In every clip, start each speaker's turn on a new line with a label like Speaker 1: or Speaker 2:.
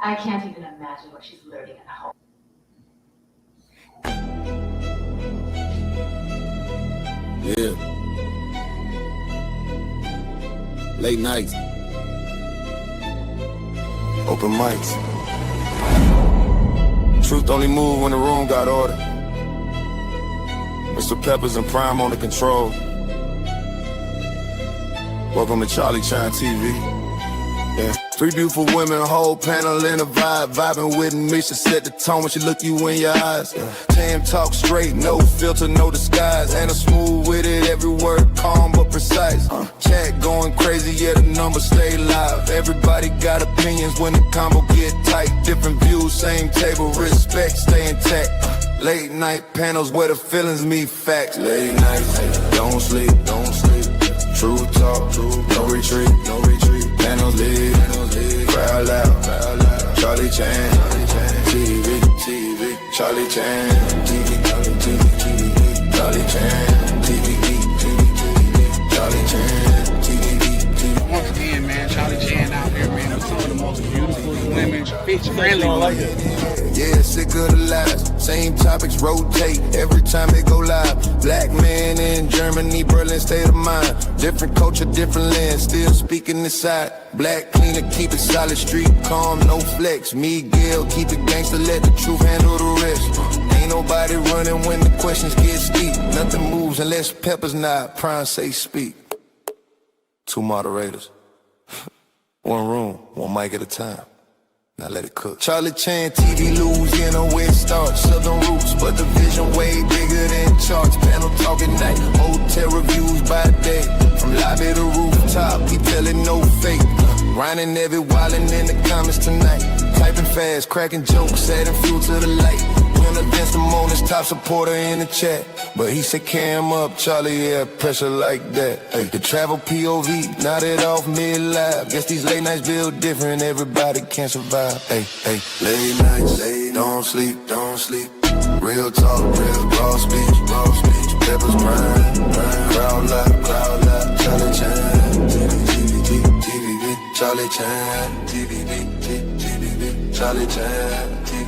Speaker 1: I can't even imagine what she's learning at home.
Speaker 2: Yeah. Late nights. Open mics. Truth only move when the room got order. Mr. Peppers and Prime on the control. Welcome to Charlie Chan TV. Yeah. 3 beautiful women, a whole panel in a vibe. Vibing with me, she set the tone when she look you in your eyes. Tam talk straight, no filter, no disguise. And I'm smooth with it, every word calm but precise. Chat going crazy, yeah, the numbers stay live. Everybody got opinions when the combo get tight. Different views, same table, respect, stay intact. Late night panels where the feelings meet facts. Late nights, don't sleep, don't sleep. True talk, no retreat, no retreat. Panels lit, crowd loud, Charlie Chan, TV, Charlie Chan, TV, Charlie Chan, TV, Charlie Chan, TV.
Speaker 3: Once again, man, Charlie Chan out here, man, with some of the most beautiful women, bitch friendly women.
Speaker 2: Yeah, sick of the lies. Same topics rotate every time they go live. Black man in Germany, Berlin, state of mind. Different culture, different land, still speaking this side. Black cleaner, keep it solid, street calm, no flex. Miguel, keep it gangster, let the truth handle the rest. Ain't nobody running when the questions get steep. Nothing moves unless Peppers nod, Prime say speak. 2 moderators. 1 room, 1 mic at a time. Now let it cook. Charlie Chan, TV, Louisiana, where it starts. Southern roots, but the vision way bigger than charts. Panel talking night, hotel reviews by day. From lobby to rooftop, he telling no fake. Grinding every wildin' in the comments tonight. Typing fast, cracking jokes, adding fuel to the light. Went against him on his top supporter in the chat. But he said, cam up, Charlie, yeah, pressure like that. Hey, the travel POV, nodded off mid-live. Guess these late nights build different, everybody can't survive. Hey, late nights, don't sleep, don't sleep. Real talk, real raw speech, Peppers Prime, crowd loud, Charlie Chan, TV, Charlie Chan, TV, Charlie Chan, TV.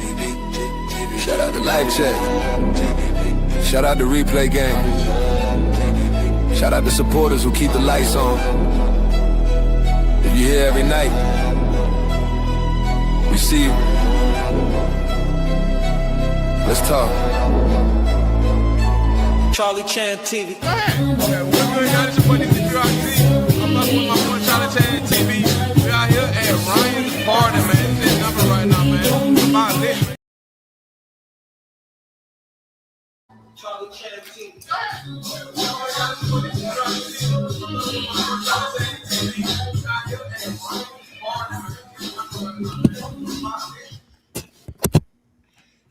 Speaker 2: Shout out to Live Chat. Shout out to Replay Game. Shout out to supporters who keep the lights on. If you're here every night, we see you. Let's talk.
Speaker 4: Charlie Chan TV.
Speaker 3: Go ahead. Okay, what's good, y'all? It's your boy, Nick Roxy. I'm up with my boy, Charlie Chan TV. We out here at Ryan's party, man. It's his number right now, man. I'm about lit, man.
Speaker 4: Charlie Chan TV.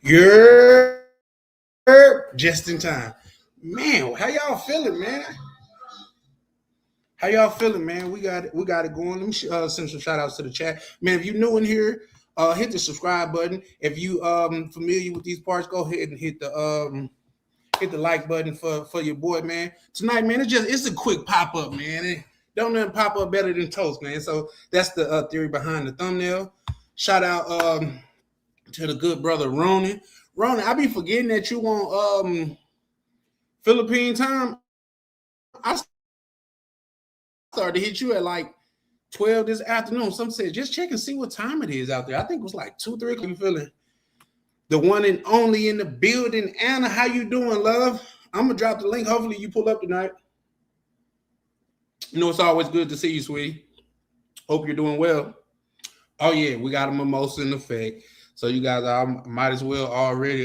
Speaker 3: You're just in time. Man, how y'all feeling, man? How y'all feeling, man? We got it going. Let me send some shout outs to the chat. Man, if you're new in here, hit the subscribe button. If you familiar with these parts, go ahead and hit the like button for your boy, man. Tonight, man, it's a quick pop-up, man. Don't nothing pop up better than toast, man. So that's the theory behind the thumbnail. Shout out to the good brother Ronan. Ronan, I be forgetting that you on Philippine time. I started to hit you at like 12 this afternoon. Some said just check and see what time it is out there. I think it was like 2, 3 o'clock. You feeling? The one and only in the building. Anna, how you doing, love? I'm gonna drop the link. Hopefully you pull up tonight. You know, it's always good to see you, sweetie. Hope you're doing well. Oh yeah, we got a mimosa in effect. So you guys might as well already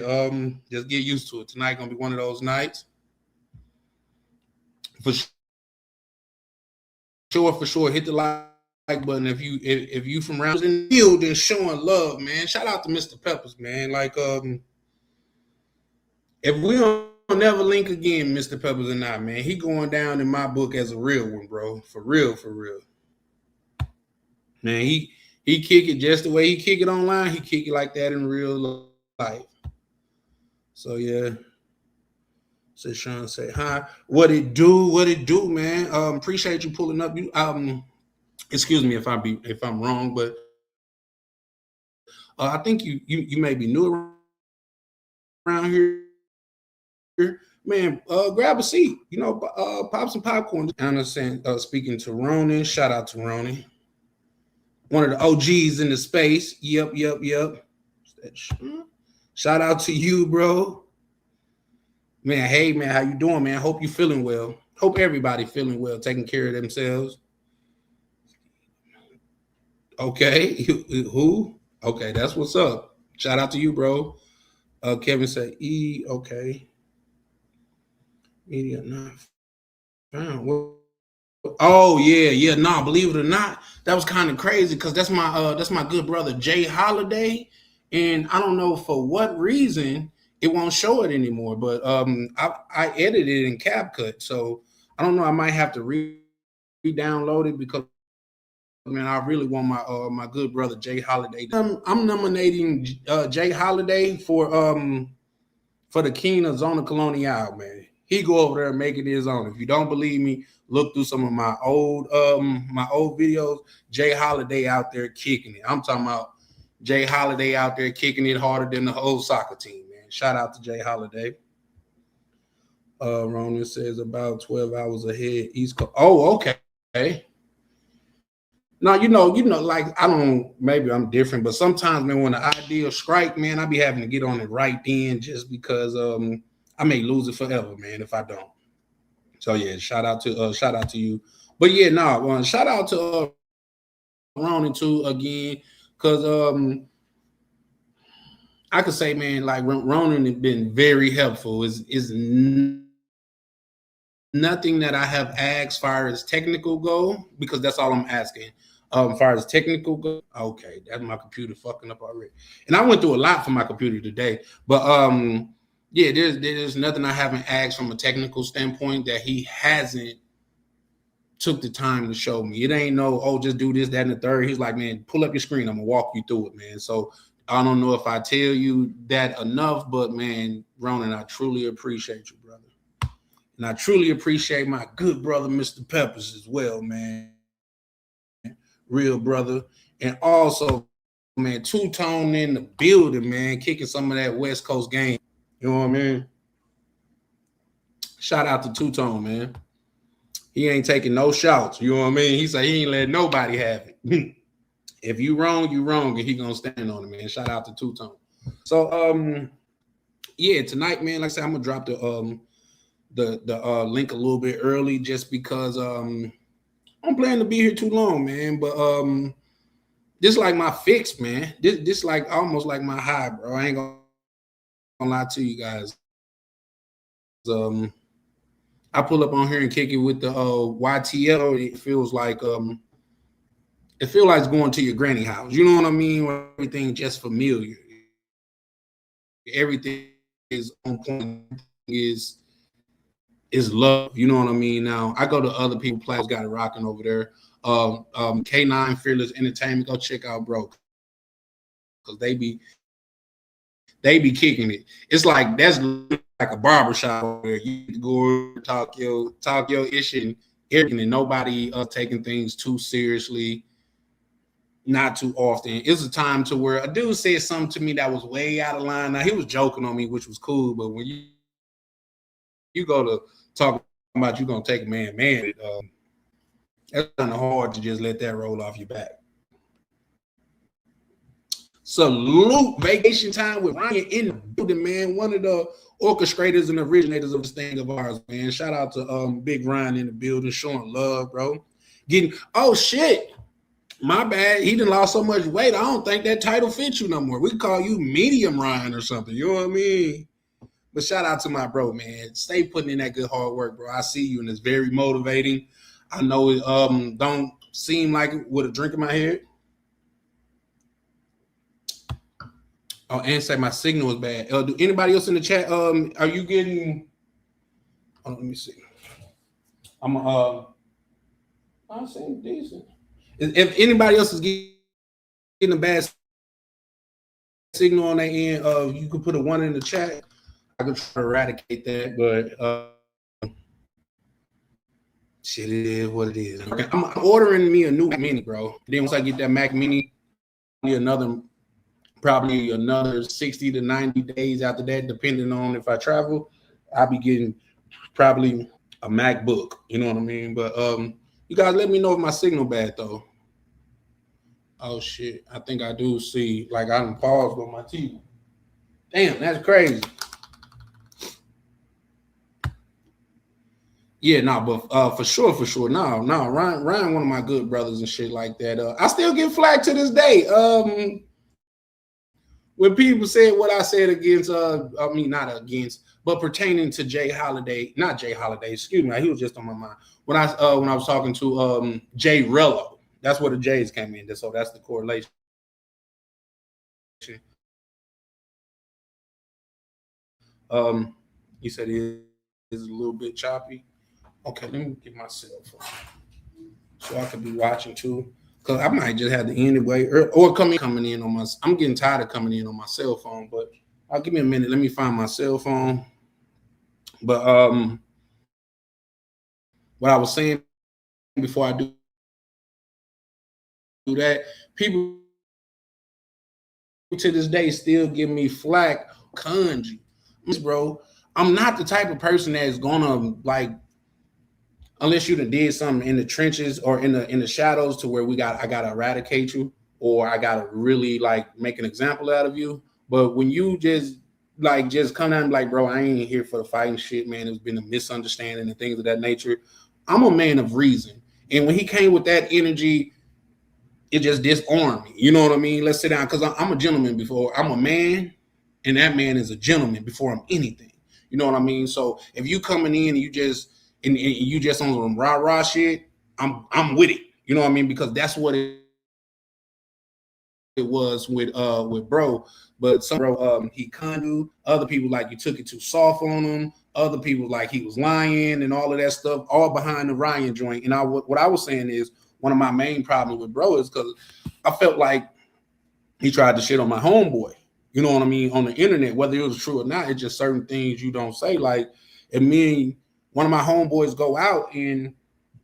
Speaker 3: just get used to it. Tonight gonna be one of those nights. For sure. Hit the like button if you from around in the field and showing love, man. Shout out to Mr. Peppers, man. Like if we don't never link again, Mr. Peppers and I, man, he going down in my book as a real one, bro. For real. Man, he kick it just the way he kick it online. He kick it like that in real life. So yeah. So Sean say hi. What it do, man? Appreciate you pulling up. You excuse me if I'm wrong, but I think you may be new around here, man. Grab a seat, pop some popcorn. I understand. Speaking to Ronan, shout out to Ronan, one of the OGs in the space. Yep. Shout out to you, bro. Man, hey man, how you doing, man? Hope you feeling well. Hope everybody feeling well, taking care of themselves. Okay, who? Okay, that's what's up. Shout out to you, bro. Kevin said, okay. Media not found. Oh yeah. Nah, believe it or not, that was kind of crazy because that's my good brother Jay Holiday, and I don't know for what reason it won't show it anymore. But I edited it in CapCut, so I don't know. I might have to re-download it because man, I really want my good brother Jay Holiday. I'm nominating Jay Holiday for the King of Zona Colonial, man. He go over there and make it his own. If you don't believe me, look through some of my old videos. Jay Holiday out there kicking it. I'm talking about Jay Holiday out there kicking it harder than the whole soccer team, man. Shout out to Jay Holiday. Ronan says about 12 hours ahead, East Coast. Oh, okay. Now, like I don't, maybe I'm different, but sometimes, man, when the ideal strike, man, I be having to get on it right then just because I may lose it forever, man, if I don't. So yeah, shout out to you. But yeah, shout out to Ronan too again, because I could say, man, like Ronan has been very helpful. Is nothing that I have asked as far as technical go, because that's all I'm asking. As far as technical go, okay, that's my computer fucking up already. And I went through a lot for my computer today, but yeah, there's nothing I haven't asked from a technical standpoint that he hasn't took the time to show me. It ain't just do this, that, and the third. He's like, man, pull up your screen. I'm gonna walk you through it, man. So I don't know if I tell you that enough, but man, Ronan, I truly appreciate you, brother. And I truly appreciate my good brother, Mr. Peppers, as well, man. Real brother. And also, man, Two-Tone in the building, man, kicking some of that West Coast game. You know what I mean? Shout out to Two-Tone, man. He ain't taking no shots. You know what I mean? He said he ain't letting nobody have it. If you wrong, you wrong, and he gonna stand on it, man. Shout out to Two-Tone. So, yeah, tonight, man, like I said, I'm gonna drop the link a little bit early just because I'm planning to be here too long, man. But this like my fix, man. This like almost like my high, bro. I ain't gonna lie to you guys. I pull up on here and kick it with the YTL. It feels like it's going to your granny house. You know what I mean? Everything just familiar. Everything is on point. Is love. You know what I mean? Now I go to other people's players got it rocking over there. K9 Fearless Entertainment. Go check out, bro. Because they be kicking it. It's like that's like a barbershop where you go talk your issue and nobody taking things too seriously, not too often. It's a time to where a dude said something to me that was way out of line. Now he was joking on me, which was cool, but when you go to talk about you gonna take a man, that's kind of hard to just let that roll off your back. Salute Vacation Time with Ryan in the building, man. One of the orchestrators and originators of this thing of ours, man. Shout out to Big Ryan in the building, showing love, bro. Oh shit, my bad. He done lost so much weight. I don't think that title fits you no more. We call you Medium Ryan or something. You know what I mean? But shout out to my bro, man. Stay putting in that good hard work, bro. I see you, and it's very motivating. I know it don't seem like it with a drink in my head. Oh, and say my signal was bad. Do anybody else in the chat? Are you getting? Oh, let me see. I'm saying decent. If anybody else is getting a bad signal on their end, you could put a 1 in the chat. I could try to eradicate that, but shit, it is what it is. Okay, I'm ordering me a new Mac Mini, bro. Then once I get that Mac Mini, I need another probably another 60 to 90 days after that, depending on if I travel, I'll be getting probably a MacBook. You know what I mean? But you guys let me know if my signal bad though. Oh shit, I think I do see, like I done paused on my TV. Damn, that's crazy. Yeah, no, but for sure. No, Ryan, one of my good brothers and shit like that. I still get flack to this day. When people said what I said against, I mean not against, but pertaining to Jay Holiday, not Jay Holiday, excuse me, he was just on my mind. When I was talking to Jay Rello, that's where the J's came in, so that's the correlation. You said it is a little bit choppy. Okay, let me get my cell phone so I could be watching too. Cause I might just have to anyway, or coming in on my. I'm getting tired of coming in on my cell phone, but I'll give me a minute. Let me find my cell phone. But what I was saying before I do that, people to this day still give me flack, kanji, bro. I'm not the type of person that's gonna like. Unless you done did something in the trenches or in the shadows to where I gotta eradicate you, or I gotta really like make an example out of you. But when you just come down and like, bro, I ain't here for the fighting shit, man. It's been a misunderstanding and things of that nature. I'm a man of reason. And when he came with that energy, it just disarmed me. You know what I mean? Let's sit down, because I'm a gentleman before. I'm a man, and that man is a gentleman before I'm anything. You know what I mean? So if you coming in and you just and you just on some rah-rah shit, I'm with it. You know what I mean? Because that's what it was with bro. But some bro, he couldn't do. Other people like you took it too soft on him. Other people like he was lying and all of that stuff, all behind the Ryan joint. And what I was saying is, one of my main problems with bro is because I felt like he tried to shit on my homeboy. You know what I mean? On the internet, whether it was true or not, it's just certain things you don't say. Like, it mean one of my homeboys go out and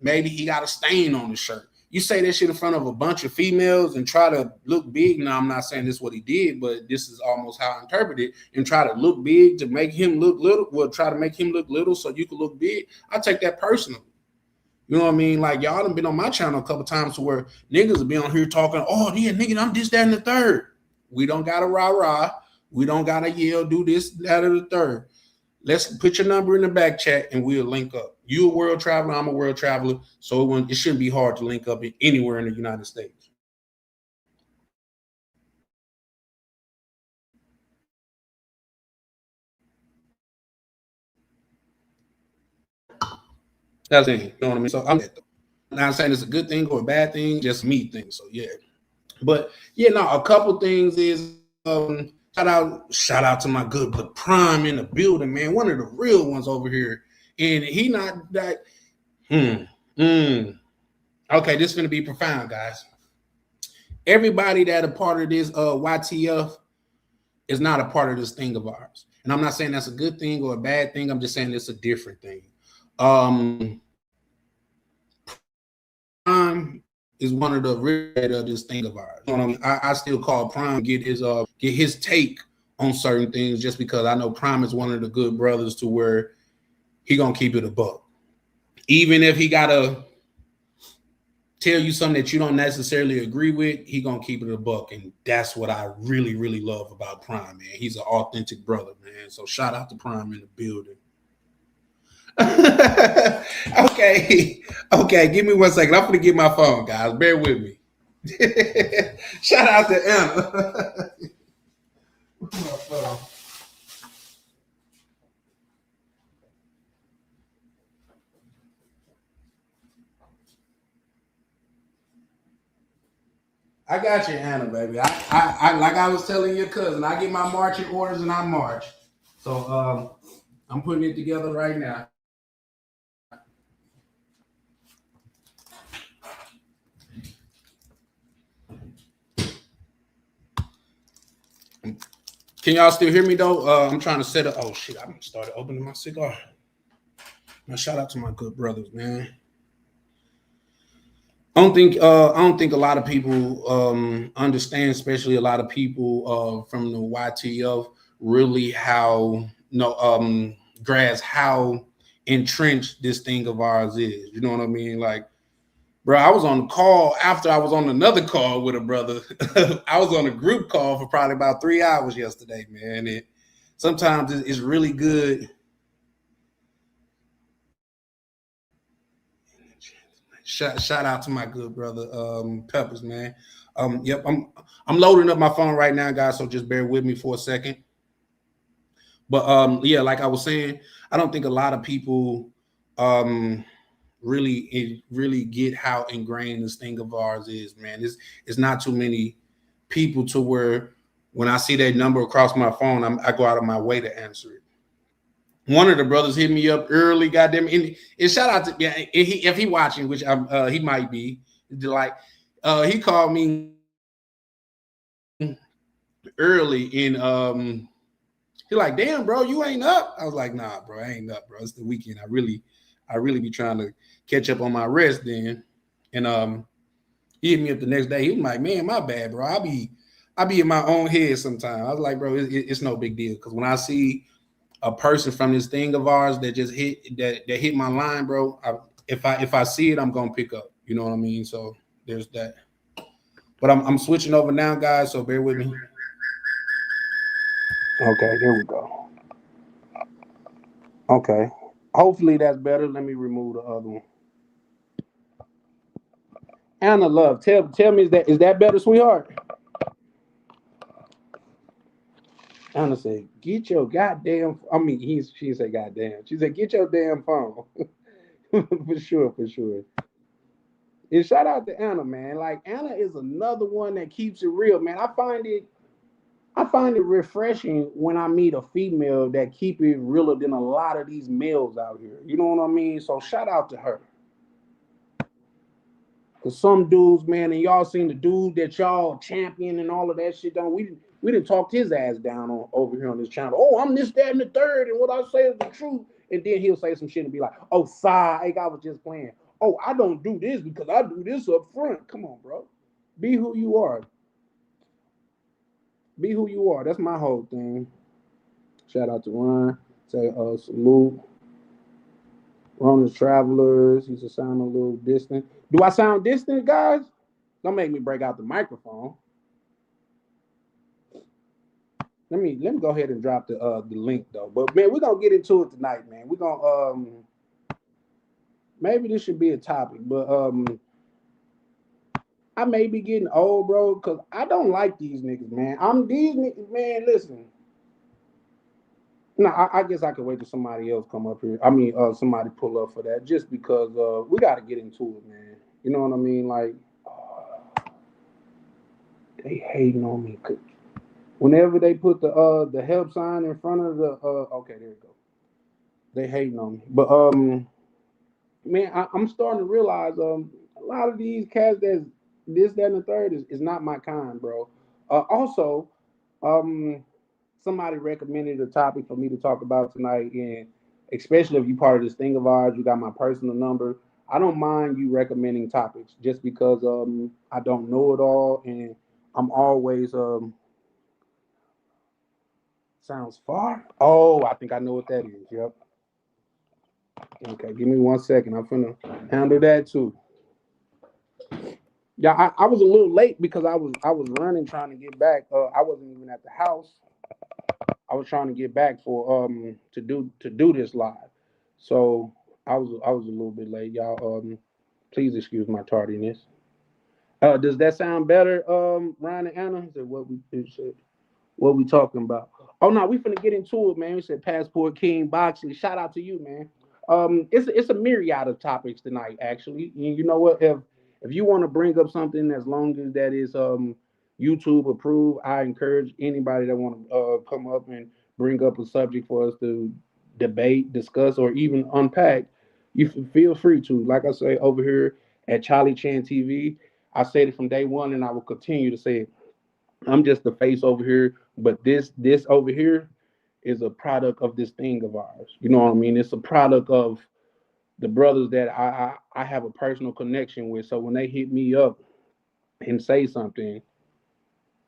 Speaker 3: maybe he got a stain on his shirt. You say that shit in front of a bunch of females and try to look big. Now, I'm not saying this is what he did, but this is almost how I interpret it. And try to look big to make him look little. Well, try to make him look little so you can look big. I take that personally. You know what I mean? Like, y'all done been on my channel a couple times to where niggas will be on here talking, oh, yeah, nigga, I'm this, that, and the third. We don't got to rah-rah. We don't got to yell, do this, that, or the third. Let's put your number in the back chat and we'll link up. You a world traveler, I'm a world traveler, so it shouldn't be hard to link up anywhere in the United States. That's it. You know what I mean? So I'm not saying it's a good thing or a bad thing, just me thing. So yeah. But yeah, no, a couple things is shout out to my good but Prime in the building, man. One of the real ones over here. And he not that. Okay, this is gonna be profound, guys. Everybody that a part of this YTF is not a part of this thing of ours. And I'm not saying that's a good thing or a bad thing. I'm just saying it's a different thing. Prime is one of the red of this thing of ours. You know what I mean? I still call Prime get his take on certain things, just because I know Prime is one of the good brothers to where he gonna keep it a buck. Even if he gotta tell you something that you don't necessarily agree with, he gonna keep it a buck. And that's what I really, really love about Prime, man. He's an authentic brother, man. So shout out to Prime in the building. Okay, give me 1 second. I'm gonna get my phone, guys. Bear with me. Shout out to Anna. I got you, Anna, baby. I like I was telling your cousin, I get my marching orders and I march. So I'm putting it together right now. Can y'all still hear me though? I'm trying to set up. Oh shit, I started opening my cigar. Now shout out to my good brothers, man. I don't think a lot of people understand, especially a lot of people from the YTF, really how grasp how entrenched this thing of ours is. You know what I mean? Like, bro, I was on the call after I was on another call with a brother. I was on a group call for probably about 3 hours yesterday, man. Sometimes it's really good. Shout out to my good brother Peppers, man. Yep, I'm loading up my phone right now, guys. So just bear with me for a second. But yeah, like I was saying, I don't think a lot of people really get how ingrained this thing of ours is, man. It's not too many people to where when I see that number across my phone, I go out of my way to answer it. One of the brothers hit me up early, goddamn, and shout out to if he watching, which he might be, like he called me early and he like, damn, bro, you ain't up. I was like, nah, bro, I ain't up, bro. It's the weekend. I really be trying to catch up on my rest then. And he hit me up the next day. He was like, man, my bad, bro. I be in my own head sometimes. I was like, bro, it's no big deal. Because when I see a person from this thing of ours that just hit my line, bro, if I see it, I'm gonna pick up. You know what I mean? So there's that. But I'm switching over now, guys. So bear with me. Okay, here we go. Okay. Hopefully that's better. Let me remove the other one. Anna Love, tell me, is that better, sweetheart? Anna said, get your goddamn, she said goddamn. She said, get your damn phone. for sure. And shout out to Anna, man. Like, Anna is another one that keeps it real, man. I find it refreshing when I meet a female that keep it realer than a lot of these males out here. You know what I mean? So shout out to her. Cause some dudes, man, and y'all seen the dude that y'all champion and all of that shit. We didn't talk his ass down over here on this channel. Oh, I'm this, that, and the third, and what I say is the truth. And then he'll say some shit and be like, oh, I was just playing. Oh, I don't do this because I do this up front. Come on, bro. Be who you are. Be who you are. That's my whole thing. Shout out to Ron. Say salute. Ron's Travelers. He should sound a little distant. Do I sound distant, guys? Don't make me break out the microphone. Let me go ahead and drop the link though. But man, we're gonna get into it tonight, man. We're gonna maybe this should be a topic, but I may be getting old, bro, because I don't like these niggas, man. These niggas, man, listen. No, I guess I could wait till somebody else come up here. Somebody pull up for that, just because we got to get into it, man. You know what I mean? Like, they hating on me. Whenever they put the help sign in front of the okay, there you go. They hating on me, but man, I'm starting to realize a lot of these cats that's this, that, and the third is not my kind, bro. Also, somebody recommended a topic for me to talk about tonight, and especially if you're part of this thing of ours, you got my personal number. I don't mind you recommending topics just because I don't know it all, and I'm always sounds far. Oh, I think I know what that is. Yep. Okay, give me 1 second. I'm finna handle that too. Yeah, I was a little late because I was running trying to get back. I wasn't even at the house. I was trying to get back for to do this live. So I was a little bit late, y'all. Please excuse my tardiness. Does that sound better, Ryan and Anna? Is that what we talking about? Oh no, we finna get into it, man. We said Passport King Boxley. Shout out to you, man. It's a myriad of topics tonight, actually. You know what? If you want to bring up something, as long as that is YouTube approved, I encourage anybody that want to come up and bring up a subject for us to debate, discuss, or even unpack. You feel free to. Like I say over here at Charlie Chan TV, I said it from day one, and I will continue to say it. I'm just the face over here, but this over here is a product of this thing of ours. You know what I mean? It's a product of the brothers that I have a personal connection with. So when they hit me up and say something,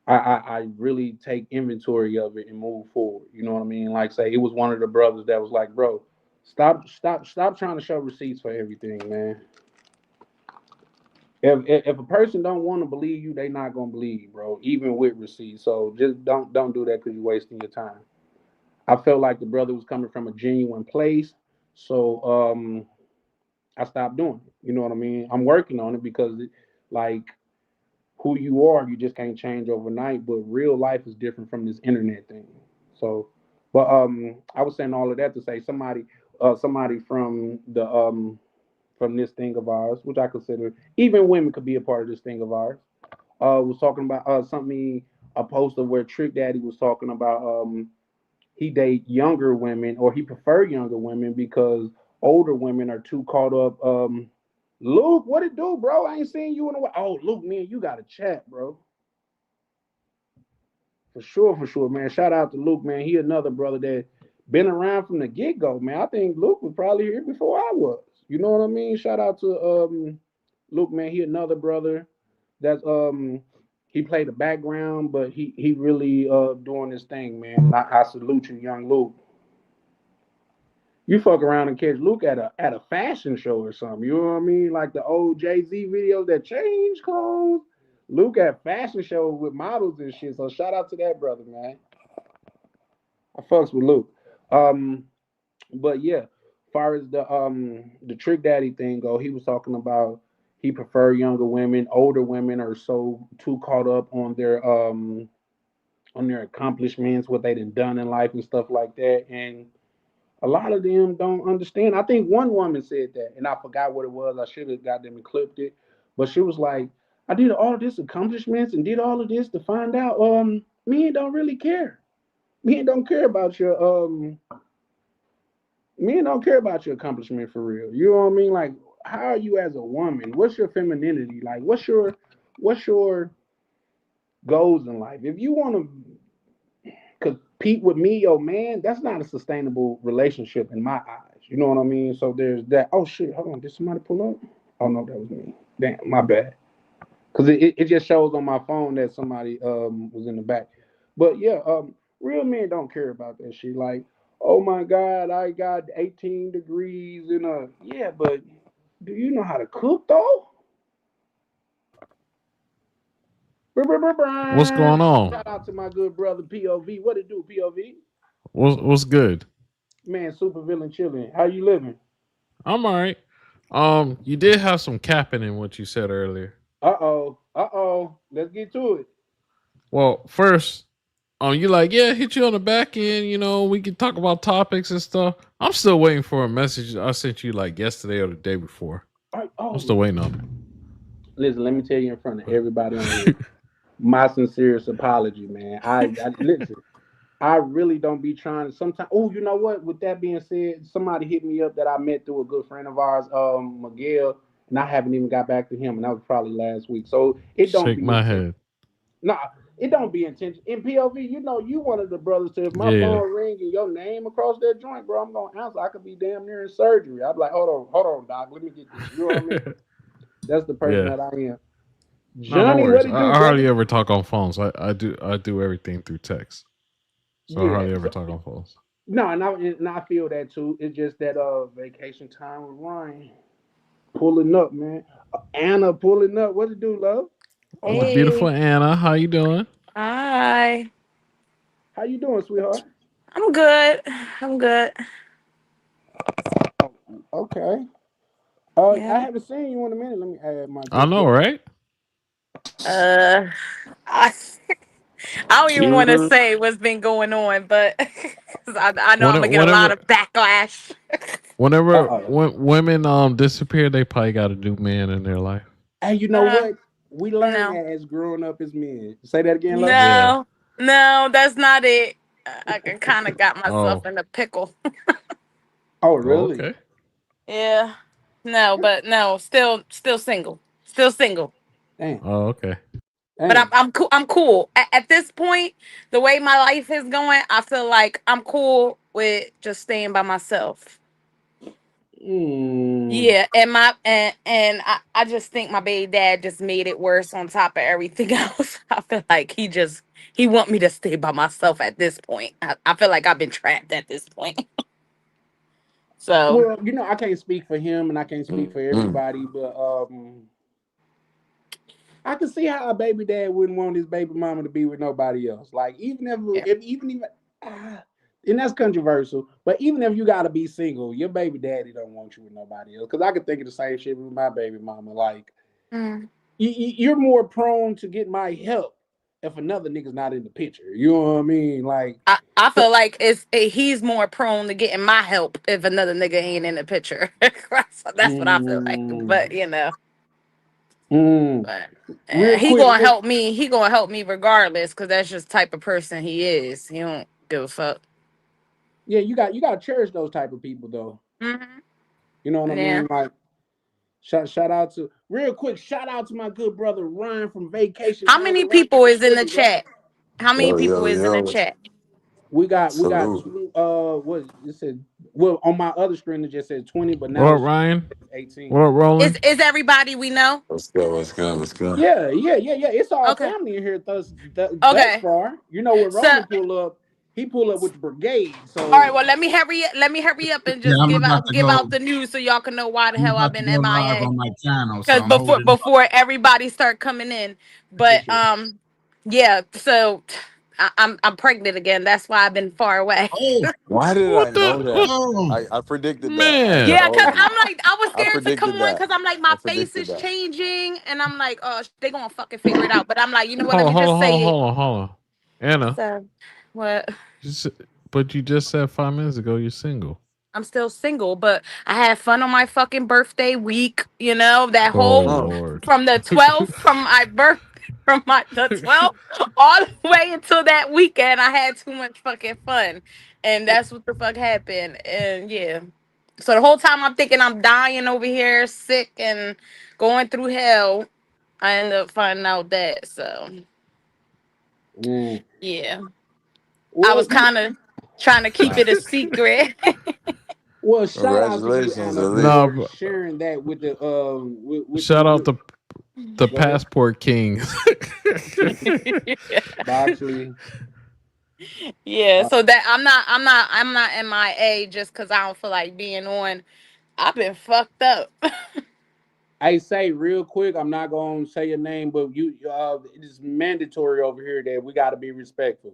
Speaker 3: I really take inventory of it and move forward. You know what I mean? Like say it was one of the brothers that was like, bro, stop trying to show receipts for everything, man. If a person don't want to believe you, they not gonna believe you, bro, even with receipts. So just don't do that because you're wasting your time. I felt like the brother was coming from a genuine place, so I stopped doing it. You know what I mean? I'm working on it because, like, who you are, you just can't change overnight. But real life is different from this internet thing. So, but I was saying all of that to say somebody from this thing of ours, which I consider even women could be a part of this thing of ours. Was talking about something a poster where Trick Daddy was talking about he date younger women or he prefer younger women because older women are too caught up. Luke, what it do, bro? I ain't seen you in a while. Oh, Luke, man, you got to chat, bro. For sure, man. Shout out to Luke, man. He another brother that been around from the get go, man. I think Luke was probably here before I was. You know what I mean? Shout out to Luke, man. He another brother that's he played the background, but he really doing this thing, man. I salute you, young Luke. You fuck around and catch Luke at a fashion show or something. You know what I mean? Like the old Jay-Z videos that change clothes. Luke at fashion shows with models and shit. So shout out to that brother, man. I fucks with Luke. Um, but yeah, far as the Trick Daddy thing go, he was talking about he prefer younger women. Older women are so too caught up on their accomplishments, what they done in life and stuff like that. And a lot of them don't understand. I think one woman said that, and I forgot what it was. I should have got them and clipped it. But she was like, I did all this accomplishments and did all of this to find out men don't really care. Men don't care about your men don't care about your accomplishment for real. You know what I mean? Like, how are you as a woman? What's your femininity? Like, what's your goals in life? If you want to compete with me, yo man, that's not a sustainable relationship in my eyes. You know what I mean? So there's that. Oh shit, hold on. Did somebody pull up? Oh no, that was me. Damn, my bad. Because it just shows on my phone that somebody was in the back. But yeah, real men don't care about that shit. Like, oh my God, I got 18 degrees in a yeah, but do you know how to cook though?
Speaker 5: What's going on?
Speaker 3: Shout out to my good brother POV. What it do, POV?
Speaker 5: What's good?
Speaker 3: Man, super villain chilling. How you living?
Speaker 5: I'm all right. You did have some capping in what you said earlier.
Speaker 3: Let's get to it.
Speaker 5: Well, first, you like, yeah, hit you on the back end. You know, we can talk about topics and stuff. I'm still waiting for a message I sent you like yesterday or the day before. I'm still waiting on it.
Speaker 3: Listen, let me tell you in front of everybody on here, my sincerest apology, man. I listen. I really don't be trying to sometimes. Oh, you know what? With that being said, somebody hit me up that I met through a good friend of ours, Miguel, and I haven't even got back to him, and that was probably last week. So it don't
Speaker 5: Shake
Speaker 3: be
Speaker 5: my
Speaker 3: intentional.
Speaker 5: head.
Speaker 3: Nah, it don't be intentional. In POV, you know, you one of the brothers to if my
Speaker 5: Yeah.
Speaker 3: phone ring and your name across that joint, bro, I'm gonna answer. I could be damn near in surgery. I'd be like, hold on, doc, let me get this. You know what I mean? That's the person
Speaker 5: Yeah.
Speaker 3: that I am.
Speaker 5: No, no
Speaker 3: Johnny, what
Speaker 5: worries.
Speaker 3: it
Speaker 5: I
Speaker 3: do,
Speaker 5: hardly
Speaker 3: brother?
Speaker 5: ever talk on phones. I do everything through text. So I
Speaker 3: Yeah.
Speaker 5: hardly ever
Speaker 3: So,
Speaker 5: talk on phones.
Speaker 3: no, and I feel that too. It's just that vacation time with Ryan pulling up, man. Anna pulling up. What it do, love? Oh
Speaker 5: The
Speaker 3: my,
Speaker 5: beautiful
Speaker 6: Hey,
Speaker 5: Anna, how you doing?
Speaker 6: hi.
Speaker 3: how you doing, sweetheart?
Speaker 6: I'm good. I'm good.
Speaker 3: Okay.
Speaker 6: Yeah.
Speaker 3: I haven't seen you in a minute. Let me add my
Speaker 5: I
Speaker 3: good
Speaker 5: know,
Speaker 3: brother.
Speaker 5: right?
Speaker 6: Uh, I, I don't even want to
Speaker 3: Mhm.
Speaker 6: say what's been going on, but 'cause I know I'm
Speaker 5: When-
Speaker 6: gonna get a lot
Speaker 5: Whenever,
Speaker 6: of backlash.
Speaker 5: whenever
Speaker 3: Uh-oh.
Speaker 5: when women disappear, they probably got a new man in their life.
Speaker 3: Hey, you know
Speaker 6: Uh,
Speaker 3: what? We learned
Speaker 6: no,
Speaker 3: that as growing up as men. Say that again, love.
Speaker 5: Yeah.
Speaker 6: no, no, that's not it. I kind of got myself
Speaker 5: Oh.
Speaker 6: in a pickle.
Speaker 3: Oh,
Speaker 5: Oh,
Speaker 3: really?
Speaker 5: okay.
Speaker 6: Yeah, no, but no, still single, still single.
Speaker 3: Damn.
Speaker 5: Oh, okay.
Speaker 6: But I'm
Speaker 3: Damn.
Speaker 6: I'm cool. I'm cool at this point. The way my life is going, I feel like I'm cool with just staying by myself. Yeah, and I just think my baby dad just made it worse on top of everything else. I feel like he want me to stay by myself at this point. I feel like I've been trapped at this point. So
Speaker 7: Well, I can't speak for him and I can't speak for everybody, but I can see how a baby dad wouldn't want his baby mama to be with nobody else. Like even
Speaker 6: yeah.
Speaker 7: and that's controversial, but even if you gotta be single, your baby daddy don't want you with nobody else. Because I could think of the same shit with my baby mama. Like
Speaker 6: Mm.
Speaker 7: you're more prone to get my help if another nigga's not in the picture. You know what I mean? Like
Speaker 6: I feel like he's more prone to getting my help if another nigga ain't in the picture. So that's what I feel like. But but
Speaker 7: real
Speaker 6: he
Speaker 7: quick,
Speaker 6: gonna help me. He gonna help me regardless, because that's just the type of person he is. He don't give a fuck.
Speaker 7: yeah, you got to cherish those type of people though.
Speaker 6: Hmm.
Speaker 7: You know what I
Speaker 6: Yeah.
Speaker 7: mean? Like shout out to real quick. Shout out to my good brother Ryan from Vacation.
Speaker 6: How many people is in the chat? How many
Speaker 8: Yo,
Speaker 6: people
Speaker 8: yo,
Speaker 6: is in the
Speaker 8: yo.
Speaker 6: chat?
Speaker 7: We got
Speaker 8: Salute.
Speaker 7: what it said. Well, on my other screen it just said 20, but
Speaker 5: What
Speaker 7: now
Speaker 5: up,
Speaker 7: it's
Speaker 5: Ryan?
Speaker 7: 18.
Speaker 5: What up, Roland?
Speaker 6: Is everybody we know?
Speaker 8: Let's go, let's go, let's go.
Speaker 7: Yeah. It's all
Speaker 6: Okay.
Speaker 7: family in here thus
Speaker 6: Okay.
Speaker 7: far. You know when
Speaker 6: So
Speaker 7: Roland pull up, he pull up with the brigade. So
Speaker 6: all right, well let me hurry up and
Speaker 3: Yeah,
Speaker 6: just
Speaker 3: I'm about to
Speaker 6: give
Speaker 3: go.
Speaker 6: out the news so y'all can know why the
Speaker 3: I'm
Speaker 6: hell I've
Speaker 3: about to
Speaker 6: been
Speaker 3: go live
Speaker 6: MIA.
Speaker 3: on my channel, so
Speaker 6: Because
Speaker 3: I'm holding up.
Speaker 6: before everybody start coming in. But yeah, so I'm pregnant again. That's why I've been far away.
Speaker 3: Oh,
Speaker 8: Why did I
Speaker 5: What
Speaker 8: know
Speaker 5: the
Speaker 8: that?
Speaker 3: oh,
Speaker 8: I predicted that. I ain't
Speaker 5: man?
Speaker 8: gonna
Speaker 6: Yeah, because
Speaker 8: hold you.
Speaker 6: I'm like, I was
Speaker 8: I
Speaker 6: scared to come
Speaker 8: predicted
Speaker 6: on
Speaker 8: that.
Speaker 6: because I'm like,
Speaker 8: I
Speaker 6: my face
Speaker 8: predicted
Speaker 6: is
Speaker 8: that.
Speaker 6: changing. And I'm like, oh, they going to fucking figure it out. But I'm like, you know what?
Speaker 5: Hold
Speaker 6: Let
Speaker 5: on,
Speaker 6: me
Speaker 5: hold
Speaker 6: just
Speaker 5: on, hold on,
Speaker 6: say it.
Speaker 5: hold on, hold on. Anna,
Speaker 6: So, what?
Speaker 5: but you just said 5 minutes ago you're single.
Speaker 6: I'm still single, but I had fun on my fucking birthday week. That
Speaker 5: Oh
Speaker 6: whole
Speaker 5: Lord.
Speaker 6: from the 12th, from my birth, the 12th all the way until that weekend. I had too much fucking fun, and that's what the fuck happened. And yeah, so the whole time I'm thinking I'm dying over here, sick and going through hell. I ended up finding out that. So yeah, I
Speaker 7: well,
Speaker 6: was kind of trying to keep
Speaker 5: Uh,
Speaker 6: it a secret.
Speaker 7: well, shout out to you,
Speaker 8: Congratulations,
Speaker 7: Anna,
Speaker 8: Elite.
Speaker 5: no,
Speaker 7: for sharing that with the with
Speaker 5: shout out
Speaker 7: your.
Speaker 5: the
Speaker 7: Go ahead,
Speaker 5: passport kings.
Speaker 7: Boxley.
Speaker 6: Yeah, so that I'm not MIA just because I don't feel like being on. I've been fucked up.
Speaker 7: I say real quick, I'm not gonna say your name, but it is mandatory over here that we got to be respectful.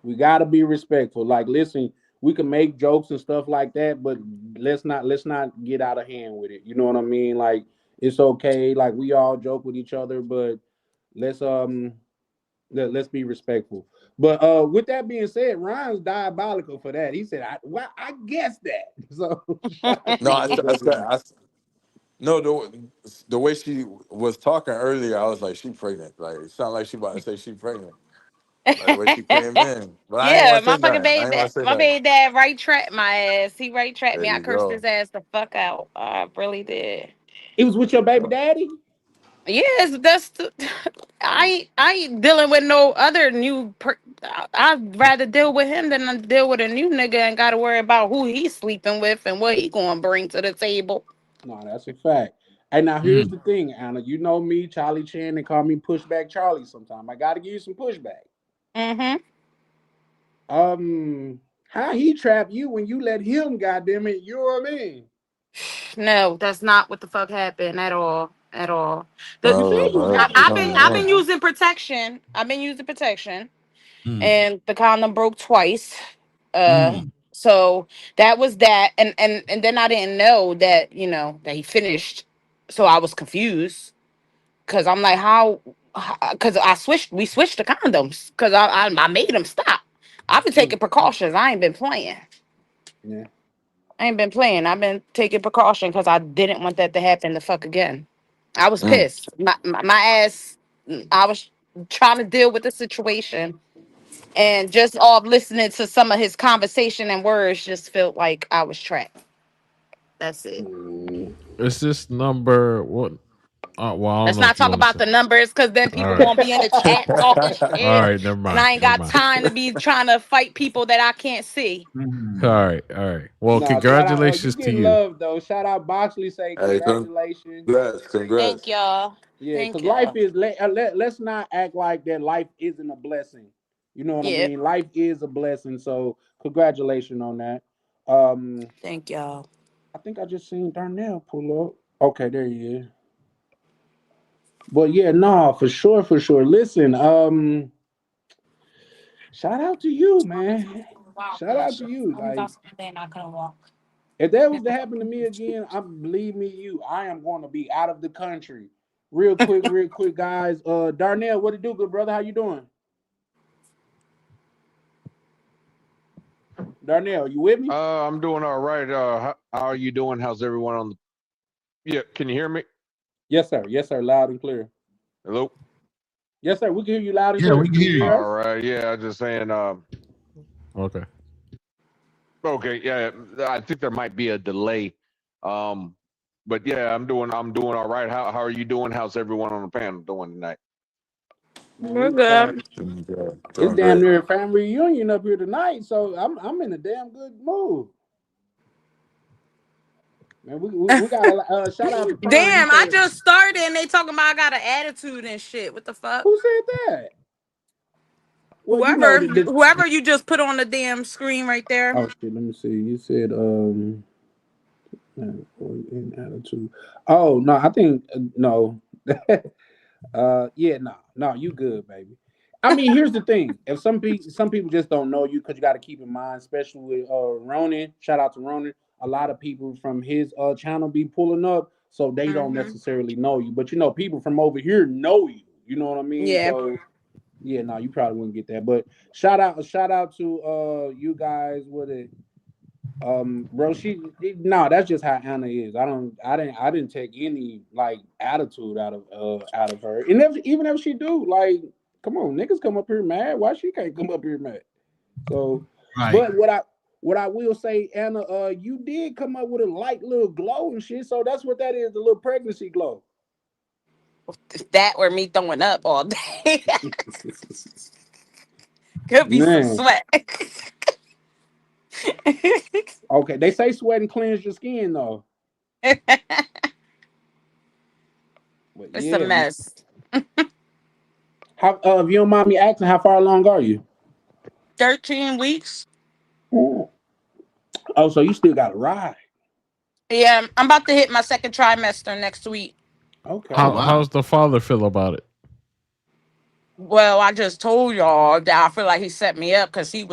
Speaker 7: We got to be respectful. Like, listen, we can make jokes and stuff like that, but let's not get out of hand with it. You know what I mean? Like, it's okay. Like, we all joke with each other, but let's let's be respectful. But with that being said, Ryan's diabolical for that. He said, I guess that. So shout out
Speaker 8: No,
Speaker 7: to you, brother.
Speaker 8: no, the way she was talking earlier, I was like, she pregnant. Like, it sounded like she about to say she pregnant. Like, the way she came in. But I ain't
Speaker 6: Yeah,
Speaker 8: want to
Speaker 6: my
Speaker 8: say
Speaker 6: fucking
Speaker 8: nothing. I
Speaker 6: baby
Speaker 8: ain't want
Speaker 6: dad,
Speaker 8: to say
Speaker 6: my
Speaker 8: nothing.
Speaker 6: baby dad right trapped my ass. He right trapped
Speaker 8: There
Speaker 6: me. I
Speaker 8: you
Speaker 6: cursed
Speaker 8: go.
Speaker 6: his ass the fuck out. I really did.
Speaker 7: It was with
Speaker 8: There
Speaker 7: your
Speaker 8: you
Speaker 7: baby
Speaker 8: go.
Speaker 7: daddy?
Speaker 6: Yes, I ain't dealing with no other new. I'd rather deal with him than I deal with a new nigga and got to worry about who he's sleeping with and what he gonna bring to the table.
Speaker 7: No, that's a fact. And now here's
Speaker 5: Mm.
Speaker 7: the thing, Anna. You know me, Charlie Chan, they call me Pushback Charlie sometime. I gotta give you some pushback.
Speaker 6: Mm-hmm.
Speaker 7: How he trap you when you let him, goddamn it, you know what I mean?
Speaker 6: No, that's not what the fuck happened at all. At all.
Speaker 7: You said you was having
Speaker 6: I've
Speaker 7: fun.
Speaker 6: been using protection. I've been using protection,
Speaker 3: mm,
Speaker 6: and the condom broke twice. Uh,
Speaker 3: mm.
Speaker 6: so that was that, and then I didn't know that that he finished, so I was confused because I'm like, how? Because we switched the condoms because I made him stop. I've been taking precautions. I ain't been playing.
Speaker 7: Yeah.
Speaker 6: I ain't been playing. I've been taking precaution because I didn't want that to happen the fuck again. I was pissed. My ass. I was trying to deal with the situation, and just off listening to some of his conversation and words, just felt like I was trapped. That's it.
Speaker 7: Mm.
Speaker 5: Is this number what? Well, I don't
Speaker 6: Let's
Speaker 5: know
Speaker 6: not
Speaker 5: if you
Speaker 6: talk
Speaker 5: want to
Speaker 6: about
Speaker 5: say.
Speaker 6: the numbers because then
Speaker 5: All
Speaker 6: people
Speaker 5: right.
Speaker 6: gonna be in the chat talking
Speaker 5: All
Speaker 6: shit.
Speaker 5: right. Never
Speaker 6: And
Speaker 5: mind.
Speaker 6: I ain't
Speaker 5: Never
Speaker 6: got
Speaker 5: mind.
Speaker 6: time to be trying to fight people that I can't see.
Speaker 5: All right. All right. Well,
Speaker 7: Nah, shout out. Oh, you
Speaker 5: congratulations to
Speaker 7: getting
Speaker 5: you.
Speaker 7: love though. Shout out Boxley. Say
Speaker 8: Hey,
Speaker 7: congratulations.
Speaker 6: Thank
Speaker 8: congrats.
Speaker 6: y'all.
Speaker 7: Yeah,
Speaker 6: Thank
Speaker 7: because life
Speaker 6: y'all.
Speaker 7: is. Let's not act like that. Life isn't a blessing. You know what I
Speaker 6: Yeah.
Speaker 7: mean? Life is a blessing. So congratulations on that. Um,
Speaker 6: Thank y'all.
Speaker 7: I think I just seen Darnell pull up. Okay, there he is. But yeah, nah, for sure, for sure. Listen, shout out to you, man. Shout out to you. Like, if that was to happen to me again, I believe me, I am going to be out of the country. Real quick, guys. Darnell, what it do, good brother? How you doing? Darnell, you with me?
Speaker 9: I'm doing all right. How are you doing? How's everyone on the? Yeah, can you hear me?
Speaker 7: Yes, sir. Yes, sir. Loud and clear.
Speaker 9: Hello.
Speaker 7: Yes, sir. We can hear you loud and
Speaker 3: Yeah,
Speaker 7: clear.
Speaker 3: we can hear you.
Speaker 7: Hear us?
Speaker 9: All right. Yeah, I'm just saying.
Speaker 5: Okay.
Speaker 9: Okay. Yeah, I think there might be a delay. But yeah, I'm doing all right. How are you doing? How's everyone on the panel doing tonight?
Speaker 7: Man,
Speaker 6: We're
Speaker 7: we chilling.
Speaker 6: good.
Speaker 7: It's
Speaker 8: Doing
Speaker 7: damn
Speaker 8: great.
Speaker 7: near a family reunion up here tonight, so I'm in a damn good mood. Man, we got a shout out to Prime. He
Speaker 6: Damn, I
Speaker 7: said,
Speaker 6: just started and they talking about I got an attitude and shit. What the fuck?
Speaker 7: "Who said that?" Well, you know
Speaker 6: Whoever,
Speaker 7: that.
Speaker 6: whoever you just put on the damn screen right there.
Speaker 7: Oh shit, let me see. You said in attitude. Oh no, I think no. Yeah, no, you good, baby. I mean, here's the thing: if some people just don't know you, because you got to keep in mind, especially with Ronan. Shout out to Ronan. A lot of people from his channel be pulling up, so they don't
Speaker 6: Mm-hmm.
Speaker 7: necessarily know you. But you know, people from over here know you. You know what I mean?
Speaker 6: Yeah.
Speaker 7: So yeah, no, you probably wouldn't get that. But shout out to you guys with it. Bro, that's just how Anna is. I didn't take any like attitude out of her. And even if she do, like, come on, niggas come up here mad. Why she can't come up here mad? So,
Speaker 3: Right.
Speaker 7: but what I will say, Anna, you did come up with a light little glow and shit. So that's what that is, the little pregnancy glow.
Speaker 6: That or me throwing up all day. Could be some
Speaker 7: Man.
Speaker 6: sweat.
Speaker 7: Okay, they say sweat and cleanse your skin though.
Speaker 6: It's
Speaker 7: But
Speaker 6: a
Speaker 7: yeah,
Speaker 6: mess.
Speaker 7: how if you don't mind me asking, how far along are you?
Speaker 6: 13 weeks.
Speaker 7: Oh, so you still got to ride.
Speaker 6: Yeah, I'm about to hit my second trimester next week.
Speaker 7: Okay.
Speaker 3: Oh, wow.
Speaker 5: How's the father feel about it?
Speaker 6: Well, I just told y'all that I feel like he set me up because he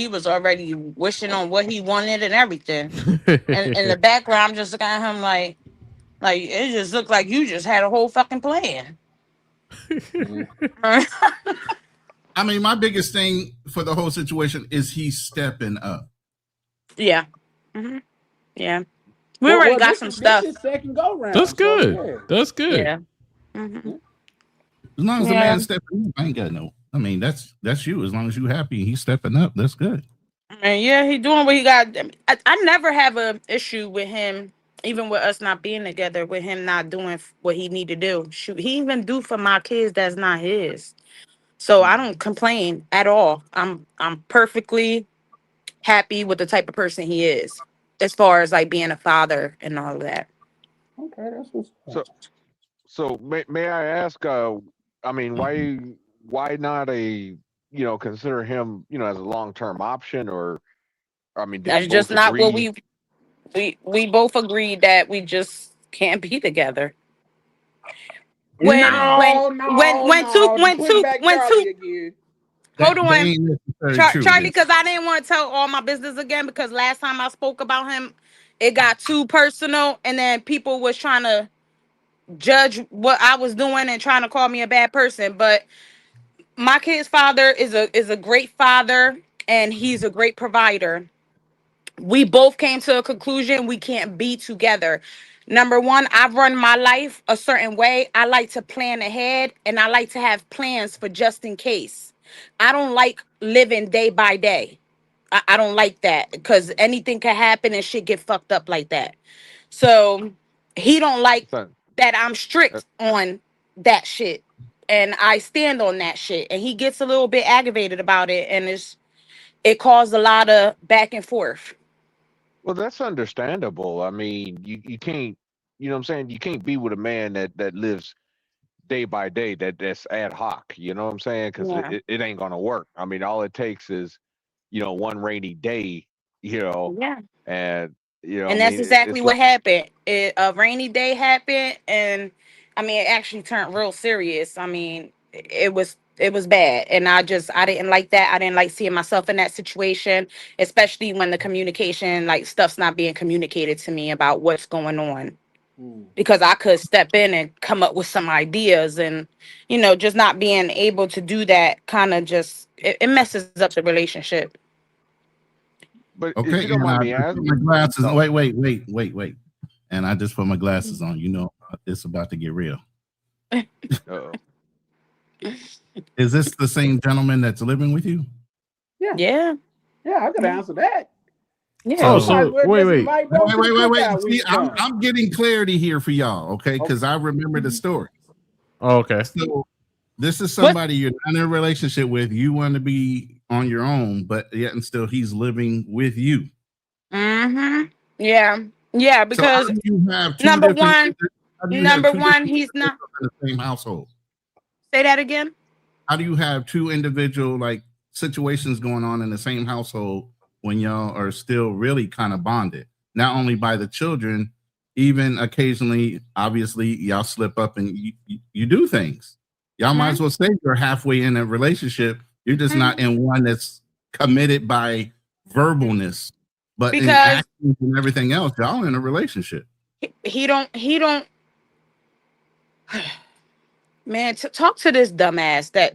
Speaker 6: was already wishing on what he wanted and everything. And in the background, I'm just looking at him like it just looked like you just had a whole fucking plan.
Speaker 3: I mean, my biggest thing for the whole situation is he's stepping up.
Speaker 6: Yeah. Mm-hmm. Yeah. We already got some stuff.
Speaker 7: This is second go round.
Speaker 5: That's
Speaker 7: so,
Speaker 5: good.
Speaker 7: yeah.
Speaker 5: That's good.
Speaker 6: Yeah. Mm-hmm.
Speaker 3: As long as the
Speaker 6: Yeah.
Speaker 3: man's stepping up, I ain't got no. I mean, that's you. As long as you happy and he's stepping up, that's good.
Speaker 6: And yeah, he doing what he got. I never have a issue with him, even with us not being together, with him not doing what he need to do. Shoot, he even do for my kids that's not his. So I don't complain at all. I'm perfectly happy with the type of person he is, as far as like being a father and all of that.
Speaker 7: Okay, that's what's
Speaker 9: So so may I ask? I mean, why not consider him as a long term option, or I mean, did
Speaker 6: That's
Speaker 9: you
Speaker 6: just
Speaker 9: both
Speaker 6: not what
Speaker 9: agree?
Speaker 6: we both agreed that we just can't be together.
Speaker 7: no, put back
Speaker 6: When
Speaker 7: Charlie
Speaker 6: two
Speaker 7: again.
Speaker 6: hold
Speaker 3: That
Speaker 6: on,
Speaker 3: ain't necessarily true.
Speaker 6: Charlie,
Speaker 3: Yes.
Speaker 6: because I didn't want to tell all my business again because last time I spoke about him, it got too personal, and then people was trying to judge what I was doing and trying to call me a bad person. But my kid's father is a great father, and he's a great provider. We both came to a conclusion we can't be together. Number one, I've run my life a certain way. I like to plan ahead and I like to have plans for just in case. I don't like living day by day. I don't like that because anything can happen and shit get fucked up like that. So he don't like
Speaker 9: Son.
Speaker 6: that I'm strict on that shit, and I stand on that shit. And he gets a little bit aggravated about it, and it caused a lot of back and forth.
Speaker 9: Well, that's understandable. I mean, you can't, you know what I'm saying? You can't be with a man that lives day by day, that's ad hoc, you know what I'm saying? Because
Speaker 6: Yeah.
Speaker 9: it ain't gonna work. I mean, all it takes is, one rainy day,
Speaker 6: Yeah.
Speaker 9: and
Speaker 6: And that's exactly what happened. A rainy day happened, and I mean, it actually turned real serious. I mean, it was bad, and I didn't like that. I didn't like seeing myself in that situation, especially when the communication, like stuff's not being communicated to me about what's going on, because I could step in and come up with some ideas, and just not being able to do that kind of just it messes up the relationship.
Speaker 9: But
Speaker 10: Okay,
Speaker 9: if you don't mind me
Speaker 10: I put
Speaker 9: asking,
Speaker 10: my glasses. Wait. And I just put my glasses on. It's about to get real. Is this the same gentleman that's living with you?
Speaker 6: Yeah.
Speaker 7: Yeah, I could answer that.
Speaker 6: Yeah.
Speaker 5: So wait.
Speaker 10: See, I'm getting clarity here for y'all, okay? Because I remember the story.
Speaker 5: Oh, okay.
Speaker 10: So this is somebody you're not in a relationship with. You want to be on your own, but yet and still he's living with you.
Speaker 6: Mm-hmm. Yeah, because
Speaker 10: so you have
Speaker 6: number one, he's not
Speaker 10: in the same household.
Speaker 6: Say that again.
Speaker 10: How do you have two individual situations going on in the same household when y'all are still really kind of bonded? Not only by the children, even occasionally, obviously, y'all slip up and you do things. Y'all might as well say you're halfway in a relationship. You're just not in one that's committed by verbalness, but in actions and everything else, y'all in a relationship.
Speaker 6: He don't. Man, talk to this dumbass that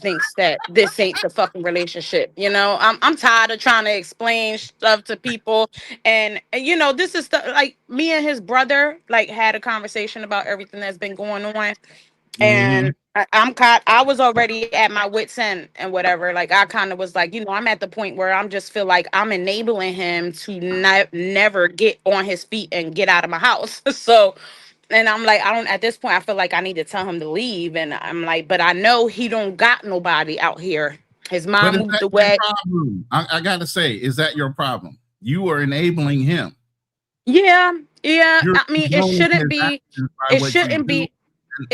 Speaker 6: thinks that this ain't the fucking relationship. I'm tired of trying to explain stuff to people, and this is like me and his brother had a conversation about everything that's been going on, and I was already at my wit's end and whatever. Like I kind of was like, I'm at the point where I'm just feel like I'm enabling him to never get on his feet and get out of my house. So. And I'm like, at this point, I feel like I need to tell him to leave. And I'm like, but I know he don't got nobody out here. His mom moved away.
Speaker 10: I got to say, is that your problem? You are enabling him.
Speaker 6: Yeah. I mean, it shouldn't be.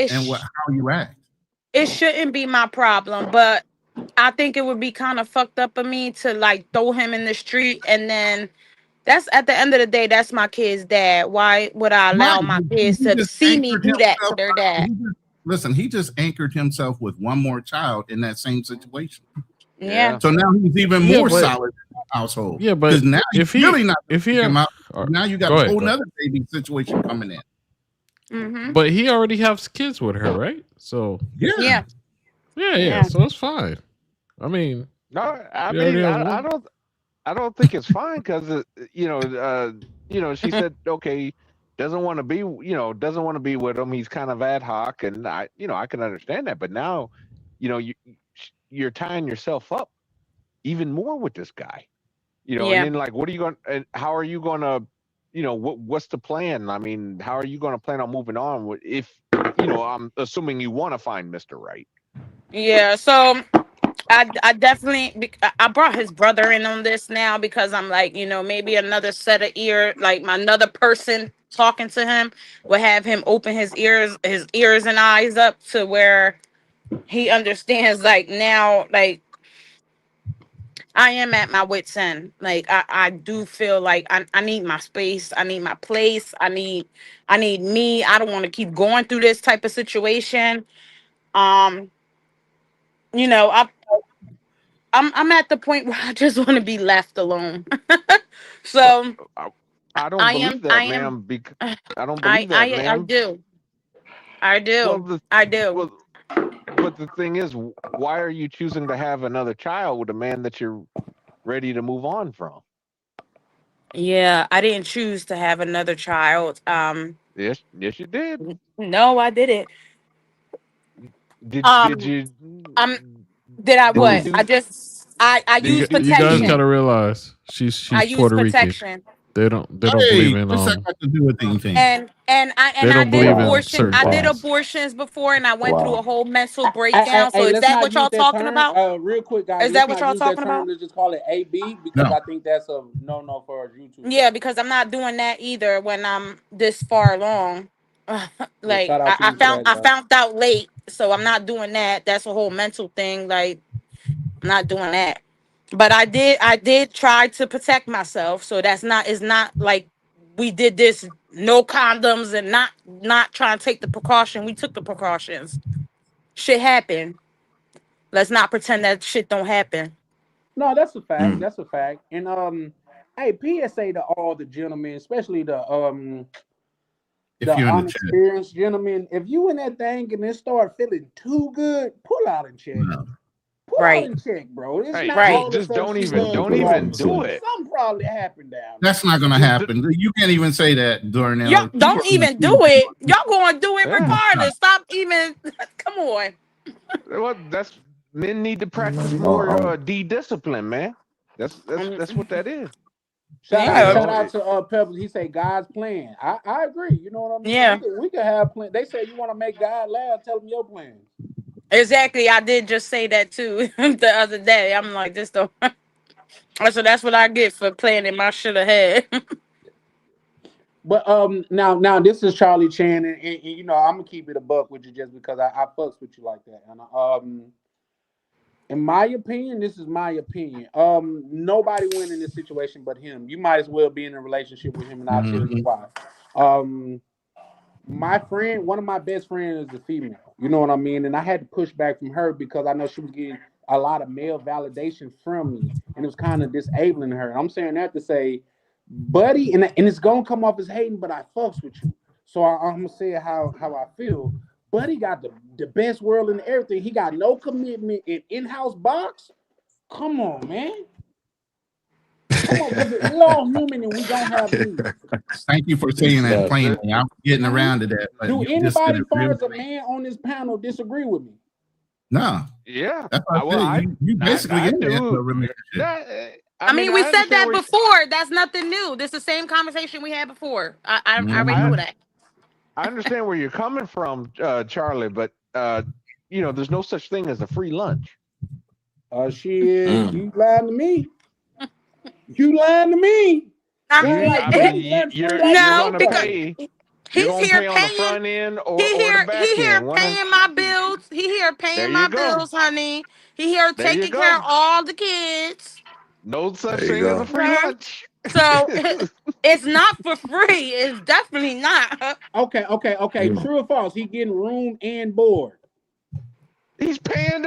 Speaker 10: How you act.
Speaker 6: It shouldn't be my problem. But I think it would be kind of fucked up of me to throw him in the street, and then that's at the end of the day, that's my kid's dad. Why would I allow my kids to see me do that to their dad?
Speaker 10: Listen, he just anchored himself with one more child in that same situation.
Speaker 6: Yeah.
Speaker 10: So now he's even more solid in the household.
Speaker 5: Yeah, but
Speaker 10: now
Speaker 5: if he
Speaker 10: really not
Speaker 5: now
Speaker 10: you got a whole nother baby situation coming in.
Speaker 6: Mm-hmm.
Speaker 5: But he already has kids with her, right? So
Speaker 6: yeah.
Speaker 5: So it's fine. I mean,
Speaker 9: no, I don't think it's fine because she said okay, doesn't want to be with him. He's kind of ad hoc, and I can understand that. But now, you're tying yourself up even more with this guy. And then what are you going? And how are you going to? What's the plan? I mean, how are you going to plan on moving on if I'm assuming you want to find Mr. Right?
Speaker 6: Yeah. So. I definitely I brought his brother in on this now because I'm like, maybe another set of ear, another person talking to him will have him open his ears and eyes up to where he understands now I am at my wit's end. I do feel like I need my space, I need my place, I need me. I don't want to keep going through this type of situation. I'm at the point where I just want to be left alone. So
Speaker 9: I don't believe that, ma'am. I don't believe that, ma'am.
Speaker 6: I do.
Speaker 9: Well, but the thing is, why are you choosing to have another child with a man that you're ready to move on from?
Speaker 6: Yeah, I didn't choose to have another child.
Speaker 9: Yes, you did.
Speaker 6: No, I didn't.
Speaker 9: Did you?
Speaker 6: Did I what? I used protection.
Speaker 5: You guys gotta realize she's
Speaker 6: I use
Speaker 5: Puerto
Speaker 6: protection.
Speaker 5: Rican. They don't believe in
Speaker 10: what's that got to do with anything?
Speaker 6: And I
Speaker 5: They don't
Speaker 6: did
Speaker 5: believe in
Speaker 6: abortion.
Speaker 5: certain
Speaker 6: I did
Speaker 5: things.
Speaker 6: abortions before, and I went through
Speaker 11: Wow.
Speaker 6: a whole mental breakdown. So is
Speaker 7: Let's
Speaker 6: that
Speaker 7: not
Speaker 6: what y'all
Speaker 7: use that
Speaker 6: talking
Speaker 7: term.
Speaker 6: about?
Speaker 7: Real quick, guys.
Speaker 6: Is
Speaker 7: Let's
Speaker 6: that what
Speaker 7: not
Speaker 6: y'all
Speaker 7: use that
Speaker 6: talking
Speaker 7: term.
Speaker 6: about?
Speaker 7: Let's just call it AB because
Speaker 10: No.
Speaker 7: I think that's a no for our YouTube.
Speaker 6: Yeah, because I'm not doing that either when I'm this far along.
Speaker 7: Yeah,
Speaker 6: Like
Speaker 7: shout out to you for that,
Speaker 6: I
Speaker 7: guys.
Speaker 6: found out late, so I'm not doing that. That's a whole mental thing. Like I'm not doing that. But I did try to protect myself. So that's not it's not like we did this no condoms and not trying to take the precaution. We took the precautions. Shit happened. Let's not pretend that shit don't happen.
Speaker 7: No, that's a fact.
Speaker 11: Mm.
Speaker 7: That's a fact. And hey, PSA to all the gentlemen, especially the
Speaker 10: If you're in the chat.
Speaker 7: unexperienced gentlemen. If you in that thing and it start feeling too good, pull out and check.
Speaker 10: No.
Speaker 7: Pull out
Speaker 6: Right.
Speaker 7: and check, bro. It's
Speaker 9: Hey,
Speaker 7: not
Speaker 6: Right.
Speaker 7: all of a
Speaker 9: just
Speaker 7: sudden
Speaker 9: don't
Speaker 7: she
Speaker 9: even
Speaker 7: loves
Speaker 9: don't
Speaker 7: you
Speaker 9: even
Speaker 7: all of a
Speaker 9: do
Speaker 7: sudden.
Speaker 9: it.
Speaker 7: Something probably happened down
Speaker 10: That's
Speaker 7: there.
Speaker 10: not gonna happen. You can't even say that, Darnell.
Speaker 6: Y'all don't even do it. Y'all gonna do it
Speaker 9: Yeah.
Speaker 6: regardless. Stop even. Come on.
Speaker 9: Well, that's men need to practice more de-discipline, man. That's what that is.
Speaker 7: Shout
Speaker 6: Yeah.
Speaker 7: out to Pebbles. He say God's plan. I agree. You know what I mean?
Speaker 6: Yeah.
Speaker 7: We could have plan. They say you want to make God laugh. Tell them your plans.
Speaker 6: Exactly. I did just say that too the other day. I'm like, this don't. So that's what I get for planning my shit ahead.
Speaker 7: But now this is Charlie Chan, and you know I'm gonna keep it a buck with you just because I fucks with you like that. And in my opinion, this is my opinion. Nobody win in this situation but him. You might as well be in a relationship with him, and I'll tell you why. My friend, one of my best friends is a female. You know what I mean? And I had to push back from her because I know she was getting a lot of male validation from me, and it was kind of disabling her. And I'm saying that to say, buddy, and it's gonna come off as hating, but I fucks with you. So I'm gonna say how I feel. Buddy got the best world in everything. He got no commitment in-house box. Come on, man. Come on, because we're all human and we don't have needs.
Speaker 10: Thank you for saying that plainly. I'm getting around to that. But
Speaker 7: Do
Speaker 10: you just said
Speaker 7: anybody,
Speaker 10: it
Speaker 7: far
Speaker 10: real
Speaker 7: as a
Speaker 10: plain.
Speaker 7: man on this panel, disagree with me?
Speaker 10: No.
Speaker 9: Yeah.
Speaker 10: That's what
Speaker 9: Well,
Speaker 10: I said. You basically
Speaker 9: I
Speaker 10: in there
Speaker 9: do.
Speaker 10: into a relationship.
Speaker 6: I mean, we
Speaker 9: I
Speaker 6: said
Speaker 9: understand
Speaker 6: that
Speaker 9: where you-
Speaker 6: before. That's nothing new. This is the same conversation we had before. I already know that.
Speaker 9: I understand where you're coming from, Charlie, but you know, there's no such thing as a free lunch.
Speaker 7: Shit, you lying to me. You lying to me.
Speaker 6: I
Speaker 9: mean, you're gonna
Speaker 6: because
Speaker 9: pay.
Speaker 6: he's
Speaker 9: You're gonna
Speaker 6: here
Speaker 9: pay on the
Speaker 6: paying.
Speaker 9: front end or
Speaker 6: He
Speaker 9: the
Speaker 6: here
Speaker 9: back end.
Speaker 6: paying my bills. He here
Speaker 9: There
Speaker 6: paying
Speaker 9: you
Speaker 6: my
Speaker 9: go.
Speaker 6: bills, honey. He here
Speaker 9: There you
Speaker 6: taking care of
Speaker 9: go.
Speaker 6: all the kids.
Speaker 9: No such
Speaker 8: There you
Speaker 9: thing as
Speaker 8: go.
Speaker 9: a free lunch.
Speaker 6: So it's not for free. It's definitely not.
Speaker 7: Okay. True or false? He getting room and board.
Speaker 9: He's paying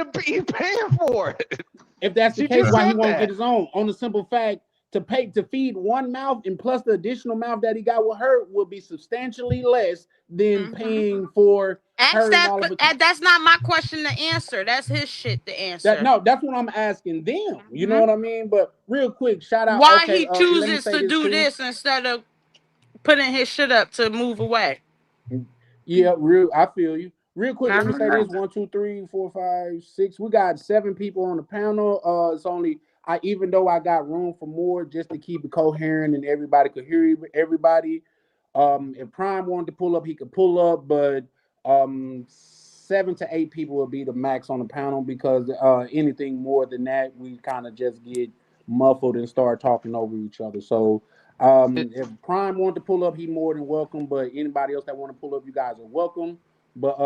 Speaker 9: for it.
Speaker 7: If that's the
Speaker 9: She
Speaker 7: case,
Speaker 9: just
Speaker 7: why he
Speaker 9: said
Speaker 7: won't
Speaker 9: that.
Speaker 7: get his own? On the simple fact to feed one mouth and plus the additional mouth that he got with her will be substantially less than paying for her and all of it.
Speaker 6: That's not my question to answer. That's his shit to answer.
Speaker 7: That's what I'm asking them. You know what I mean? But real quick, shout out.
Speaker 6: Why
Speaker 7: okay,
Speaker 6: he
Speaker 7: let me
Speaker 6: chooses
Speaker 7: say
Speaker 6: to do
Speaker 7: too.
Speaker 6: this instead of putting his shit up to move away.
Speaker 7: Yeah, I feel you. Real quick, let me say this: 1, 2, 3, 4, 5, 6. We got 7 people on the panel. It's only even though I got room for more, just to keep it coherent and everybody could hear everybody. If Prime wanted to pull up, he could pull up, but 7 to 8 people will be the max on the panel because anything more than that, we kind of just get muffled and start talking over each other. So. If Prime wanted to pull up, he more than welcome. But anybody else that want to pull up, you guys are welcome. But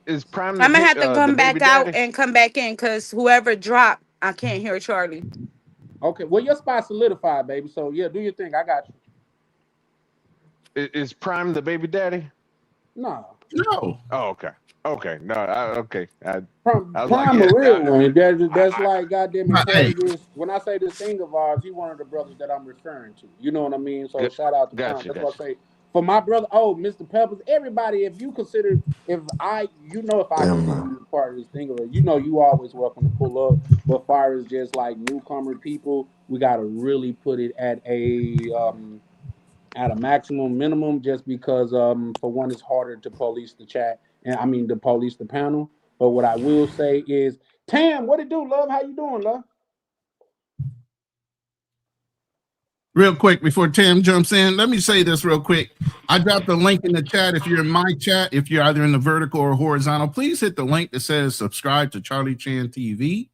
Speaker 9: is Prime?
Speaker 6: I'm gonna have to come back out and come back in because whoever dropped, I can't hear Charlie.
Speaker 7: Okay, well your spot solidified, baby. So yeah, do your thing. I got
Speaker 9: you. Is Prime the baby daddy?
Speaker 7: No.
Speaker 10: No.
Speaker 9: Oh, okay. Okay. No. Okay.
Speaker 7: Prime the real one. That's like goddamn it. When I say this thing of ours, he one of the brothers that I'm referring to. You know what I mean? So shout out to Prime. That's what I say. For my brother, Mr. Peppers, everybody, if you consider, if I consider you part of this thing of it, you always welcome to pull up. But far as just like newcomer people, we gotta really put it at a maximum minimum, just because for one, it's harder to police the chat, and I mean to police the panel. But what I will say is, Tam, what it do, love? How you doing, love?
Speaker 10: Real quick before Tim jumps in, let me say this real quick. I dropped the link in the chat. If you're in my chat, if you're either in the vertical or horizontal, please hit the link that says subscribe to Charlie Chan TV.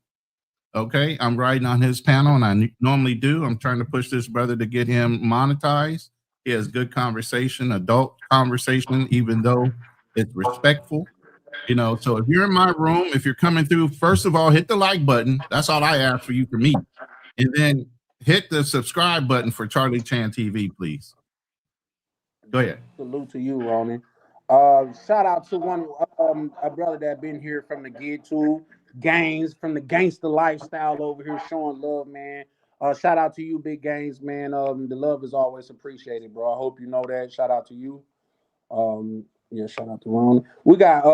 Speaker 10: Okay, I'm riding on his panel, and I normally do. I'm trying to push this brother to get him monetized. He has good conversation, adult conversation, even though it's respectful. You know, so if you're in my room, if you're coming through, first of all, hit the like button. That's all I ask for you for me. And then hit the subscribe button for Charlie Chan TV, please. Go ahead.
Speaker 7: Salute to you, Ronan. Shout out to one a brother that been here from the Get To Gains, from the gangster lifestyle over here, showing love, man. Shout out to you, Big Gains, man. The love is always appreciated, bro. I hope you know that. Shout out to you. Yeah, shout out to Ronan. We got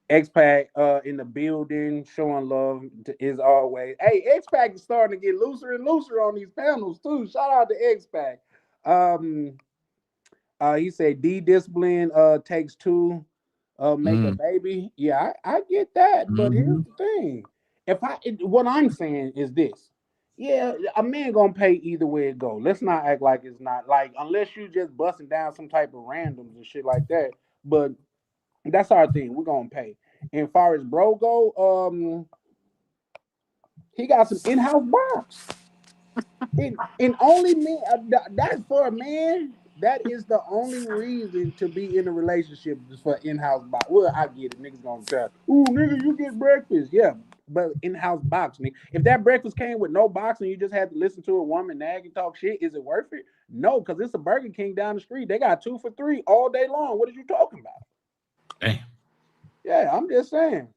Speaker 7: X-Pac in the building, showing love as always. Hey, X-Pac is starting to get looser and looser on these panels too. Shout out to X-Pac. He said D-discipline takes two, make a baby. Yeah, I get that, but here's the thing. What I'm saying is this. Yeah, a man gonna pay either way it go. Let's not act like it's not, like, unless you just busting down some type of randoms and shit like that. But that's our thing. We're gonna pay. And far as bro go, he got some in-house box. And only me, that's for a man. That is the only reason to be in a relationship is for in-house box. Well, I get it. Niggas gonna say, ooh, nigga, you get breakfast. Yeah, but in-house box, nigga. If that breakfast came with no box and you just had to listen to a woman nag and talk shit, is it worth it? No, because it's a Burger King down the street. They got 2 for $3 all day long. What are you talking about?
Speaker 10: Damn.
Speaker 7: Yeah, I'm just saying.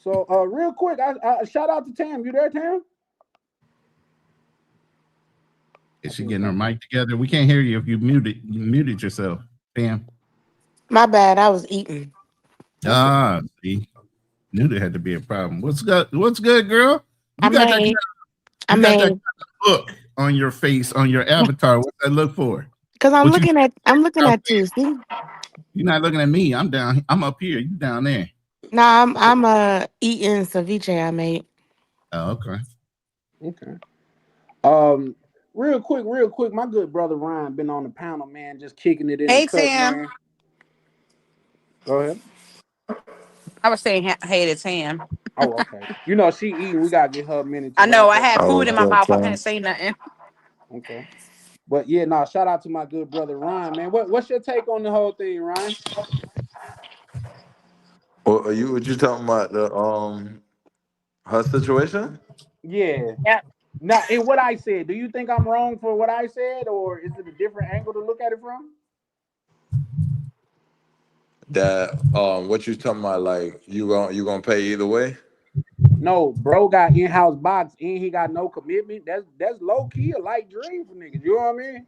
Speaker 7: So, real quick, I shout out to Tam. You there, Tam?
Speaker 10: Is she getting her mic together? We can't hear you if you muted yourself. Pam.
Speaker 6: My bad. I was eating.
Speaker 10: See. Knew there had to be a problem. What's good? What's good, girl? You got that kind of look on your face, on your avatar. What's that look for?
Speaker 6: Because I'm looking at you. See?
Speaker 10: You're not looking at me. I'm down. I'm up here. You down there.
Speaker 6: No, I'm eating ceviche I made.
Speaker 10: Oh, okay.
Speaker 7: Okay. Real quick, my good brother Ryan been on the panel, man, just kicking it in the cut, man. Go ahead.
Speaker 6: I was saying hey to Tam.
Speaker 7: Oh, okay. You know, she eating. We got to get her a minute.
Speaker 6: I know. I had food in my mouth. I can't say nothing.
Speaker 7: Okay. But yeah, shout out to my good brother Ryan, man. What's your take on the whole thing, Ryan?
Speaker 8: Well, what you talking about the her situation?
Speaker 7: Yeah.
Speaker 6: Yeah.
Speaker 7: Now, in what I said, do you think I'm wrong for what I said, or is it a different angle to look at it from?
Speaker 8: That what you talking about? Like you gonna pay either way?
Speaker 7: No, bro got in-house box and he got no commitment. That's low key a light dream for niggas. You know what I mean?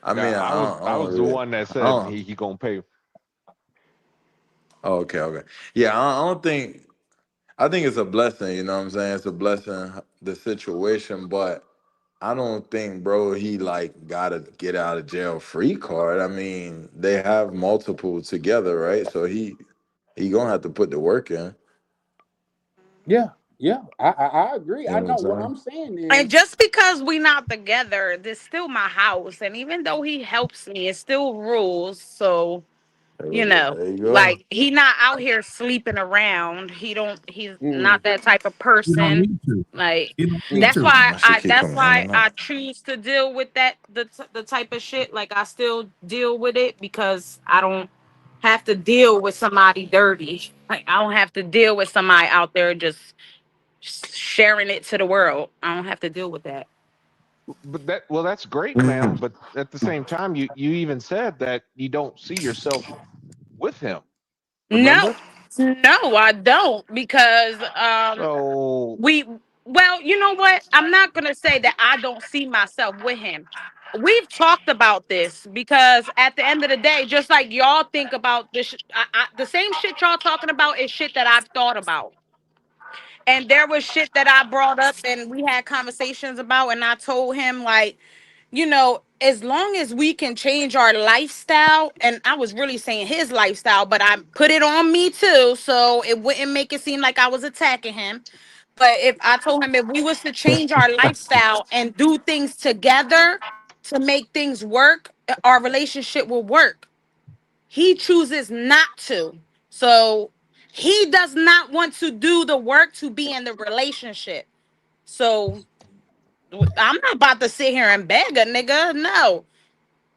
Speaker 8: I mean,
Speaker 9: I was the one that said he gonna pay.
Speaker 8: Oh, okay. Yeah, I think it's a blessing, you know what I'm saying? It's a blessing, the situation, but I don't think, bro, he like got a get out of jail free card. I mean, they have multiple together, right? So he gonna have to put the work in.
Speaker 7: Yeah, I agree.
Speaker 8: You
Speaker 7: I know
Speaker 8: what
Speaker 7: what I'm saying is,
Speaker 6: And just because we not together, this still my house. And even though he helps me, it still rules. So, you know,
Speaker 8: there you go.
Speaker 6: like he not out here sleeping around. He's not that type of person. Like that's why I choose to deal with the type of shit. Like I still deal with it because I don't have to deal with somebody dirty. Like I don't have to deal with somebody out there just sharing it to the world. I don't have to deal with that.
Speaker 9: But that's great, man. But at the same time, you even said that you don't see yourself with him. Remember?
Speaker 6: No, I don't, because well, you know what? I'm not gonna say that I don't see myself with him. We've talked about this because at the end of the day, just like y'all think about this, the same shit y'all talking about is shit that I've thought about. And there was shit that I brought up and we had conversations about, and I told him, like, you know, as long as we can change our lifestyle, and I was really saying his lifestyle, but I put it on me too, so it wouldn't make it seem like I was attacking him. But if I told him if we was to change our lifestyle and do things together to make things work, our relationship will work. He chooses not to. So he does not want to do the work to be in the relationship. So I'm not about to sit here and beg a nigga. No.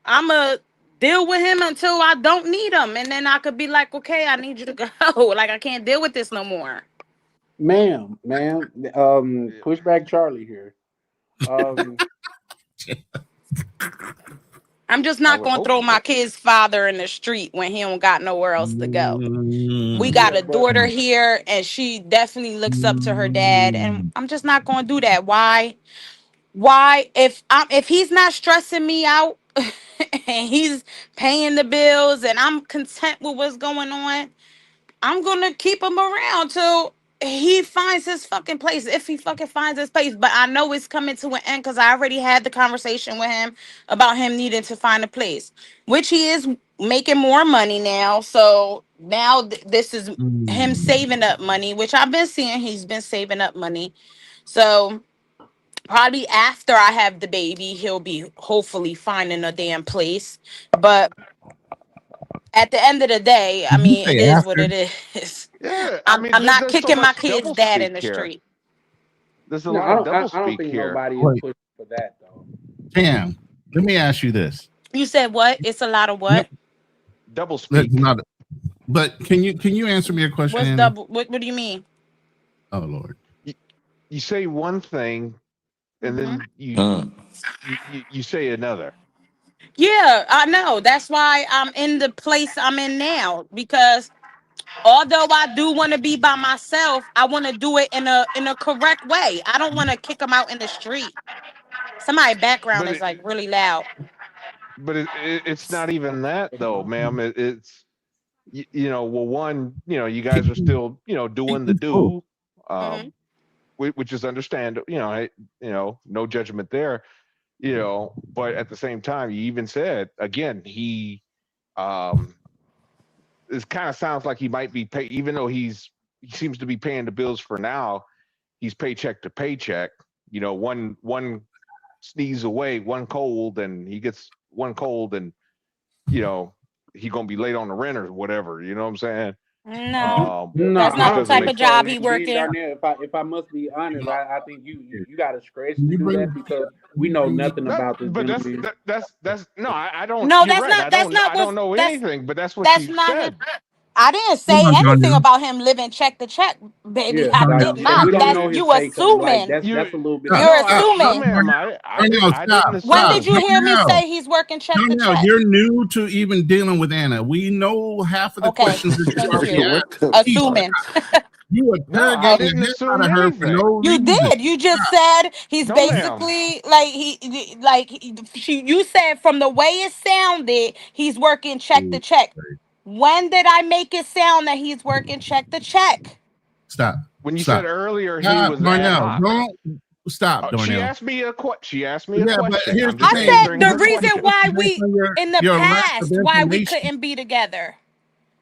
Speaker 6: I'ma deal with him until I don't need him. And then I could be like, okay, I need you to go. Like, I can't deal with this no more.
Speaker 7: Ma'am, pushback Charlie here.
Speaker 6: I'm just not gonna throw my kid's father in the street when he don't got nowhere else to go. We got a daughter here, and she definitely looks up to her dad, and I'm just not gonna do that. Why? If he's not stressing me out and he's paying the bills and I'm content with what's going on, I'm gonna keep him around till he finds his fucking place, if he fucking finds his place. But I know it's coming to an end because I already had the conversation with him about him needing to find a place, which he is making more money now. So now this is him saving up money, which I've been seeing he's been saving up money. So probably after I have the baby, he'll be hopefully finding a damn place. But at the end of the day, I mean, it is what it is.
Speaker 9: Yeah,
Speaker 6: I'm not
Speaker 9: there's
Speaker 6: kicking
Speaker 9: so
Speaker 6: my
Speaker 9: much
Speaker 6: kid's
Speaker 9: double
Speaker 6: dad in
Speaker 9: speak
Speaker 6: the
Speaker 9: here.
Speaker 6: street.
Speaker 9: There's a
Speaker 7: No,
Speaker 9: lot of double
Speaker 7: I don't
Speaker 9: speak
Speaker 7: think
Speaker 9: here.
Speaker 7: nobody is
Speaker 10: Wait.
Speaker 7: pushing for that though.
Speaker 10: Damn. Let me ask you this.
Speaker 6: You said what? It's a lot of what?
Speaker 9: Double
Speaker 10: That's
Speaker 9: speak.
Speaker 10: not. But can you answer me a question?
Speaker 6: What's
Speaker 10: Anna?
Speaker 6: double? What do you mean?
Speaker 10: Oh Lord.
Speaker 9: You say one thing, and then you say another.
Speaker 6: Yeah, I know. That's why I'm in the place I'm in now, because although I do want to be by myself, I want to do it in a correct way. I don't want to kick them out in the street. Somebody's background
Speaker 9: But
Speaker 6: is like really loud.
Speaker 9: But it's not even that though, ma'am. It's you know, well, one, you know, you guys are still, you know, doing the do, which is understandable. You know, no judgment there. You know, but at the same time, you even said again, he, it kind of sounds like he might be pay, even though he seems to be paying the bills for now. He's paycheck to paycheck. You know, one sneeze away, one cold, and he gets one cold, and you know he gonna be late on the rent or whatever. You know what I'm saying?
Speaker 6: No,
Speaker 7: No,
Speaker 6: that's not the
Speaker 9: because
Speaker 6: type
Speaker 9: of
Speaker 6: of job he
Speaker 7: Me and
Speaker 6: working.
Speaker 7: Darnell, if I must be honest, I think you got to stretch to do that because we know nothing about this.
Speaker 9: But that's no, I don't.
Speaker 6: No,
Speaker 9: you're
Speaker 6: that's
Speaker 9: right.
Speaker 6: not.
Speaker 9: I don't know anything, but that's what
Speaker 6: That's
Speaker 9: you
Speaker 6: not his.
Speaker 9: said.
Speaker 6: I didn't say
Speaker 10: Hold on,
Speaker 6: anything
Speaker 10: Darnell.
Speaker 6: about him living check to check, baby.
Speaker 7: Yeah,
Speaker 6: I
Speaker 7: like,
Speaker 6: did not.
Speaker 7: we don't
Speaker 6: That's
Speaker 7: know his
Speaker 6: you
Speaker 7: take. Like
Speaker 6: assuming.
Speaker 7: that's a little bit.
Speaker 10: Stop,
Speaker 6: You're
Speaker 10: stop,
Speaker 6: assuming.
Speaker 9: No, ma'am. I
Speaker 10: Darnell,
Speaker 9: didn't
Speaker 6: When
Speaker 9: assume.
Speaker 6: did you hear me
Speaker 10: Darnell.
Speaker 6: say he's working check to
Speaker 10: Darnell,
Speaker 6: check?
Speaker 10: you're new to even dealing with Anna. We know half of the
Speaker 6: Okay,
Speaker 10: questions that you
Speaker 6: thank
Speaker 10: already
Speaker 6: you.
Speaker 10: asked.
Speaker 6: Assuming.
Speaker 10: You
Speaker 9: No, I
Speaker 10: interrogating
Speaker 9: didn't
Speaker 10: the heck
Speaker 9: assume
Speaker 10: out of her for
Speaker 9: anything.
Speaker 10: no
Speaker 6: You
Speaker 10: reason.
Speaker 6: did. You just said he's
Speaker 9: No, ma'am.
Speaker 6: basically you said from the way it sounded, he's working check to check. When did I make it sound that he's working check to check?
Speaker 10: Stop.
Speaker 9: When you
Speaker 10: Stop.
Speaker 9: said earlier he
Speaker 10: Stop,
Speaker 9: was ad
Speaker 10: Darnell.
Speaker 9: hoc.
Speaker 10: Don't stop, Darnell.
Speaker 9: She asked me a question.
Speaker 10: Yeah, but
Speaker 9: question.
Speaker 10: here's
Speaker 9: I'm
Speaker 10: the
Speaker 9: just
Speaker 10: thing.
Speaker 6: I
Speaker 9: answering
Speaker 6: said
Speaker 9: her
Speaker 6: the reason
Speaker 9: question.
Speaker 6: why we in the
Speaker 10: your lack of
Speaker 6: past why we
Speaker 10: information.
Speaker 6: couldn't be together.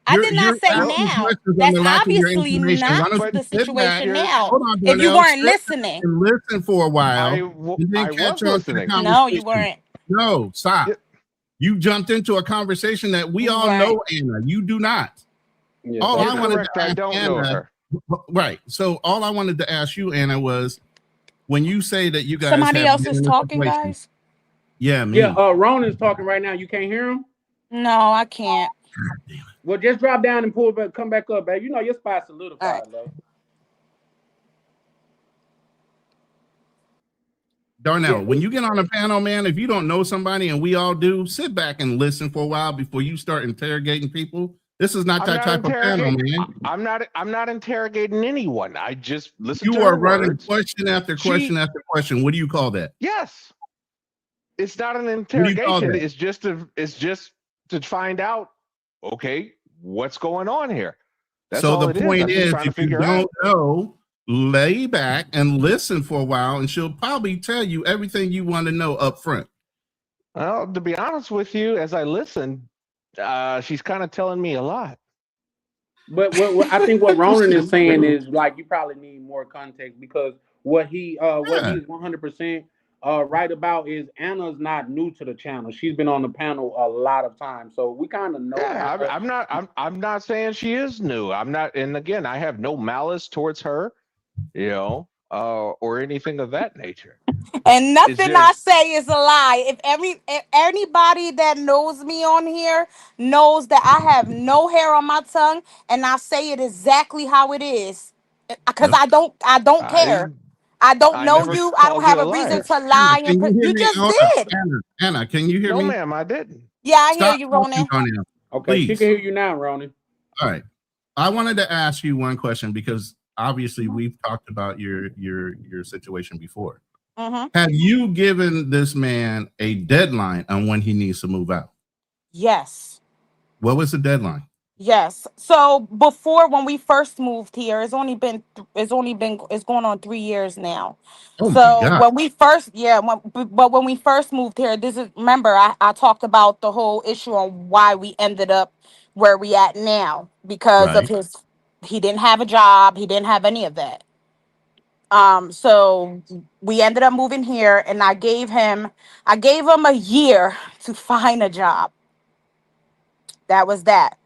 Speaker 6: I did not
Speaker 10: You're
Speaker 6: say
Speaker 10: asking
Speaker 6: now.
Speaker 10: questions on
Speaker 6: That's
Speaker 10: the lack of your
Speaker 6: obviously
Speaker 10: information. Why
Speaker 6: not
Speaker 10: don't
Speaker 9: But
Speaker 10: you
Speaker 6: the
Speaker 10: sit back?
Speaker 6: situation now.
Speaker 10: Hold on,
Speaker 6: If you
Speaker 10: Darnell.
Speaker 6: weren't
Speaker 10: Sit
Speaker 6: listening.
Speaker 10: and listen for a while,
Speaker 9: I
Speaker 10: and then catch
Speaker 9: was
Speaker 10: on to the
Speaker 9: listening.
Speaker 10: conversation.
Speaker 6: No, you weren't.
Speaker 10: No, stop.
Speaker 9: Yeah.
Speaker 10: You jumped into a conversation that we all
Speaker 6: Right.
Speaker 10: know Anna. You do not.
Speaker 7: Yeah,
Speaker 10: All
Speaker 9: You're
Speaker 10: I wanted
Speaker 9: correct.
Speaker 10: to
Speaker 9: I
Speaker 10: ask
Speaker 9: don't know
Speaker 10: Anna,
Speaker 9: her.
Speaker 10: right? So all I wanted to ask you, Anna, was when you say that you guys
Speaker 6: Somebody
Speaker 10: have
Speaker 6: else
Speaker 10: been
Speaker 6: is
Speaker 10: in a
Speaker 6: talking,
Speaker 10: situation-
Speaker 6: guys?
Speaker 10: Yeah, me.
Speaker 7: yeah. Ronan's talking right now. You can't hear him.
Speaker 6: No, I can't.
Speaker 7: Well, just drop down and pull back, come back up, baby. You know your spot's solidified,
Speaker 6: All right.
Speaker 7: though.
Speaker 10: Darnell,
Speaker 7: Yeah.
Speaker 10: when you get on a panel, man, if you don't know somebody, and we all do, sit back and listen for a while before you start interrogating people. This is not that type of panel, man.
Speaker 9: I'm not interrogating anyone. I just listen to
Speaker 10: You
Speaker 9: her
Speaker 10: are running
Speaker 9: words.
Speaker 10: question after question after question. What do you call that?
Speaker 9: Yes. It's not an
Speaker 10: do you call
Speaker 9: interrogation.
Speaker 10: that?
Speaker 9: It's just to find out, okay, what's going on here. That's
Speaker 10: So
Speaker 9: all
Speaker 10: the
Speaker 9: it is.
Speaker 10: point
Speaker 9: I'm just
Speaker 10: is,
Speaker 9: trying to
Speaker 10: if you
Speaker 9: figure
Speaker 10: don't
Speaker 9: out.
Speaker 10: know, lay back and listen for a while, and she'll probably tell you everything you want to know up front.
Speaker 9: Well, to be honest with you, as I listen, she's kind of telling me a lot.
Speaker 7: But what I think what Ronan is saying is like you probably need more context because what
Speaker 10: Yeah.
Speaker 7: he's 100% right about is Anna's not new to the channel. She's been on the panel a lot of times, so we kind of know
Speaker 9: Yeah,
Speaker 7: Anna.
Speaker 9: I'm not saying she is new. I'm not, and again, I have no malice towards her, or anything of that nature.
Speaker 6: And
Speaker 9: It's
Speaker 6: nothing I
Speaker 9: just
Speaker 6: say is a lie. If anybody that knows me on here knows that I have no hair on my tongue, and I say it exactly how it is, because
Speaker 10: Yep.
Speaker 6: I don't
Speaker 9: I
Speaker 6: care. I don't
Speaker 9: I
Speaker 6: know
Speaker 9: never
Speaker 6: you. I don't
Speaker 9: called
Speaker 6: have
Speaker 9: you a
Speaker 6: a reason
Speaker 9: liar.
Speaker 6: to
Speaker 10: Anna,
Speaker 6: lie. And
Speaker 10: can you hear
Speaker 6: you
Speaker 10: me?
Speaker 6: just
Speaker 10: Hold up.
Speaker 6: did.
Speaker 10: Anna, can you hear
Speaker 9: No,
Speaker 10: me?
Speaker 9: ma'am, I didn't.
Speaker 6: Yeah, I hear
Speaker 10: Stop
Speaker 6: you,
Speaker 10: talking,
Speaker 6: Ronan.
Speaker 10: Donnell.
Speaker 7: Okay, she
Speaker 10: Please.
Speaker 7: can hear you now, Ronan.
Speaker 10: All right. I wanted to ask you one question because obviously we've talked about your situation before.
Speaker 6: Mm-hmm.
Speaker 10: Have you given this man a deadline on when he needs to move out?
Speaker 6: Yes.
Speaker 10: What was the deadline?
Speaker 6: Yes. So before when we first moved here, it's going on 3 years now.
Speaker 10: Oh my
Speaker 6: So
Speaker 10: God.
Speaker 6: when we first but when we first moved here, this is remember I talked about the whole issue on why we ended up where we at now because of
Speaker 10: Right.
Speaker 6: he didn't have a job, he didn't have any of that. So we ended up moving here and I gave him a year to find a job. That was that.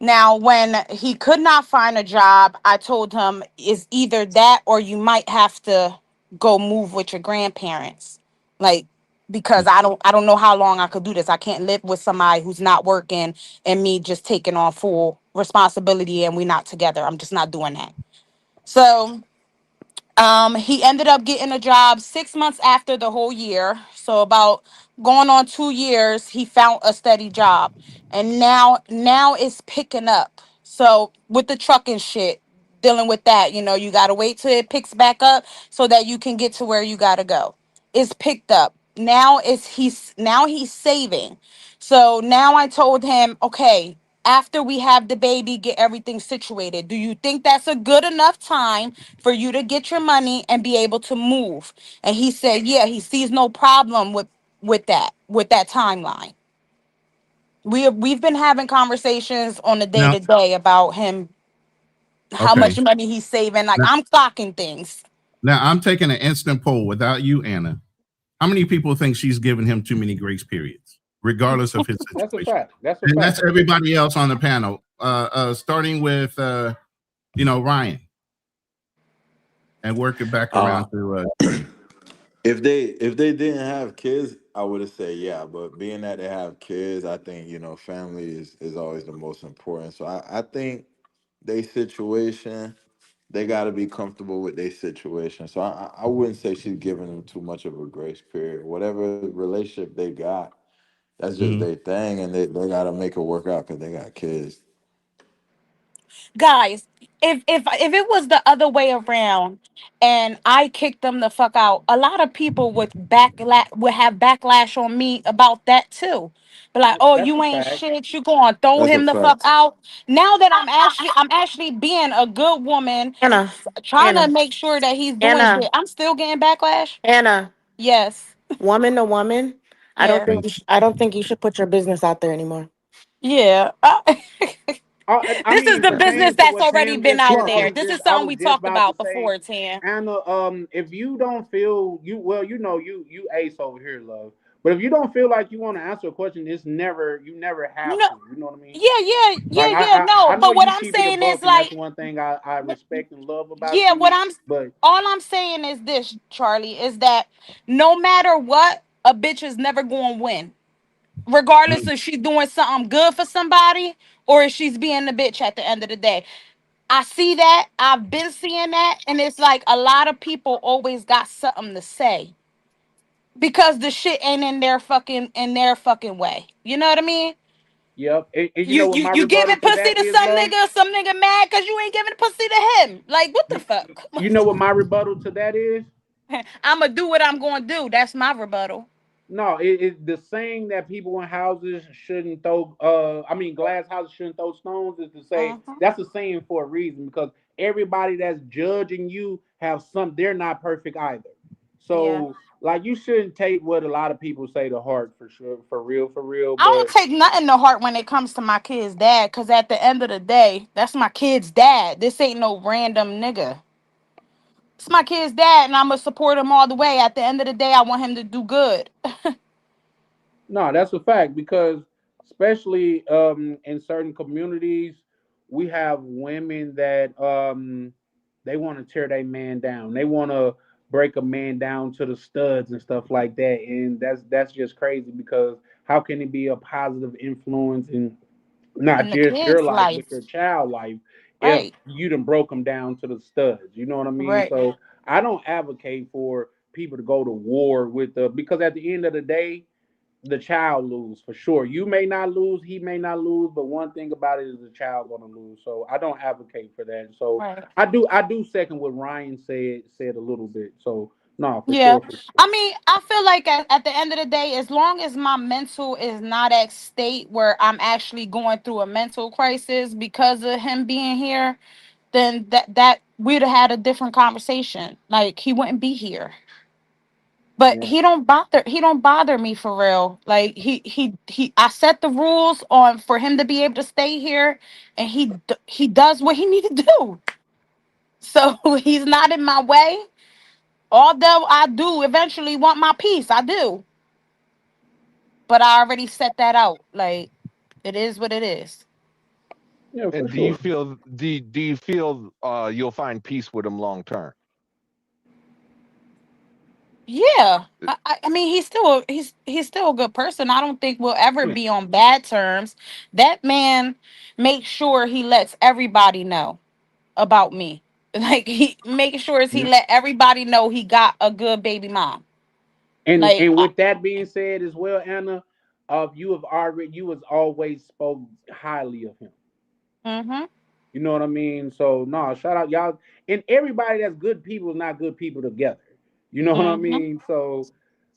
Speaker 6: Now, when he could not find a job, I told him it's either that or you might have to go move with your grandparents. Like because I don't know how long I could do this. I can't live with somebody who's not working and me just taking on full responsibility and we're not together. I'm just not doing that. So he ended up getting a job 6 months after the whole year. So about going on 2 years, he found a steady job. And now it's picking up. So with the trucking shit, dealing with that, you gotta wait till it picks back up so that you can get to where you gotta go. It's picked up. Now he's saving. So now I told him, okay, after we have the baby, get everything situated. Do you think that's a good enough time for you to get your money and be able to move? And he said, yeah, he sees no problem with that timeline. We've been having conversations on a day
Speaker 10: Now,
Speaker 6: to day about him, how
Speaker 10: okay.
Speaker 6: much money he's saving. Like
Speaker 10: Now,
Speaker 6: I'm clocking things.
Speaker 10: now I'm taking an instant poll without you, Anna. How many people think she's given him too many grace periods, regardless of his
Speaker 7: That's a
Speaker 10: situation?
Speaker 7: fact. That's a
Speaker 10: And
Speaker 7: fact.
Speaker 10: that's everybody else on the panel. Starting with Ryan and work it back
Speaker 8: Uh,
Speaker 10: around to
Speaker 8: if they didn't have kids, I would have said yeah. But being that they have kids, I think family is always the most important. So I think they situation, they got to be comfortable with their situation. So I wouldn't say she's giving them too much of a grace period. Whatever relationship they got, that's just
Speaker 10: Mhm.
Speaker 8: their thing, and they got to make it work out because they got kids.
Speaker 6: Guys, if it was the other way around and I kicked them the fuck out, a lot of people would have backlash on me about that too. But like, oh,
Speaker 7: That's a
Speaker 6: you ain't
Speaker 7: fact.
Speaker 6: shit, you gonna throw
Speaker 8: That's a
Speaker 6: him the fuck
Speaker 8: fact.
Speaker 6: out. Now that I'm actually being a good woman,
Speaker 11: Anna,
Speaker 6: trying to
Speaker 11: Anna,
Speaker 6: make sure that he's doing
Speaker 11: Anna,
Speaker 6: shit. I'm still getting backlash.
Speaker 11: Anna,
Speaker 6: Yes.
Speaker 11: woman to woman.
Speaker 6: Yeah.
Speaker 11: I don't think you should put your business out there anymore.
Speaker 6: Yeah.
Speaker 7: I
Speaker 6: This is
Speaker 7: mean,
Speaker 6: the business
Speaker 7: pertaining to
Speaker 6: that's
Speaker 7: what
Speaker 6: already
Speaker 7: Tam
Speaker 6: been
Speaker 7: just
Speaker 6: out
Speaker 7: said,
Speaker 6: there. This is
Speaker 7: I
Speaker 6: something
Speaker 7: was
Speaker 6: we
Speaker 7: just
Speaker 6: talked
Speaker 7: about to
Speaker 6: about
Speaker 7: say,
Speaker 6: before, Tam.
Speaker 7: Anna, if you don't feel you ace over here, love. But if you don't feel like you want to answer a question, you never have
Speaker 6: No,
Speaker 7: to. You know what I mean?
Speaker 6: yeah, yeah,
Speaker 7: Like
Speaker 6: yeah, yeah.
Speaker 7: I
Speaker 6: No,
Speaker 7: know
Speaker 6: but what
Speaker 7: you
Speaker 6: I'm
Speaker 7: keep it a
Speaker 6: saying is
Speaker 7: buck, and that's
Speaker 6: like,
Speaker 7: one thing I respect and love about
Speaker 6: yeah,
Speaker 7: you. But
Speaker 6: all I'm saying is this, Charlie, is that no matter what, a bitch is never going to win, regardless
Speaker 10: Mhm.
Speaker 6: if she's doing something good for somebody or if she's being a bitch at the end of the day. I see that. I've been seeing that, and it's like a lot of people always got something to say because the shit ain't in their fucking way. You know what I mean?
Speaker 7: yep, and you
Speaker 6: You
Speaker 7: know what
Speaker 6: you
Speaker 7: my
Speaker 6: you
Speaker 7: rebuttal
Speaker 6: giving
Speaker 7: to
Speaker 6: pussy
Speaker 7: that
Speaker 6: to
Speaker 7: is, love.
Speaker 6: some nigga mad because you ain't giving pussy to him. Like what the
Speaker 7: You,
Speaker 6: fuck?
Speaker 7: you know what my rebuttal to that is?
Speaker 6: I'ma do what I'm gonna do. That's my rebuttal.
Speaker 7: No, it the saying that people in houses shouldn't throw I mean glass houses shouldn't throw stones is to say
Speaker 6: Mhm.
Speaker 7: that's a saying for a reason because everybody that's judging you have some they're not perfect either. So like you shouldn't take what a lot of people say to heart for sure, for real,
Speaker 6: I don't
Speaker 7: but
Speaker 6: take nothing to heart when it comes to my kid's dad, because at the end of the day, that's my kid's dad. This ain't no random nigga. It's my kid's dad, and I'm gonna support him all the way. At the end of the day, I want him to do good.
Speaker 7: no, that's a fact because especially in certain communities, we have women that they want to tear their man down. They want to break a man down to the studs and stuff like that. And that's just crazy because how can it be a positive influence in not
Speaker 6: In the
Speaker 7: just your
Speaker 6: kid's
Speaker 7: life but
Speaker 6: life,
Speaker 7: your child life if
Speaker 6: right?
Speaker 7: you done broke them down to the studs? You know what I mean?
Speaker 6: Right.
Speaker 7: So I don't advocate for people to go to war with the because at the end of the day the child lose for sure. You may not lose, he may not lose, but one thing about it is the child gonna lose. So I don't advocate for that. So
Speaker 6: Right.
Speaker 7: I do second what Ryan said a little bit. So no, for
Speaker 6: Yeah.
Speaker 7: sure.
Speaker 6: I mean, I feel like at the end of the day, as long as my mental is not at state where I'm actually going through a mental crisis because of him being here, then that we'd have had a different conversation. Like he wouldn't be here. But
Speaker 7: Yeah.
Speaker 6: he don't bother me for real. Like he I set the rules on for him to be able to stay here, and he does what he need to do. So he's not in my way. Although I do eventually want my peace, I do. But I already set that out. Like it is what it is.
Speaker 7: Yeah, for
Speaker 9: And do you
Speaker 7: sure.
Speaker 9: feel do you feel you'll find peace with him long term?
Speaker 6: Yeah. I mean he's still a good person. I don't think we'll ever
Speaker 7: Yeah.
Speaker 6: be on bad terms. That man makes sure he lets everybody know about me. Like he making sure he
Speaker 7: Yeah.
Speaker 6: let everybody know he got a good baby mom.
Speaker 7: And
Speaker 6: Like
Speaker 7: and with that being said as well, Anna, you was always spoke highly of him.
Speaker 6: mm-hmm.
Speaker 7: You know what I mean? So no, shout out y'all and everybody that's good people is not good people together. You know what I
Speaker 6: Mm-hmm.
Speaker 7: mean? So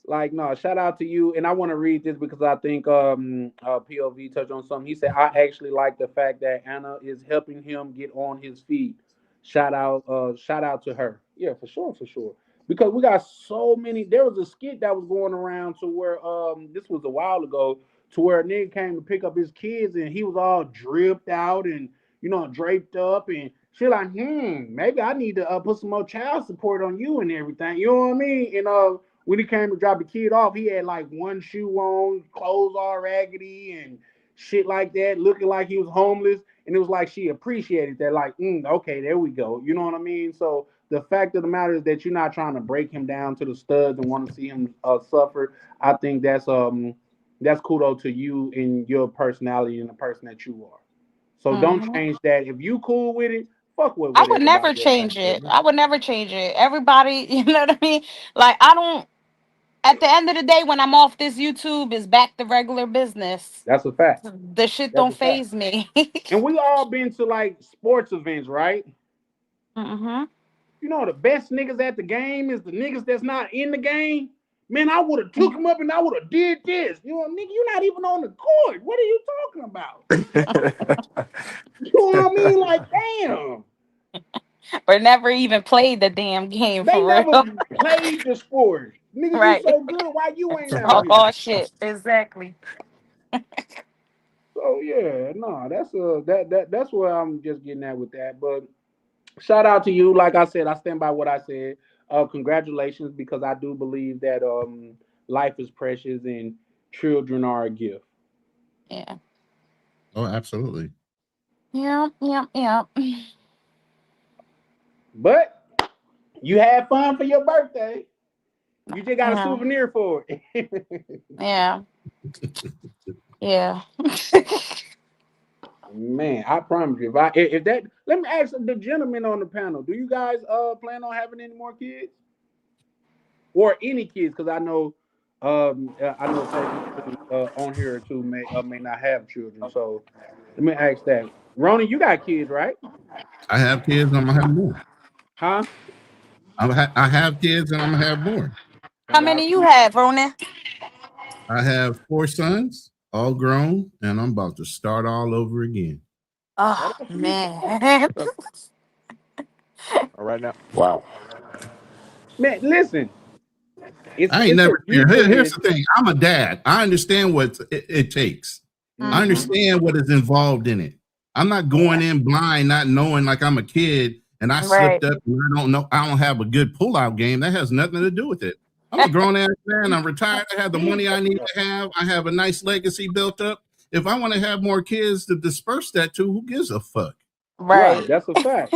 Speaker 7: like no, shout out to you. And I want to read this because I think POV touched on something. He said, I actually like the fact that Anna is helping him get on his feet. Shout out to her. Yeah, for sure, for sure. Because we got so many. There was a skit that was going around to where this was a while ago to where a nigga came to pick up his kids and he was all dripped out and draped up and she like, maybe I need to put some more child support on you and everything. You know what I mean? And when he came to drop the kid off, he had like one shoe on, clothes all raggedy and shit like that, looking like he was homeless. And it was like she appreciated that, like, okay, there we go. You know what I mean? So the fact of the matter is that you're not trying to break him down to the studs and want to see him suffer. I think that's kudos to you and your personality and the person that you are. So don't
Speaker 6: Mm-hmm.
Speaker 7: change that. If you cool with it, fuck with
Speaker 6: I
Speaker 7: what
Speaker 6: would never
Speaker 7: everybody else has
Speaker 6: change
Speaker 7: to
Speaker 6: it.
Speaker 7: say.
Speaker 6: I would never change it. Everybody, you know what I mean? Like I don't at the end of the day when I'm off this YouTube is back to regular business.
Speaker 7: That's a fact.
Speaker 6: The shit
Speaker 7: That's
Speaker 6: don't
Speaker 7: a fact.
Speaker 6: phase me.
Speaker 7: And we all been to like sports events, right?
Speaker 6: mm-hmm.
Speaker 7: You know the best niggas at the game is the niggas that's not in the game. Man, I would have took him up and I would have did this. You know, nigga, you're not even on the court. What are you talking about? You know what I mean? Like, damn.
Speaker 6: Or never even played the damn game
Speaker 7: They
Speaker 6: for
Speaker 7: never
Speaker 6: real.
Speaker 7: played the sport. Nigga, you
Speaker 6: Right.
Speaker 7: so good. Why you ain't out
Speaker 6: Oh,
Speaker 7: here?
Speaker 6: oh shit. Exactly.
Speaker 7: So yeah, no, that's where I'm just getting at with that. But shout out to you. Like I said, I stand by what I said. Congratulations, because I do believe that life is precious and children are a gift.
Speaker 6: Yeah.
Speaker 10: Oh, absolutely.
Speaker 6: Yeah. Yeah. Yeah.
Speaker 7: But you had fun for your birthday. You just got a
Speaker 6: Yeah.
Speaker 7: souvenir for it.
Speaker 6: Yeah. Yeah.
Speaker 7: Man, I promise you, if that let me ask the gentleman on the panel, do you guys plan on having any more kids? Or any kids? Because I know certain on here too may not have children. So let me ask that. Ronnie, you got kids, right?
Speaker 10: I have kids and I'm gonna have more.
Speaker 7: Huh?
Speaker 10: I have kids and I'm gonna have more.
Speaker 6: How many you have, Ronan?
Speaker 10: I have 4 sons, all grown, and I'm about to start all over again.
Speaker 6: Oh man.
Speaker 9: All right now.
Speaker 8: Wow.
Speaker 7: Man, listen.
Speaker 10: I ain't never scared. Here's the thing. I'm a dad. I understand what it takes. I understand what is involved in it. I'm not going in blind, not knowing like I'm a kid and I slipped up and I don't know. I don't have a good pullout game. That has nothing to do with it. I'm a grown ass man. I'm retired. I have the money I need to have. I have a nice legacy built up. If I want to have more kids to disperse that to, who gives a fuck?
Speaker 7: Right, that's a fact.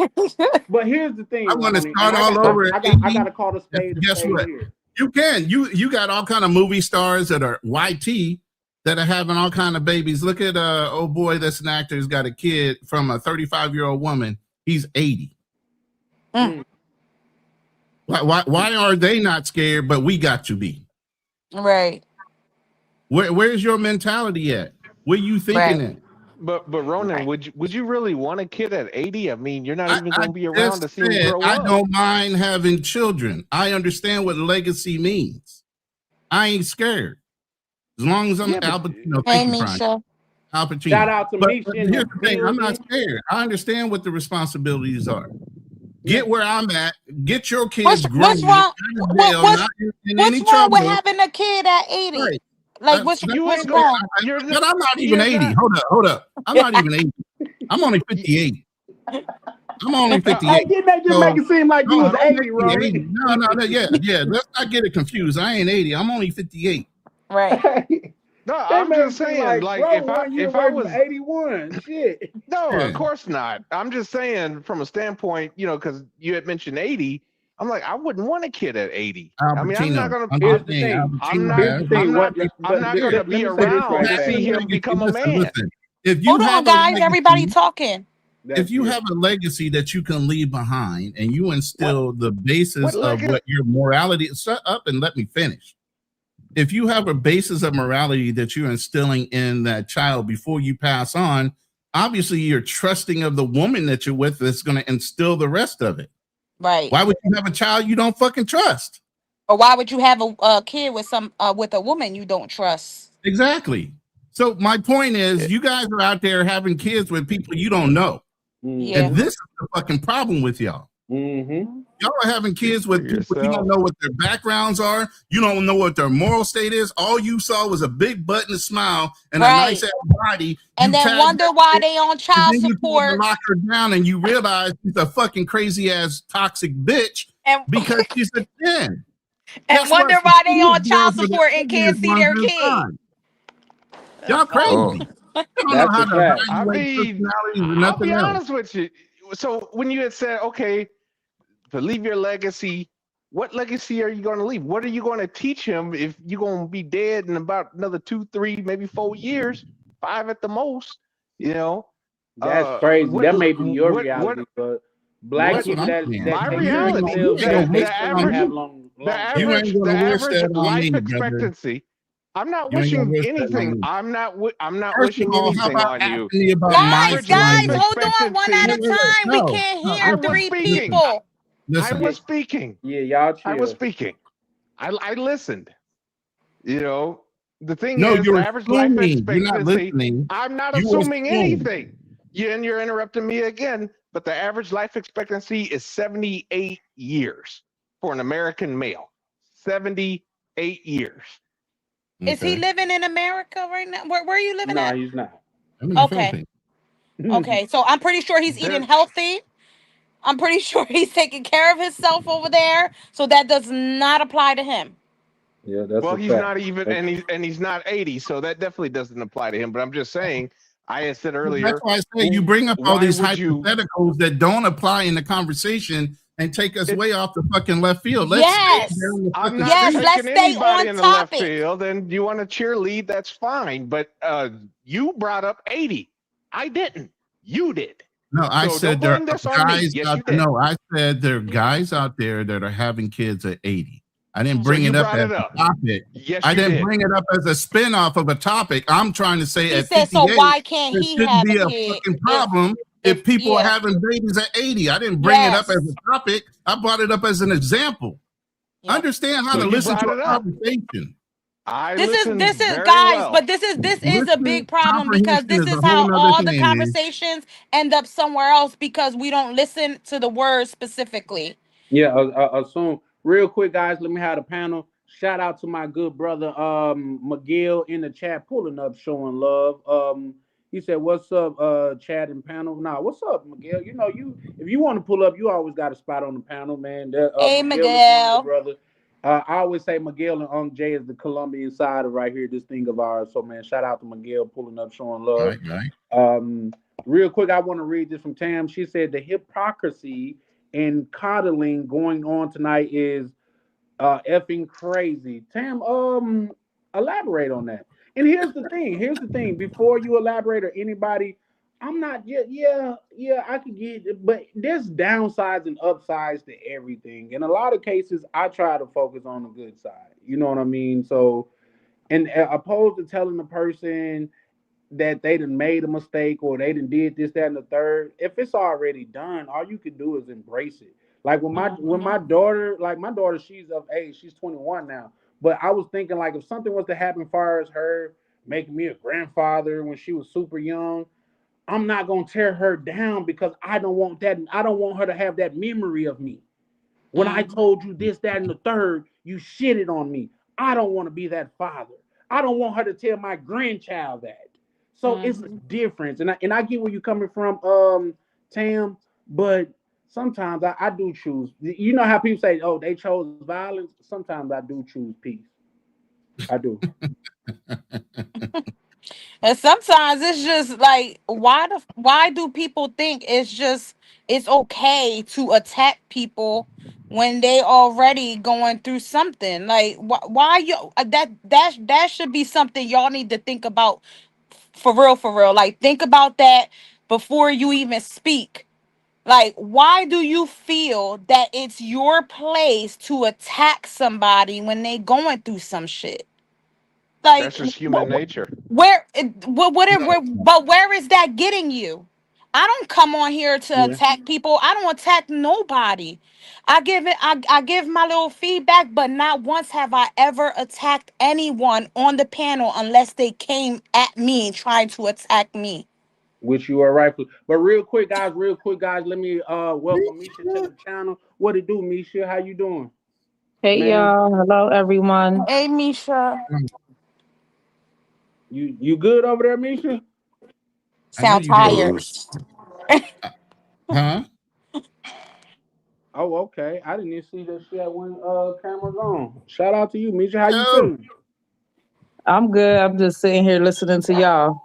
Speaker 7: But here's the thing.
Speaker 10: I want to start all over. I got to call the spade. Guess what? Here. You can. You got all kind of movie stars that are YT that are having all kind of babies. Look at old boy that's an actor who's got a kid from a 35-year-old woman. He's 80. Why are they not scared, but we got to be?
Speaker 6: Right.
Speaker 10: Where's your mentality at? Where you thinking at?
Speaker 9: But Ronan, would you really want a kid at 80? I mean, you're not even going to be around to see him grow up.
Speaker 10: I don't mind having children. I understand what legacy means. I ain't scared. As long as I'm Al Pacino.
Speaker 6: Hey, Misha.
Speaker 10: Al Pacino.
Speaker 7: Shout out to Misha.
Speaker 10: Here's the thing. I'm not scared. I understand what the responsibilities are. Get where I'm at. Get your kids grown.
Speaker 6: What's wrong? What's wrong with having a kid at 80? Right. Like what's wrong?
Speaker 10: But I'm not even 80. Hold up. I'm not even 80. I'm only 58. I'm only 58.
Speaker 7: Didn't they just make it seem like you was 80, right?
Speaker 10: No. Yeah. Let's not get it confused. I ain't 80. I'm only 58.
Speaker 6: Right.
Speaker 9: No, I'm just saying, like if I was
Speaker 7: 81, shit.
Speaker 9: No, of course not. I'm just saying from a standpoint, because you had mentioned 80. I'm like, I wouldn't want a kid at 80. I mean, I'm not gonna. I'm not gonna be around to see him become a man.
Speaker 10: If you
Speaker 6: hold on, guys, everybody talking.
Speaker 10: If you have a legacy that you can leave behind, and you instill the basis of what your morality. Shut up and let me finish. If you have a basis of morality that you're instilling in that child before you pass on, obviously you're trusting of the woman that you're with that's going to instill the rest of it.
Speaker 6: Right.
Speaker 10: Why would you have a child you don't fucking trust?
Speaker 6: Or why would you have a kid with with a woman you don't trust?
Speaker 10: Exactly. So my point is, you guys are out there having kids with people you don't know.
Speaker 6: Yeah.
Speaker 10: And this is the fucking problem with y'all. Y'all are having kids with people you don't know what their backgrounds are. You don't know what their moral state is. All you saw was a big butt and a smile and a nice ass body.
Speaker 6: And then wonder why they on child support.
Speaker 10: You lock her down and you realize she's a fucking crazy ass toxic bitch because she's a 10.
Speaker 6: And wonder why they on child support and can't see their kid.
Speaker 10: Y'all crazy.
Speaker 9: I'll be honest with you. So when you had said, okay, to leave your legacy, what legacy are you going to leave? What are you going to teach him if you're going to be dead in about another 2, 3, maybe 4 years, 5 at the most?
Speaker 7: That's crazy. That may be your reality, but black people
Speaker 9: my reality. The average life expectancy. I'm not wishing anything. I'm not wishing anything on you.
Speaker 6: Guys, hold on one at a time. We can't hear 3 people.
Speaker 9: I was speaking.
Speaker 7: Yeah, y'all chill.
Speaker 9: I was speaking. I listened. The thing
Speaker 10: is,
Speaker 9: the average life expectancy. I'm not assuming anything. You're interrupting me again. But the average life expectancy is 78 years for an American male. 78 years.
Speaker 6: Is he living in America right now? Where are you living at?
Speaker 7: No, he's not.
Speaker 6: Okay. Okay, so I'm pretty sure he's eating healthy. I'm pretty sure he's taking care of himself over there. So that does not apply to him.
Speaker 7: Yeah, that's
Speaker 9: he's not even, and he's not 80, so that definitely doesn't apply to him. But I'm just saying, I had said earlier.
Speaker 10: That's why I say you bring up all these hypotheticals that don't apply in the conversation and take us way off the fucking left field.
Speaker 6: Let's stay on topic.
Speaker 9: Field, and you want to cheerlead, that's fine. But you brought up 80. I didn't. You did.
Speaker 10: No, I said there are guys out there. No, I said there are guys out there that are having kids at 80. I didn't bring it up as a topic.
Speaker 9: Yes,
Speaker 10: I didn't bring it up as a spin-off of a topic. I'm trying to say at 58,
Speaker 6: so why can't he have
Speaker 10: be a fucking problem if people are having babies at 80. I didn't bring it up as a topic. I brought it up as an example. Understand how to listen to a conversation.
Speaker 6: This is guys, but this is a big problem because this is how all the conversations end up somewhere else because we don't listen to the words specifically.
Speaker 7: Yeah, assume real quick, guys. Let me have the panel. Shout out to my good brother Miguel in the chat pulling up, showing love. He said, "What's up, chat and panel?" Nah, what's up, Miguel? You know, you if you want to pull up, you always got a spot on the panel, man.
Speaker 6: Hey,
Speaker 7: Miguel is one of the
Speaker 6: Miguel.
Speaker 7: brothers. I always say Miguel and Unc Jay is the Colombian side of right here, this thing of ours. So, man, shout out to Miguel pulling up, showing love.
Speaker 10: Right.
Speaker 7: Real quick, I want to read this from Tam. She said the hypocrisy and coddling going on tonight is effing crazy. Tam, elaborate on that. And here's the thing. Before you elaborate or anybody, I'm not. Yeah. I could get it, but there's downsides and upsides to everything. In a lot of cases, I try to focus on the good side. You know what I mean? So, and opposed to telling the person that they done made a mistake or they done did this, that, and the third. If it's already done, all you can do is embrace it. Like when my daughter, she's of age, she's 21 now. But I was thinking, like, if something was to happen as far as her making me a grandfather when she was super young, I'm not gonna tear her down because I don't want that. I don't want her to have that memory of me. When I told you this, that, and the third, you shitted on me. I don't want to be that father. I don't want her to tell my grandchild that. So it's a difference. And I get where you're coming from, Tam, but sometimes I do choose. You know how people say, oh, they chose violence? Sometimes I do choose peace. I do.
Speaker 6: And sometimes it's just like, why do people think it's okay to attack people when they already going through something? Like, why you that should be something y'all need to think about for real. Like, think about that before you even speak. Like, why do you feel that it's your place to attack somebody when they going through some shit? Like,
Speaker 9: That's just human nature.
Speaker 6: where but where is that getting you? I don't come on here to attack people. I don't attack nobody. I give my little feedback, but not once have I ever attacked anyone on the panel unless they came at me trying to attack me.
Speaker 7: Which you are right. But real quick, guys, let me welcome Misha to the channel. What it do, Misha? How you doing?
Speaker 12: Hey
Speaker 7: Man.
Speaker 12: y'all, hello everyone.
Speaker 6: Hey, Misha.
Speaker 7: You good over there, Misha?
Speaker 6: Sound tired.
Speaker 10: Huh?
Speaker 7: Oh, okay. I didn't even see that she had one cameras on. Shout out to you, Misha. How you feeling?
Speaker 12: I'm good. I'm just sitting here listening to y'all.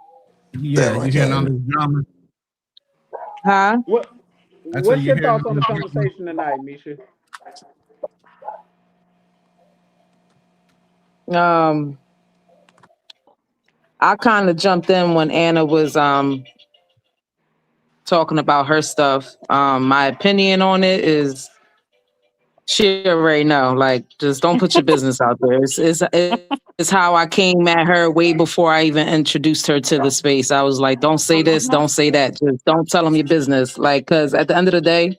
Speaker 10: Yeah, you hearing all this drama?
Speaker 12: Huh?
Speaker 7: What's your thoughts on the conversation tonight, Misha?
Speaker 12: I kind of jumped in when Anna was talking about her stuff. My opinion on it is she already know. Like, just don't put your business out there. It's how I came at her way before I even introduced her to the space. I was like, don't say this, don't say that. Just don't tell them your business. Like, because at the end of the day,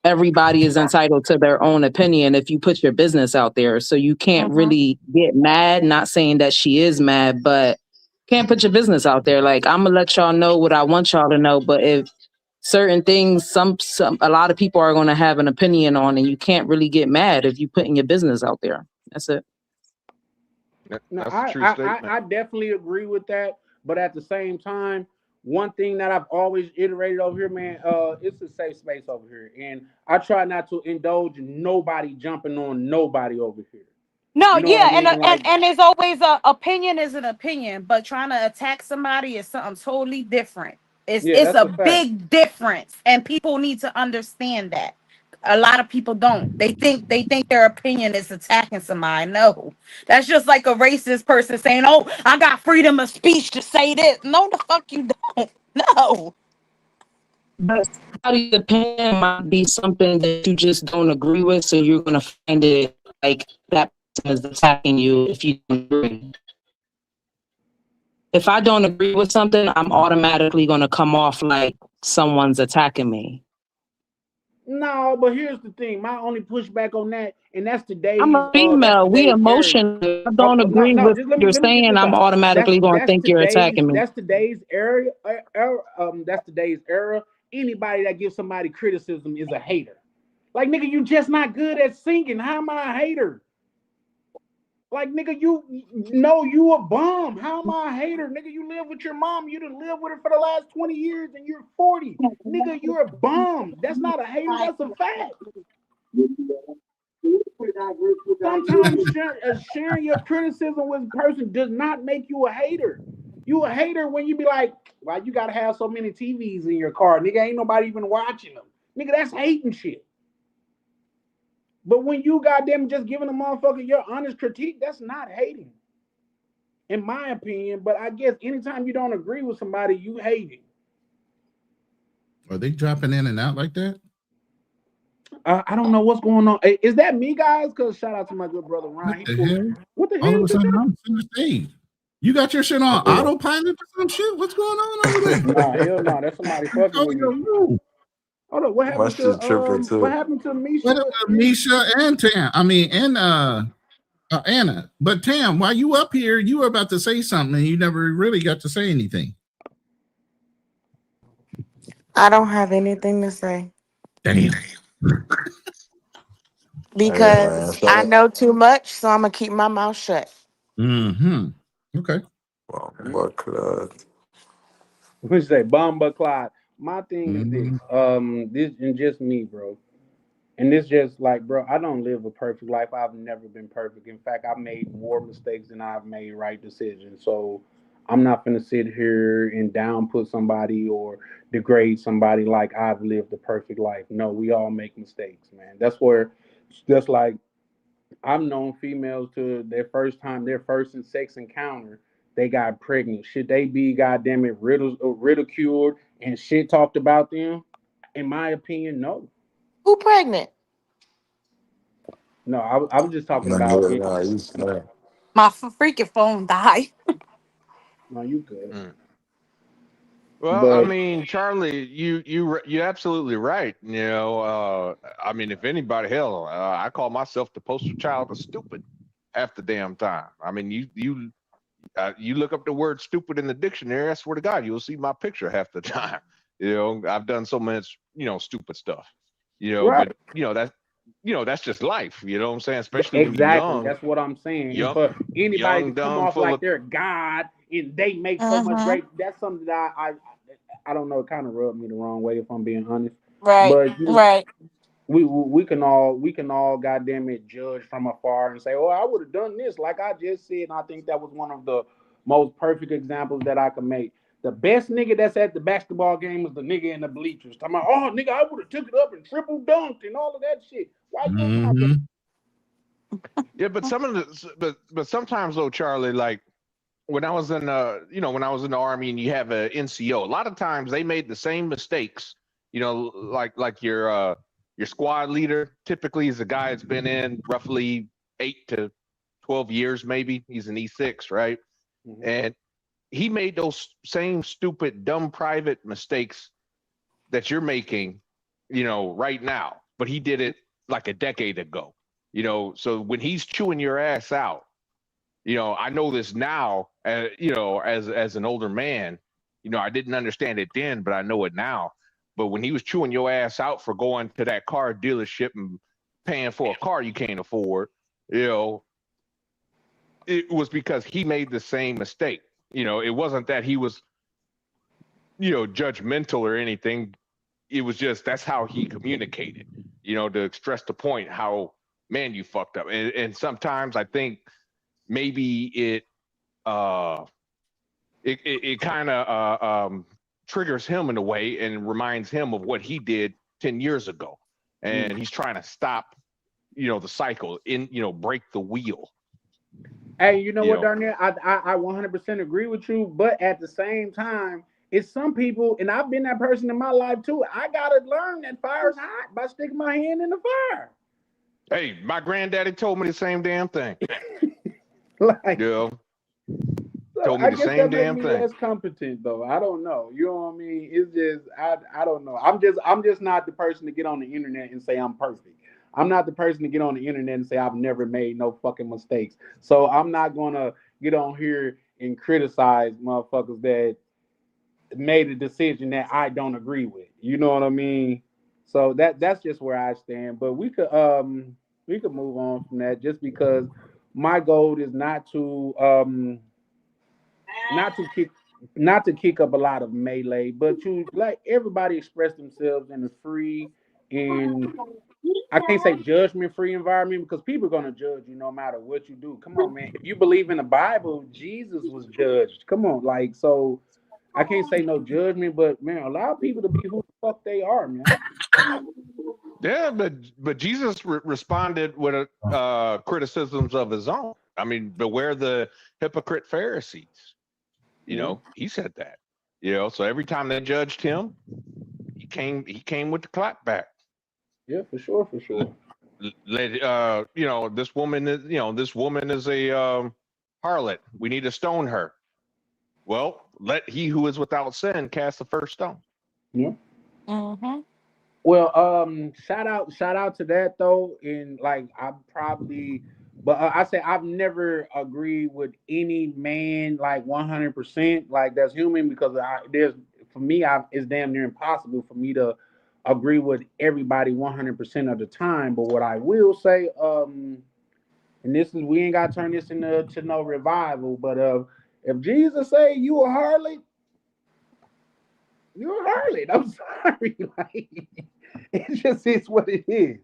Speaker 12: everybody is entitled to their own opinion if you put your business out there. So you can't really get mad. Not saying that she is mad, but can't put your business out there. Like, I'm gonna let y'all know what I want y'all to know. But if certain things, a lot of people are gonna have an opinion on, and you can't really get mad if you putting your business out there. That's it.
Speaker 7: No, I definitely agree with that. But at the same time, one thing that I've always iterated over here, man, it's a safe space over here. And I try not to indulge nobody jumping on nobody over here.
Speaker 6: No,
Speaker 7: You know
Speaker 6: yeah,
Speaker 7: what I mean?
Speaker 6: and there's always a opinion is an opinion, but trying to attack somebody is something totally different. It's a big difference, and people need to understand that. A lot of people don't. They think their opinion is attacking somebody. No, that's just like a racist person saying, "Oh, I got freedom of speech to say this." No, the fuck you don't. No.
Speaker 12: But somebody's opinion might be something that you just don't agree with, so you're gonna find it like that person is attacking you if you don't agree. If I don't agree with something, I'm automatically gonna come off like someone's attacking me.
Speaker 7: No, but here's the thing. My only pushback on that, and that's today's.
Speaker 12: I'm a female. We emotional. I don't agree with what you're saying. I'm automatically going to think you're attacking me.
Speaker 7: That's today's era. That's today's era. Anybody that gives somebody criticism is a hater. Like, nigga, you just not good at singing. How am I a hater? Like, nigga, you know you a bum. How am I a hater? Nigga, you live with your mom. You done lived with her for the last 20 years and you're 40. Nigga, you're a bum. That's not a hater. That's a fact. Sometimes sharing your criticism with a person does not make you a hater. You a hater when you be like, well, you got to have so many TVs in your car. Nigga, ain't nobody even watching them. Nigga, that's hating shit. But when you goddamn just giving a motherfucker your honest critique, that's not hating, in my opinion. But I guess anytime you don't agree with somebody, you hating.
Speaker 10: Are they dropping in and out like that?
Speaker 7: I don't know what's going on. Is that me, guys? Because shout out to my good brother Ryan.
Speaker 10: What the hell? All of a sudden, I'm on the stage. You got your shit on autopilot or some shit? What's going on over there?
Speaker 7: Nah, hell no. That's somebody fucking with me. Hold on, what happened to what happened to Misha?
Speaker 10: Misha and Tam. I mean, and Anna. But Tam, while you up here, you were about to say something and you never really got to say anything.
Speaker 11: I don't have anything to say
Speaker 10: Damn.
Speaker 11: because I know too much, so I'm gonna keep my mouth shut.
Speaker 10: Mm-hmm. Okay.
Speaker 7: What you say, Bomba Clyde? My thing is this and just me, bro. And this just like, bro, I don't live a perfect life. I've never been perfect. In fact, I've made more mistakes than I've made right decisions. So I'm not gonna sit here and downput somebody or degrade somebody like I've lived a perfect life. No, we all make mistakes, man. That's like I've known females to their first and sex encounter, they got pregnant. Should they be goddamn it ridiculed and shit talked about them? In my opinion, no.
Speaker 11: Who pregnant?
Speaker 7: No, I was just talking about it.
Speaker 6: My freaking phone died.
Speaker 7: No, you good.
Speaker 9: Well, I mean, Charlie, you're absolutely right. You know, I mean, if anybody, hell, I call myself the poster child of stupid half the damn time. I mean, you look up the word stupid in the dictionary, I swear to God, you'll see my picture half the time. You know, I've done so much, stupid stuff.
Speaker 7: Right.
Speaker 9: But that's just life. You know what I'm saying? Especially
Speaker 7: exactly.
Speaker 9: when you're young.
Speaker 7: That's what I'm saying.
Speaker 9: Young,
Speaker 7: For anybody
Speaker 9: young,
Speaker 7: to come
Speaker 9: dumb,
Speaker 7: off
Speaker 9: full
Speaker 7: like
Speaker 9: of
Speaker 7: they're God and they make so much great, that's something that I don't know. It kind of rubbed me the wrong way, if I'm being honest.
Speaker 11: Right.
Speaker 7: But
Speaker 11: Right.
Speaker 7: we can all goddamn it judge from afar and say, oh, I would have done this like I just said. And I think that was one of the most perfect examples that I could make. The best nigga that's at the basketball game is the nigga in the bleachers. Talking about, oh, nigga, I would have took it up and triple dunked and all of that shit. Why you
Speaker 9: Yeah, but but sometimes though, Charlie, like when I was in when I was in the Army and you have a NCO, a lot of times they made the same mistakes. Like your squad leader typically is a guy that's been in roughly 8 to 12 years, maybe. He's an E6, right? Mm-hmm. And he made those same stupid, dumb private mistakes that you're making, right now. But he did it like a decade ago. So when he's chewing your ass out, I know this now, as an older man, I didn't understand it then, but I know it now. But when he was chewing your ass out for going to that car dealership and paying for a car you can't afford, it was because he made the same mistake. It wasn't that he was, judgmental or anything. It was just, that's how he communicated, to stress the point how, man, you fucked up. And sometimes I think maybe it kind of triggers him in a way and reminds him of what he did 10 years ago. And he's trying to stop, the cycle, break the wheel.
Speaker 7: Hey, you know what, Darnell? I 100% agree with you, but at the same time, it's some people, and I've been that person in my life too. I gotta learn that fire's hot by sticking my hand in the fire.
Speaker 9: Hey, my granddaddy told me the same damn thing. Told me the same damn thing.
Speaker 7: Less competent though. I don't know. You know what I mean? It's just I don't know. I'm just not the person to get on the internet and say I'm perfect. I'm not the person to get on the internet and say I've never made no fucking mistakes. So I'm not gonna get on here and criticize motherfuckers that made a decision that I don't agree with. You know what I mean? So that's just where I stand. But we could move on from that just because my goal is not to kick not to kick up a lot of melee, but to let everybody express themselves in a free and I can't say judgment free environment because people are gonna judge you no matter what you do. Come on, man. If you believe in the Bible, Jesus was judged. Come on, like so. I can't say no judgment, but man, allow people to be who the fuck they are, man.
Speaker 9: Yeah, but Jesus responded with criticisms of his own. I mean, beware the hypocrite Pharisees. You know, he said that. You know, so every time they judged him, he came with the clap back.
Speaker 7: Yeah, for sure.
Speaker 9: You know, this woman is a harlot. We need to stone her. Well, let he who is without sin cast the first stone.
Speaker 7: Yeah.
Speaker 6: Mm-hmm.
Speaker 7: Well, shout out to that though, and like I say I've never agreed with any man like 100%, like that's human because it's damn near impossible for me to agree with everybody 100% of the time. But what I will say, and we ain't got to turn this into no revival, but if Jesus say you a harlot, you're a harlot. I'm sorry, like it just is what it is.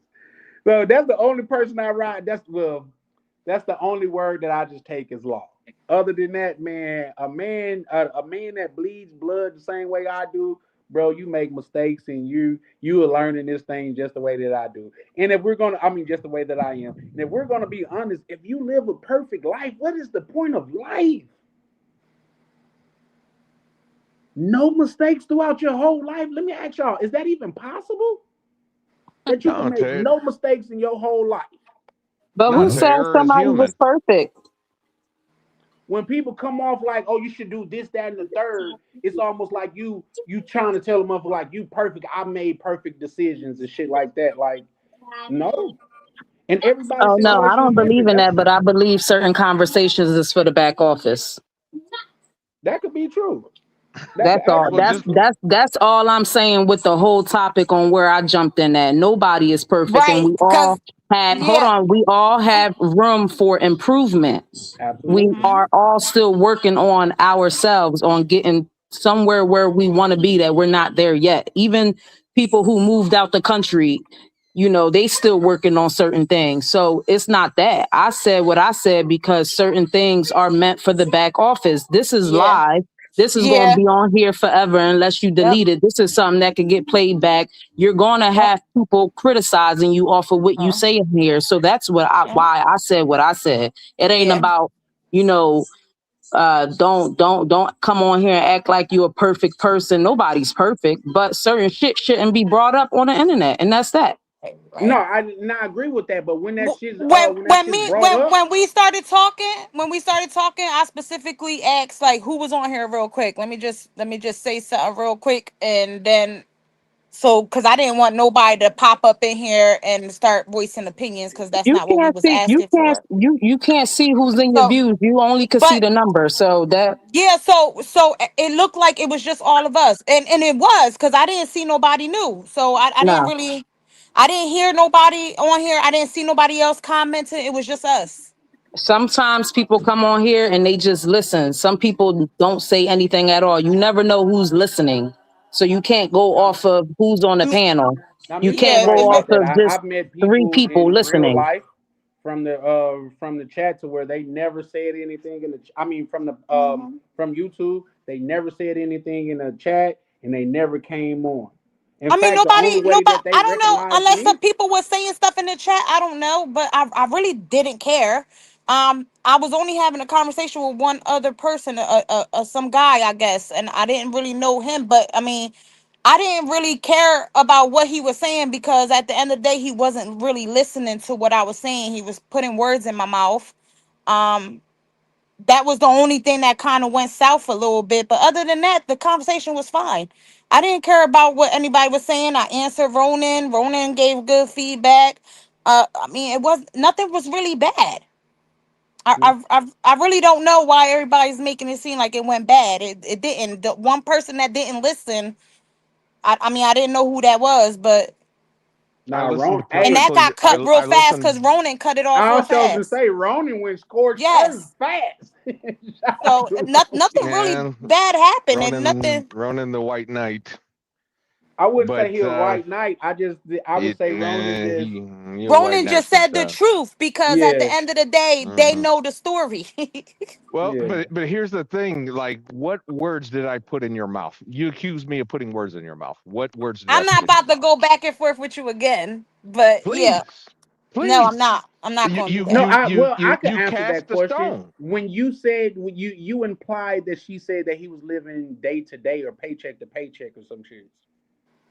Speaker 7: So that's the only person I ride. That's the only word that I just take as law. Other than that, man, a man that bleeds blood the same way I do, bro, you make mistakes and you are learning this thing just the way that I do. And if we're just the way that I am. And if we're gonna be honest, if you live a perfect life, what is the point of life? No mistakes throughout your whole life. Let me ask y'all, is that even possible? That you can make no mistakes in your whole life.
Speaker 12: But who said somebody was perfect?
Speaker 7: When people come off like, oh, you should do this, that, and the third, it's almost like you trying to tell them up like you perfect. I made perfect decisions and shit like that. Like, no. And everybody.
Speaker 12: Oh no, I don't believe in that, but I believe certain conversations is for the back office.
Speaker 7: That could be true.
Speaker 12: That's all. That's all I'm saying with the whole topic on where I jumped in at. Nobody is perfect, right, and we all have. Hold on, we all have room for improvement.
Speaker 7: Absolutely.
Speaker 12: We are all still working on ourselves, on getting somewhere where we want to be. That we're not there yet. Even people who moved out the country, you know, they still working on certain things. So it's not that. I said what I said because certain things are meant for the back office. This is live. This is going to be on here forever unless you delete it. This is something that can get played back. You're going to have people criticizing you off of what you say in here. So that's why I said what I said. It ain't about, you know, don't come on here and act like you're a perfect person. Nobody's perfect, but certain shit shouldn't be brought up on the internet, and that's that.
Speaker 6: Right.
Speaker 7: No, I agree with that. But when that shit,
Speaker 6: when we started talking, I specifically asked like who was on here real quick. Let me just say something real quick, and then because I didn't want nobody to pop up in here and start voicing opinions because that's not what we was asking for.
Speaker 12: You can't see who's in your views. You only can see the number. So that
Speaker 6: so it looked like it was just all of us, and it was because I didn't see nobody new. So I didn't really. I didn't hear nobody on here. I didn't see nobody else commenting. It was just us.
Speaker 12: Sometimes people come on here and they just listen. Some people don't say anything at all. You never know who's listening. So you can't go off of who's on the panel. You can't go off of just three people listening.
Speaker 7: Life from the chat to where they never said anything in the from YouTube, they never said anything in the chat and they never came on.
Speaker 6: Nobody. I don't know unless some people were saying stuff in the chat. I don't know, but I really didn't care. I was only having a conversation with one other person, some guy, I guess, and I didn't really know him. But I mean, I didn't really care about what he was saying because at the end of the day, he wasn't really listening to what I was saying. He was putting words in my mouth. That was the only thing that kind of went south a little bit. But other than that, the conversation was fine. I didn't care about what anybody was saying. I answered Ronan. Ronan gave good feedback. I mean, nothing was really bad. I really don't know why everybody's making it seem like it went bad. It didn't. The one person that didn't listen, I mean, I didn't know who that was, but
Speaker 9: I
Speaker 7: Nah,
Speaker 9: listened
Speaker 7: Ron.
Speaker 9: to
Speaker 6: And
Speaker 7: Hey,
Speaker 6: that
Speaker 9: perfectly.
Speaker 6: got cut real
Speaker 9: I
Speaker 6: fast because
Speaker 9: listened.
Speaker 6: Ronan cut it off
Speaker 7: I
Speaker 6: real
Speaker 7: was supposed to
Speaker 6: fast.
Speaker 7: say Ronan went scorched earth
Speaker 6: Yes.
Speaker 7: fast. Shout out
Speaker 6: So
Speaker 7: to
Speaker 6: nothing
Speaker 7: Ronan.
Speaker 6: really
Speaker 9: Man,
Speaker 6: bad happened, and nothing.
Speaker 9: Ronan the White Knight.
Speaker 7: I wouldn't say
Speaker 9: But
Speaker 7: he a white knight. I would say Ronan just
Speaker 9: he a white
Speaker 6: Ronan
Speaker 9: knight
Speaker 6: just said the
Speaker 9: sometimes.
Speaker 6: truth because at the
Speaker 7: yeah
Speaker 6: end of the day, they
Speaker 9: Hmm.
Speaker 6: know the story.
Speaker 9: Well,
Speaker 7: yeah.
Speaker 9: but here's the thing. Like, what words did I put in your mouth? You accused me of putting words in your mouth. What words did I
Speaker 6: I'm
Speaker 9: put
Speaker 6: not
Speaker 9: in your
Speaker 6: about to
Speaker 9: mouth?
Speaker 6: go back and forth with you again, but yeah,
Speaker 9: Please,
Speaker 6: no, I'm
Speaker 9: please.
Speaker 6: not. I'm not
Speaker 9: You
Speaker 6: going to do
Speaker 9: you
Speaker 6: that.
Speaker 7: No,
Speaker 9: you
Speaker 7: I
Speaker 9: you
Speaker 7: well I
Speaker 9: you
Speaker 7: could
Speaker 9: you
Speaker 7: answer
Speaker 9: cast
Speaker 7: that
Speaker 9: the
Speaker 7: question
Speaker 9: stone.
Speaker 7: when you said when you implied that she said that he was living day to day or paycheck to paycheck or some shit.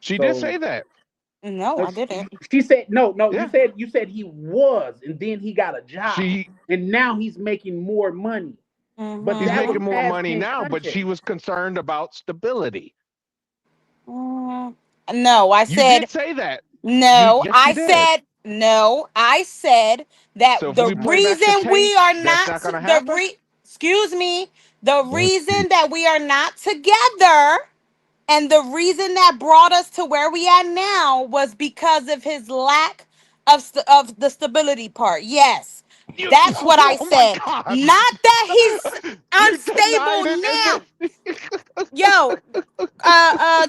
Speaker 9: She did
Speaker 7: So
Speaker 9: say that.
Speaker 6: No, I didn't.
Speaker 7: she said no.
Speaker 9: Yeah.
Speaker 7: You said he was, and then he got a job,
Speaker 9: She
Speaker 7: and now he's making more money. But
Speaker 9: he's
Speaker 7: that
Speaker 6: Mm-hmm.
Speaker 7: was
Speaker 9: making more
Speaker 7: past
Speaker 9: money
Speaker 7: tense
Speaker 9: now, but she
Speaker 7: context.
Speaker 9: was concerned about stability.
Speaker 6: No, I
Speaker 9: You
Speaker 6: said
Speaker 9: did say that.
Speaker 6: no.
Speaker 9: Yes, you
Speaker 6: I
Speaker 9: did.
Speaker 6: said no. I said that
Speaker 9: So if
Speaker 6: the
Speaker 9: we play back the
Speaker 6: reason we
Speaker 9: tape,
Speaker 6: are
Speaker 9: that's
Speaker 6: not
Speaker 9: not gonna
Speaker 6: the
Speaker 9: happen.
Speaker 6: excuse me, the
Speaker 10: Lord
Speaker 6: reason
Speaker 10: Jesus.
Speaker 6: that we are not together and the reason that brought us to where we are now was because of his lack of of the stability part. Yes.
Speaker 9: You,
Speaker 6: That's what I
Speaker 9: oh my
Speaker 6: said.
Speaker 9: God!
Speaker 6: Not that he's
Speaker 9: You denied
Speaker 6: unstable
Speaker 9: it,
Speaker 6: now.
Speaker 9: and
Speaker 6: Yo,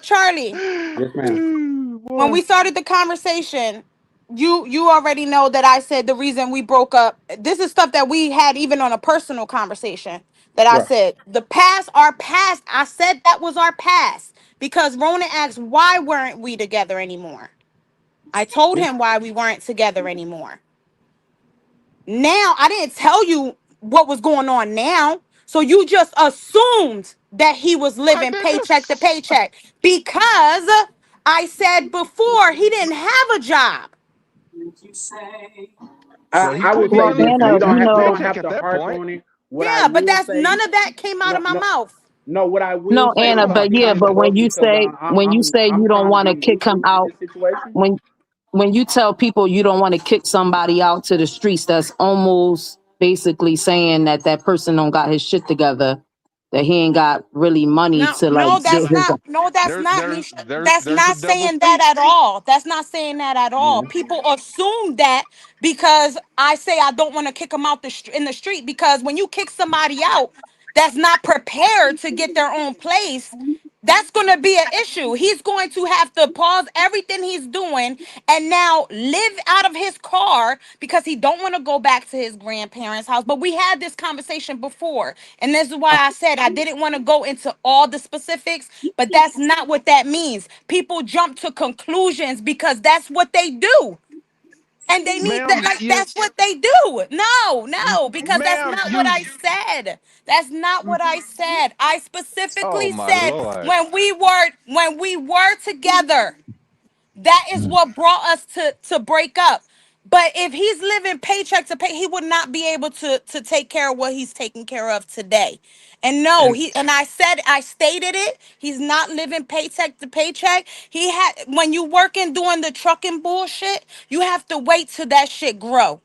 Speaker 6: Charlie,
Speaker 7: Yes, ma'am.
Speaker 9: then
Speaker 6: when
Speaker 9: boy,
Speaker 6: we started the conversation, you already know that I said the reason we broke up. This is stuff that we had even on a personal conversation. That I
Speaker 7: Right.
Speaker 6: said the past, our past. I said that was our past because Ronan asked why weren't we together anymore. I told
Speaker 7: Yeah.
Speaker 6: him why we weren't together anymore. Now I didn't tell you what was going on now. So you just assumed that he was
Speaker 9: I
Speaker 6: living
Speaker 9: did
Speaker 6: paycheck to
Speaker 9: this.
Speaker 6: paycheck because I said before he didn't have a job.
Speaker 9: Well, he
Speaker 7: I
Speaker 9: could
Speaker 7: would
Speaker 9: be
Speaker 7: say
Speaker 12: Well,
Speaker 7: this.
Speaker 9: living
Speaker 12: Anna,
Speaker 7: We
Speaker 12: you
Speaker 9: paycheck to
Speaker 12: know,
Speaker 7: don't
Speaker 9: paycheck
Speaker 7: have
Speaker 9: at
Speaker 7: to
Speaker 9: that
Speaker 7: harp
Speaker 9: point.
Speaker 7: on it. What I
Speaker 6: Yeah, but
Speaker 7: will
Speaker 6: that's
Speaker 7: say,
Speaker 6: none of that came out
Speaker 7: no,
Speaker 6: of my
Speaker 7: no,
Speaker 6: mouth.
Speaker 7: no. What I will
Speaker 12: no,
Speaker 7: say,
Speaker 12: Anna,
Speaker 7: because
Speaker 12: but
Speaker 7: I'm
Speaker 12: yeah,
Speaker 7: trying to
Speaker 12: but
Speaker 7: help
Speaker 12: when you
Speaker 7: because
Speaker 12: say you
Speaker 7: I'm
Speaker 12: don't
Speaker 7: trying to
Speaker 12: want to
Speaker 7: be
Speaker 12: kick him
Speaker 7: neutral in
Speaker 12: out,
Speaker 7: this situation.
Speaker 12: when you tell people you don't want to kick somebody out to the streets, that's almost basically saying that that person don't got his shit together, that he ain't got really money
Speaker 6: No,
Speaker 12: to like
Speaker 6: no,
Speaker 12: get
Speaker 6: that's
Speaker 12: his.
Speaker 6: not. No, that's
Speaker 9: There,
Speaker 6: not,
Speaker 9: there's
Speaker 6: Nisha.
Speaker 9: there
Speaker 6: That's
Speaker 9: there's a
Speaker 6: not
Speaker 9: double
Speaker 6: saying that
Speaker 9: speak.
Speaker 6: at all. That's not saying that at all.
Speaker 7: Mhm.
Speaker 6: People assume that because I say I don't want to kick them out in the street because when you kick somebody out that's not prepared to get their own place, that's going to be an issue. He's going to have to pause everything he's doing and now live out of his car because he don't want to go back to his grandparents' house. But we had this conversation before, and this is why I said I didn't want to go into all the specifics, but that's not what that means. People jump to conclusions because that's what they do. And they need that,
Speaker 9: Ma'am,
Speaker 6: like that's what they do. No, because that's
Speaker 9: ma'am,
Speaker 6: not what I said. That's not what I said. I
Speaker 9: oh
Speaker 6: specifically
Speaker 9: my
Speaker 6: said
Speaker 9: Lord.
Speaker 6: when we were together, that is what brought us to break up. But if he's living paycheck to pay, he would not be able to take care of what he's taking care of today. And no,
Speaker 9: And
Speaker 6: I stated it. He's not living paycheck to paycheck. He had when you working doing the trucking bullshit, you have to wait till that shit grow.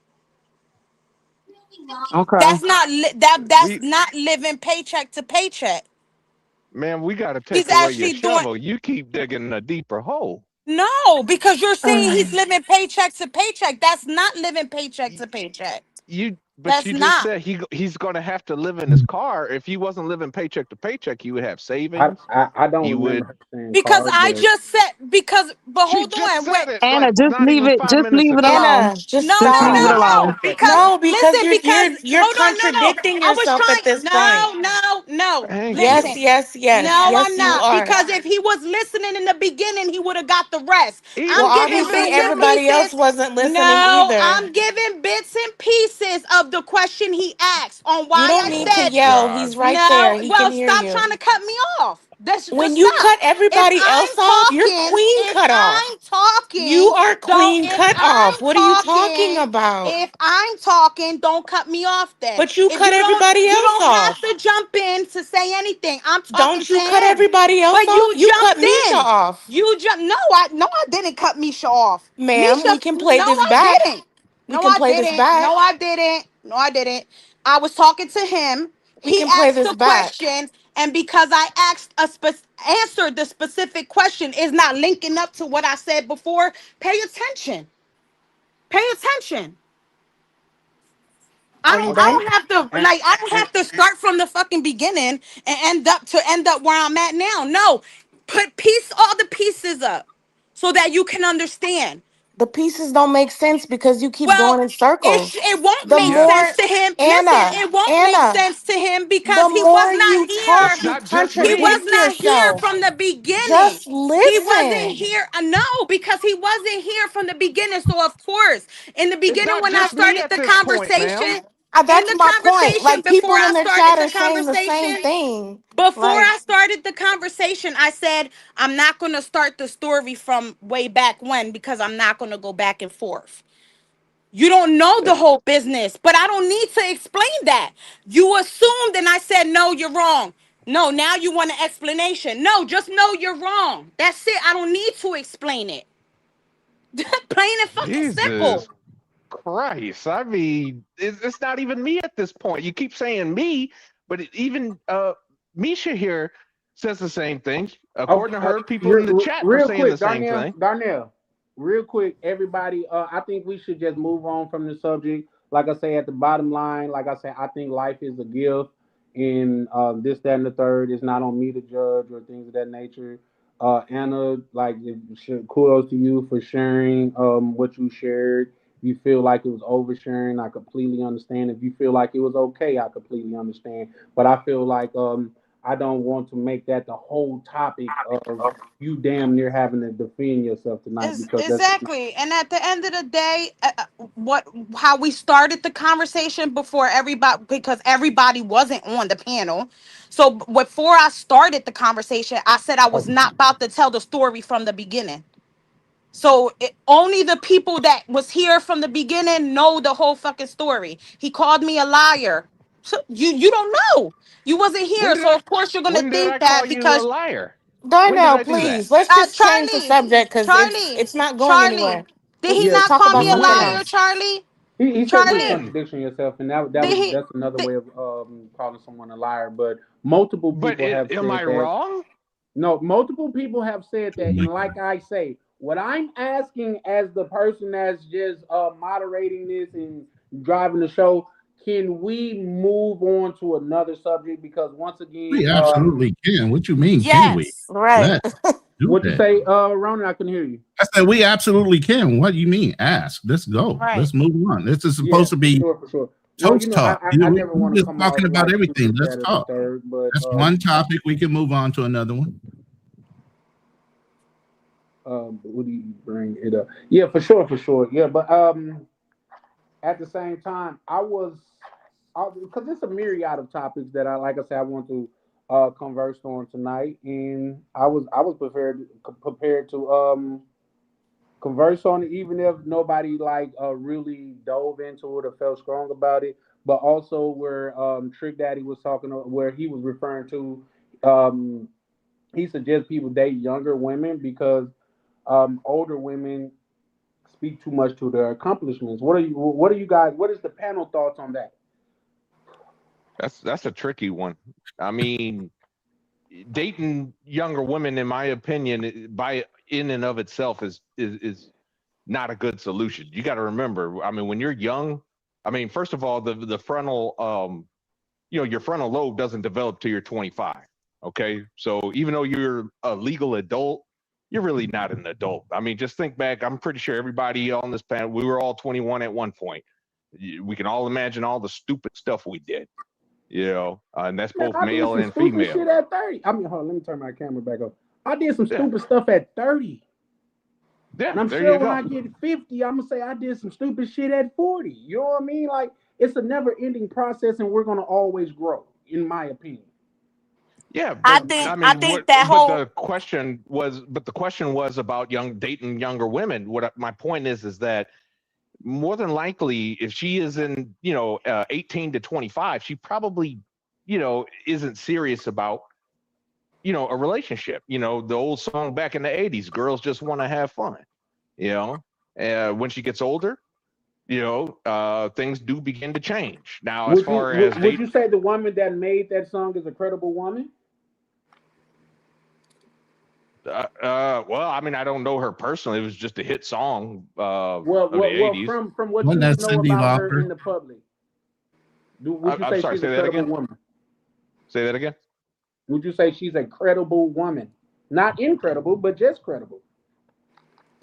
Speaker 12: Okay.
Speaker 6: That's not that's
Speaker 9: we,
Speaker 6: not living paycheck to paycheck.
Speaker 9: ma'am, we got to
Speaker 6: He's
Speaker 9: take away your
Speaker 6: actually doing
Speaker 9: shovel. You keep digging a deeper hole.
Speaker 6: no, because you're saying he's living paycheck to paycheck. That's not living paycheck to paycheck.
Speaker 9: But
Speaker 6: That's
Speaker 9: you just
Speaker 6: not.
Speaker 9: said he's going to have to live in his car. If he wasn't living paycheck to paycheck, he would have savings.
Speaker 7: I don't
Speaker 9: He
Speaker 7: remember
Speaker 9: would.
Speaker 7: her saying
Speaker 6: Because
Speaker 7: car,
Speaker 6: I
Speaker 7: but
Speaker 6: just said but
Speaker 9: She
Speaker 6: hold
Speaker 9: just
Speaker 6: on, wait.
Speaker 9: said it
Speaker 12: Anna,
Speaker 9: like not even 5
Speaker 12: just
Speaker 9: minutes
Speaker 12: leave it
Speaker 9: ago.
Speaker 12: alone.
Speaker 11: Anna, just
Speaker 6: No,
Speaker 12: Just
Speaker 6: no,
Speaker 12: leave
Speaker 6: no,
Speaker 12: it
Speaker 11: stop.
Speaker 6: no.
Speaker 12: alone.
Speaker 6: Because
Speaker 11: No, because
Speaker 6: listen, because
Speaker 11: you're
Speaker 6: hold on, no.
Speaker 11: contradicting
Speaker 6: I was
Speaker 11: yourself at
Speaker 6: trying.
Speaker 11: this point.
Speaker 6: No.
Speaker 9: Thank
Speaker 11: Yes,
Speaker 9: you.
Speaker 6: Listen.
Speaker 11: yes, yes.
Speaker 6: No,
Speaker 11: Yes,
Speaker 6: I'm
Speaker 11: you
Speaker 6: not.
Speaker 11: are.
Speaker 6: Because if he was listening in the beginning, he would have got the rest.
Speaker 11: Well,
Speaker 6: I'm giving
Speaker 11: obviously
Speaker 6: bits and
Speaker 9: Even
Speaker 11: everybody else
Speaker 6: pieces.
Speaker 11: wasn't listening
Speaker 6: No,
Speaker 11: either.
Speaker 6: I'm giving bits and pieces of the question he asked on
Speaker 11: You
Speaker 6: why
Speaker 11: don't
Speaker 6: I
Speaker 11: need to
Speaker 9: oh
Speaker 6: said
Speaker 11: yell.
Speaker 9: God.
Speaker 11: He's right there.
Speaker 6: no.
Speaker 11: He can
Speaker 6: Well,
Speaker 11: hear
Speaker 6: stop
Speaker 11: you.
Speaker 6: trying to cut me off. That's
Speaker 11: When
Speaker 6: just
Speaker 11: you
Speaker 6: stop.
Speaker 11: cut everybody else off, you're clean
Speaker 6: If
Speaker 11: cut off.
Speaker 6: I'm talking,
Speaker 11: You are
Speaker 6: don't.
Speaker 11: clean
Speaker 6: If
Speaker 11: cut
Speaker 6: I'm
Speaker 11: off. What are you talking
Speaker 6: talking,
Speaker 11: about?
Speaker 6: don't cut me off. Then,
Speaker 11: But you
Speaker 6: if
Speaker 11: cut everybody
Speaker 6: you
Speaker 11: else
Speaker 6: don't have
Speaker 11: off.
Speaker 6: to jump in to say anything. I'm talking
Speaker 11: Don't
Speaker 6: to
Speaker 11: you cut
Speaker 6: him,
Speaker 11: everybody else
Speaker 6: but
Speaker 11: off?
Speaker 6: you
Speaker 11: You cut
Speaker 6: jumped
Speaker 11: Misha
Speaker 6: in.
Speaker 11: off.
Speaker 6: You jump. No, I didn't cut Misha off.
Speaker 11: Ma'am,
Speaker 6: Misha,
Speaker 11: we can play
Speaker 6: no,
Speaker 11: this
Speaker 6: I
Speaker 11: back.
Speaker 6: didn't.
Speaker 11: We can play this back.
Speaker 6: No, I didn't. I was talking to him.
Speaker 11: We
Speaker 6: He
Speaker 11: can play
Speaker 6: asked
Speaker 11: this
Speaker 6: the
Speaker 11: back.
Speaker 6: question. and because I answered the specific question is not linking up to what I said before, pay attention. Pay attention.
Speaker 11: Are you
Speaker 6: I
Speaker 11: done?
Speaker 6: don't have to
Speaker 7: And,
Speaker 6: like I don't
Speaker 7: and
Speaker 6: have to start from the fucking beginning and end up where I'm at now. No. Put all the pieces up so that you can understand.
Speaker 11: The pieces don't make sense because you keep
Speaker 6: Well,
Speaker 11: going in circles.
Speaker 6: it won't
Speaker 11: The
Speaker 6: make
Speaker 9: Yeah.
Speaker 6: sense
Speaker 11: more,
Speaker 6: to him. Listen,
Speaker 11: Anna,
Speaker 6: it won't make
Speaker 11: Anna,
Speaker 6: sense to him because
Speaker 11: the
Speaker 6: he was
Speaker 11: more
Speaker 6: not
Speaker 11: you talk,
Speaker 6: here.
Speaker 9: It's
Speaker 11: you
Speaker 9: not just
Speaker 6: He was
Speaker 9: me.
Speaker 11: contradict
Speaker 6: not here
Speaker 11: yourself.
Speaker 6: from the beginning.
Speaker 11: Just
Speaker 6: He wasn't
Speaker 11: listen.
Speaker 6: here. No, because he wasn't here from the beginning. So of course, in the
Speaker 9: It's
Speaker 6: beginning,
Speaker 9: not
Speaker 6: when I
Speaker 9: just me
Speaker 6: started
Speaker 9: at
Speaker 6: the
Speaker 9: this point, ma'am.
Speaker 6: conversation, in
Speaker 11: That's
Speaker 6: the
Speaker 11: my point.
Speaker 6: conversation
Speaker 11: Like
Speaker 6: before
Speaker 11: people
Speaker 6: I
Speaker 11: in the
Speaker 6: started
Speaker 11: chat
Speaker 6: the
Speaker 11: are saying the same
Speaker 6: conversation,
Speaker 11: thing.
Speaker 6: before
Speaker 11: Like,
Speaker 6: I started the conversation, I said I'm not going to start the story from way back when because I'm not going to go back and forth. You don't know the whole business, but I don't need to explain that. You assumed, and I said, no, you're wrong. No, now you want an explanation. No, just know you're wrong. That's it. I don't need to explain it. Plain and fucking simple.
Speaker 9: Jesus Christ. I mean, it's not even me at this point. You keep saying me, but even Misha here says the same thing. According to her, people in the chat are
Speaker 7: real
Speaker 9: saying the
Speaker 7: quick,
Speaker 9: same thing.
Speaker 7: Darnell, real quick, everybody. I think we should just move on from the subject. Like I say, at the bottom line, like I say, I think life is a gift, and this, that, and the third. It's not on me to judge or things of that nature. Anna, like, kudos to you for sharing what you shared. If you feel like it was oversharing, I completely understand. If you feel like it was okay, I completely understand. But I feel like I don't want to make that the whole topic of you damn near having to defend yourself tonight because that's
Speaker 6: Exactly. And at the end of the day, how we started the conversation before everybody, because everybody wasn't on the panel. So before I started the conversation, I said I was not about to tell the story from the beginning. So only the people that was here from the beginning know the whole fucking story. He called me a liar. So you don't know. You wasn't here. So of course you're gonna
Speaker 9: When did
Speaker 6: think
Speaker 9: I call
Speaker 6: that
Speaker 9: you a
Speaker 6: because
Speaker 9: liar? When did
Speaker 11: Darnell,
Speaker 9: I do that?
Speaker 11: please, let's just change the
Speaker 6: Charlie,
Speaker 11: subject because
Speaker 6: Charlie,
Speaker 11: it's not going
Speaker 6: Charlie.
Speaker 11: anywhere.
Speaker 6: Did he
Speaker 11: Let's
Speaker 7: yeah.
Speaker 6: not
Speaker 11: talk
Speaker 6: call
Speaker 11: about
Speaker 6: me a
Speaker 11: something
Speaker 6: liar,
Speaker 11: else.
Speaker 6: Charlie?
Speaker 7: He said you were
Speaker 6: Charlie,
Speaker 9: When?
Speaker 7: contradicting yourself, and that
Speaker 6: did he?
Speaker 7: that's another way of calling someone a liar. But multiple
Speaker 9: But
Speaker 7: people have
Speaker 9: am
Speaker 7: said
Speaker 9: I
Speaker 7: that.
Speaker 9: wrong?
Speaker 7: No, multiple people have said that, and like I say, what I'm asking as the person that's just moderating this and driving the show, can we move on to another subject? Because once
Speaker 10: We
Speaker 7: again,
Speaker 10: absolutely can. What you mean? Can we?
Speaker 6: Yes.
Speaker 11: Right.
Speaker 10: Let's do
Speaker 7: what you
Speaker 10: that.
Speaker 7: say, Ronan? I couldn't hear you.
Speaker 10: I said we absolutely can. What do you mean? Ask. Let's go.
Speaker 6: Right.
Speaker 10: Let's move on. This is
Speaker 7: Yeah,
Speaker 10: supposed to be
Speaker 7: for sure. No,
Speaker 10: toast talk.
Speaker 7: I never want
Speaker 10: We're
Speaker 7: to
Speaker 10: just
Speaker 7: come
Speaker 10: talking
Speaker 7: off
Speaker 10: about
Speaker 7: like
Speaker 10: everything.
Speaker 7: stupid
Speaker 10: Let's
Speaker 7: chat or the
Speaker 10: talk.
Speaker 7: third, but
Speaker 10: That's one topic. We can move on to another one.
Speaker 7: what do you bring it up? Yeah, for sure. Yeah, but at the same time, because it's a myriad of topics that I want to converse on tonight, and I was prepared to converse on it, even if nobody really dove into it or felt strong about it. But also where Trick Daddy was talking, where he was referring to, he suggests people date younger women because older women speak too much to their accomplishments. What are you guys? What is the panel thoughts on that?
Speaker 9: That's a tricky one. I mean, dating younger women, in my opinion, by in and of itself is not a good solution. You got to remember, I mean, when you're young, I mean, first of all, the frontal, your frontal lobe doesn't develop till you're 25. Okay, so even though you're a legal adult, you're really not an adult. I mean, just think back. I'm pretty sure everybody on this panel, we were all 21 at one point. We can all imagine all the stupid stuff we did. And that's both male and female.
Speaker 7: Shit at 30. I mean, hold on, let me turn my camera back up. I did some stupid stuff at 30.
Speaker 9: Yeah,
Speaker 7: and I'm sure when I get 50, I'm gonna say I did some stupid shit at 40. You know what I mean? Like, it's a never-ending process, and we're gonna always grow, in my opinion.
Speaker 9: Yeah,
Speaker 6: I think the
Speaker 9: question was about dating younger women. My point is that more than likely, if she is in 18 to 25, she probably isn't serious about a relationship. The old song back in the 80s, girls just want to have fun. When she gets older, things do begin to change. Now, would you say the woman that made that song is a credible woman? Well, I mean, I don't know her personally. It was just a hit song
Speaker 7: Well,
Speaker 9: of the
Speaker 7: well, well,
Speaker 9: 80s.
Speaker 7: from what
Speaker 10: Wasn't
Speaker 7: you
Speaker 10: that
Speaker 7: know
Speaker 10: Cyndi
Speaker 7: about her in
Speaker 10: Lauper?
Speaker 7: the public, would you
Speaker 9: I'm
Speaker 7: say
Speaker 9: sorry,
Speaker 7: she's a
Speaker 9: say that
Speaker 7: credible
Speaker 9: again.
Speaker 7: woman?
Speaker 9: Say that again.
Speaker 7: Would you say she's a credible woman? Not incredible, but just credible.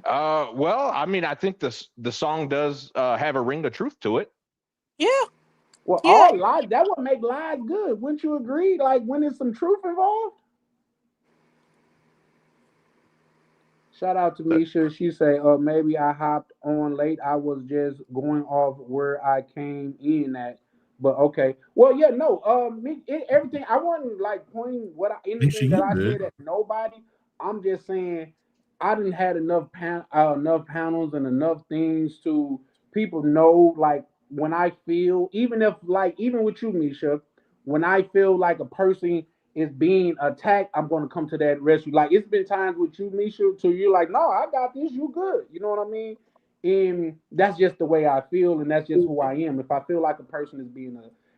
Speaker 9: Well, I mean, I think the song does have a ring of truth to it.
Speaker 6: Yeah.
Speaker 7: Well,
Speaker 6: Yeah.
Speaker 7: all lies, that would make lies good. Wouldn't you agree? Like when there's some truth involved? Shout out to Misha. She say, maybe I hopped on late. I was just going off where I came in at. But okay. Well, yeah, no. Everything. I wasn't like pointing
Speaker 10: Misha,
Speaker 7: anything that
Speaker 10: you
Speaker 7: I
Speaker 10: good?
Speaker 7: said at nobody. I'm just saying I didn't had enough panels and enough things to people know. Like when I feel, even with you, Misha, when I feel like a person is being attacked, I'm going to come to that rescue. Like it's been times with you, Misha, to you like, no, I got this, you good. You know what I mean? And that's just the way I feel, and that's just who I am. If I feel like a person is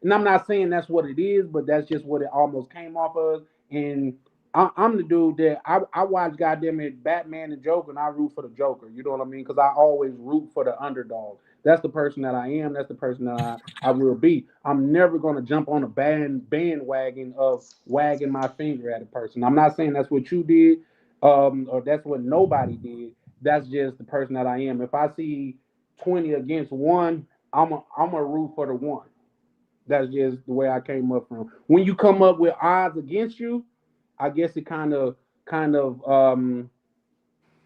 Speaker 7: and I'm not saying that's what it is, but that's just what it almost came off of. And I'm the dude that I watch goddamn it Batman and Joker, and I root for the Joker. You know what I mean? Because I always root for the underdog. That's the person that I am. That's the person that I will be. I'm never going to jump on a bandwagon of wagging my finger at a person. I'm not saying that's what you did, or that's what nobody did. That's just the person that I am. If I see 20 against one, I'm a root for the one. That's just the way I came up from. When you come up with odds against you, I guess it kind of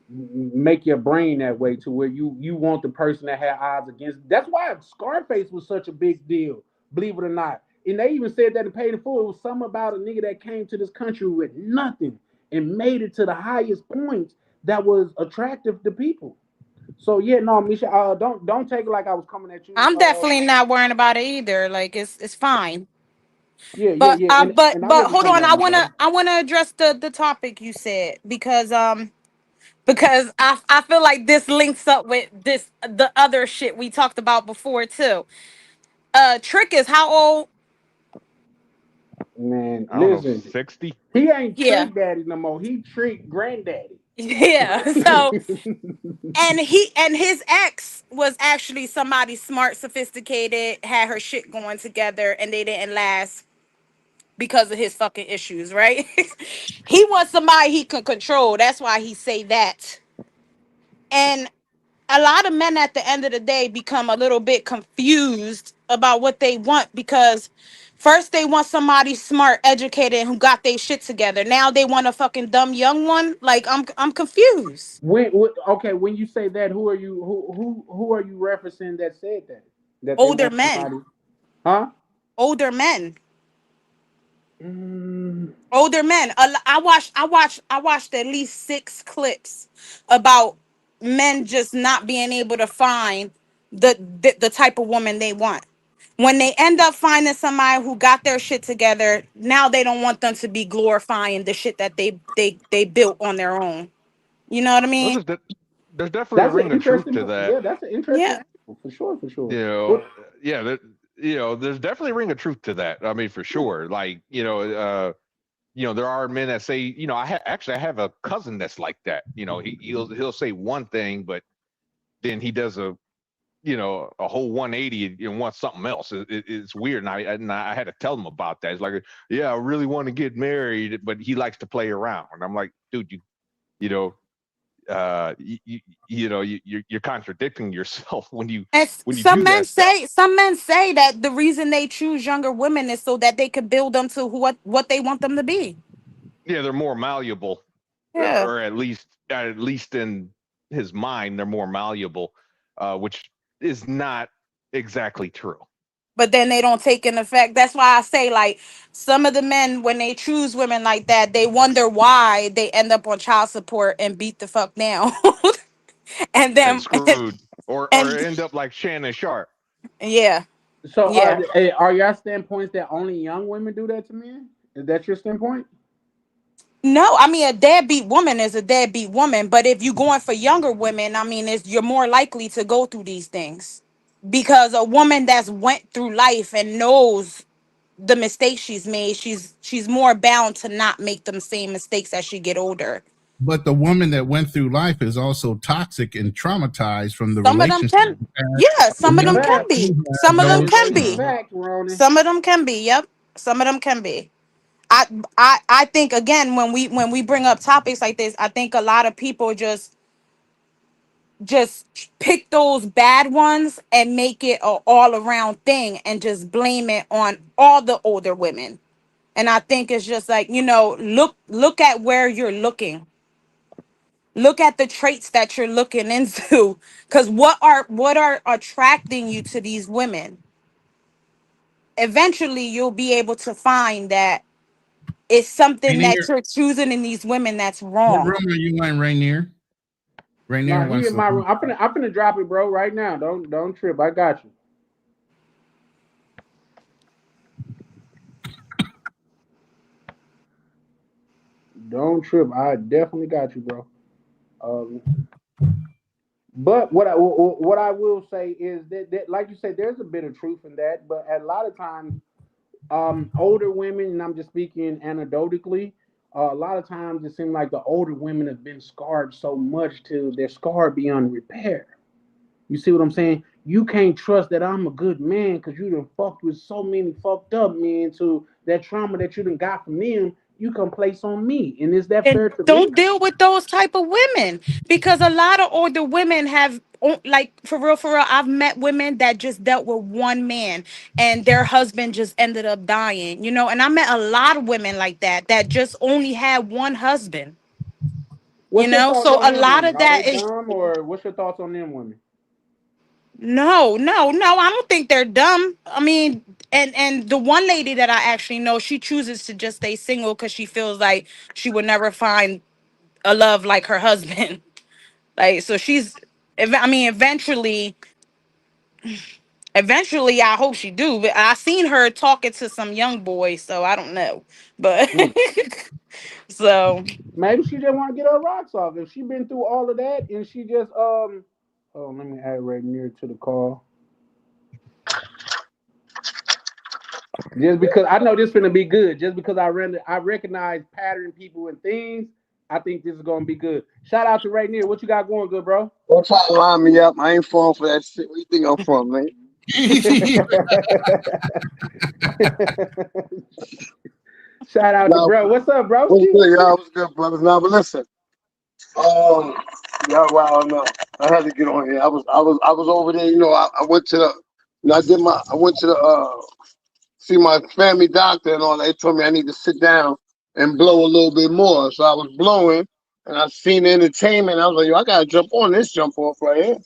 Speaker 7: make your brain that way to where you want the person that had odds against. That's why Scarface was such a big deal, believe it or not. And they even said that in Paid in Full, it was something about a nigga that came to this country with nothing and made it to the highest points that was attractive to people. So yeah, no, Misha, don't take it like I was coming at you.
Speaker 6: I'm definitely not worrying about it either. Like it's fine.
Speaker 7: Yeah, yeah,
Speaker 6: But
Speaker 7: yeah, and I
Speaker 6: but
Speaker 7: wasn't
Speaker 6: hold
Speaker 7: coming
Speaker 6: on,
Speaker 7: at nobody.
Speaker 6: I wanna address the topic you said because I feel like this links up with the other shit we talked about before too. Trick is how old?
Speaker 7: Man,
Speaker 9: I don't know,
Speaker 7: listen,
Speaker 9: 60.
Speaker 7: he ain't
Speaker 6: Yeah.
Speaker 7: Trick Daddy no more. He Trick Granddaddy.
Speaker 6: Yeah. So and his ex was actually somebody smart, sophisticated, had her shit going together, and they didn't last because of his fucking issues, right? He wants somebody he can control. That's why he say that. And a lot of men at the end of the day become a little bit confused about what they want because first they want somebody smart, educated, who got their shit together. Now they want a fucking dumb young one. Like I'm confused.
Speaker 7: Okay, when you say that, who are you referencing that said that? That they
Speaker 6: Older
Speaker 7: want
Speaker 6: men.
Speaker 7: somebody, huh?
Speaker 6: Older men.
Speaker 7: Mm,
Speaker 6: Older men. I watched at least 6 clips about men just not being able to find the type of woman they want. When they end up finding somebody who got their shit together, now they don't want them to be glorifying the shit that they built on their own. You know what I
Speaker 9: Well,
Speaker 6: mean?
Speaker 9: there's definitely a
Speaker 7: that's an
Speaker 9: ring of truth
Speaker 7: interesting.
Speaker 9: to that.
Speaker 7: Yeah, that's an interesting
Speaker 6: Yeah.
Speaker 7: angle, for sure, for sure.
Speaker 9: You know, yeah, there's definitely a ring of truth to that. I mean, for sure. Like, there are men that say, I have a cousin that's like that. He'll say one thing, but then he does a whole 180 and wants something else. It's weird, and I had to tell him about that. It's like, yeah, I really want to get married, but he likes to play around. And I'm like, dude, you're contradicting yourself when you
Speaker 6: Some
Speaker 9: do
Speaker 6: men
Speaker 9: that stuff.
Speaker 6: say that the reason they choose younger women is so that they can build them to what they want them to be.
Speaker 9: Yeah, they're more malleable,
Speaker 6: Yeah.
Speaker 9: or at least in his mind, they're more malleable, which is not exactly true.
Speaker 6: But then they don't take in effect. That's why I say, like, some of the men, when they choose women like that, they wonder why they end up on child support and beat the fuck down. and
Speaker 9: And
Speaker 6: then
Speaker 9: screwed, or
Speaker 6: and
Speaker 9: end up like Shannon Sharp.
Speaker 6: yeah.
Speaker 7: So
Speaker 6: Yeah.
Speaker 7: are your standpoints that only young women do that to men? Is that your standpoint?
Speaker 6: No, I mean, a deadbeat woman is a deadbeat woman, but if you're going for younger women, I mean, you're more likely to go through these things because a woman that's went through life and knows the mistakes she's made, she's more bound to not make them same mistakes as she get older.
Speaker 10: But the woman that went through life is also toxic and traumatized from the
Speaker 6: Some of them
Speaker 10: relationship.
Speaker 6: can, yeah, some of them can be. Some of them can be.
Speaker 7: Fact, Ronnie.
Speaker 6: Some of them can be. Yep. Some of them can be. I think again when we bring up topics like this, I think a lot of people just pick those bad ones and make it an all around thing and just blame it on all the older women. And I think it's just like, look at where you're looking. Look at the traits that you're looking into, because what are attracting you to these women? Eventually you'll be able to find that it's something that
Speaker 10: Rainier,
Speaker 6: you're choosing in these women that's
Speaker 10: what
Speaker 6: wrong.
Speaker 10: room are you in, Rainier? Rainier
Speaker 7: Nah, he
Speaker 10: wants
Speaker 7: in my
Speaker 10: to.
Speaker 7: room. I'm finna drop it, bro, right now. Don't trip. I got you. Don't trip. I definitely got you, bro. But what I will say is that like you said, there's a bit of truth in that. But a lot of times, older women, and I'm just speaking anecdotally, a lot of times it seems like the older women have been scarred so much till they're scarred beyond repair. You see what I'm saying? You can't trust that I'm a good man because you done fucked with so many fucked up men, to that trauma that you done got from them, you can place on me. And is that fair
Speaker 6: And
Speaker 7: to
Speaker 6: don't
Speaker 7: me?
Speaker 6: deal with those type of women, because a lot of older women have, like, for real, I've met women that just dealt with one man and their husband just ended up dying, and I met a lot of women like that just only had one husband,
Speaker 7: What's your thoughts
Speaker 6: so
Speaker 7: on
Speaker 6: a
Speaker 7: them
Speaker 6: lot
Speaker 7: women?
Speaker 6: of
Speaker 7: Are
Speaker 6: that
Speaker 7: they
Speaker 6: is
Speaker 7: dumb, or what's your thoughts on them women?
Speaker 6: no, I don't think they're dumb. I mean, and the one lady that I actually know, she chooses to just stay single because she feels like she would never find a love like her husband. Like, so eventually, I hope she do. But I seen her talking to some young boys, so I don't know. But so
Speaker 7: Maybe she just want to get her rocks off. If she been through all of that and she just oh, let me add right near to the call. Just because I know this is gonna be good, just because I recognize pattern people and things, I think this is gonna be good. Shout out to Ray Near. What you got going, good bro?
Speaker 13: Don't try to line me up. I ain't falling for that shit. Where you think I'm from, man?
Speaker 7: Shout out to bro. What's up, bro?
Speaker 13: What's good, y'all? What's good, brothers? Now, but listen. Yeah, wow, no. I had to get on here. I was over there. I went to the. I went to the see my family doctor and all that. They told me I need to sit down and blow a little bit more. So I was blowing, and I seen the entertainment. I was like, yo, I gotta jump off right here.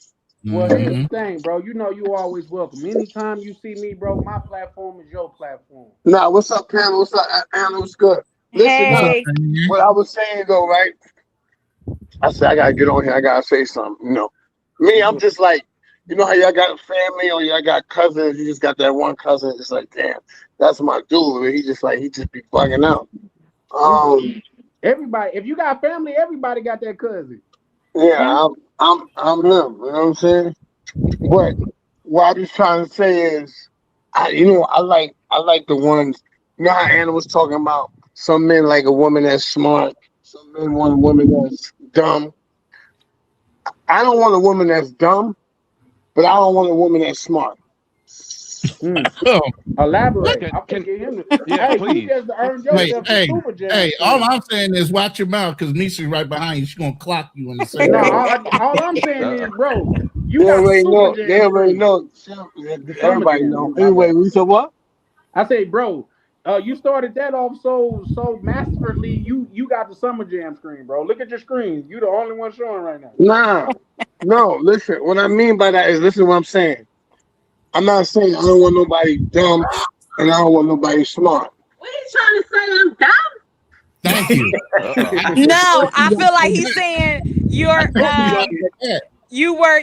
Speaker 7: Well, here's the thing, bro. You always welcome. Anytime you see me, bro, my platform is your platform.
Speaker 13: Nah, what's up, Pam? What's up, Anna? What's good? Listen,
Speaker 6: hey.
Speaker 13: what I was saying though, right? I said I gotta get on here. I gotta say something. Me, I'm just like, how y'all got a family or y'all got cousins. You just got that one cousin. It's like, damn, that's my dude. He just be bugging out.
Speaker 7: Everybody, if you got family, everybody got that cousin.
Speaker 13: Yeah, I'm him. You know what I'm saying? But what I'm just trying to say is, I like the ones. You know how Anna was talking about some men like a woman that's smart, some men want a woman that's dumb. I don't want a woman that's dumb, but I don't want a woman that's smart.
Speaker 7: Elaborate. I can get him. Hey,
Speaker 9: please.
Speaker 7: you just earned yourself a super jam.
Speaker 10: Hey, all I'm saying is watch your mouth, because Nisha's right behind you. She's gonna clock you in the same.
Speaker 7: No, all I'm saying is, bro, you
Speaker 13: They
Speaker 7: got
Speaker 13: already
Speaker 7: super
Speaker 13: know.
Speaker 7: jam.
Speaker 13: They already know. Everybody know. Anyway, we said what?
Speaker 7: I say, bro, you started that off so masterfully. You got the summer jam screen, bro. Look at your screen. You the only one showing right now.
Speaker 13: Nah, no. Listen, what I mean by that is, listen to what I'm saying. I'm not saying I don't want nobody dumb and I don't want nobody smart.
Speaker 14: What are you trying to say? I'm dumb?
Speaker 10: Thank you.
Speaker 6: No, I feel like he's saying you were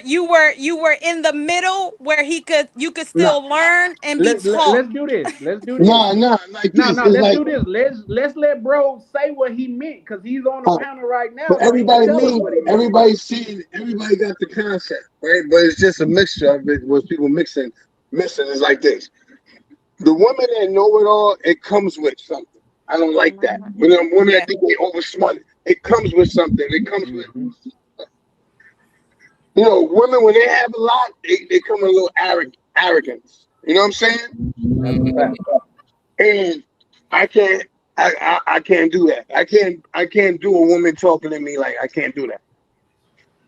Speaker 6: in the middle where you could still learn and be taught.
Speaker 7: Let's do this. Let's do this.
Speaker 13: Nah, like this.
Speaker 7: Let's do this. Let's let bro say what he meant, because he's on the panel right now.
Speaker 13: But everybody got the concept, right? But it's just a mixture of it. With people missing is like this. The woman that know it all, it comes with something. I don't like that. When the women that think they over smart, It comes with something. It comes with,
Speaker 7: Mhm.
Speaker 13: women when they have a lot, they come with a little arrogance. You know what I'm saying?
Speaker 7: That's a fact.
Speaker 13: And I can't I can't do that. I can't do a woman talking to me like I can't do that.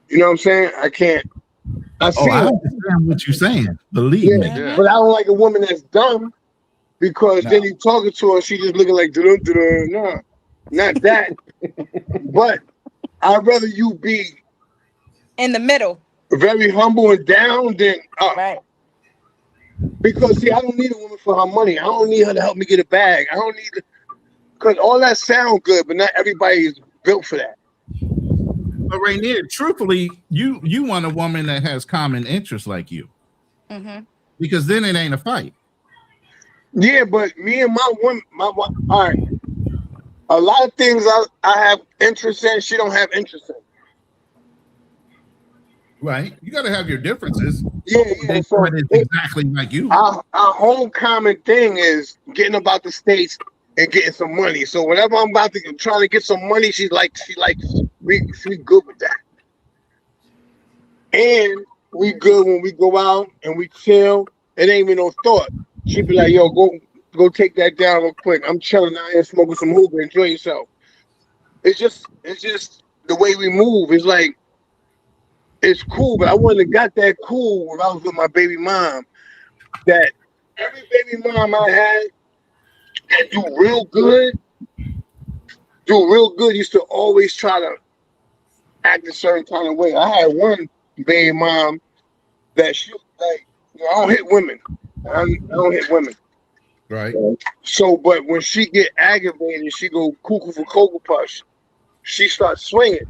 Speaker 13: You know what I'm saying? I can't. I see
Speaker 10: Oh, I
Speaker 13: it.
Speaker 10: understand what you're saying. Believe
Speaker 13: Yeah,
Speaker 10: me.
Speaker 9: Yeah.
Speaker 13: but I don't like a woman that's dumb because then you talking to her, she just looking like no, not that. But I'd rather you be
Speaker 6: In the middle.
Speaker 13: very humble and down than up.
Speaker 6: Right.
Speaker 13: Because see, I don't need a woman for her money. I don't need her to help me get a bag. I don't need because all that sound good, but not everybody is built for that.
Speaker 10: But Rainier, truthfully, you want a woman that has common interests like you,
Speaker 6: Mm-hmm.
Speaker 10: because then it ain't a fight.
Speaker 13: Yeah, but me and my woman, all right. A lot of things I have interest in, she don't have interest in.
Speaker 10: Right? You got to have your differences.
Speaker 13: Yeah.
Speaker 10: They
Speaker 13: So
Speaker 10: it exactly like you.
Speaker 13: our whole common thing is getting about the States and getting some money. So whenever I'm trying to get some money, she's good with that. And we good when we go out and we chill. It ain't even no thought. She be like, yo, go take that down real quick. I'm chilling out here smoking some hookah. Enjoy yourself. It's just the way we move. It's like it's cool, but I wouldn't have got that cool when I was with my baby mom. That every baby mom I had that do real good, used to always try to act a certain kind of way. I had one baby mom that she like, I don't hit women. I don't hit women.
Speaker 10: Right.
Speaker 13: So, but when she get aggravated, she go cuckoo for Cocoa Puff. She starts swinging,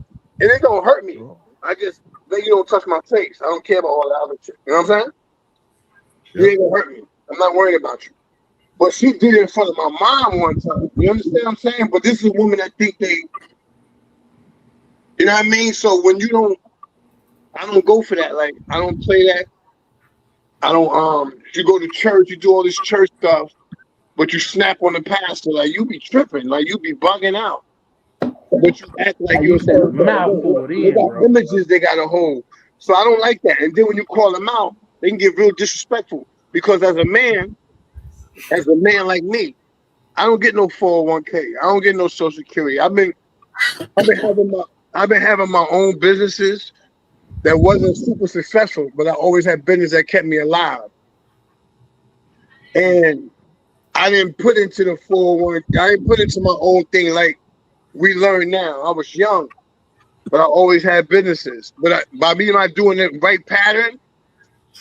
Speaker 13: and it don't hurt me. I just then you don't touch my face. I don't care about all that other shit. You know what I'm saying? You ain't gonna hurt me. I'm not worried about you. But she did it in front of my mom one time. You understand what I'm saying? But this is a woman that think they, you know what I mean? So when I don't go for that. Like I don't play that. I don't. You go to church, you do all this church stuff, but you snap on the pastor like you be tripping, like you be bugging out. But you act like you're
Speaker 7: said a mouthful.
Speaker 13: They got images they got to hold. So I don't like that. And then when you call them out, they can get real disrespectful. Because as a man like me, I don't get no 401k. I don't get no Social Security. I've been having my own businesses that wasn't super successful, but I always had business that kept me alive. And I didn't put into the 401k. I didn't put into my own thing like we learn now. I was young, but I always had businesses. But by me not doing the right pattern,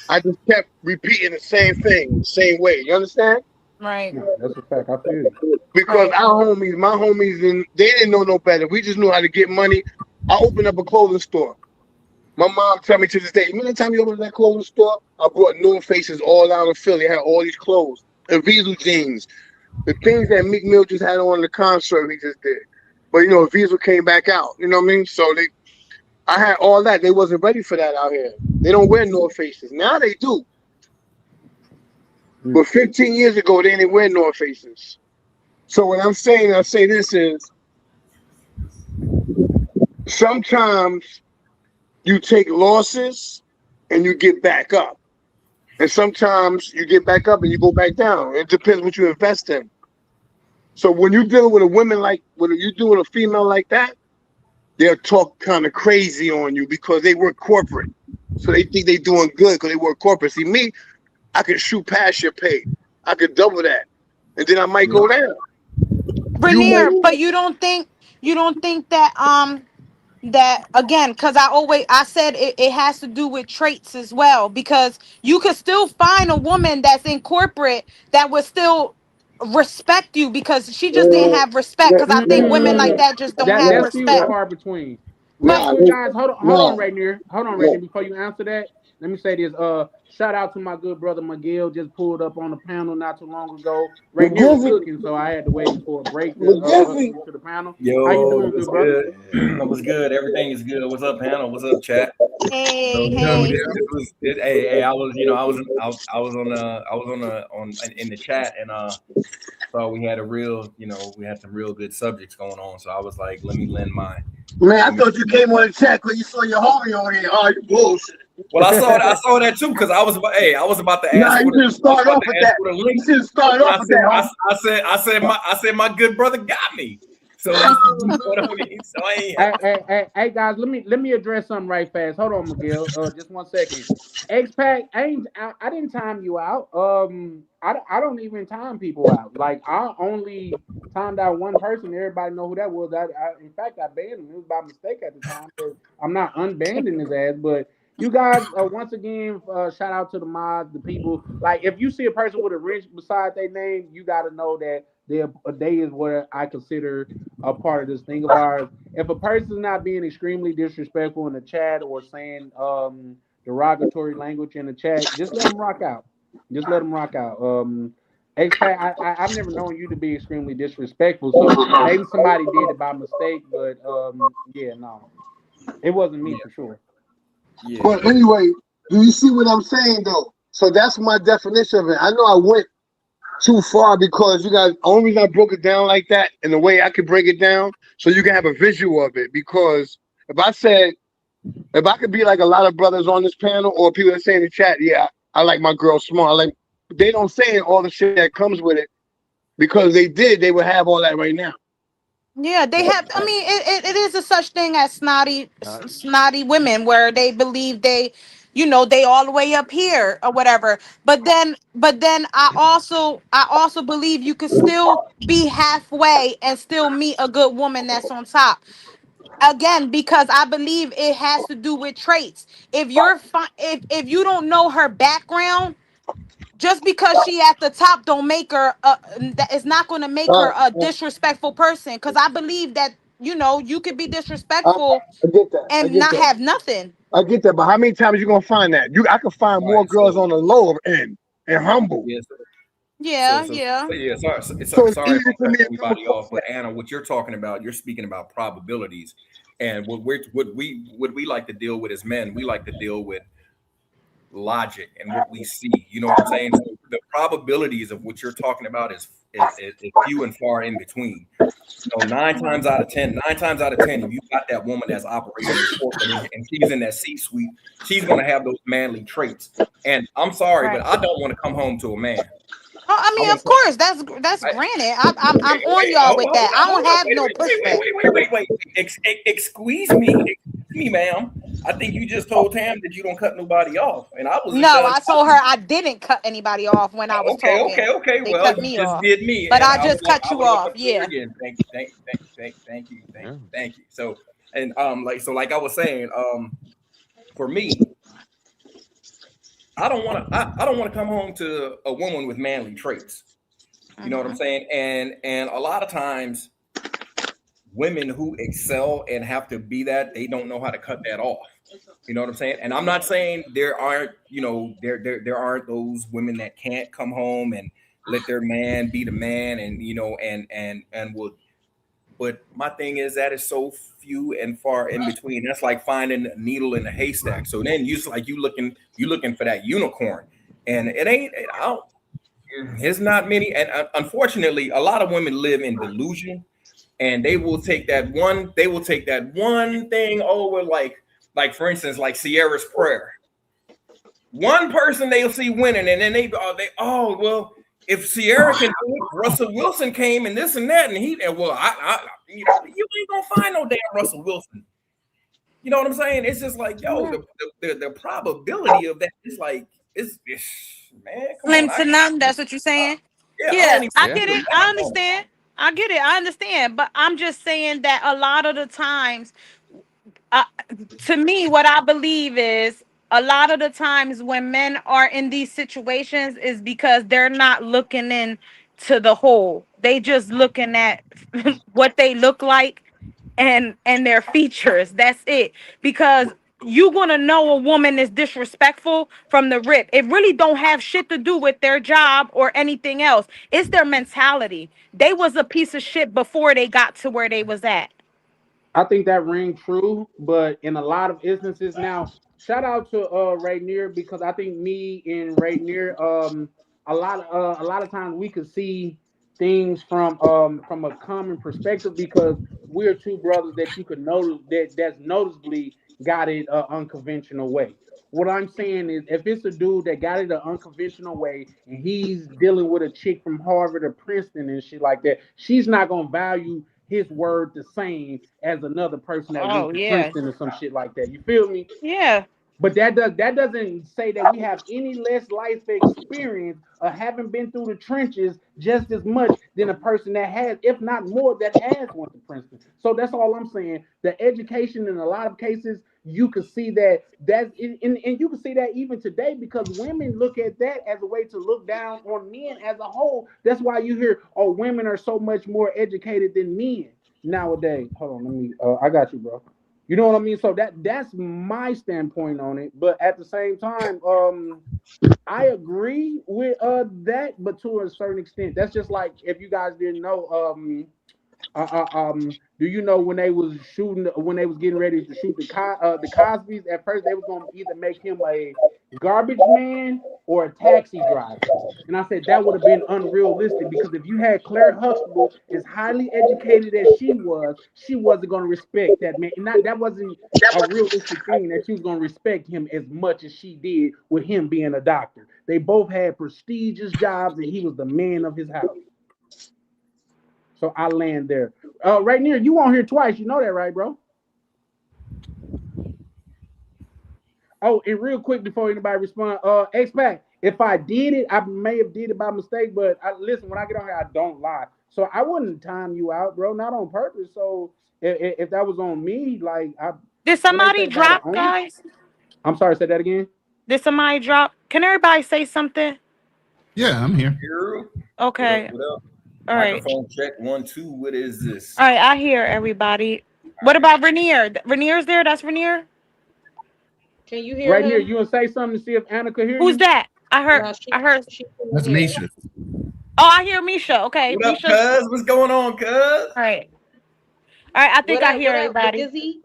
Speaker 13: I just kept repeating the same thing, the same way. You understand?
Speaker 6: Right.
Speaker 7: That's a fact. I feel you.
Speaker 13: Because my homies, and they didn't know no better. We just knew how to get money. I opened up a clothing store. My mom tell me to this day, remember the time you opened that clothing store? I brought North Faces all out of Philly. I had all these clothes. And Diesel jeans. The things that Meek Mill just had on the concert he just did. But Diesel came back out. You know what I mean? So I had all that. They wasn't ready for that out here. They don't wear North Faces. Now they do. But 15 years ago, they didn't wear North Faces. So what I say this is, sometimes you take losses and you get back up. And sometimes you get back up and you go back down. It depends what you invest in. So when you're dealing with when you're doing a female like that, they'll talk kind of crazy on you because they work corporate. So they think they're doing good because they work corporate. See, me, I could shoot past your pay. I could double that. And then I might go down.
Speaker 6: Rainier, but you don't think that that again, because I said it has to do with traits as well, because you could still find a woman that's in corporate that would still respect you because she just didn't have respect, because I think women like that just don't have
Speaker 7: That's few and
Speaker 6: respect.
Speaker 7: far between.
Speaker 13: Nah,
Speaker 7: Listen, guys, hold on,
Speaker 13: nah.
Speaker 7: Rainier. Hold on,
Speaker 13: Yeah.
Speaker 7: Rainier. Before you answer that, let me say this. Shout out to my good brother Miguel. Just pulled up on the panel not too long ago. Rainier was
Speaker 13: McGizzy,
Speaker 7: cooking, so I had to wait for a break to welcome
Speaker 13: McGizzy.
Speaker 7: you to the panel. How you
Speaker 15: Yo,
Speaker 7: doing,
Speaker 15: what's
Speaker 7: good brother?
Speaker 15: good? What's good? Everything is good. What's up, panel? What's up, chat?
Speaker 6: Hey,
Speaker 15: You know,
Speaker 6: hey.
Speaker 15: hey, I was, I was on in the chat, and so we had we had some real good subjects going on. So I was like, let me lend my.
Speaker 13: Man, I thought you came on the chat because you saw your homie on here. Oh, you bullshit.
Speaker 15: Well, I saw that too because I was about to
Speaker 13: Nah,
Speaker 15: ask.
Speaker 13: you should start off with that.
Speaker 15: You
Speaker 13: should start off with that.
Speaker 15: I said my good brother got me. So you know what I mean? So
Speaker 7: Hey, guys, let me address something right fast. Hold on, Miguel. Just 1 second. X-Pac, I didn't time you out. I don't even time people out. Like, I only timed out one person. Everybody know who that was. In fact, I banned him. It was by mistake at the time. But I'm not unbanning his ass. But you guys, once again, shout out to the mods, the people. Like, if you see a person with a wrench beside their name, you got to know that they is what I consider a part of this thing of ours. If a person's not being extremely disrespectful in the chat or saying derogatory language in the chat, just let them rock out. Just let them rock out. X-Pac, I've never known you to be extremely disrespectful, so maybe somebody did it by mistake, but yeah, no, it wasn't me for sure.
Speaker 15: Yeah.
Speaker 13: But anyway, do you see what I'm saying though? So that's my definition of it. I know I went too far because you guys only reason I broke it down like that in the way I could break it down so you can have a visual of it. Because if I could be like a lot of brothers on this panel or people that say in the chat, yeah, I like my girl small. Like, they don't say all the shit that comes with it, because they would have all that right now.
Speaker 6: Yeah, they have. I mean, it is a such thing as snotty women where they believe they all the way up here or whatever. But then I also believe you could still be halfway and still meet a good woman that's on top. Again, because I believe it has to do with traits. If if you don't know her background, just because she at the top don't make her that is not going to make her a disrespectful person, because I believe that you could be disrespectful
Speaker 13: I get that.
Speaker 6: and not have nothing.
Speaker 13: I get that, but how many times you gonna find that? I can find more girls on the lower end and humble.
Speaker 15: Yes.
Speaker 6: Yeah.
Speaker 15: Sorry
Speaker 13: So it's
Speaker 15: if
Speaker 13: easy
Speaker 15: I'm
Speaker 13: for me
Speaker 15: cutting
Speaker 13: to come
Speaker 15: anybody
Speaker 13: across
Speaker 15: off, but Anna, what you're talking about, you're speaking about probabilities, and what we like to deal with as men, we like to deal with logic and what we see. You know what I'm saying? So the probabilities of what you're talking about is few and far in between. So 9 times out of 10, if you got that woman that's operating in corporate and she's in that C-suite, she's gonna have those manly traits. And I'm sorry, but I don't want to come home to a man.
Speaker 6: Oh, I mean, of course, that's granted. I'm on y'all with that. I don't have no pushback.
Speaker 15: Wait. Excuse me, ma'am. I think you just told Tam that you don't cut nobody off, and I was
Speaker 6: No, I told her I didn't cut anybody off when I was talking.
Speaker 15: Okay.
Speaker 6: They
Speaker 15: Well,
Speaker 6: cut
Speaker 15: you
Speaker 6: me
Speaker 15: just
Speaker 6: off.
Speaker 15: did me,
Speaker 6: But
Speaker 15: and
Speaker 6: I just cut you off. Yeah.
Speaker 15: Again. Thank you. So, and like I was saying, for me, I don't want to come home to a woman with manly traits. You know what I'm saying? And a lot of times, women who excel and have to be that, they don't know how to cut that off. You know what I'm saying? And I'm not saying there aren't, there aren't those women that can't come home and let their man be the man, and and would. But my thing is that is so few and far in between. That's like finding a needle in a haystack. So then you looking for that unicorn, and it ain't. It's not many. And unfortunately, a lot of women live in delusion, and they will take that one thing over, like for instance, like Sierra's prayer. One person they'll see winning, and then well, if Sierra can do it, Russell Wilson came and this and that, and you ain't gonna find no damn Russell Wilson. You know what I'm saying? It's just like, yo, the probability of that is like it's man.
Speaker 6: Slim to none. That's what you're saying. Yeah, I get it. I understand. I get it. I understand. But I'm just saying that a lot of the times, to me, what I believe is a lot of the times when men are in these situations is because they're not looking in to the whole. They just looking at what they look like and their features. That's it. Because you're gonna know a woman is disrespectful from the rip. It really don't have shit to do with their job or anything else. It's their mentality. They was a piece of shit before they got to where they was at.
Speaker 7: I think that ring true, but in a lot of instances now, shout out to Rainier, because I think me and Rainier, a lot of times we could see things from a common perspective, because we're two brothers that you could notice that's noticeably got it unconventional way. What I'm saying is, if it's a dude that got it an unconventional way and he's dealing with a chick from Harvard or Princeton and shit like that, she's not gonna value his word the same as another person that went to Princeton or some shit like that. You feel me?
Speaker 6: Yeah.
Speaker 7: But that doesn't say that we have any less life experience or haven't been through the trenches just as much than a person that has, if not more, that has went to Princeton. So that's all I'm saying. The education in a lot of cases, you can see that and you can see that even today, because women look at that as a way to look down on men as a whole. That's why you hear, oh, women are so much more educated than men nowadays. Hold on, let me I got you, bro. You know what I mean? So that's my standpoint on it. But at the same time, I agree with that, but to a certain extent. That's just like, if you guys didn't know, do you know when they was getting ready to shoot the Cosbys, at first they was gonna either make him a garbage man or a taxi driver, and I said that would have been unrealistic, because if you had Claire Huxtable as highly educated as she wasn't gonna respect that man. That wasn't a realistic thing, that she was gonna respect him as much as she did with him being a doctor. They both had prestigious jobs, and he was the man of his house. So I land there. Right near, you on here twice. You know that, right, bro? Oh, and real quick before anybody respond, X-Pac, if I did it, I may have did it by mistake, but listen, when I get on here, I don't lie. So I wouldn't time you out, bro, not on purpose. So if that was on me, like,
Speaker 6: did somebody drop, guys?
Speaker 7: I'm sorry, say that again.
Speaker 6: Did somebody drop? Can everybody say something?
Speaker 10: Yeah, I'm here.
Speaker 6: Okay.
Speaker 15: What up?
Speaker 6: All right.
Speaker 15: Microphone check 1 2. What is this?
Speaker 6: All right, I hear everybody. What about Rainier? Rainier's there? That's Rainier?
Speaker 14: Can you hear
Speaker 7: right
Speaker 14: him?
Speaker 7: here? You want to say something to see if Anna could hear
Speaker 6: Who's
Speaker 7: you?
Speaker 6: that? I heard.
Speaker 10: That's Misha.
Speaker 6: Oh, I hear Misha. Okay,
Speaker 15: What up,
Speaker 6: Misha.
Speaker 15: cuz? What's going on, cuz?
Speaker 6: All right. All right, I think I hear everybody.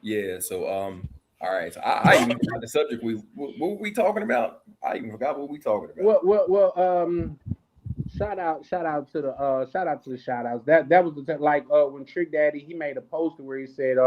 Speaker 15: Yeah. So all right. So I even forgot the subject. What were we talking about? I even forgot what we talking about.
Speaker 7: Well. Shout out to the shout outs. That was when Trick Daddy, he made a poster where he said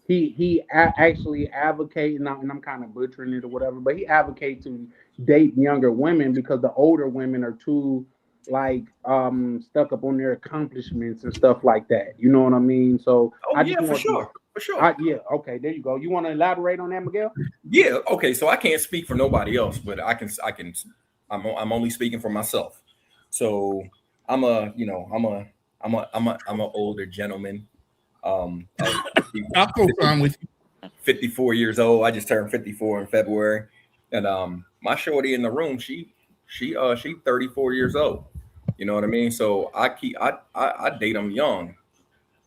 Speaker 7: he actually advocated, and I'm kind of butchering it or whatever, but he advocates to date younger women because the older women are too stuck up on their accomplishments and stuff like that. You know what I mean? So
Speaker 15: for sure.
Speaker 7: Yeah, okay, there you go. You want to elaborate on that, Miguel?
Speaker 15: Yeah, okay. So I can't speak for nobody else, but I'm only speaking for myself. So I'm an older gentleman.
Speaker 10: I'll co-sign with you.
Speaker 15: 54 years old. I just turned 54 in February, and my shorty in the room, she 34 years old. You know what I mean? So I date them young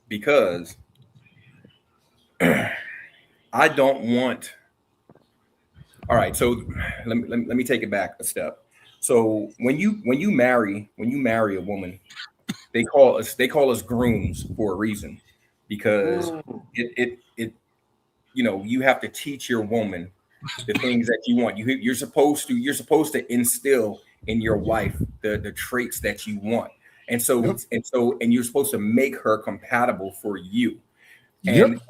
Speaker 15: because I don't want. All right, so let me take it back a step. So when you marry a woman, they call us grooms for a reason, because it you have to teach your woman the things that you want. You're supposed to instill in your wife the traits that you want, and you're supposed to make her compatible for you. And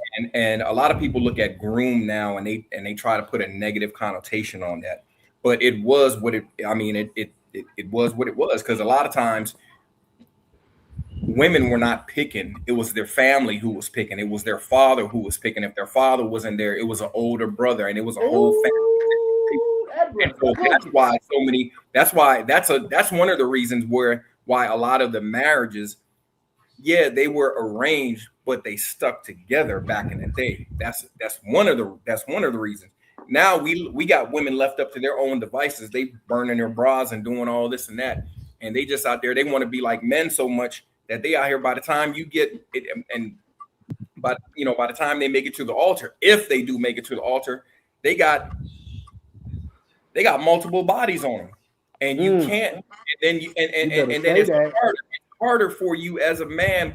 Speaker 15: a lot of people look at groom now and they try to put a negative connotation on that, but it was what it was what it was, because a lot of times women were not picking. It was their family who was picking. It was their father who was picking. If their father wasn't there, it was an older brother, and it was a whole family. And so that's one of the reasons why a lot of the marriages, they were arranged, but they stuck together back in the day. That's one of the reasons. Now we got women left up to their own devices. They burning their bras and doing all this and that. and they just out there. They want to be like men so much that they out here. By the time you get it, and by the time they make it to the altar, if they do make it to the altar, they got multiple bodies on them, and you can't. And then and then it's harder for you as a man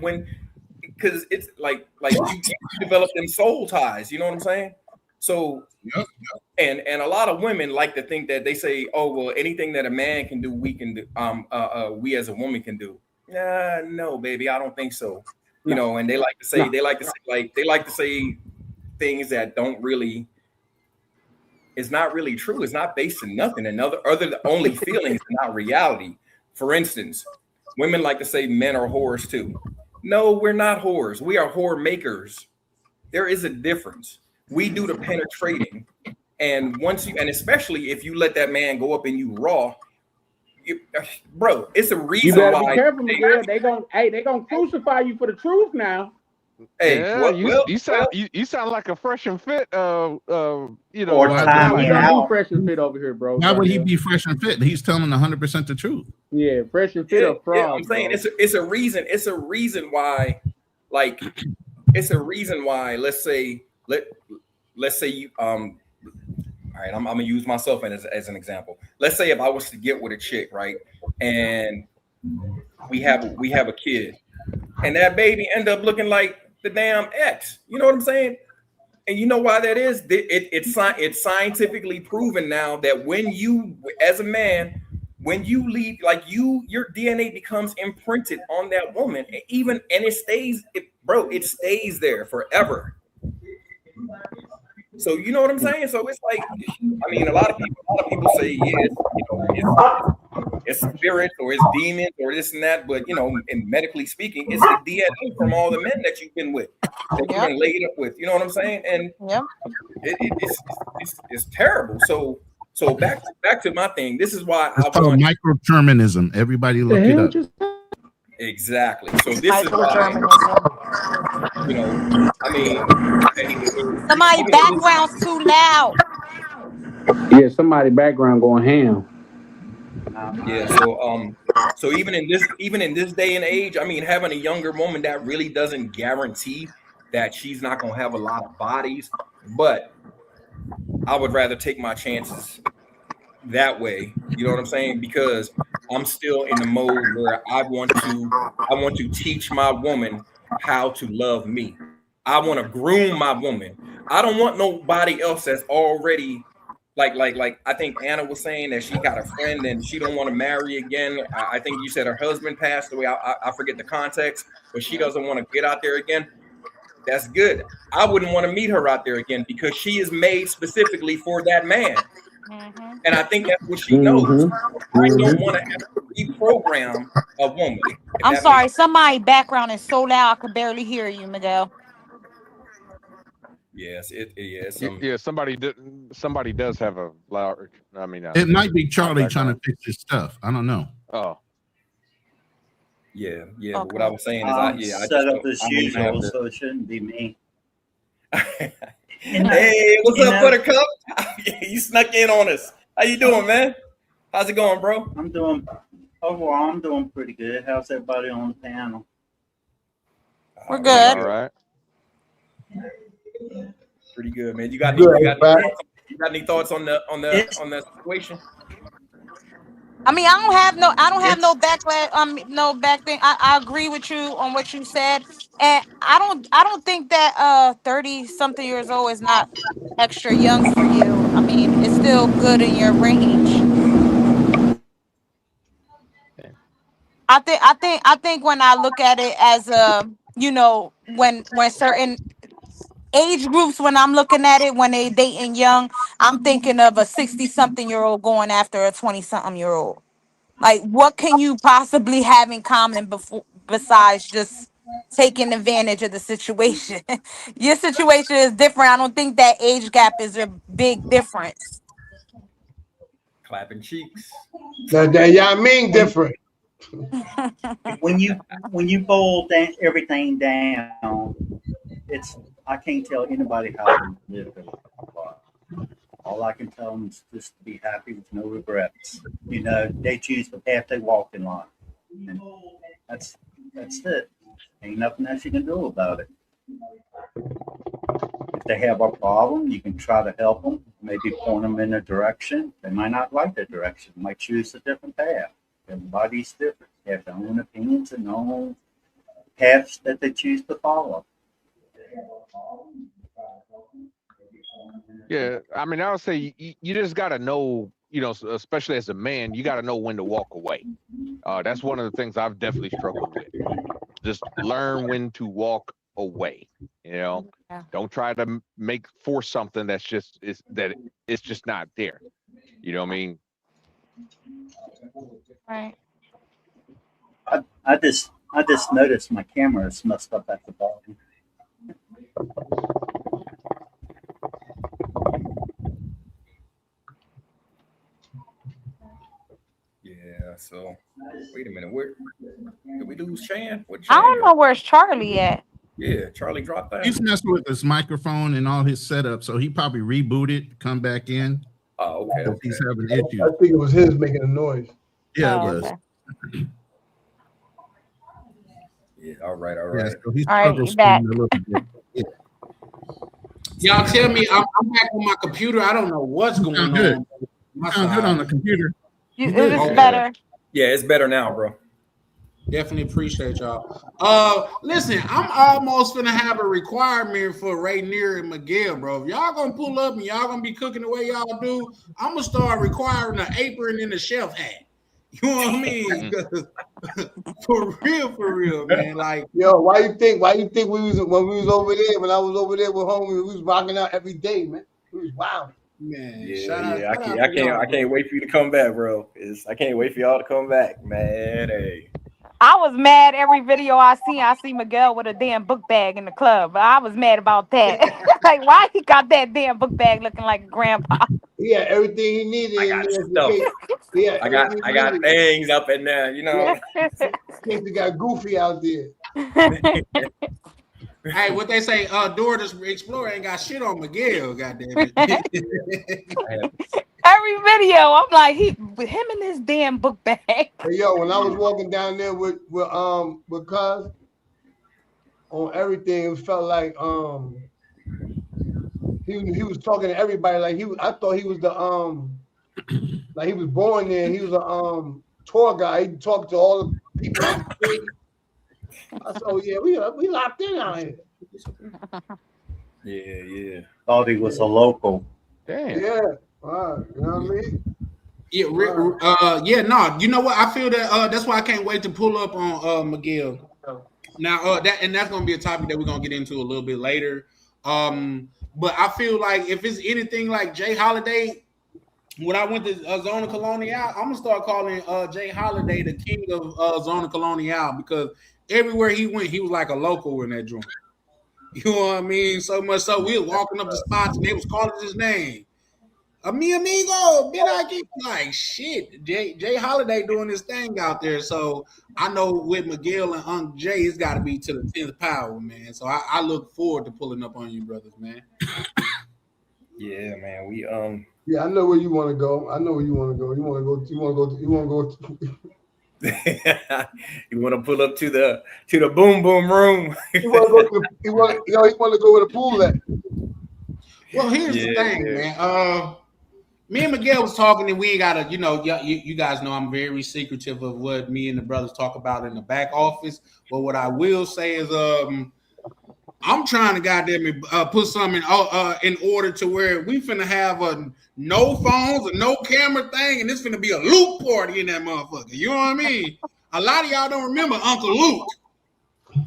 Speaker 15: because it's like you develop them soul ties. You know what I'm saying? So, and a lot of women like to think that they say, "Oh, well, anything that a man can do, we can do. We as a woman can do." No, baby, I don't think so. You know, and they like to say things that don't really. It's not really true. It's not based in nothing. Other than only feelings, not reality. For instance, women like to say men are whores too. No, we're not whores. We are whore makers. There is a difference. We do the penetrating, and especially if you let that man go up in you raw, bro, it's a reason
Speaker 7: you better
Speaker 15: why.
Speaker 7: Be careful, Miguel. They gonna crucify you for the truth now.
Speaker 15: Hey,
Speaker 9: yeah, you sound like a fresh and fit.
Speaker 10: Or
Speaker 7: we don't do fresh and fit over here, bro.
Speaker 10: Why would he be fresh and fit? He's telling 100% the truth.
Speaker 7: Yeah, fresh and fit are fraud.
Speaker 15: Yeah, I'm saying it's a reason. It's a reason why, like, it's a reason why. Let's say you all right, I'm gonna use myself as an example. Let's say if I was to get with a chick, right, and we have a kid, and that baby end up looking like the damn ex. You know what I'm saying? And you know why that is? It's scientifically proven now that when you, as a man, when you leave, like your DNA becomes imprinted on that woman, and it stays, it stays there forever. So you know what I'm saying? So it's like, I mean, a lot of people say, it's spirits or it's demons or this and that, but and medically speaking, it's the DNA from all the men that you've been with, that you've been laid up with. You know what I'm saying? And it's terrible. So back to my thing. This is why
Speaker 10: it's called microterminism. Everybody look it up.
Speaker 15: Exactly. So this is why, I mean,
Speaker 6: somebody background's too loud.
Speaker 7: Yeah, somebody background going ham.
Speaker 15: Yeah. So even in this day and age, I mean, having a younger woman, that really doesn't guarantee that she's not gonna have a lot of bodies, but I would rather take my chances that way. You know what I'm saying? Because I'm still in the mode where I want to teach my woman how to love me. I want to groom my woman. I don't want nobody else that's already like I think Anna was saying that she got a friend and she don't want to marry again. I think you said her husband passed away. I forget the context, but she doesn't want to get out there again. That's good. I wouldn't want to meet her out there again because she is made specifically for that man. Mm-hmm. And I think that's what she knows. Mm-hmm. I don't want to have to reprogram a woman.
Speaker 6: I'm sorry, somebody's background is so loud I could barely hear you, Miguel.
Speaker 15: Yes,
Speaker 9: somebody does have a loud. I mean,
Speaker 10: it might be Charlie trying to fix his stuff. I don't know.
Speaker 9: Oh,
Speaker 15: yeah. Okay. But what I was saying is,
Speaker 16: I set up as usual, so it shouldn't be me.
Speaker 15: Hey, what's up, Buttercup? You snuck in on us. How you doing, man? How's it going, bro?
Speaker 16: I'm doing pretty good. How's everybody on the panel?
Speaker 6: We're good.
Speaker 9: All right.
Speaker 15: Pretty good, man. You got any thoughts on the situation?
Speaker 6: I mean, I don't have no backlash, no back thing. I agree with you on what you said, and I don't think that 30-something years old is not extra young for you. I mean, it's still good in your range. I think when I look at it as when certain age groups, when I'm looking at it, when they dating young, I'm thinking of a 60-something-year-old going after a 20-something-year-old. Like, what can you possibly have in common besides just taking advantage of the situation? Your situation is different. I don't think that age gap is a big difference.
Speaker 15: Clapping cheeks.
Speaker 13: Y'all mean different.
Speaker 16: When you boil everything down, I can't tell anybody how to live their life. All I can tell them is just to be happy with no regrets. You know, they choose for half their walking line. And that's it. Ain't nothing else you can do about it. If they have a problem, you can try to help them, maybe point them in a direction. They might not like the direction, might choose a different path. Everybody's different. They have their own opinions and their own paths that they choose to follow.
Speaker 9: Yeah, I mean, I would say you just got to know, you know, especially as a man, you got to know when to walk away. That's one of the things I've definitely struggled with. Just learn when to walk away. You know, don't try to force something that's just it's just not there. You know what I mean?
Speaker 6: Right.
Speaker 16: I just noticed my camera is messed up at the bottom.
Speaker 15: Yeah, so wait a minute, where did we lose Chan? What
Speaker 6: I don't know where's Charlie at.
Speaker 15: Yeah, Charlie dropped out.
Speaker 10: He's messing with his microphone and all his setup, so he probably rebooted, come back in.
Speaker 15: Oh, okay.
Speaker 10: He's having issues.
Speaker 13: I think it was his making a noise.
Speaker 10: Yeah, it was.
Speaker 6: Okay.
Speaker 15: Yeah, all right.
Speaker 10: Yeah, so he's
Speaker 6: All right,
Speaker 10: struggle
Speaker 6: you back.
Speaker 10: streaming a little bit. Yeah.
Speaker 3: Y'all tell me I'm back on my computer. I don't know what's going on.
Speaker 10: Good.
Speaker 3: My
Speaker 10: Sound good
Speaker 3: side.
Speaker 10: on the computer.
Speaker 6: Is it better?
Speaker 15: Yeah, it's better now, bro.
Speaker 3: Definitely appreciate y'all. Listen, I'm almost gonna have a requirement for Rainier and Miguel, bro. If y'all gonna pull up and y'all gonna be cooking the way y'all do, I'm gonna start requiring an apron and a chef hat. You know what I mean? for real, man. Like,
Speaker 13: yo, why you think when we was over there, when I was over there with homie, we was rocking out every day, man. We was wild.
Speaker 3: Man,
Speaker 15: Yeah, I can't wait for you to come back, bro. I can't wait for y'all to come back, man. Hey.
Speaker 6: I was mad every video I see Miguel with a damn book bag in the club. I was mad about that. Like, why he got that damn book bag looking like grandpa?
Speaker 13: Yeah, everything he needed.
Speaker 15: I got stuff.
Speaker 13: Yeah,
Speaker 15: I got things up in there, you know.
Speaker 13: He got Goofy out there.
Speaker 3: Hey, what they say, Dora the Explorer ain't got shit on Miguel, goddamn it.
Speaker 6: Every video, I'm like, with him in his damn book bag.
Speaker 13: Hey, yo, when I was walking down there with Cuz on everything, it felt like he was talking to everybody like I thought he was the like he was born there. He was a tour guy. He talked to all the people. I said, oh yeah, we locked in out here.
Speaker 15: Yeah.
Speaker 16: Thought he was a local.
Speaker 9: Damn.
Speaker 13: Yeah. You know what I mean?
Speaker 3: Yeah, no. You know what? I feel that that's why I can't wait to pull up on Miguel. Now that's gonna be a topic that we're gonna get into a little bit later. But I feel like if it's anything like Jay Holiday, when I went to Zona Colonial, I'm gonna start calling Jay Holiday the king of Zona Colonial, because everywhere he went, he was like a local in that joint. You know what I mean? So much so we were walking up the spots and they was calling his name. Mi amigo, like shit. Jay Holiday doing his thing out there. So I know with Miguel and Unc Jay, it's got to be to the 10th power, man. So I look forward to pulling up on you, brothers, man.
Speaker 15: Yeah, man. We
Speaker 13: Yeah, I know where you want to go. You want to go.
Speaker 15: You want to pull up to the boom boom room.
Speaker 13: He want to go where the pool at.
Speaker 3: Well, here's the thing, man. Me and Miguel was talking, and we ain't gotta, you guys know I'm very secretive of what me and the brothers talk about in the back office. But what I will say is, I'm trying to goddamn put something in order to where we finna have a no phones or no camera thing, and it's finna be a Luke party in that motherfucker. You know what I mean? A lot of y'all don't remember Uncle Luke,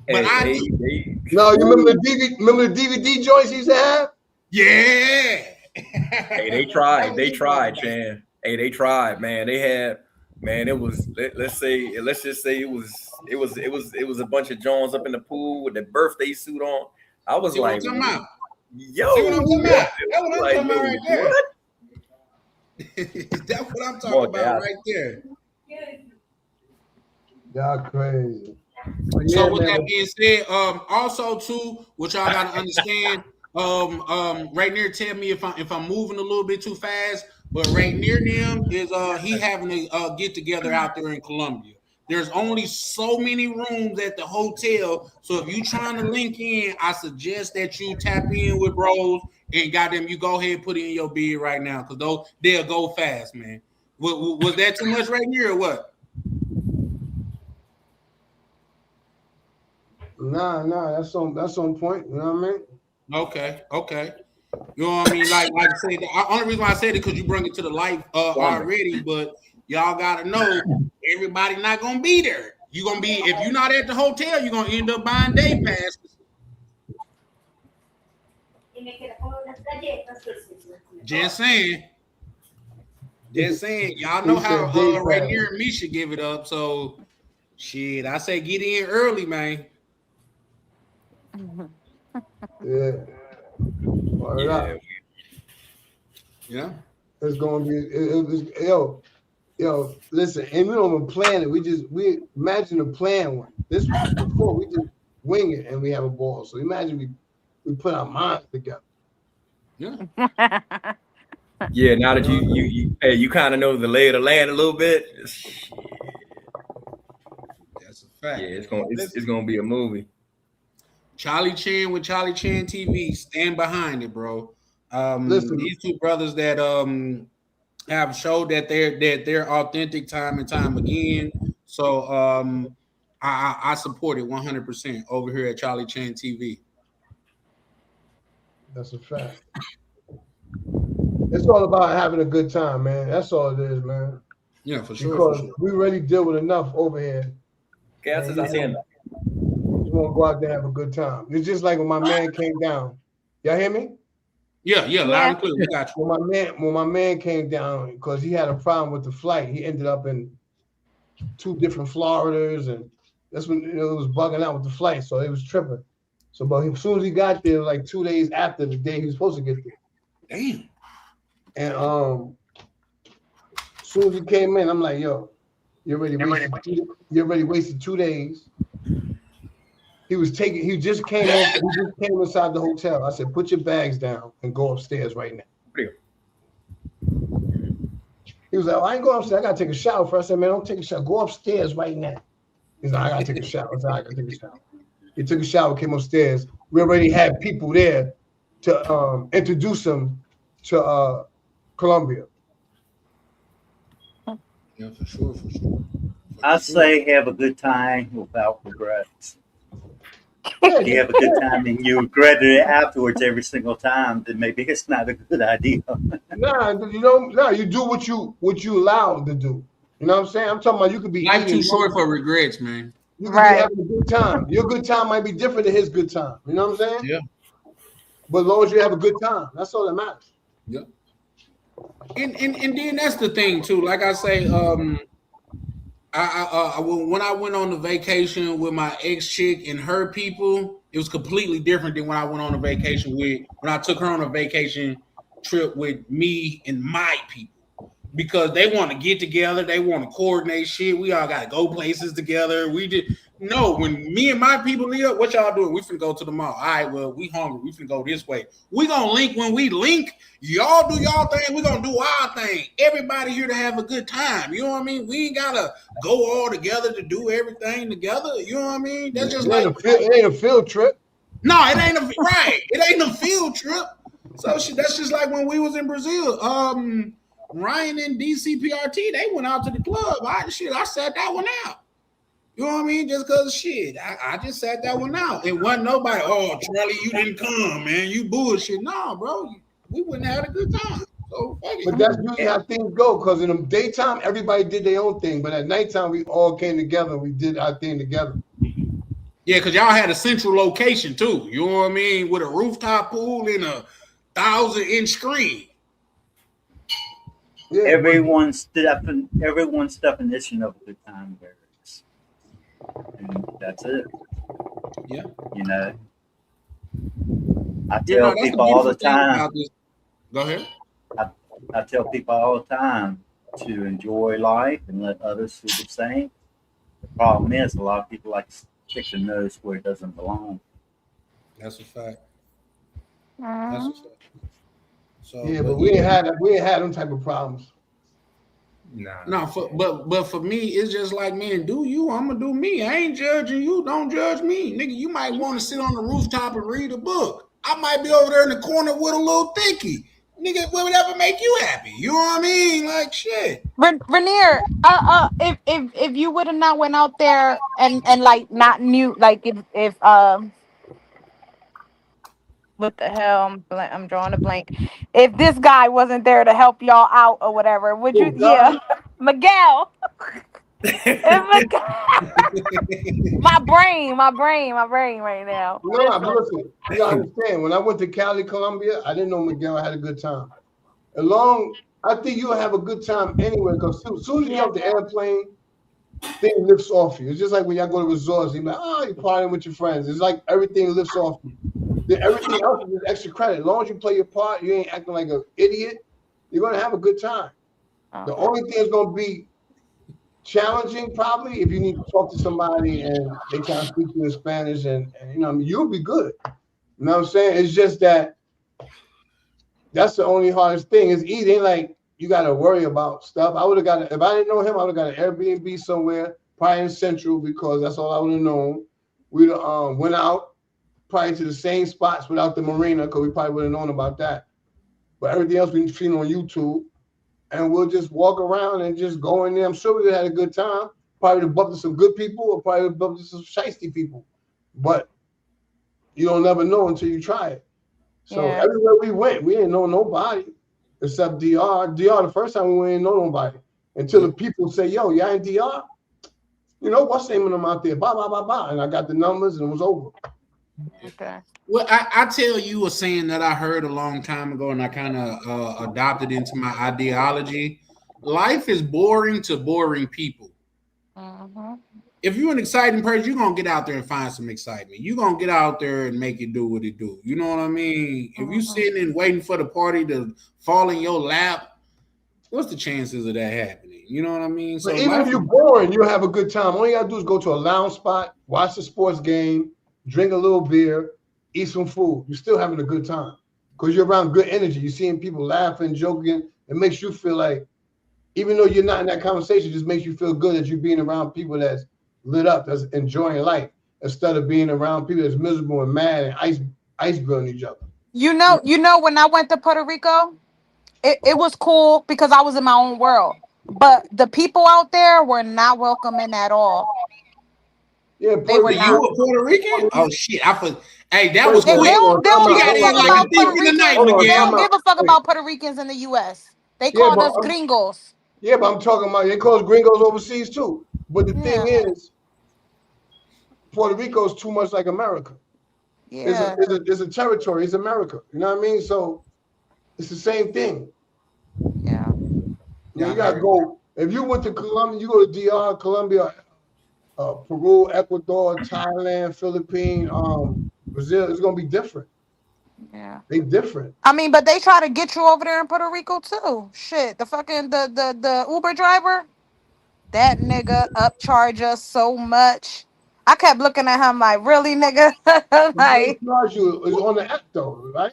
Speaker 3: but I do.
Speaker 13: No, you remember the DVD joints he used to have?
Speaker 3: Yeah.
Speaker 15: Hey, they tried, Chan. Hey, they tried, man. They had, man. It was let's just say it was a bunch of Jones up in the pool with the birthday suit on. I was like, yo,
Speaker 3: that's what I'm talking about right there. That's what I'm talking about right there.
Speaker 13: Y'all crazy.
Speaker 3: So with that being said, also too, what y'all gotta understand, right there, tell me if I'm moving a little bit too fast. But right near them is he having a get together out there in Columbia. There's only so many rooms at the hotel, so if you trying to link in, I suggest that you tap in with bros and goddamn, you go ahead and put in your bid right now because they'll go fast, man. Was that too much right here or what?
Speaker 13: Nah, that's on point. You know what I mean?
Speaker 3: Okay. You know what I mean? Like I said, the only reason why I said it because you bring it to the life already, but y'all gotta know everybody not gonna be there. You're gonna be if you're not at the hotel, you're gonna end up buying day passes. Just saying, y'all know how right here and Misha give it up. So shit, I say get in early, man.
Speaker 13: Yeah. It's gonna be yo. Listen, and we don't even plan it. We imagine a plan one. This was before we just wing it and we have a ball. So imagine we put our minds together.
Speaker 3: Yeah.
Speaker 15: Yeah. Now that you kind of know the lay of the land a little bit.
Speaker 3: That's a fact.
Speaker 15: Yeah, it's gonna be a movie.
Speaker 3: Charlie Chan with Charlie Chan TV. Stand behind it, bro. These two brothers that have showed that they're authentic time and time again. So I support it 100% over here at Charlie Chan TV.
Speaker 13: That's a fact. It's all about having a good time, man. That's all it is, man.
Speaker 3: Yeah, for sure.
Speaker 13: Because we already deal with enough over here.
Speaker 15: ¿Qué haces haciendo?
Speaker 13: We want to go out there and have a good time. It's just like when my man came down. Y'all hear me?
Speaker 3: Yeah, loud and clear. We got you.
Speaker 13: When my man came down because he had a problem with the flight, he ended up in 2 different Floridas, and that's when it was bugging out with the flight, so it was tripping. So, but as soon as he got there, like 2 days after the day he was supposed to get there.
Speaker 3: Damn.
Speaker 13: And as soon as he came in, I'm like, yo, you already wasted 2 days. He just came inside the hotel. I said, put your bags down and go upstairs right now. He was like, I ain't going upstairs. I gotta take a shower first. I said, man, don't take a shower. Go upstairs right now. He's like, I gotta take a shower. I said, I gotta take a shower. He took a shower, came upstairs. We already had people there to introduce him to Columbia.
Speaker 3: Yeah, for sure.
Speaker 16: I say have a good time without regrets. If you have a good time and you regret it afterwards every single time, then maybe it's not a good idea.
Speaker 13: You do what you allowed to do. You know what I'm saying? I'm talking about you could be
Speaker 3: life too short for regrets, man.
Speaker 13: You could be having a good time. Your good time might be different than his good time. You know what I'm saying?
Speaker 3: Yeah.
Speaker 13: But as long as you have a good time, that's all that matters.
Speaker 3: Yeah. And then that's the thing too. Like I say, I when I went on the vacation with my ex chick and her people, it was completely different than when I went on a vacation when I took her on a vacation trip with me and my people. Because they want to get together, they want to coordinate shit. We all got to go places together. When me and my people leave up, what y'all doing? We finna go to the mall. All right, well, we hungry. We finna go this way. We gonna link when we link. Y'all do y'all thing. We gonna do our thing. Everybody here to have a good time. You know what I mean? We ain't gotta go all together to do everything together. You know what I mean? That's just
Speaker 13: it ain't a field trip.
Speaker 3: No, it ain't It ain't a field trip. So that's just like when we was in Brazil. Ryan and DCPRT, they went out to the club. I sat that one out. You know what I mean? Just because of shit. I just sat that one out. It wasn't nobody, oh, Charlie, you didn't come, man. You bullshit. No, bro. We wouldn't have had a good time. So fuck it.
Speaker 13: But that's usually how things go, because in the daytime, everybody did their own thing. But at nighttime, we all came together. We did our thing together.
Speaker 3: Yeah, because y'all had a central location too. You know what I mean? With a rooftop pool and a 1,000-inch screen.
Speaker 16: Yeah, everyone's definition of a good time varies, and that's it.
Speaker 3: Yeah,
Speaker 16: you know. I tell people all the time.
Speaker 3: Go ahead.
Speaker 16: I tell people all the time to enjoy life and let others do the same. The problem is a lot of people like to stick their nose where it doesn't belong.
Speaker 3: That's a fact. That's a fact. So
Speaker 13: yeah, but we ain't had them type of problems.
Speaker 3: No, but for me, it's just like, man, do you? I'm gonna do me. I ain't judging you. Don't judge me, nigga. You might want to sit on the rooftop and read a book. I might be over there in the corner with a little thicky, nigga. Whatever make you happy. You know what I mean? Like shit.
Speaker 6: Rainier, if you would have not went out there and like not knew, like if what the hell, I'm drawing a blank. If this guy wasn't there to help y'all out or whatever, would you? Yeah, Miguel. my brain right now.
Speaker 13: No, but listen, you gotta understand. When I went to Cali, Colombia, I didn't know Miguel had a good time. I think you'll have a good time anyway, because as soon as you get off the airplane, thing lifts off you. It's just like when y'all go to resorts, you're like, oh, you're partying with your friends. It's like everything lifts off you. Then everything else is extra credit. As long as you play your part, you ain't acting like an idiot, you're gonna have a good time. The only thing that's gonna be challenging probably if you need to talk to somebody and they can't speak to you in Spanish and you know, I mean, you'll be good. You know what I'm saying? It's just that that's the only hardest thing is eating. Like you got to worry about stuff. I would have got if I didn't know him, I would have got an Airbnb somewhere, probably in Central, because that's all I would have known. We'd went out probably to the same spots without the marina, because we probably would have known about that. But everything else we've seen on YouTube, and we'll just walk around and just go in there. I'm sure we would have had a good time. Probably to bump into some good people, or probably to bump into some shiesty people. But you don't never know until you try it. So everywhere we went, we didn't know nobody except DR. DR, the first time we didn't know nobody until the people say, yo, y'all in DR? You know, what's the name of them out there? Blah, blah, blah, blah. And I got the numbers and it was over.
Speaker 6: Okay.
Speaker 3: Well, I tell you a saying that I heard a long time ago and I kind of adopted into my ideology. Life is boring to boring people. If you're an exciting person, you're going to get out there and find some excitement. You're going to get out there and make it do what it do. You know what I mean? If you're sitting and waiting for the party to fall in your lap, what's the chances of that happening? You know what I mean?
Speaker 13: So even if you're boring, you'll have a good time. All you got to do is go to a lounge spot, watch the sports game, drink a little beer, eat some food. You're still having a good time because you're around good energy. You're seeing people laughing, joking. It makes you feel like, even though you're not in that conversation, it just makes you feel good that you're being around people that's lit up, that's enjoying life, instead of being around people that's miserable and mad and ice grilling each other.
Speaker 6: You know, when I went to Puerto Rico, it was cool because I was in my own world. But the people out there were not welcoming at all.
Speaker 13: Yeah,
Speaker 6: they were
Speaker 3: you
Speaker 6: not.
Speaker 3: a Puerto Rican? Oh shit! Hey, that was
Speaker 6: They
Speaker 3: quick.
Speaker 6: don't give a fuck about Puerto Ricans in the U.S. They called us gringos.
Speaker 13: Yeah, but I'm talking about, they call us gringos overseas too. But the thing is, Puerto Rico is too much like America.
Speaker 6: Yeah.
Speaker 13: It's a territory. It's America. You know what I mean? So it's the same thing.
Speaker 6: Yeah.
Speaker 13: You gotta go. If you went to Colombia, you go to DR, Colombia, Peru, Ecuador, Thailand, Philippines, Brazil. It's gonna be different.
Speaker 6: Yeah.
Speaker 13: They different.
Speaker 6: I mean, but they try to get you over there in Puerto Rico too. Shit, the fucking the Uber driver, that nigga upcharge us so much. I kept looking at him like, really, nigga? Like,
Speaker 13: they charge you is on the app though, right?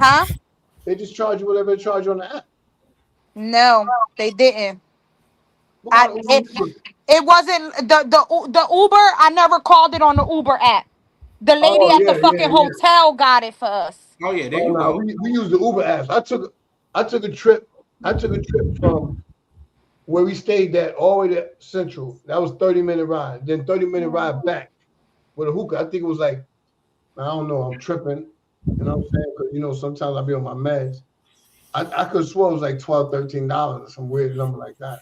Speaker 6: Huh?
Speaker 13: They just charge you whatever they charge you on the app.
Speaker 6: No, they didn't. It wasn't the Uber. I never called it on the Uber app. The lady at the fucking hotel got it for us.
Speaker 3: Oh yeah,
Speaker 13: we use the Uber apps. I took a trip from where we stayed at all the way to Central. That was 30-minute ride. Then 30-minute ride back with a hookah. I think it was like, I don't know, I'm tripping. You know what I'm saying? Because, you know, sometimes I'll be on my meds. I could have sworn it was like $12, $13 or some weird number like that.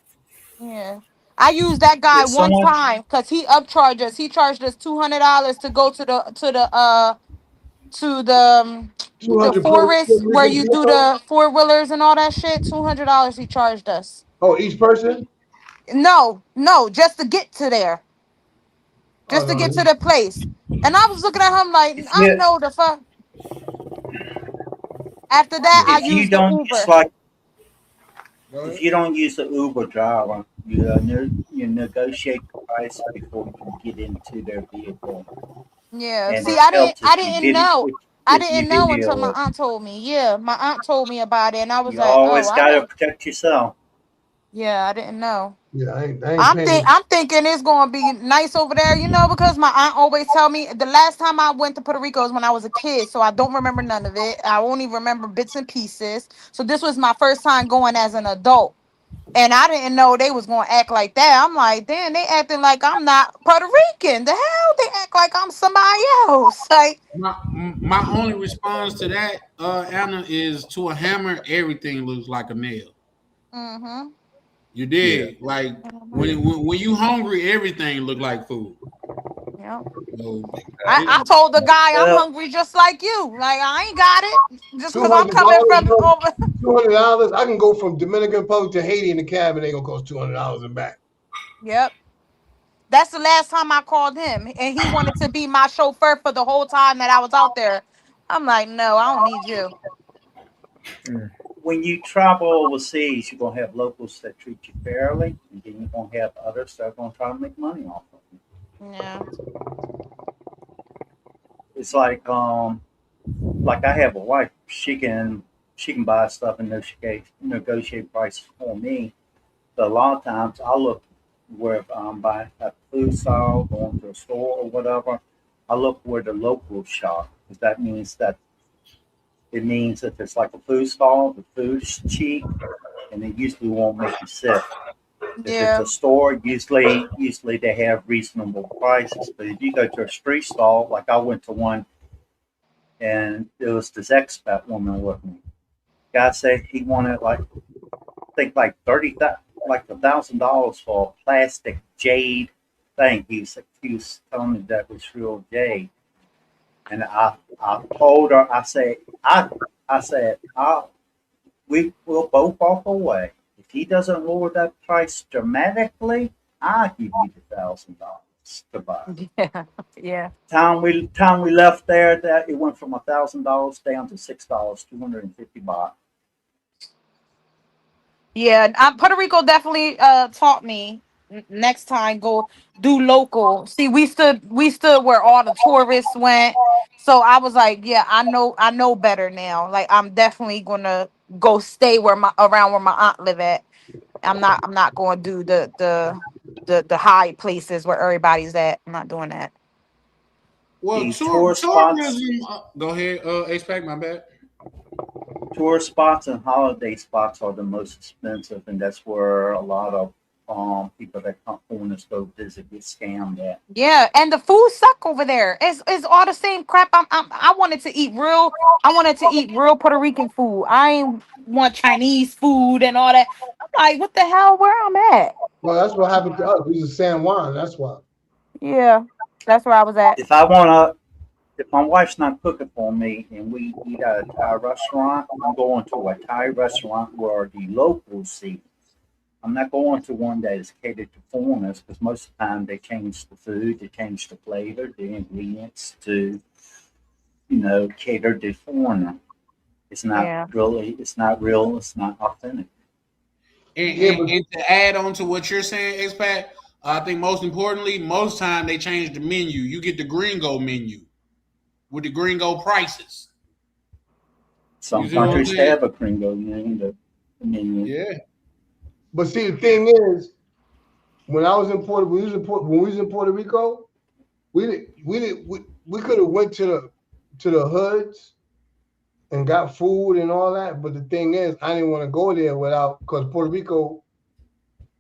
Speaker 6: Yeah. I used that guy one time because he upcharged us. He charged us $200 to go to the forest where you do the 4-wheelers and all that shit. $200 he charged us.
Speaker 13: Oh, each person?
Speaker 6: No, just to get to there. Just to get to the place. And I was looking at him like, I know the fuck. After that, I used the Uber.
Speaker 16: If you don't use the Uber driver, you negotiate the price before you can get into their vehicle.
Speaker 6: Yeah.
Speaker 16: And
Speaker 6: see, I didn't know. I
Speaker 16: You
Speaker 6: didn't
Speaker 16: can
Speaker 6: know until
Speaker 16: deal
Speaker 6: my
Speaker 16: with.
Speaker 6: aunt told me. Yeah, my aunt told me about it, and I was
Speaker 16: You
Speaker 6: like, "Oh,
Speaker 16: always
Speaker 6: I
Speaker 16: got to
Speaker 6: didn't."
Speaker 16: protect yourself.
Speaker 6: Yeah, I didn't know.
Speaker 13: Yeah, I ain't paying it.
Speaker 6: I'm thinking it's gonna be nice over there, because my aunt always tell me the last time I went to Puerto Rico was when I was a kid, so I don't remember none of it. I only remember bits and pieces. So this was my first time going as an adult, and I didn't know they was gonna act like that. I'm like, damn, they acting like I'm not Puerto Rican. The hell, they act like I'm somebody else. Like,
Speaker 3: My only response to that, Anna, is to a hammer, everything looks like a nail.
Speaker 6: mm-hmm.
Speaker 3: You
Speaker 15: Yeah.
Speaker 3: dig? Like when you hungry, everything look like food.
Speaker 6: Yeah.
Speaker 3: So,
Speaker 6: I told the guy I'm
Speaker 16: Well,
Speaker 6: hungry just like you. Like I ain't got it just
Speaker 13: Two
Speaker 6: because I'm
Speaker 13: hundred
Speaker 6: coming
Speaker 13: dollars,
Speaker 6: from
Speaker 13: bro.
Speaker 6: over.
Speaker 13: $200. I can go from Dominican Republic to Haiti in the cab, and they gonna cost $200 and back.
Speaker 6: Yep. That's the last time I called him, and he wanted to be my chauffeur for the whole time that I was out there. I'm like, no, I don't need you.
Speaker 16: when you travel overseas, you're gonna have locals that treat you fairly, and then you're gonna have others that are gonna try to make money off of you.
Speaker 6: Yeah.
Speaker 16: It's like I have a wife. She can buy stuff and negotiate prices for me. But a lot of times I look where if I'm buying a food style, going to a store or whatever, I look where the locals shop because that means that it means if it's like a food stall, the food's cheap, and it usually won't make you sick. If it's
Speaker 6: Yeah.
Speaker 16: a store, usually they have reasonable prices. But if you go to a street stall, like I went to one, and there was this expat woman with me. Guy said he wanted like I think like $1,000 for a plastic jade thing. He was telling me that was real jade, and I told her I said we will both walk away if he doesn't lower that price dramatically. I'll give you the $1,000 to buy.
Speaker 6: Yeah. Yeah.
Speaker 16: Time we left there, that it went from $1,000 down to $6, 250 baht.
Speaker 6: Yeah. Puerto Rico definitely taught me next time go do local. See, we stood where all the tourists went. So I was like, yeah, I know better now. Like I'm definitely gonna go stay around where my aunt live at. I'm not going to do the high places where everybody's at. I'm not doing that.
Speaker 3: well,
Speaker 16: These tourist spots,
Speaker 3: tourism. Go ahead, expect my bad.
Speaker 16: tourist spots and holiday spots are the most expensive, and that's where a lot of people that come foreigners go visit get scammed at.
Speaker 6: Yeah, and the food suck over there. It's all the same crap. I wanted to eat real. I wanted to eat real Puerto Rican food. I ain't want Chinese food and all that. I'm like, what the hell? Where I'm at?
Speaker 13: Well, that's what happened to us. We was in San Juan. That's why.
Speaker 6: Yeah, that's where I was at.
Speaker 16: If my wife's not cooking for me and we eat at a Thai restaurant, I'm going to a Thai restaurant where the locals eat. I'm not going to one that is catered to foreigners because most of the time they change the food, they change the flavor, the ingredients to, cater to foreigner. It's not
Speaker 6: Yeah.
Speaker 16: really, it's not real, it's not authentic.
Speaker 3: And to add on to what you're saying, expat, I think most importantly, most time they change the menu. You get the gringo menu with the gringo prices.
Speaker 16: Some
Speaker 3: You see what I'm
Speaker 16: countries
Speaker 3: saying?
Speaker 16: have a gringo menu.
Speaker 3: Yeah.
Speaker 13: But see, the thing is, when we was in Puerto Rico, we could have went to the hoods and got food and all that. But the thing is, I didn't want to go there because Puerto Rico,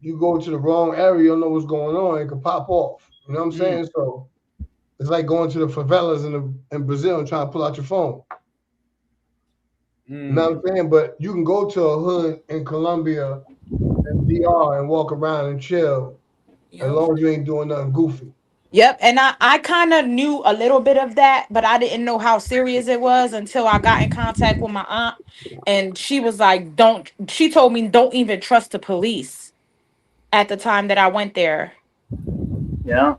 Speaker 13: you go to the wrong area, you don't know what's going on, it could pop off. You know what I'm saying? So it's like going to the favelas in Brazil and trying to pull out your phone. You know what I'm saying? But you can go to a hood in Colombia and DR and walk around and chill as long as you ain't doing nothing goofy.
Speaker 6: Yep, and I kind of knew a little bit of that, but I didn't know how serious it was until I got in contact with my aunt, and she was like, she told me don't even trust the police at the time that I went there.
Speaker 16: Yeah.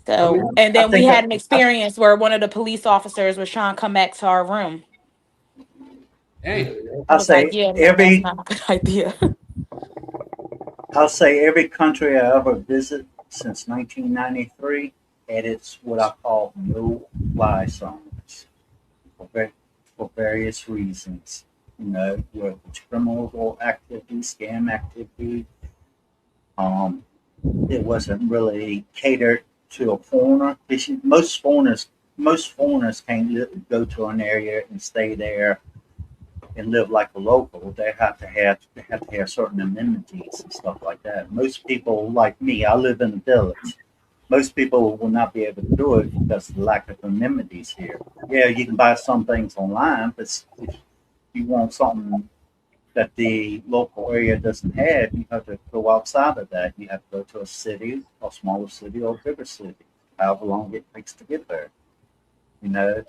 Speaker 6: So, and then we had an experience where one of the police officers was trying to come back to our room.
Speaker 3: Hey,
Speaker 16: I'll say
Speaker 6: that's not a good idea.
Speaker 16: I'll say every country I ever visited since 1993 had its what I call no-fly zones. For for various reasons. You know, whether it's criminal activity, scam activity. It wasn't really catered to a foreigner. Most foreigners can't go to an area and stay there and live like a local. They have to have certain amenities and stuff like that. Most people like me, I live in a village. Most people will not be able to do it because of the lack of amenities here. Yeah, you can buy some things online, but if you want something that the local area doesn't have, you have to go outside of that. You have to go to a city, a smaller city, or a bigger city, however long it takes to get there. You know,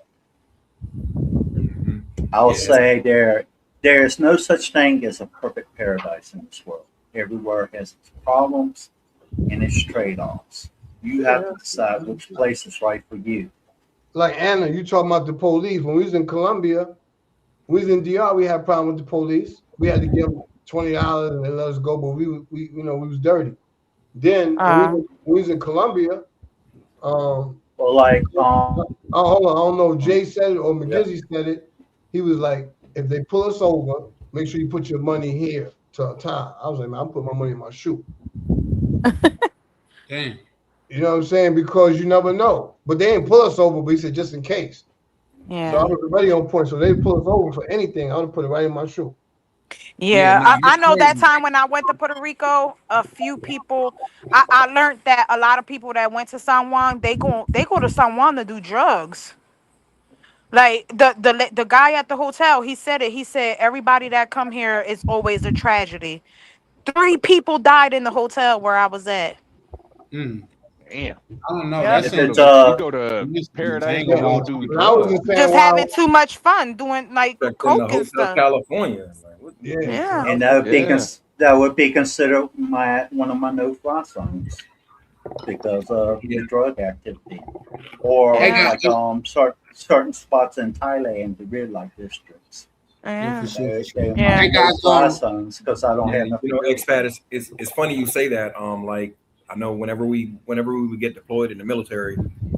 Speaker 16: I'll say there is no such thing as a perfect paradise in this world. Everywhere has its problems and its trade-offs. You have to decide which place is right for you.
Speaker 13: Like Anna, you talking about the police. When we was in Colombia, we was in DR, we had a problem with the police. We had to give them $20 and they let us go, but we was dirty. Then when we was in Colombia, hold on, I don't know if Jay said it or McGizzy said it. He was like, if they pull us over, make sure you put your money here to a tie. I was like, man, I'm putting my money in my shoe.
Speaker 3: Damn.
Speaker 13: You know what I'm saying? Because you never know. But they didn't pull us over, but he said just in case.
Speaker 11: Yeah.
Speaker 13: So I was already on point. So they pull us over for anything. I would put it right in my shoe.
Speaker 11: Yeah, I know that time when I went to Puerto Rico, a few people, I learned that a lot of people that went to San Juan, they go to San Juan to do drugs. Like the guy at the hotel, he said it. He said everybody that come here is always a tragedy. 3 people died in the hotel where I was at.
Speaker 9: Damn.
Speaker 3: I don't know.
Speaker 11: Yep.
Speaker 3: That
Speaker 9: You go to Paradise and go do drugs.
Speaker 11: Just having too much fun doing like
Speaker 15: In the
Speaker 11: coke
Speaker 15: Hotel
Speaker 11: and stuff.
Speaker 15: California.
Speaker 11: Yeah.
Speaker 16: And that would be considered one of my no-fly zones because of the drug activity, or like certain spots in Thailand, the red light districts.
Speaker 11: Yeah.
Speaker 16: They're no-fly zones because I don't have nothing.
Speaker 15: Expat, it's funny you say that. Like I know whenever we would get deployed in the military,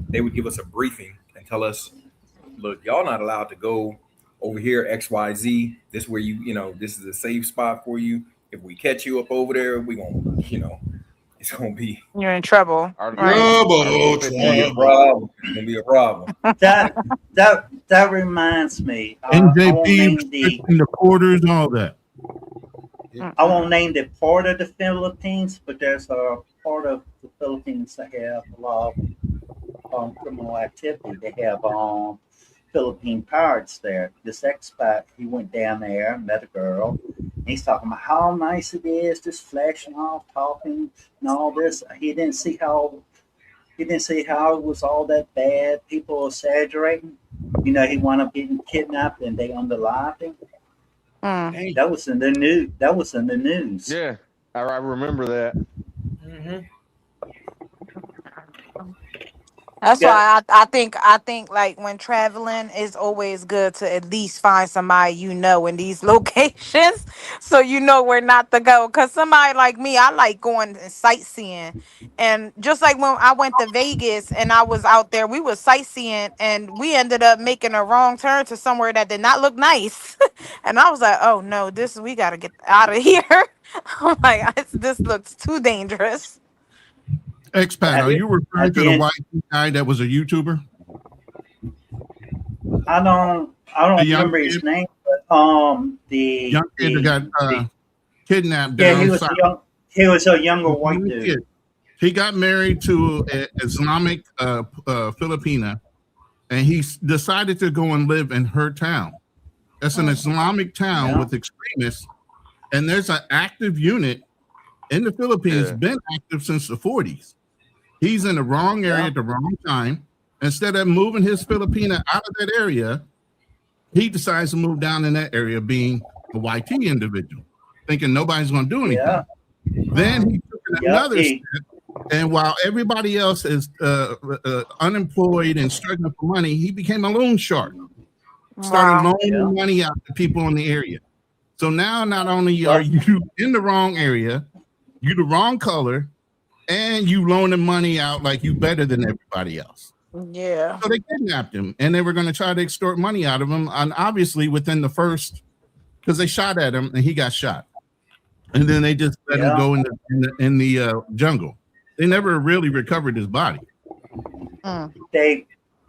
Speaker 15: they would give us a briefing and tell us, look, y'all not allowed to go over here, XYZ. This where this is a safe spot for you. If we catch you up over there, we gonna, it's gonna be
Speaker 11: You're in trouble.
Speaker 15: It's gonna be a problem.
Speaker 16: That reminds me.
Speaker 10: NJP, in the quarters, all that.
Speaker 16: I won't name the part of the Philippines, but there's a part of the Philippines that have a lot of criminal activity. They have Philippine pirates there. This expat, he went down there, met a girl. And he's talking about how nice it is, just flashing off, talking, and all this. He didn't see how it was all that bad. People exaggerating. He wound up getting kidnapped, and they unalived him. That was in the news.
Speaker 9: Yeah, I remember that.
Speaker 11: That's why I think like when traveling, it's always good to at least find somebody in these locations, so where not to go. Cause somebody like me, I like going and sightseeing, and just like when I went to Vegas and I was out there, we was sightseeing and we ended up making a wrong turn to somewhere that did not look nice, and I was like, oh no, we gotta get out of here. I'm like, this looks too dangerous.
Speaker 10: Expat, are you referring to the white guy that was a YouTuber?
Speaker 16: I don't remember his name, but the
Speaker 10: young kid that got kidnapped.
Speaker 16: Yeah, he was a younger white dude.
Speaker 10: He got married to an Islamic Filipina, and he decided to go and live in her town. That's an Islamic town with extremists, and there's an active unit in the Philippines, been active since the 40s. He's in the wrong area at the wrong time. Instead of moving his Filipina out of that area, he decides to move down in that area, being a YT individual, thinking nobody's going to do anything. Then he took another step, and while everybody else is unemployed and struggling for money, he became a loan shark. Started loaning money out to people in the area. So now not only are you in the wrong area, you the wrong color, and you loaning money out like you better than everybody else.
Speaker 11: Yeah.
Speaker 10: So they kidnapped him, and they were going to try to extort money out of him. And obviously, within the first, because they shot at him and he got shot, and then they just let him go in the jungle. They never really recovered his body.
Speaker 16: He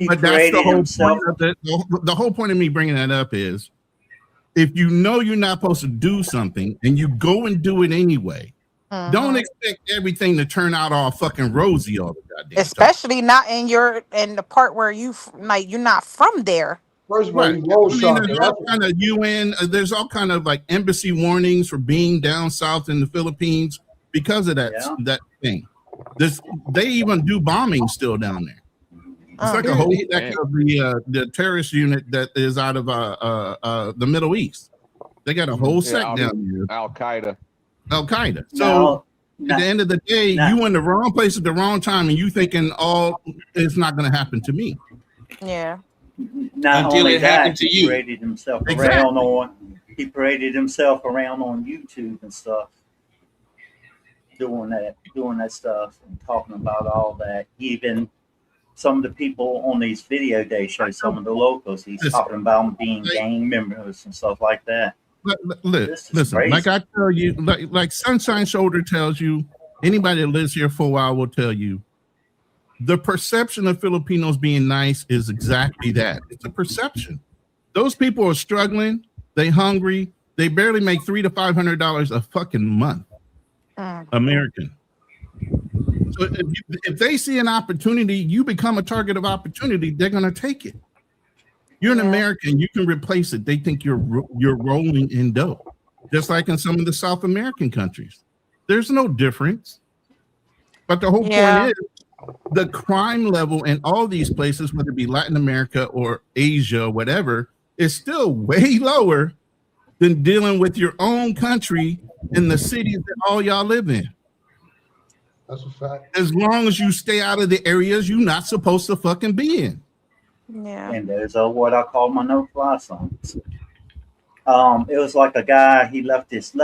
Speaker 10: But that's
Speaker 16: created
Speaker 10: the whole
Speaker 16: himself.
Speaker 10: point of the whole point of me bringing that up is, if you know you're not supposed to do something and you go and do it anyway, don't expect everything to turn out all fucking rosy all the goddamn time.
Speaker 11: Especially not in the part where you're not from there.
Speaker 3: First of all,
Speaker 10: Right.
Speaker 3: you roll shot.
Speaker 10: There's all kind of UN. There's all kind of like embassy warnings for being down south in the Philippines because of that thing. They even do bombing still down there. It's like a whole section of the terrorist unit that is out of the Middle East. They got a whole sect down there.
Speaker 9: Al Qaeda.
Speaker 10: So at the end of the day, you in the wrong place at the wrong time, and you thinking, it's not going to happen to me.
Speaker 11: Yeah.
Speaker 16: Not
Speaker 3: Until
Speaker 16: only
Speaker 3: it happened
Speaker 16: that,
Speaker 3: to
Speaker 16: he
Speaker 3: you.
Speaker 16: paraded himself
Speaker 10: Exactly.
Speaker 16: he paraded himself around on YouTube and stuff, doing that stuff and talking about all that. Even some of the people on these video day shows, some of the locals, he's talking about being gang members and stuff like that.
Speaker 10: Listen,
Speaker 16: crazy.
Speaker 10: like I tell you, like Sunshine Shoulder tells you, anybody that lives here for a while will tell you, the perception of Filipinos being nice is exactly that. It's a perception. Those people are struggling. They hungry. They barely make $300 to $500 a fucking month. American. So if they see an opportunity, you become a target of opportunity. They're gonna take it. You're an American. You can replace it. They think you're rolling in dough, just like in some of the South American countries. There's no difference. But the whole point is, the crime level in all these places, whether it be Latin America or Asia, or whatever, is still way lower than dealing with your own country in the cities that all y'all live in.
Speaker 3: That's a fact.
Speaker 10: As long as you stay out of the areas you're not supposed to fucking be in.
Speaker 11: Yeah.
Speaker 16: And there's what I call my no-fly zones. It was like a guy, he left his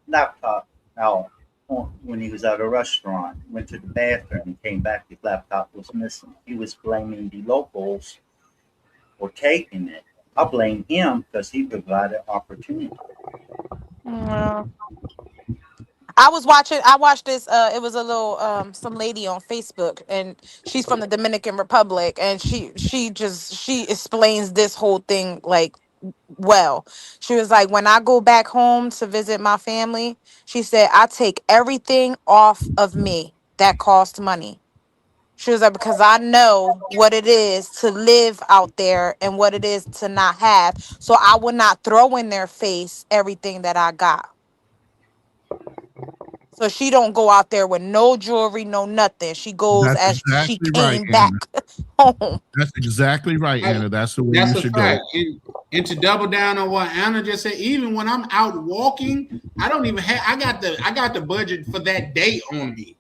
Speaker 16: laptop out when he was at a restaurant, went to the bathroom, came back, his laptop was missing. He was blaming the locals for taking it. I blame him because he provided opportunity.
Speaker 11: I watched this, it was a little some lady on Facebook, and she's from the Dominican Republic, and she explains this whole thing like well. She was like, when I go back home to visit my family, she said, I take everything off of me that costs money. She was like, because I know what it is to live out there and what it is to not have. So I would not throw in their face everything that I got. So she don't go out there with no jewelry, no nothing. She goes
Speaker 10: That's
Speaker 11: as she
Speaker 10: exactly
Speaker 11: came
Speaker 10: right,
Speaker 11: back home.
Speaker 10: That's exactly right, Anna. That's the way you should go.
Speaker 3: And to double down on what Anna just said, even when I'm out walking, I don't even have. I got the budget for that day on me.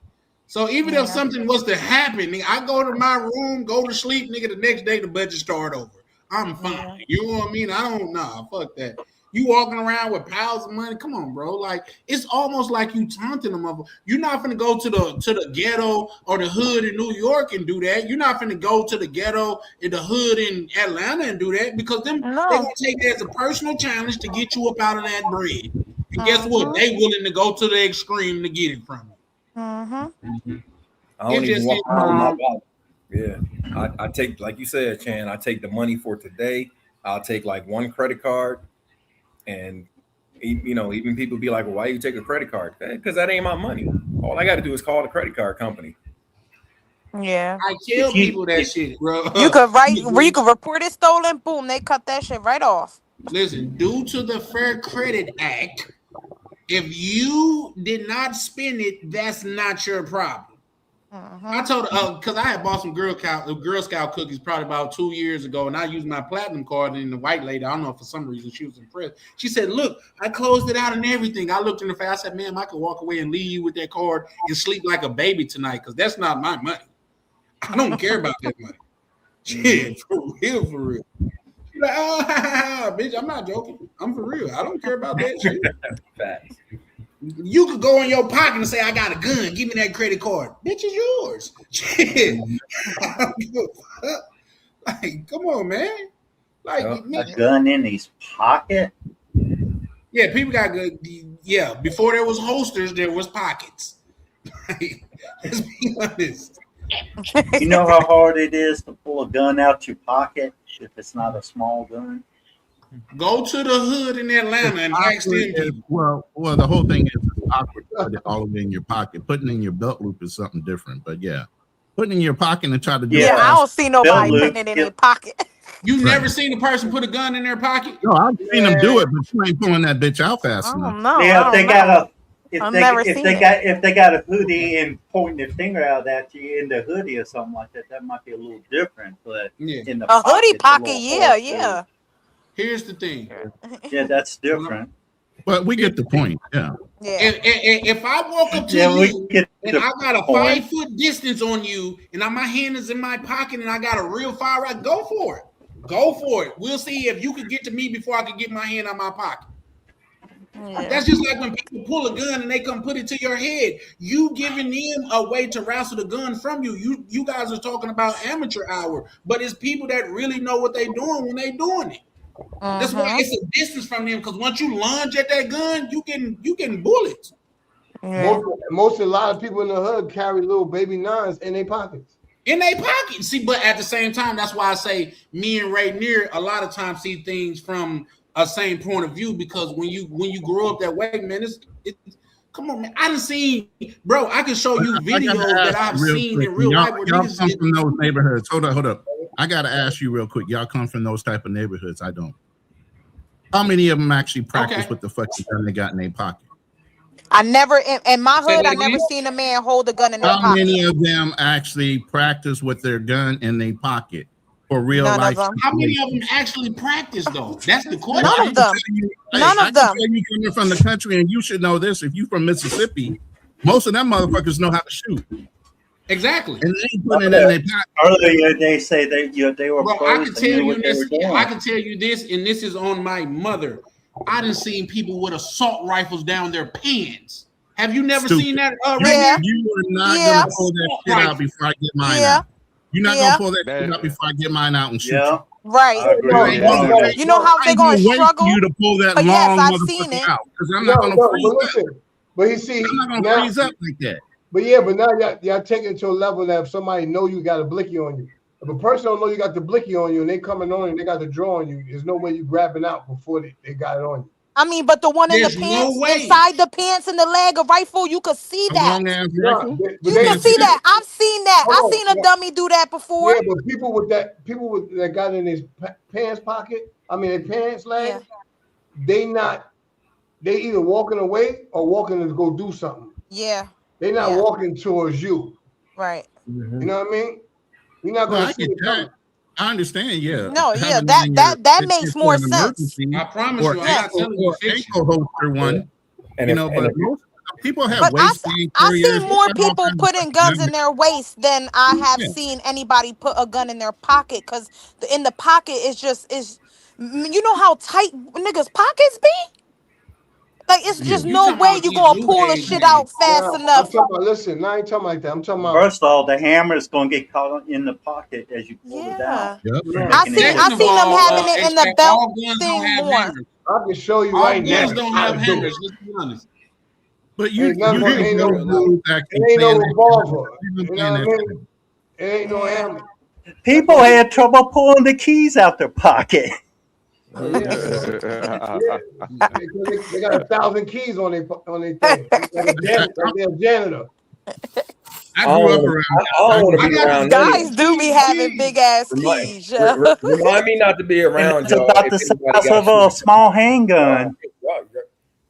Speaker 3: So even if something was to happen, nigga, I go to my room, go to sleep, nigga. The next day the budget start over. I'm fine. You know what I mean? I don't know. Fuck that. You walking around with piles of money? Come on, bro. Like it's almost like you taunting them. You're not gonna go to the ghetto or the hood in New York and do that. You're not gonna go to the ghetto in the hood in Atlanta and do that because they're gonna take that as a personal challenge to get you up out of that bread. And guess what? They willing to go to the extreme to get it from you.
Speaker 15: I don't even walk around with my wallet. Yeah, I take, like you said, Chan. I take the money for today. I'll take like one credit card. And even people be like, well, why you take a credit card? Because that ain't my money. All I got to do is call the credit card company.
Speaker 11: Yeah,
Speaker 3: I tell people that shit, bro.
Speaker 11: You could report it stolen. Boom, they cut that shit right off.
Speaker 3: Listen, due to the Fair Credit Act, if you did not spend it, that's not your problem. I told because I had bought some Girl Scout cookies probably about 2 years ago, and I used my platinum card. And the white lady, I don't know, for some reason she was impressed. She said, "Look, I closed it out and everything." I looked in the face. I said, "Ma'am, I could walk away and leave you with that card and sleep like a baby tonight because that's not my money. I don't care about that money." Shit, for real, for real. She's like, "Oh, bitch, I'm not joking. I'm for real. I don't care about that shit."
Speaker 15: Facts.
Speaker 3: You could go in your pocket and say, "I got a gun. Give me that credit card." Bitch, is yours. Shit. Like, come on, man. Like,
Speaker 16: a gun in his pocket.
Speaker 3: yeah, people got good. Yeah, before there was holsters, there was pockets. Let's be honest.
Speaker 16: You know how hard it is to pull a gun out your pocket if it's not a small gun?
Speaker 3: Go to the hood in Atlanta and ask them people.
Speaker 10: Well, the whole thing is it's awkward to put it all the way in your pocket. Putting it in your belt loop is something different, but yeah. Putting it in your pocket and try to do
Speaker 11: Yeah, I don't see nobody putting it in their pocket.
Speaker 3: You never seen a person put a gun in their pocket?
Speaker 10: No, I've seen them do it, but you ain't pulling that bitch out fast enough.
Speaker 11: No,
Speaker 16: Yeah, if they got a
Speaker 11: I've
Speaker 16: if they got a hoodie and pointing their finger out at you in the hoodie or something like that, that might be a little different. But in the
Speaker 11: A hoodie
Speaker 16: pocket's
Speaker 11: pocket,
Speaker 16: little
Speaker 11: yeah,
Speaker 16: hard,
Speaker 11: yeah.
Speaker 3: Here's the thing.
Speaker 16: Yeah, that's different.
Speaker 10: But we get the point. Yeah.
Speaker 3: If I walk up to
Speaker 16: Yeah, we
Speaker 3: you
Speaker 16: get
Speaker 3: and
Speaker 16: the
Speaker 3: I got a
Speaker 16: point.
Speaker 3: 5-foot distance on you, and my hand is in my pocket, and I got a real fire rifle, go for it. Go for it. We'll see if you can get to me before I can get my hand out my pocket.
Speaker 11: Yeah.
Speaker 3: That's just like when people pull a gun and they come put it to your head. You giving them a way to wrestle the gun from you. You guys are talking about amateur hour, but it's people that really know what they're doing when they're doing it. That's why it's a distance from them, because once you lunge at that gun, you getting bullets.
Speaker 13: Most a lot of people in the hood carry little baby nines in their pockets.
Speaker 3: In their pocket. See, but at the same time, that's why I say me and Ray Near a lot of times see things from a same point of view, because when you grow up that way, man, it's come on, man. I done seen, bro. I can show you videos that I've seen in real life. Where
Speaker 10: Y'all
Speaker 3: niggas
Speaker 10: come
Speaker 3: get,
Speaker 10: from those neighborhoods. Hold up. I gotta ask you real quick. Y'all come from those type of neighborhoods. I don't. How many of them actually practice with the fucking gun they got in their pocket?
Speaker 11: I never in my hood. I never seen a man hold a gun in their
Speaker 10: How
Speaker 11: pocket.
Speaker 10: many of them actually practice with their gun in their pocket for real
Speaker 11: None of
Speaker 10: life?
Speaker 11: them.
Speaker 3: How many of them actually practice though? That's the question.
Speaker 11: None of them. None
Speaker 10: I
Speaker 11: of
Speaker 10: can
Speaker 11: them.
Speaker 10: tell you coming from the country, and you should know this. If you from Mississippi, most of them motherfuckers know how to shoot.
Speaker 3: Exactly.
Speaker 10: And they ain't putting it in their pocket.
Speaker 16: Earlier, they say that they were
Speaker 3: Bro, I
Speaker 16: pros
Speaker 3: can
Speaker 16: and
Speaker 3: tell
Speaker 16: knew
Speaker 3: you
Speaker 16: what they
Speaker 3: this.
Speaker 16: were doing.
Speaker 3: I can tell you this, and this is on my mother. I done seen people with assault rifles down their pants. Have you never
Speaker 10: Stupid.
Speaker 3: seen that?
Speaker 11: Yeah.
Speaker 10: You are not
Speaker 11: Yeah.
Speaker 10: gonna pull that shit out before I get mine
Speaker 11: Yeah.
Speaker 10: out. You're not
Speaker 11: Yeah.
Speaker 10: gonna pull that shit out before I get mine out and shoot
Speaker 16: Yeah.
Speaker 10: you.
Speaker 11: Right.
Speaker 16: I agree with that.
Speaker 11: You know how they're gonna struggle.
Speaker 10: For you to pull that
Speaker 11: But
Speaker 10: long
Speaker 11: yes, I've seen
Speaker 10: motherfucker
Speaker 11: it.
Speaker 10: out, because I'm not gonna freeze
Speaker 13: but
Speaker 10: up.
Speaker 13: listen, but you see,
Speaker 10: I'm not gonna
Speaker 13: now,
Speaker 10: freeze up like that.
Speaker 13: but yeah, but now y'all taking it to a level that if somebody know you got a blicky on you, if a person don't know you got the blicky on you and they coming on and they got the draw on you, there's no way you grabbing out before they got it on you.
Speaker 11: I mean, but the one in the
Speaker 3: There's no
Speaker 11: pants,
Speaker 3: way.
Speaker 11: inside the pants in the leg, a rifle, you could see that.
Speaker 10: Long ass rifle.
Speaker 11: You can see that. I've seen that. I've seen a dummy do that before.
Speaker 13: Yeah, but people with that got in his pants pocket, I mean, their pants leg, they either walking away or walking to go do something.
Speaker 11: Yeah.
Speaker 13: They not walking towards you.
Speaker 11: Right.
Speaker 13: You know what I mean? You're not
Speaker 10: Well,
Speaker 13: gonna
Speaker 10: I
Speaker 13: see
Speaker 10: get
Speaker 13: it
Speaker 10: that.
Speaker 13: coming.
Speaker 10: I understand, yeah.
Speaker 11: No, yeah,
Speaker 10: Having
Speaker 11: that
Speaker 10: it in
Speaker 11: that
Speaker 10: your-
Speaker 11: makes
Speaker 10: it's
Speaker 11: more
Speaker 10: an
Speaker 11: sense.
Speaker 10: emergency
Speaker 3: I promise
Speaker 10: or
Speaker 3: you, I'm not
Speaker 10: ankle-
Speaker 3: telling you
Speaker 10: or
Speaker 3: fiction.
Speaker 10: ankle holster one.
Speaker 15: And
Speaker 10: You
Speaker 15: if-
Speaker 10: know,
Speaker 15: and
Speaker 10: but
Speaker 15: if-
Speaker 10: most people have
Speaker 11: But
Speaker 10: waistband
Speaker 11: I
Speaker 10: carriers.
Speaker 11: see more
Speaker 10: They got all
Speaker 11: people
Speaker 10: kinds of
Speaker 11: putting
Speaker 10: stuff
Speaker 11: guns
Speaker 10: down
Speaker 11: in their waist than I have
Speaker 10: Yeah.
Speaker 11: seen anybody put a gun in their pocket. Because in the pocket is you know how tight niggas' pockets be. Like it's just
Speaker 3: You
Speaker 11: no
Speaker 3: talking
Speaker 11: way
Speaker 3: about
Speaker 11: you
Speaker 3: these
Speaker 11: gonna
Speaker 3: new
Speaker 11: pull a
Speaker 3: age
Speaker 11: shit
Speaker 3: niggas.
Speaker 11: out fast
Speaker 13: Nah, I'm
Speaker 11: enough.
Speaker 13: talking about, listen, I ain't talking like that. I'm talking about
Speaker 16: First of all, the hammer is going to get caught in the pocket as you pull it out.
Speaker 10: Yep.
Speaker 11: I seen them having it in the
Speaker 3: expect
Speaker 11: belt
Speaker 3: all guns
Speaker 11: thing
Speaker 3: don't have
Speaker 11: more.
Speaker 3: hammers.
Speaker 13: I can show you
Speaker 3: All
Speaker 13: right
Speaker 3: guns
Speaker 13: now.
Speaker 3: don't
Speaker 13: how
Speaker 3: have
Speaker 13: to do it.
Speaker 3: hammers. Let's be honest.
Speaker 10: But you
Speaker 13: Ain't nothing-
Speaker 10: do
Speaker 13: ain't no-
Speaker 10: know actually
Speaker 13: It ain't no
Speaker 10: saying that-
Speaker 13: revolver.
Speaker 10: even
Speaker 13: You know
Speaker 10: saying
Speaker 13: what I
Speaker 10: that
Speaker 13: mean? It ain't no hammer.
Speaker 16: People had trouble pulling the keys out their pocket.
Speaker 13: They got 1,000 keys on their thing. Like a janitor.
Speaker 10: I grew up around.
Speaker 15: I don't want to be around none of
Speaker 11: Guys do be having big ass keys. Yeah.
Speaker 15: Remind me not to be around
Speaker 16: It's
Speaker 15: y'all.
Speaker 16: about
Speaker 15: if
Speaker 16: the
Speaker 15: anybody
Speaker 16: size
Speaker 15: got
Speaker 16: of a
Speaker 15: shooters.
Speaker 16: small handgun.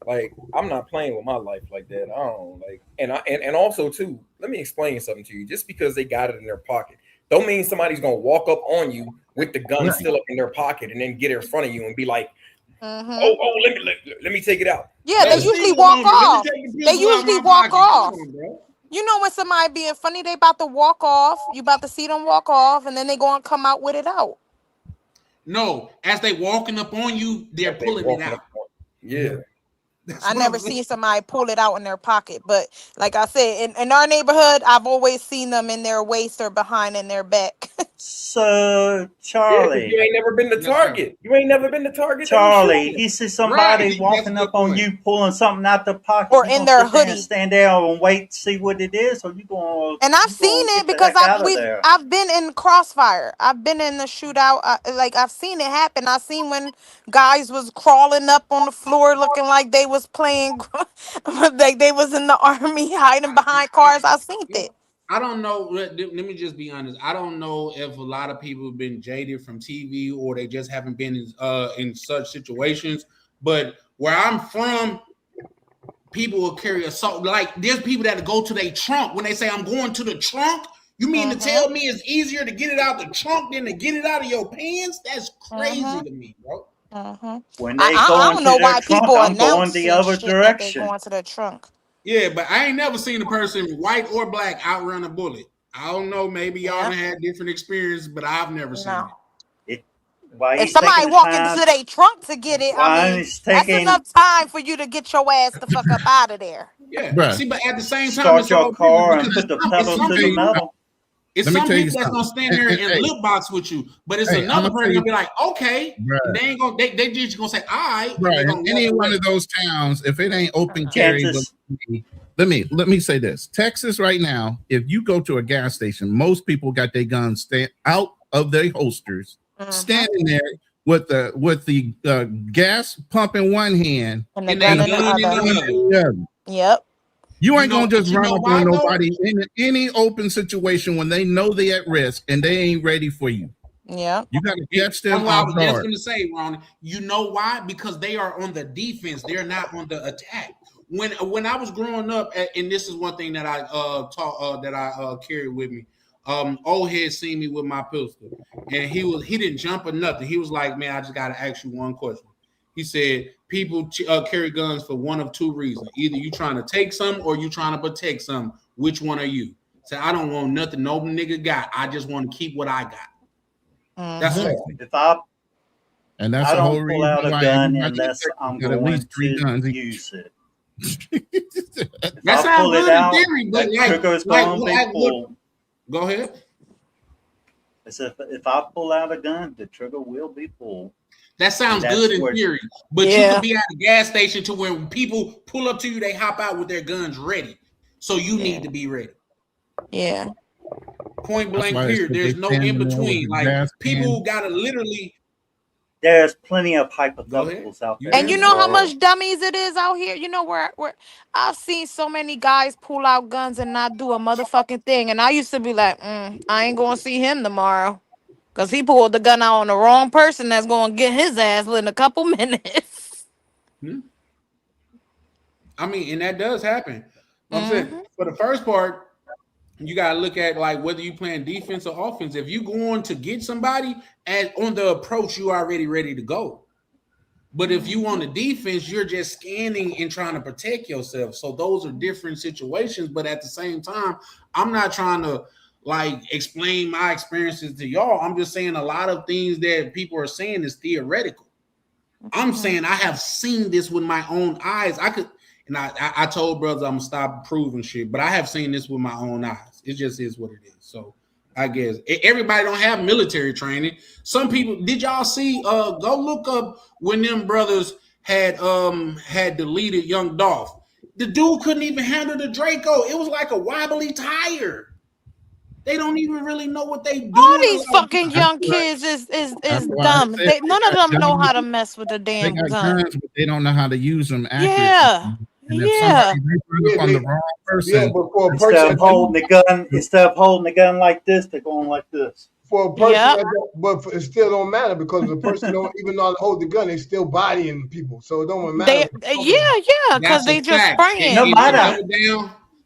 Speaker 15: Like I'm not playing with my life like that. I don't like, and also too. Let me explain something to you. Just because they got it in their pocket, don't mean somebody's gonna walk up on you with the gun still up in their pocket and then get in front of you and be like, "Oh, let me take it out."
Speaker 11: Yeah, they usually walk off. They usually walk off. You know when somebody being funny, they about to walk off. You about to see them walk off, and then they gonna come out with it out.
Speaker 3: No, as they walking up on you, they're pulling it out.
Speaker 15: Yeah.
Speaker 3: That's
Speaker 11: I
Speaker 3: what I'm
Speaker 11: never
Speaker 3: saying.
Speaker 11: seen somebody pull it out in their pocket. But like I said, in our neighborhood, I've always seen them in their waist or behind in their back.
Speaker 16: So,
Speaker 15: Yeah, because
Speaker 16: Charlie,
Speaker 15: you ain't never been to
Speaker 3: Yes, sir.
Speaker 15: Target. You ain't never been to Target. They was
Speaker 16: Charlie,
Speaker 15: showing.
Speaker 16: you see
Speaker 3: Right.
Speaker 16: somebody
Speaker 3: That's a
Speaker 16: walking
Speaker 3: good
Speaker 16: up on
Speaker 3: point.
Speaker 16: you pulling something out the pocket,
Speaker 11: Or
Speaker 16: you
Speaker 11: in
Speaker 16: gonna
Speaker 11: their
Speaker 16: sit there and
Speaker 11: hoodie.
Speaker 16: stand there and wait to see what it is, or
Speaker 11: And I've
Speaker 16: you
Speaker 11: seen
Speaker 16: gonna
Speaker 11: it
Speaker 16: get the
Speaker 11: because
Speaker 16: heck out of there?
Speaker 11: I've been in crossfire. I've been in the shootout. Like I've seen it happen. I seen when guys was crawling up on the floor looking like they was playing, like they was in the army hiding behind cars. I seen it.
Speaker 3: I don't know. Let me just be honest. I don't know if a lot of people have been jaded from TV or they just haven't been in such situations. But where I'm from, people will carry assault. Like there's people that go to their trunk when they say, "I'm going to the trunk." You mean to tell me it's easier to get it out the trunk than to get it out of your pants? That's crazy to me, bro.
Speaker 16: When
Speaker 11: I,
Speaker 16: they
Speaker 11: I
Speaker 16: go
Speaker 11: I don't
Speaker 16: into
Speaker 11: know
Speaker 16: their
Speaker 11: why
Speaker 16: trunk,
Speaker 11: people
Speaker 16: I'm going the
Speaker 11: announcing
Speaker 16: other
Speaker 11: shit that they
Speaker 16: direction.
Speaker 11: going to their trunk.
Speaker 3: Yeah, but I ain't never seen a person, white or black, outrun a bullet. I don't know. Maybe y'all
Speaker 11: Yeah.
Speaker 3: done had different experiences, but I've never seen
Speaker 11: No.
Speaker 3: it.
Speaker 16: Why
Speaker 11: If
Speaker 16: he's
Speaker 11: somebody
Speaker 16: taking the
Speaker 11: walk into
Speaker 16: time?
Speaker 11: their trunk to get it, I
Speaker 16: Why
Speaker 11: mean,
Speaker 16: he's
Speaker 11: that's
Speaker 16: taking
Speaker 11: enough time for you to get your ass the fuck up out of there.
Speaker 3: Yeah.
Speaker 10: Bruh.
Speaker 3: See, but at the same time,
Speaker 16: start
Speaker 3: it's
Speaker 16: your
Speaker 3: all business
Speaker 16: car and
Speaker 3: because
Speaker 16: put the
Speaker 3: it's
Speaker 16: pedal
Speaker 3: some
Speaker 16: to the
Speaker 3: people.
Speaker 16: metal?
Speaker 3: It's
Speaker 10: Let me
Speaker 3: some
Speaker 10: tell you
Speaker 3: people that's gonna
Speaker 10: something.
Speaker 3: stand there and
Speaker 10: Hey,
Speaker 3: lip box with you, but it's
Speaker 10: hey, I'm
Speaker 3: another
Speaker 10: gonna tell
Speaker 3: person
Speaker 10: you,
Speaker 3: gonna be like, okay,
Speaker 10: bruh,
Speaker 3: and they ain't gonna they just gonna say, all right, and
Speaker 10: bruh,
Speaker 3: they
Speaker 10: in
Speaker 3: gonna walk
Speaker 10: any one
Speaker 3: away.
Speaker 10: of those towns, if it ain't open carry,
Speaker 16: Kansas.
Speaker 10: let me say this. Texas right now, if you go to a gas station, most people got their guns out of their holsters, standing there with the gas pump in one hand
Speaker 11: And the
Speaker 3: And
Speaker 11: gun
Speaker 3: they
Speaker 11: in the
Speaker 3: gun in
Speaker 11: other.
Speaker 3: the other.
Speaker 11: Yep.
Speaker 10: You
Speaker 3: You
Speaker 10: ain't
Speaker 3: know,
Speaker 10: gonna just
Speaker 3: you
Speaker 10: run
Speaker 3: know
Speaker 10: up
Speaker 3: why
Speaker 10: on
Speaker 3: though?
Speaker 10: nobody in any open situation when they know they at risk and they ain't ready for you.
Speaker 11: Yeah.
Speaker 10: You got to catch
Speaker 3: That's
Speaker 10: them
Speaker 3: what I
Speaker 10: off
Speaker 3: was just
Speaker 10: guard.
Speaker 3: gonna say, Ron. You know why? Because they are on the defense. They're not on the attack. When I was growing up, and this is one thing that I taught that I carried with me. Old head seen me with my pistol, and he didn't jump or nothing. He was like, "Man, I just gotta ask you one question." He said, "People carry guns for one of two reasons: either you trying to take some or you trying to protect some. Which one are you?" Say, "I don't want nothing no nigga got. I just want to keep what I got." That's all.
Speaker 16: If I
Speaker 10: And that's
Speaker 16: I
Speaker 10: the whole
Speaker 16: don't pull
Speaker 10: reason
Speaker 16: out a
Speaker 10: why
Speaker 16: gun
Speaker 10: everybody
Speaker 16: unless I'm
Speaker 10: got at
Speaker 16: going
Speaker 10: least 3
Speaker 16: to
Speaker 10: guns.
Speaker 16: use it. If
Speaker 3: That
Speaker 16: I
Speaker 3: sounds
Speaker 16: pull it
Speaker 3: good in
Speaker 16: out,
Speaker 3: theory, but
Speaker 16: that trigger is going to be pulled.
Speaker 3: Go ahead.
Speaker 16: As if I pull out a gun, the trigger will be pulled.
Speaker 3: That sounds
Speaker 16: That's
Speaker 3: good in
Speaker 16: where-
Speaker 3: theory, but you
Speaker 11: Yeah.
Speaker 3: could be at a gas station to where when people pull up to you, they hop out with their guns ready. So you need to be ready.
Speaker 11: Yeah.
Speaker 3: Point
Speaker 10: That's
Speaker 3: blank
Speaker 10: why
Speaker 3: period.
Speaker 10: they
Speaker 3: There's no
Speaker 10: standing
Speaker 3: in
Speaker 10: there with
Speaker 3: between.
Speaker 10: the
Speaker 3: Like
Speaker 10: gas
Speaker 3: people
Speaker 10: can.
Speaker 3: gotta literally.
Speaker 16: There's plenty of hypotheticals out there.
Speaker 11: And you
Speaker 16: in
Speaker 11: know
Speaker 16: the
Speaker 11: how
Speaker 16: world.
Speaker 11: much dummies it is out here? You know where I've seen so many guys pull out guns and not do a motherfucking thing. And I used to be like, I ain't gonna see him tomorrow. Cause he pulled the gun out on the wrong person that's gonna get his ass lit in a couple minutes.
Speaker 3: I mean, and that does happen. I'm saying for the first part, you gotta look at like whether you playing defense or offense. If you going to get somebody on the approach, you already ready to go. But if you on the defense, you're just scanning and trying to protect yourself. So those are different situations. But at the same time, I'm not trying to like explain my experiences to y'all. I'm just saying a lot of things that people are saying is theoretical. I'm saying I have seen this with my own eyes. I told brothers I'm gonna stop proving shit, but I have seen this with my own eyes. It just is what it is. So I guess everybody don't have military training. Some people, did y'all see? Go look up when them brothers had deleted Young Dolph. The dude couldn't even handle the Draco. It was like a wobbly tire. They don't even really know what they doing.
Speaker 11: All these
Speaker 3: Like,
Speaker 11: fucking young kids is
Speaker 10: That's why I
Speaker 11: dumb.
Speaker 10: said
Speaker 11: None of them know how to mess with the
Speaker 10: they
Speaker 11: damn
Speaker 10: got
Speaker 11: gun.
Speaker 10: guns, but they don't know how to use them accurately.
Speaker 11: Yeah.
Speaker 10: And if somebody they run up on the wrong person,
Speaker 16: Instead of holding the gun like this, they're going like this.
Speaker 13: For a person, but it still don't matter because the person don't even know how to hold the gun. They still bodying people, so it don't matter.
Speaker 11: Because they just spraying.
Speaker 16: No matter.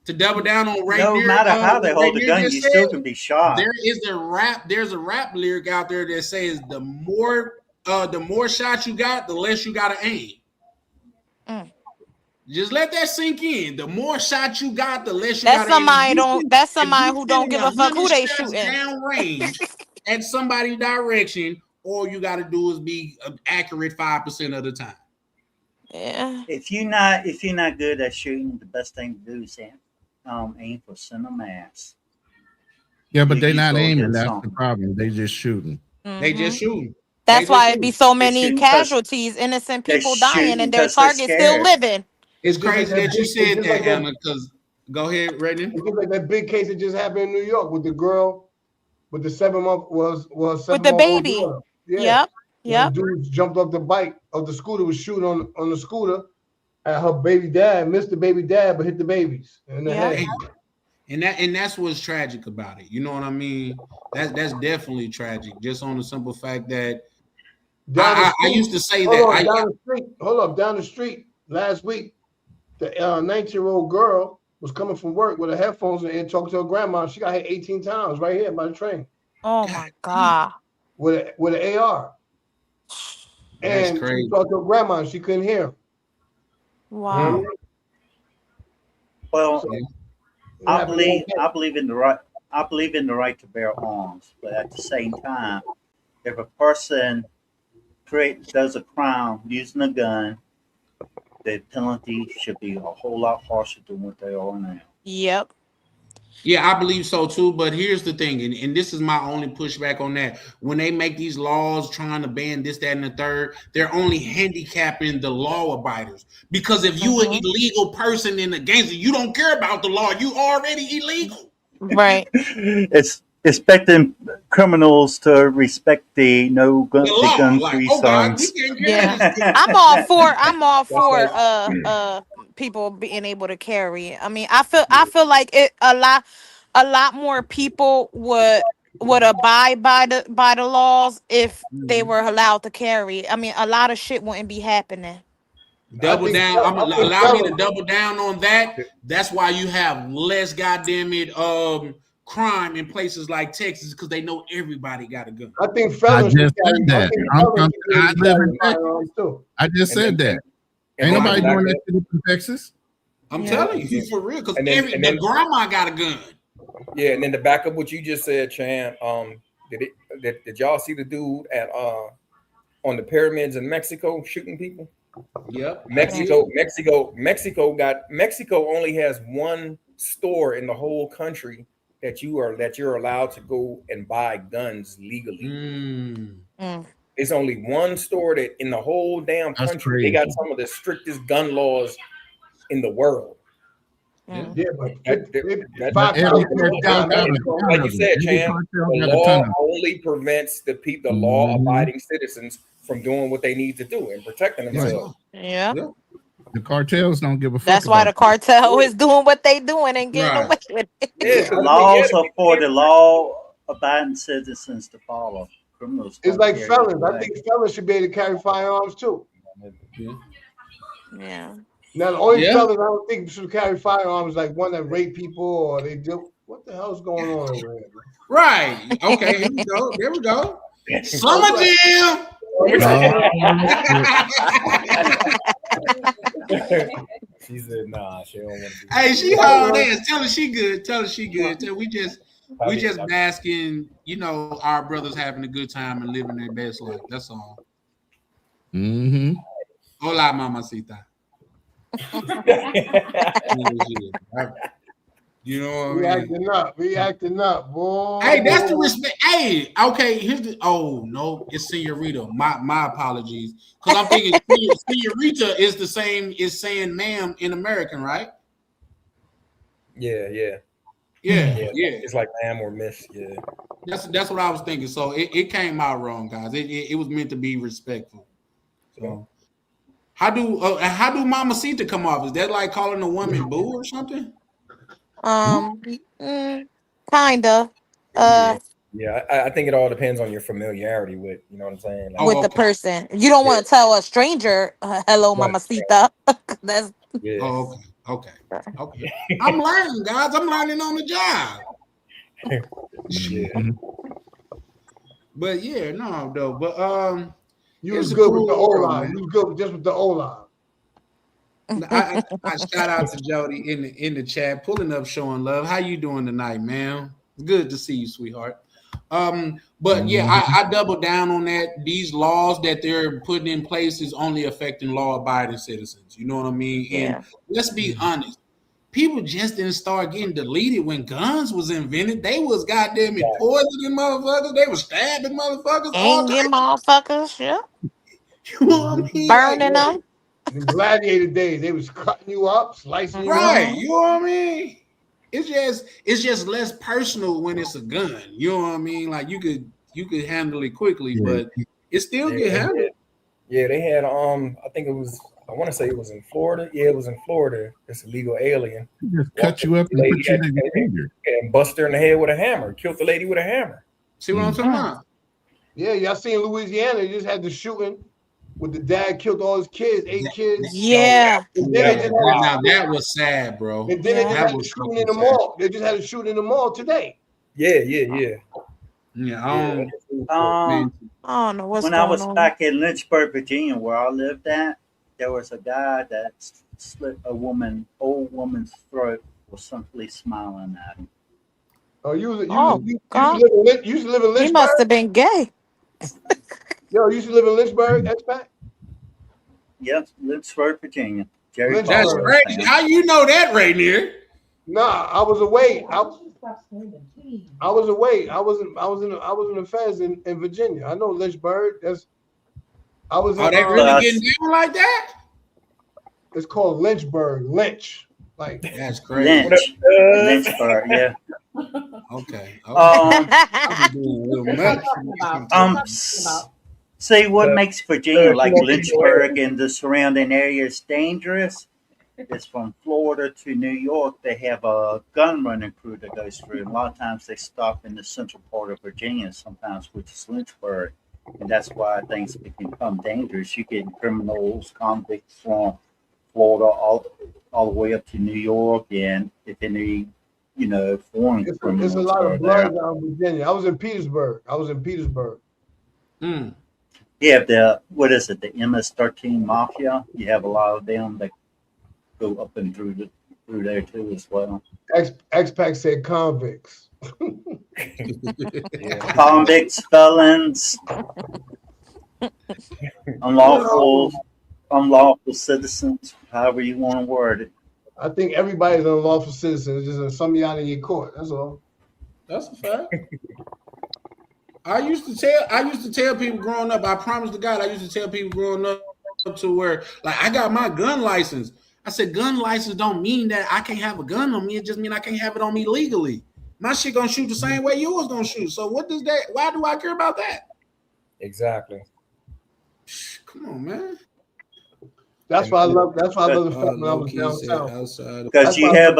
Speaker 3: To double down on right
Speaker 16: No
Speaker 3: there.
Speaker 16: matter how they hold
Speaker 3: right
Speaker 16: the gun,
Speaker 3: there
Speaker 16: you
Speaker 3: said,
Speaker 16: still can be shot.
Speaker 3: There's a rap lyric out there that says the more shots you got, the less you gotta aim. Just let that sink in. The more shots you got, the less you gotta aim.
Speaker 11: That's somebody who don't give a fuck who they
Speaker 3: 100 shots
Speaker 11: shooting.
Speaker 3: down range at somebody's direction, all you gotta do is be accurate 5% of the time.
Speaker 11: Yeah.
Speaker 16: If you're not good at shooting, the best thing to do is aim for center mass.
Speaker 10: Yeah, but
Speaker 16: You-
Speaker 10: they're
Speaker 16: you
Speaker 10: not
Speaker 16: go
Speaker 10: aiming.
Speaker 16: get
Speaker 10: That's the
Speaker 16: something.
Speaker 10: problem. They just shooting.
Speaker 3: They just
Speaker 11: Mhm.
Speaker 3: shooting.
Speaker 11: That's
Speaker 3: They just
Speaker 11: why it be
Speaker 3: shooting.
Speaker 11: so
Speaker 16: They're
Speaker 11: many
Speaker 16: shooting because
Speaker 11: casualties, innocent
Speaker 16: they're
Speaker 11: people dying,
Speaker 16: shooting
Speaker 11: and their
Speaker 16: because they're
Speaker 11: target still
Speaker 16: scared.
Speaker 11: living.
Speaker 3: It's
Speaker 13: Just like
Speaker 3: crazy
Speaker 13: that
Speaker 3: that you
Speaker 13: big, it's
Speaker 3: said
Speaker 13: just
Speaker 3: that,
Speaker 13: like that.
Speaker 3: Anna. Because go ahead, Redden.
Speaker 13: It's just like that big case that just happened in New York with the girl with the 7 month
Speaker 11: With the
Speaker 13: 7 month old
Speaker 11: baby.
Speaker 13: daughter. Yeah.
Speaker 11: Yep.
Speaker 13: The
Speaker 11: Yep.
Speaker 13: dude jumped off the bike of the scooter, was shooting on the scooter at her baby dad, missed the baby dad, but hit the babies in the
Speaker 11: Yep.
Speaker 13: head.
Speaker 3: And that's what's tragic about it. You know what I mean? That's definitely tragic. Just on the simple fact that
Speaker 13: Down the
Speaker 3: I
Speaker 13: street,
Speaker 3: used to say
Speaker 13: hold
Speaker 3: that.
Speaker 13: on, down the street, hold up, down the street last week, the 19-year-old girl was coming from work with her headphones and talking to her grandma. She got hit 18 times right here by the train
Speaker 11: Oh my God.
Speaker 13: with an AR.
Speaker 3: That's
Speaker 13: And
Speaker 3: crazy.
Speaker 13: she talked to her grandma and she couldn't hear him.
Speaker 11: Wow.
Speaker 16: Well,
Speaker 13: So,
Speaker 16: I believe in the right to bear arms, but at the same time, if a person does a crime using a gun, the penalty should be a whole lot harsher than what they are now.
Speaker 11: Yep.
Speaker 3: Yeah, I believe so too. But here's the thing, and this is my only pushback on that. When they make these laws trying to ban this, that, and the third, they're only handicapping the law abiders. Because if you an illegal person in the gangster, you don't care about the law. You already illegal.
Speaker 11: Right.
Speaker 16: It's expecting criminals to respect the gun-free zones.
Speaker 11: Yeah. I'm all for people being able to carry. I mean, I feel like a lot more people would abide by the laws if they were allowed to carry. I mean, a lot of shit wouldn't be happening.
Speaker 3: Double down. Allow me to
Speaker 13: fellas-
Speaker 3: double down on that. That's why you have less goddamn it crime in places like Texas, because they know everybody got a gun.
Speaker 13: I think
Speaker 10: I
Speaker 13: felons
Speaker 10: just
Speaker 13: should
Speaker 10: said
Speaker 13: carry- I
Speaker 10: that.
Speaker 13: think
Speaker 10: I'm
Speaker 13: felons
Speaker 10: from,
Speaker 13: should be
Speaker 10: I
Speaker 13: able to
Speaker 10: live
Speaker 13: carry
Speaker 10: in Texas.
Speaker 13: firearms, too.
Speaker 10: I just said that. Ain't nobody doing that shit in Texas.
Speaker 3: I'm telling you, for real, because
Speaker 15: And then-
Speaker 3: every
Speaker 15: and
Speaker 3: the
Speaker 15: then-
Speaker 3: grandma got a gun.
Speaker 15: Yeah, and then to back up what you just said, Chan, did y'all see the dude at on the pyramids in Mexico shooting people?
Speaker 3: Yep.
Speaker 15: Mexico only has one store in the whole country that you're allowed to go and buy guns legally. It's only one store that in the whole damn
Speaker 10: That's
Speaker 15: country they got
Speaker 10: crazy.
Speaker 15: some of the strictest gun laws in the world.
Speaker 13: Yeah, but
Speaker 15: That-
Speaker 13: five
Speaker 10: Every
Speaker 13: thousand-
Speaker 10: cartel got a ton
Speaker 15: like
Speaker 10: of
Speaker 15: you
Speaker 10: them.
Speaker 15: said,
Speaker 10: Every
Speaker 15: Chan,
Speaker 10: cartel
Speaker 15: the
Speaker 10: got a
Speaker 15: law
Speaker 10: ton of them.
Speaker 15: only prevents the law-abiding citizens from doing what they need to do and protecting themselves.
Speaker 11: Yeah.
Speaker 10: The cartels don't give a fuck.
Speaker 11: That's why the
Speaker 10: about
Speaker 11: cartel is doing what they doing and getting
Speaker 10: Right.
Speaker 11: away with it.
Speaker 15: Yeah,
Speaker 16: Laws are for the law-abiding citizens to follow. Criminals.
Speaker 13: It's
Speaker 16: don't
Speaker 13: like
Speaker 16: carry
Speaker 13: felons.
Speaker 16: away.
Speaker 13: I think felons should be able to carry firearms too.
Speaker 11: Yeah.
Speaker 13: Now the only
Speaker 3: Yeah.
Speaker 13: felons I don't think should carry firearms like one that rape people or they do. What the hell's going on over here?
Speaker 3: Right. Okay, here we go. There we go. Summer Jam.
Speaker 15: She said, "Nah, she don't want to."
Speaker 3: Hey, she hard ass. Tell her she good. Tell her she good. We just basking, our brothers having a good time and living their best life. That's all.
Speaker 10: Mm-hmm.
Speaker 3: Hola, mamacita. You know what I mean?
Speaker 13: We acting up, boy.
Speaker 3: Hey, that's the respect. Hey, okay, here's the. Oh no, it's Senorita. My apologies, because I'm thinking Senorita is the same as saying ma'am in American, right?
Speaker 15: Yeah.
Speaker 3: It's
Speaker 15: like ma'am or miss. Yeah,
Speaker 3: that's what I was thinking. So it came out wrong, guys. It was meant to be respectful. So how do mamacita come off? Is that like calling a woman boo or something?
Speaker 11: Kinda.
Speaker 15: Yeah. I think it all depends on your familiarity with, you know what I'm saying? Like,
Speaker 11: With the person. You don't want to tell a stranger, hello, mamacita. That's
Speaker 15: yeah.
Speaker 3: Oh, okay. I'm learning, guys. I'm learning on the job.
Speaker 15: Yeah.
Speaker 3: But yeah, no, though. But
Speaker 13: You was
Speaker 3: it's a
Speaker 13: good
Speaker 3: cool
Speaker 13: with the
Speaker 3: world,
Speaker 13: O-line.
Speaker 3: man.
Speaker 13: You was good just with the O-line.
Speaker 3: I shout out to Jody in the chat, pulling up, showing love. How you doing tonight, man? It's good to see you, sweetheart. But yeah, I double down on that. These laws that they're putting in place is only affecting law-abiding citizens. You know what I mean?
Speaker 11: Yeah.
Speaker 3: And let's be honest. People just didn't start getting deleted when guns was invented. They was goddamn poisoning motherfuckers. They was stabbing motherfuckers. All
Speaker 11: Angry
Speaker 3: types.
Speaker 11: motherfuckers, yeah.
Speaker 3: You know what I mean?
Speaker 11: Burning them.
Speaker 13: In gladiator days, they was cutting you up, slicing you
Speaker 3: Right.
Speaker 13: up.
Speaker 3: You know what I mean? It's just less personal when it's a gun. You know what I mean? Like you could handle it quickly, but it still get handled.
Speaker 15: Yeah, they had I think it was, I want to say it was in Florida. Yeah, it was in Florida. This illegal alien
Speaker 10: Just cut you up and put you in your finger.
Speaker 15: and bust her in the head with a hammer. Killed the lady with a hammer.
Speaker 3: See what I'm talking about?
Speaker 13: Yeah, y'all seen Louisiana? They just had the shooting with the dad killed all his kids, 8 kids.
Speaker 11: Yeah.
Speaker 13: And then they just had
Speaker 3: Now that was sad, bro.
Speaker 13: And then they just
Speaker 3: That
Speaker 13: had a
Speaker 3: was
Speaker 13: shooting in
Speaker 3: fucking
Speaker 13: the mall. They just had a shooting in the mall today.
Speaker 15: Yeah.
Speaker 3: Yeah, I
Speaker 11: don't know what's
Speaker 16: when
Speaker 11: going
Speaker 16: I was
Speaker 11: on.
Speaker 16: back in Lynchburg, Virginia, where I lived at, there was a guy that slit a old woman's throat, was simply smiling at him.
Speaker 13: Oh, you used
Speaker 11: God.
Speaker 13: to live in Lynchburg?
Speaker 11: He must have been gay.
Speaker 13: Yo, you used to live in Lynchburg, expat?
Speaker 16: Yep, Lynchburg, Virginia. Jerry
Speaker 3: That's
Speaker 16: Falwell
Speaker 3: crazy.
Speaker 16: fan.
Speaker 3: How you know that, Rainier?
Speaker 13: Nah, I was away. I was away. I was in the feds in Virginia. I know Lynchburg. I was in,
Speaker 3: Are they really getting down like that?
Speaker 13: It's called Lynchburg. Lynch. Like
Speaker 3: that's crazy.
Speaker 16: Lynchburg, yeah.
Speaker 3: Okay.
Speaker 16: See what makes Virginia, like Lynchburg and the surrounding areas, dangerous is from Florida to New York. They have a gun running crew that goes through. And a lot of times they stop in the central part of Virginia, sometimes which is Lynchburg, and that's why things become dangerous. You get criminals, convicts from Florida all the way up to New York, and if any, foreign criminals.
Speaker 13: There's a lot
Speaker 16: are
Speaker 13: of
Speaker 16: there.
Speaker 13: blood down in Virginia. I was in Petersburg.
Speaker 16: Yeah, the MS-13 mafia. You have a lot of them that go up and through there too as well.
Speaker 13: Expac said convicts.
Speaker 16: Convicts, felons, unlawful citizens, however you want to word it.
Speaker 13: I think everybody's an unlawful citizen. It's just some of y'all in your court. That's all.
Speaker 3: That's a fact. I used to tell people growing up, I promise to God, I used to tell people growing up to where, like, I got my gun license. I said, gun license don't mean that I can't have a gun on me. It just means I can't have it on me legally. My shit gonna shoot the same way yours gonna shoot. So why do I care about that?
Speaker 15: Exactly.
Speaker 3: Come on, man.
Speaker 13: That's why I love the fact when I was down south.
Speaker 16: Because you have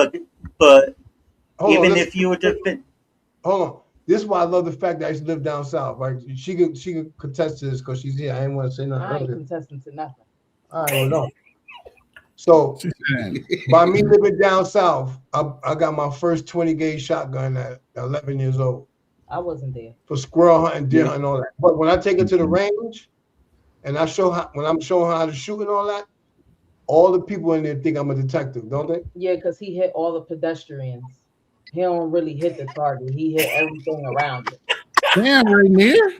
Speaker 16: if you were to
Speaker 13: hold on. This is why I love the fact that I used to live down south. Right? She could contest to this because she's here. I didn't want to say nothing.
Speaker 14: I ain't
Speaker 13: earlier.
Speaker 14: contesting to nothing.
Speaker 13: I don't know. So by me living down south, I got my first 20 gauge shotgun at 11 years old.
Speaker 14: I wasn't there.
Speaker 13: For squirrel hunting, deer hunting, all that. But when I take it to the range, and when I'm showing her how to shoot and all that, all the people in there think I'm a detective, don't they?
Speaker 14: Yeah, because he hit all the pedestrians. He don't really hit the target. He hit everything around it.
Speaker 10: Damn, Rainier.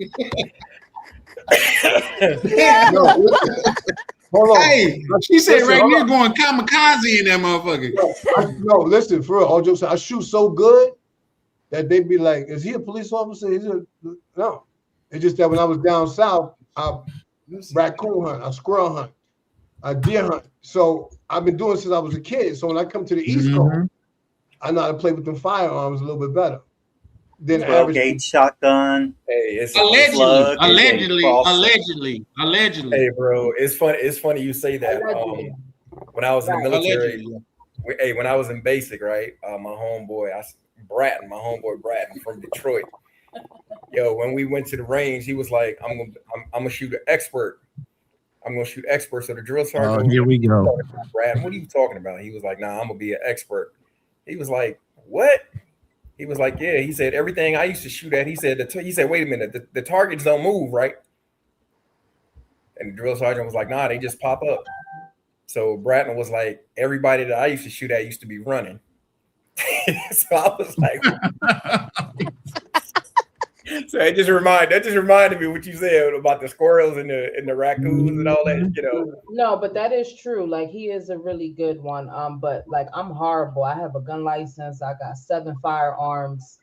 Speaker 3: Yeah.
Speaker 13: No, listen. Hold on.
Speaker 3: Hey, she said
Speaker 13: Listen,
Speaker 3: right
Speaker 13: hold
Speaker 3: here
Speaker 13: on.
Speaker 3: going kamikaze in that motherfucker.
Speaker 13: No, listen, for real, all jokes aside, I shoot so good that they be like, is he a police officer? No. It's just that when I was down south, I raccoon hunt, I squirrel hunt, I deer hunt. So I've been doing it since I was a kid. So when I come to the East Coast, I know how to play with them firearms a little bit better than
Speaker 16: 12 gauge shotgun.
Speaker 15: Hey, it's
Speaker 3: allegedly.
Speaker 15: Hey, bro, it's funny. It's funny you say that. When I was in the military, when I was in basic, right? My homeboy Bratton from Detroit. Yo, when we went to the range, he was like, "I'm gonna shoot an expert. I'm gonna shoot expert." So the drill sergeant.
Speaker 10: Oh, here we go.
Speaker 15: Bratton, what are you talking about? He was like, "Nah, I'm gonna be an expert." He was like, "What?" He was like, "Yeah." He said, "Everything I used to shoot at." He said, "Wait a minute, the targets don't move, right?" And the drill sergeant was like, "Nah, they just pop up." So Bratton was like, "Everybody that I used to shoot at used to be running." So I was like, So that just reminded me what you said about the squirrels and the raccoons and all that. You know.
Speaker 14: No, but that is true. Like he is a really good one. But like I'm horrible. I have a gun license. I got 7 firearms.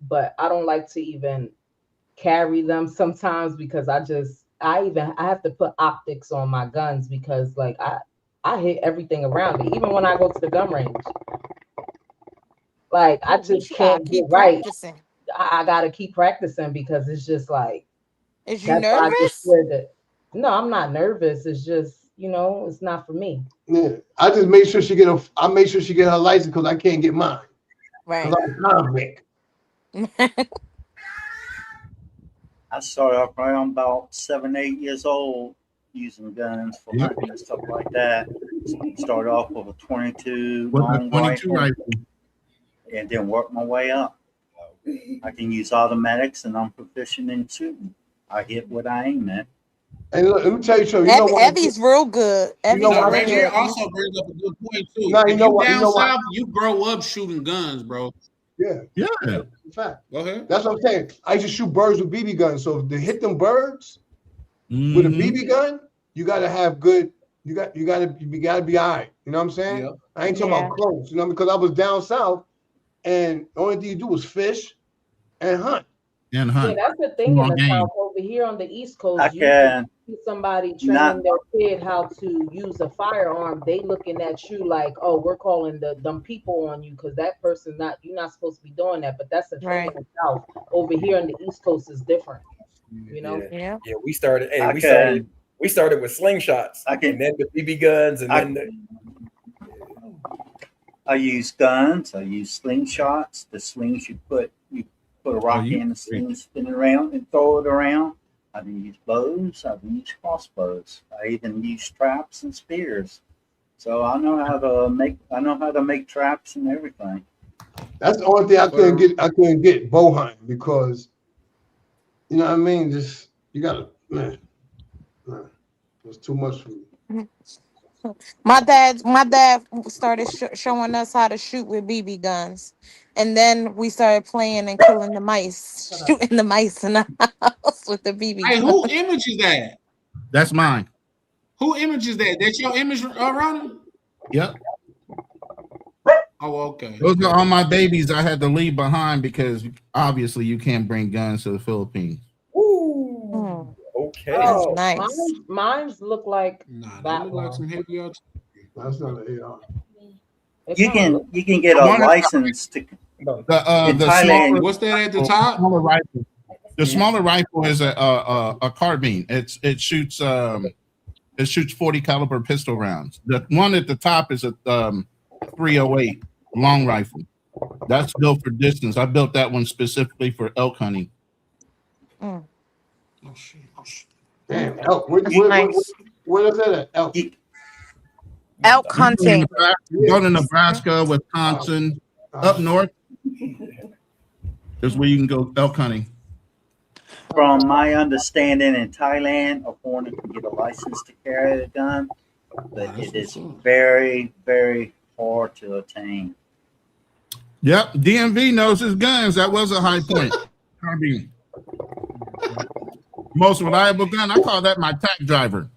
Speaker 14: But I don't like to even carry them sometimes because I have to put optics on my guns because like I hit everything around it, even when I go to the gun range. Like I just can't get right.
Speaker 11: Practicing.
Speaker 14: I gotta keep practicing because it's just like
Speaker 11: Is you
Speaker 14: that's why I just
Speaker 11: nervous?
Speaker 14: said that. No, I'm not nervous. It's just, it's not for me.
Speaker 13: Yeah, I just make sure she get I make sure she get her license because I can't get mine.
Speaker 11: Right.
Speaker 13: 'Cause I'm a convict.
Speaker 16: I started off right on about 7, 8 years old using guns for hunting and stuff like that. Started off with a 22
Speaker 10: With a
Speaker 16: long
Speaker 10: 22
Speaker 16: rifle,
Speaker 10: rifle.
Speaker 16: and then worked my way up. I can use automatics, and I'm proficient in shooting. I hit what I aim at.
Speaker 13: And look, let me tell you something. You know what?
Speaker 11: Evie's real good. Evie's
Speaker 3: No,
Speaker 11: real
Speaker 3: Reggie
Speaker 11: good.
Speaker 3: also brings up a good point too.
Speaker 13: Nah, you
Speaker 3: If
Speaker 13: know
Speaker 3: you
Speaker 13: what?
Speaker 3: down
Speaker 13: You know what?
Speaker 3: south, you grow up shooting guns, bro.
Speaker 13: Yeah.
Speaker 10: Yeah.
Speaker 13: In fact,
Speaker 3: Go ahead.
Speaker 13: that's what I'm saying. I used to shoot birds with BB guns. So to hit them birds with a BB gun, you gotta have good. You gotta be all right. You know what I'm saying?
Speaker 3: Yeah.
Speaker 13: I ain't talking about close. Because I was down south, and the only thing you do was fish and hunt.
Speaker 10: And
Speaker 14: Yeah,
Speaker 10: hunt.
Speaker 14: that's the thing in
Speaker 10: On
Speaker 14: the
Speaker 10: game.
Speaker 14: South. Over here on the East Coast,
Speaker 16: I
Speaker 14: you
Speaker 16: can
Speaker 14: see somebody training
Speaker 16: not-
Speaker 14: their kid how to use a firearm. They looking at you like, oh, we're calling them people on you because that person you're not supposed to be doing that. But that's the thing
Speaker 11: Right.
Speaker 14: in the South. Over here in the East Coast is different. You know?
Speaker 11: Yeah.
Speaker 15: Yeah, we started. Hey,
Speaker 16: I
Speaker 15: we
Speaker 16: can-
Speaker 15: started with slingshots, and then the BB guns, and then
Speaker 16: I use guns. I use slingshots. The slings you put a rock in the sling, spin it around, and throw it around. I've used bows. I've used crossbows. I even use traps and spears. So I know how to make traps and everything.
Speaker 13: That's the only thing I couldn't get bow hunting because, you know what I mean. Just you gotta man. It's too much for me.
Speaker 11: My dad started showing us how to shoot with BB guns, and then we started playing and killing the mice, shooting the mice in the house with the BB
Speaker 3: Hey,
Speaker 11: gun.
Speaker 3: who image is that?
Speaker 10: That's mine.
Speaker 3: Who image is that? That's your image, Ronald?
Speaker 10: Yep.
Speaker 3: Oh, okay.
Speaker 10: Those are all my babies I had to leave behind because obviously you can't bring guns to the Philippines.
Speaker 15: Ooh. Okay.
Speaker 14: Oh,
Speaker 11: nice.
Speaker 14: Mine's look like
Speaker 3: that look like some heavy arts.
Speaker 13: That's not an AR.
Speaker 16: You can get a license to.
Speaker 10: The
Speaker 16: in
Speaker 10: the
Speaker 16: Thailand,
Speaker 10: smaller,
Speaker 3: What's that at the top?
Speaker 10: Smaller rifle. The smaller rifle is a carbine. It shoots 40 caliber pistol rounds. The one at the top is a 308 long rifle. That's built for distance. I built that one specifically for elk hunting.
Speaker 11: Mm.
Speaker 3: Oh shit.
Speaker 13: Damn, elk. Where is that at? Elk.
Speaker 11: Elk hunting.
Speaker 10: Go to Nebraska, Wisconsin, up north. Is where you can go elk hunting.
Speaker 16: From my understanding, in Thailand, a foreigner can get a license to carry a gun, but it is very, very hard to attain.
Speaker 10: Yep, DMV knows his guns. That was a high point. Carbine. Most reliable gun. I call that my tack driver.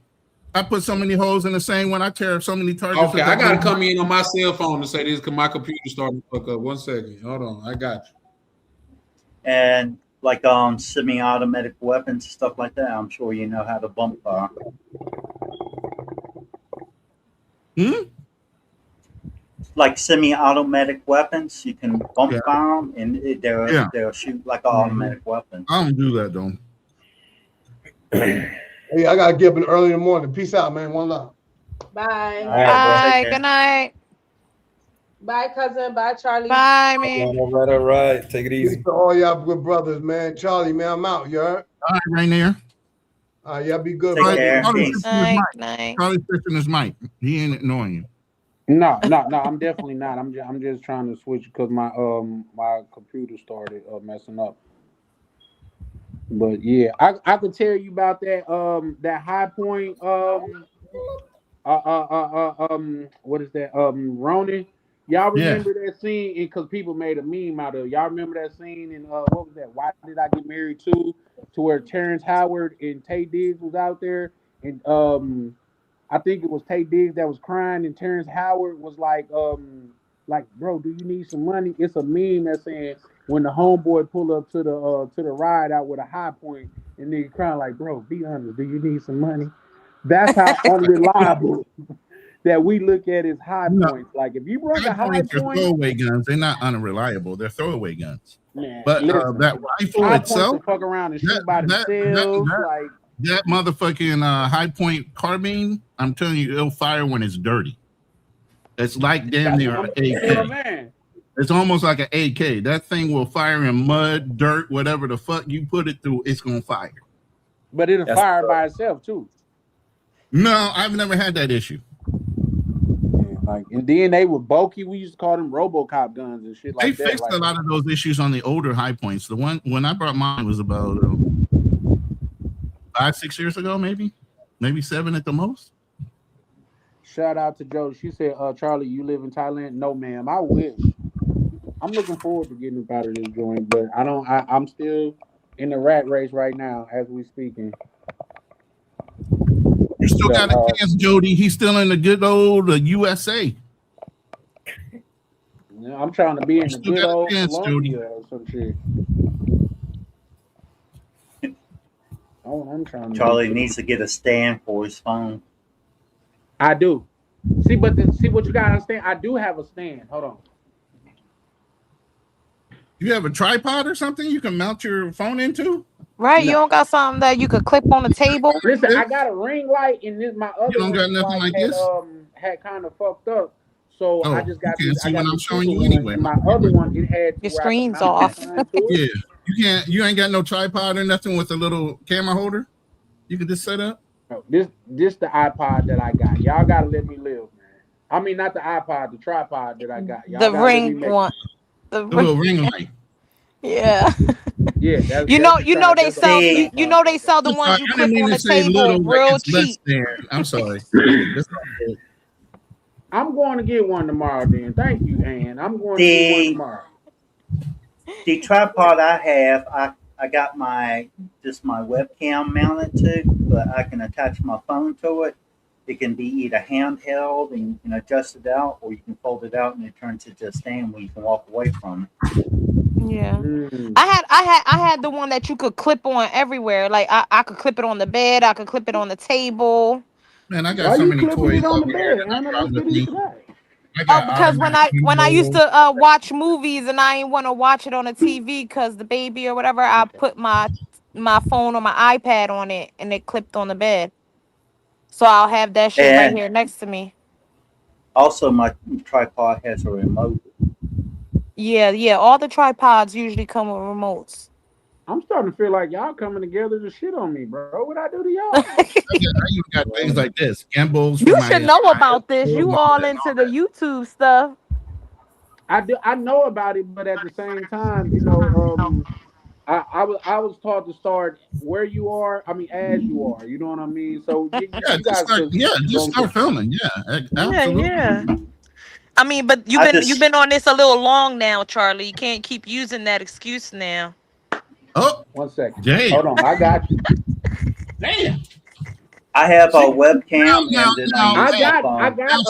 Speaker 10: I put so many holes in the same one. I tear up so many targets.
Speaker 3: Okay, I gotta come in on my cell phone to say this because my computer starting to fuck up. 1 second. Hold on. I got you.
Speaker 16: And like semi-automatic weapons, stuff like that, I'm sure you know how to bump fire. Like semi-automatic weapons, you can bump fire them, and they'll shoot like an automatic weapon.
Speaker 10: I don't do that though.
Speaker 13: Hey, I gotta get up early in the morning. Peace out, man. One love.
Speaker 14: Bye.
Speaker 16: All right,
Speaker 11: Bye. Good night.
Speaker 14: Bye, cousin. Bye, Charlie.
Speaker 11: Bye, man.
Speaker 15: All right. Take it easy.
Speaker 13: Peace to all y'all good brothers, man. Charlie, man, I'm out. You heard?
Speaker 10: All right, Rainier.
Speaker 13: All right, y'all be good.
Speaker 16: Take
Speaker 13: bro.
Speaker 16: care.
Speaker 10: Charlie's
Speaker 16: Peace.
Speaker 10: fixing his
Speaker 11: Night,
Speaker 10: mic.
Speaker 11: night.
Speaker 10: Charlie's fixing his mic. He ain't annoying you.
Speaker 7: No, I'm definitely not. I'm just trying to switch because my my computer started messing up. But yeah, I could tell you about that that High Point what is that Ronin? Y'all
Speaker 10: Yeah.
Speaker 7: remember that scene? Because people made a meme out of it. Y'all remember that scene in what was that? Why Did I Get Married To where Terrence Howard and Tay Diggs was out there, and I think it was Tay Diggs that was crying, and Terrence Howard was like, bro, do you need some money? It's a meme that's saying when the homeboy pull up to the ride out with a high point, and nigga crying like, bro, be honest, do you need some money? That's how unreliable that we look at as high
Speaker 10: No.
Speaker 7: points. Like if you bring a
Speaker 10: High
Speaker 7: high
Speaker 10: points are
Speaker 7: point,
Speaker 10: throwaway guns. They're not unreliable. They're throwaway guns.
Speaker 7: man,
Speaker 10: But
Speaker 7: listen,
Speaker 10: that rifle
Speaker 7: high points
Speaker 10: itself,
Speaker 7: will fuck around and shoot
Speaker 10: that,
Speaker 7: by
Speaker 10: that,
Speaker 7: themselves.
Speaker 10: that,
Speaker 7: Like
Speaker 10: that motherfucking high point carbine, I'm telling you, it'll fire when it's dirty. It's like damn near an AK.
Speaker 7: Man.
Speaker 10: It's almost like an AK. That thing will fire in mud, dirt, whatever the fuck you put it through, it's gonna fire.
Speaker 7: But it'll fire by itself too.
Speaker 10: No, I've never had that issue.
Speaker 7: Like, and then they were bulky. We used to call them RoboCop guns and shit like
Speaker 10: They
Speaker 7: that.
Speaker 10: fixed
Speaker 7: Like,
Speaker 10: a lot of those issues on the older high points. The one when I brought mine was about 5-6 years ago, maybe 7 at the most.
Speaker 7: shout out to Joe. She said, Charlie, you live in Thailand? No, ma'am. I wish. I'm looking forward to getting up out of this joint, but I'm still in the rat race right now as we speaking.
Speaker 10: You still got a chance, Jody. He's still in the good old USA.
Speaker 7: Yeah, I'm trying to be in the
Speaker 10: still
Speaker 7: good
Speaker 10: got a
Speaker 7: old
Speaker 10: chance,
Speaker 7: Colombia or some shit. Oh, I'm trying to
Speaker 16: Charlie needs to get a stand for his phone.
Speaker 7: I do. See, but see what you gotta understand. I do have a stand. Hold on.
Speaker 10: You have a tripod or something you can mount your phone into?
Speaker 11: Right? You don't got something that you could clip on the table?
Speaker 7: Listen, I got a ring light, and this my other.
Speaker 10: You don't got
Speaker 7: ring
Speaker 10: nothing
Speaker 7: light
Speaker 10: like this?
Speaker 7: had kind of fucked up, so I just got.
Speaker 10: You can't see what I'm showing you
Speaker 7: one,
Speaker 10: anyway.
Speaker 7: and my other one, it had
Speaker 11: your screen's off.
Speaker 10: Yeah, you ain't got no tripod or nothing with a little camera holder. You can just set up.
Speaker 7: No, this the iPod that I got. Y'all gotta let me live, man. I mean, not the iPod, the tripod that I got. Y'all
Speaker 11: The
Speaker 7: gotta let me
Speaker 11: ring
Speaker 7: make
Speaker 11: one.
Speaker 10: The little ring light.
Speaker 11: Yeah.
Speaker 7: Yeah,
Speaker 11: you know they sell the ones you clip on the table real cheap.
Speaker 10: I'm sorry.
Speaker 7: I'm going to get one tomorrow. Then thank you, Ann. I'm going to get one tomorrow.
Speaker 16: The tripod I have, I got my webcam mounted to, but I can attach my phone to it. It can be either handheld and you can adjust it out, or you can fold it out and it turns into a stand where you can walk away from it.
Speaker 11: Yeah. I had the one that you could clip on everywhere. Like I could clip it on the bed, I could clip it on the table.
Speaker 10: Man, I got so many toys
Speaker 7: on the bed?
Speaker 11: Because when I used to watch movies and I didn't want to watch it on the TV because the baby or whatever, I put my phone or my iPad on it and it clipped on the bed. So I'll have that shit right here next to me.
Speaker 16: Also, my tripod has a remote.
Speaker 11: Yeah. All the tripods usually come with remotes.
Speaker 7: I'm starting to feel like y'all coming together to shit on me, bro. What I do to y'all?
Speaker 10: I even got things like this. Gimbals.
Speaker 11: You should know about this. You all into the YouTube stuff.
Speaker 7: I know about it, but at the same time, you know, I was taught to start where you are. I mean, as you are. You know what I mean? So
Speaker 10: just start filming. Yeah, absolutely.
Speaker 11: Yeah. I mean, but you've been on this a little long now, Charlie. You can't keep using that excuse now.
Speaker 10: Oh,
Speaker 7: 1 second.
Speaker 10: Damn.
Speaker 7: Hold on, I got you.
Speaker 10: Damn.
Speaker 16: I have a webcam.
Speaker 7: I got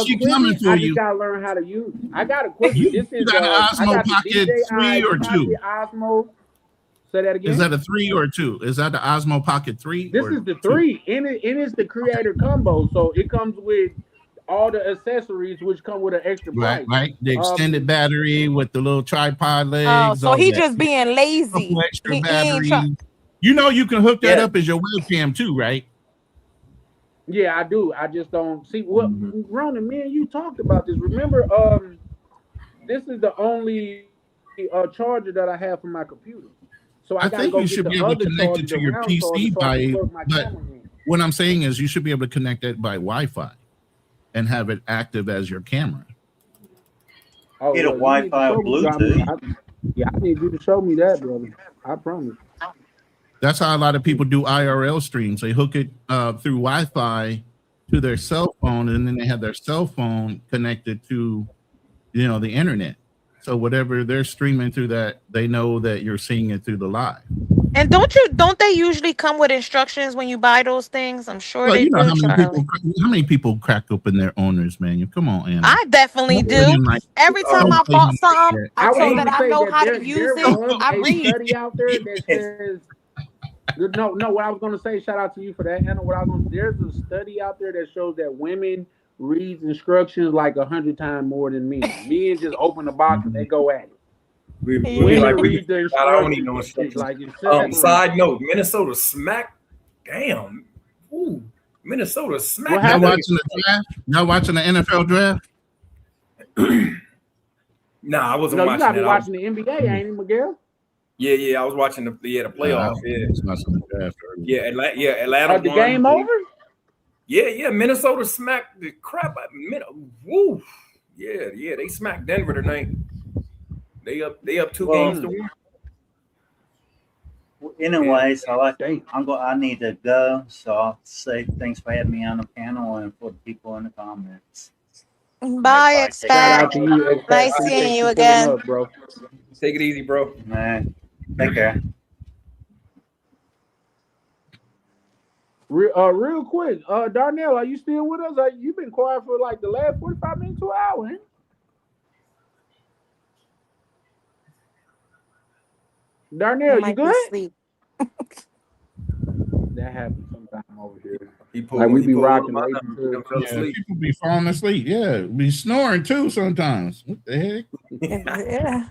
Speaker 7: equipment. I just gotta learn how to use it. I got equipment. This is
Speaker 10: got an Osmo Pocket 3 or 2?
Speaker 7: Osmo. Say that again.
Speaker 10: Is that a 3 or 2? Is that the Osmo Pocket 3?
Speaker 7: This is the 3. And it's the creator combo. So it comes with all the accessories which come with an extra price.
Speaker 10: Right. The extended battery with the little tripod legs.
Speaker 11: Oh, so he just being lazy.
Speaker 10: Extra battery. You know you can hook that up as your webcam too, right?
Speaker 7: Yeah, I do. I just don't see what Ronan, me and you talked about this. Remember, this is the only charger that I have for my computer. So I
Speaker 10: think you should be able to connect it to your PC but what I'm saying is you should be able to connect it by Wi-Fi and have it active as your camera.
Speaker 16: Get a Wi-Fi or Bluetooth.
Speaker 7: I need you to show me that, brother. I promise.
Speaker 10: That's how a lot of people do IRL streams. They hook it through Wi-Fi to their cell phone, and then they have their cell phone connected to the internet. So whatever they're streaming through that, they know that you're seeing it through the live.
Speaker 11: And don't they usually come with instructions when you buy those things? I'm sure
Speaker 10: Well,
Speaker 11: they
Speaker 10: you know
Speaker 11: do,
Speaker 10: how
Speaker 11: Charlie.
Speaker 10: many people crack open their owners, man. Come on, Anna.
Speaker 11: I definitely
Speaker 10: Don't play
Speaker 11: do.
Speaker 10: him like
Speaker 11: Every time I
Speaker 10: don't play
Speaker 11: bought
Speaker 10: him
Speaker 11: something,
Speaker 10: like
Speaker 11: I
Speaker 7: I would
Speaker 11: so
Speaker 7: even
Speaker 11: that I
Speaker 7: say
Speaker 11: know
Speaker 7: that
Speaker 11: how
Speaker 7: there
Speaker 11: to use
Speaker 7: was
Speaker 11: it. I
Speaker 7: a
Speaker 11: read.
Speaker 7: study out there that says no. What I was gonna say, shout out to you for that, Anna. There's a study out there that shows that women read instructions like 100 times more than men. Men just open the box and they go at it.
Speaker 15: We be
Speaker 7: Women
Speaker 15: like,
Speaker 7: read the
Speaker 15: I don't need
Speaker 7: instructions.
Speaker 15: no
Speaker 7: It's
Speaker 15: instructions.
Speaker 7: like it's separate.
Speaker 15: Side note, Minnesota smack. Damn. Ooh, Minnesota smack.
Speaker 7: What
Speaker 10: Y'all
Speaker 7: happened?
Speaker 10: watching the draft? Y'all watching the NFL draft?
Speaker 15: Nah, I wasn't
Speaker 7: No, you
Speaker 15: watching
Speaker 7: gotta be
Speaker 15: that.
Speaker 7: watching the NBA, ain't it, Miguel?
Speaker 15: Yeah, I was watching the playoffs.
Speaker 10: I was watching the draft earlier.
Speaker 15: Atlanta
Speaker 7: The
Speaker 15: won.
Speaker 7: game over?
Speaker 15: Yeah, Minnesota smacked the crap out of Woo. Yeah, they smacked Denver tonight. They up 2 games to 1.
Speaker 16: Anyways, I need to go. So I'll say thanks for having me on the panel and for the people in the comments.
Speaker 11: Bye,
Speaker 7: Shout out
Speaker 11: Expat.
Speaker 7: to you, Expat.
Speaker 11: Nice
Speaker 7: Appreciate
Speaker 11: seeing you
Speaker 7: pulling
Speaker 11: again.
Speaker 7: up, bro.
Speaker 15: Take it easy, bro.
Speaker 16: Man, take care.
Speaker 7: Real quick, Darnell, are you still with us? You've been quiet for like the last 45 minutes to an hour, ain't you? Darnell, you
Speaker 11: Might be
Speaker 7: good?
Speaker 11: asleep.
Speaker 7: That happens sometime over here.
Speaker 15: Like
Speaker 7: we be rocking late until
Speaker 10: Yeah, people be falling asleep. Yeah, be snoring too sometimes. What the heck?
Speaker 11: Yeah.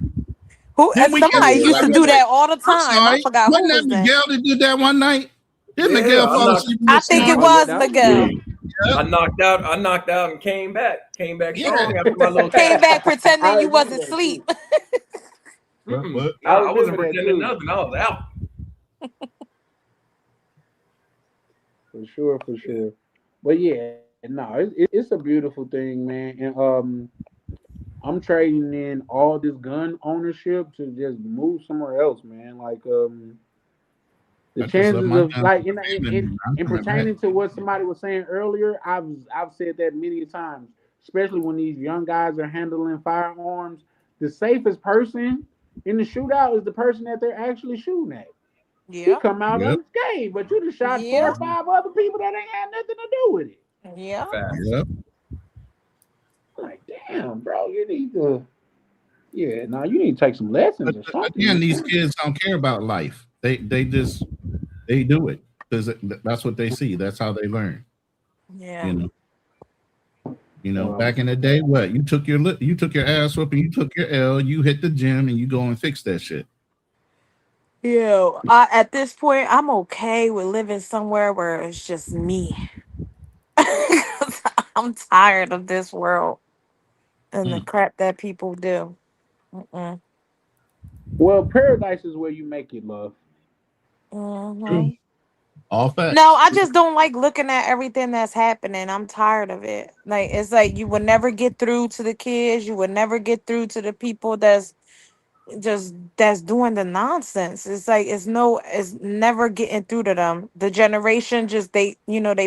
Speaker 11: Who?
Speaker 10: Didn't we
Speaker 11: Somebody
Speaker 10: get-
Speaker 11: used to do that all the
Speaker 10: I'm
Speaker 11: time. I
Speaker 10: sorry.
Speaker 11: forgot who
Speaker 10: Wasn't
Speaker 11: was
Speaker 10: that
Speaker 11: that.
Speaker 10: Miguel that did that one night? Did
Speaker 15: Yeah,
Speaker 10: Miguel
Speaker 15: I
Speaker 10: fall
Speaker 15: knocked-
Speaker 10: asleep?
Speaker 11: I think it was Miguel.
Speaker 15: I knocked out and came back
Speaker 10: Yeah.
Speaker 15: strong after my little
Speaker 11: Came back
Speaker 7: I
Speaker 11: pretending you
Speaker 7: remember
Speaker 11: wasn't
Speaker 7: that,
Speaker 11: asleep.
Speaker 10: What?
Speaker 15: Nah, I wasn't
Speaker 7: remember that,
Speaker 15: pretending
Speaker 7: too.
Speaker 15: nothing. I was out.
Speaker 7: For sure. But yeah, no, it's a beautiful thing, man. And I'm trading in all this gun ownership to just move somewhere else, man. Like the
Speaker 10: I just
Speaker 7: chances
Speaker 10: left my
Speaker 7: of
Speaker 10: gun
Speaker 7: like
Speaker 10: for the family,
Speaker 7: in
Speaker 10: man. I'm coming
Speaker 7: pertaining
Speaker 10: back.
Speaker 7: to what somebody was saying earlier, I've said that many times, especially when these young guys are handling firearms. The safest person in the shootout is the person that they're actually shooting at. He
Speaker 11: Yeah.
Speaker 7: come out
Speaker 10: Yep.
Speaker 7: unscathed, but you just shot 4
Speaker 11: Yeah.
Speaker 7: or 5 other people that ain't had nothing to do with it.
Speaker 11: Yeah.
Speaker 10: Yep.
Speaker 7: Like, damn, bro, you need to. Yeah, no, you need to take some lessons or
Speaker 10: But
Speaker 7: something.
Speaker 10: again, these kids don't care about life. They do it because that's what they see. That's how they learn.
Speaker 11: Yeah.
Speaker 10: You know. Back in the day, what you took your ass whooping, you took your L, you hit the gym, and you go and fix that shit.
Speaker 11: Yeah. At this point, I'm okay with living somewhere where it's just me. I'm tired of this world and the crap that people do. Mm-mm.
Speaker 7: Well, paradise is where you make it, love.
Speaker 11: Mhm.
Speaker 10: All facts.
Speaker 11: No, I just don't like looking at everything that's happening. I'm tired of it. Like it's like you would never get through to the kids. You would never get through to the people that's doing the nonsense. It's like it's never getting through to them. The generation just they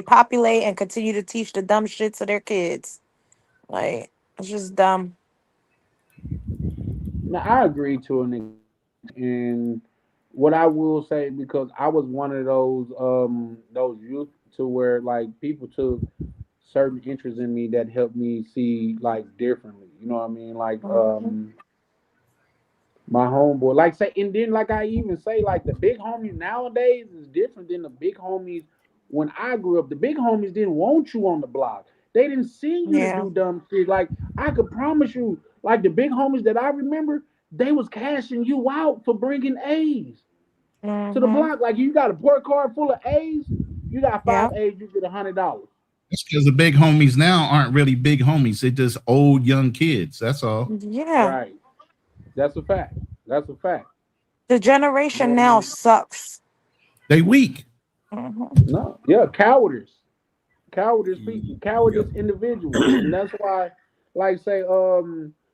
Speaker 11: populate and continue to teach the dumb shit to their kids. Like it's just dumb.
Speaker 7: Now, I agree to an extent. And what I will say, because I was one of those youth to where like people took certain interest in me that helped me see like differently. You know what I mean? Like my homeboy, like say, and then like I even say, like the big homies nowadays is different than the big homies when I grew up. The big homies didn't want you on the block. They didn't see you
Speaker 11: Yeah.
Speaker 7: to do dumb shit. Like I could promise you, like the big homies that I remember, they was cashing you out for bringing A's to the
Speaker 11: Mhm.
Speaker 7: block. Like you got a port card full of A's, you got 5
Speaker 11: Yeah.
Speaker 7: A's, you get $100.
Speaker 10: That's because the big homies now aren't really big homies. They're just old young kids. That's all.
Speaker 11: Yeah.
Speaker 7: Right. That's a fact. That's a fact.
Speaker 11: The generation now sucks.
Speaker 10: They weak.
Speaker 11: Mhm.
Speaker 7: No, yeah, cowardice people, cowardice individuals, and that's why, like, say,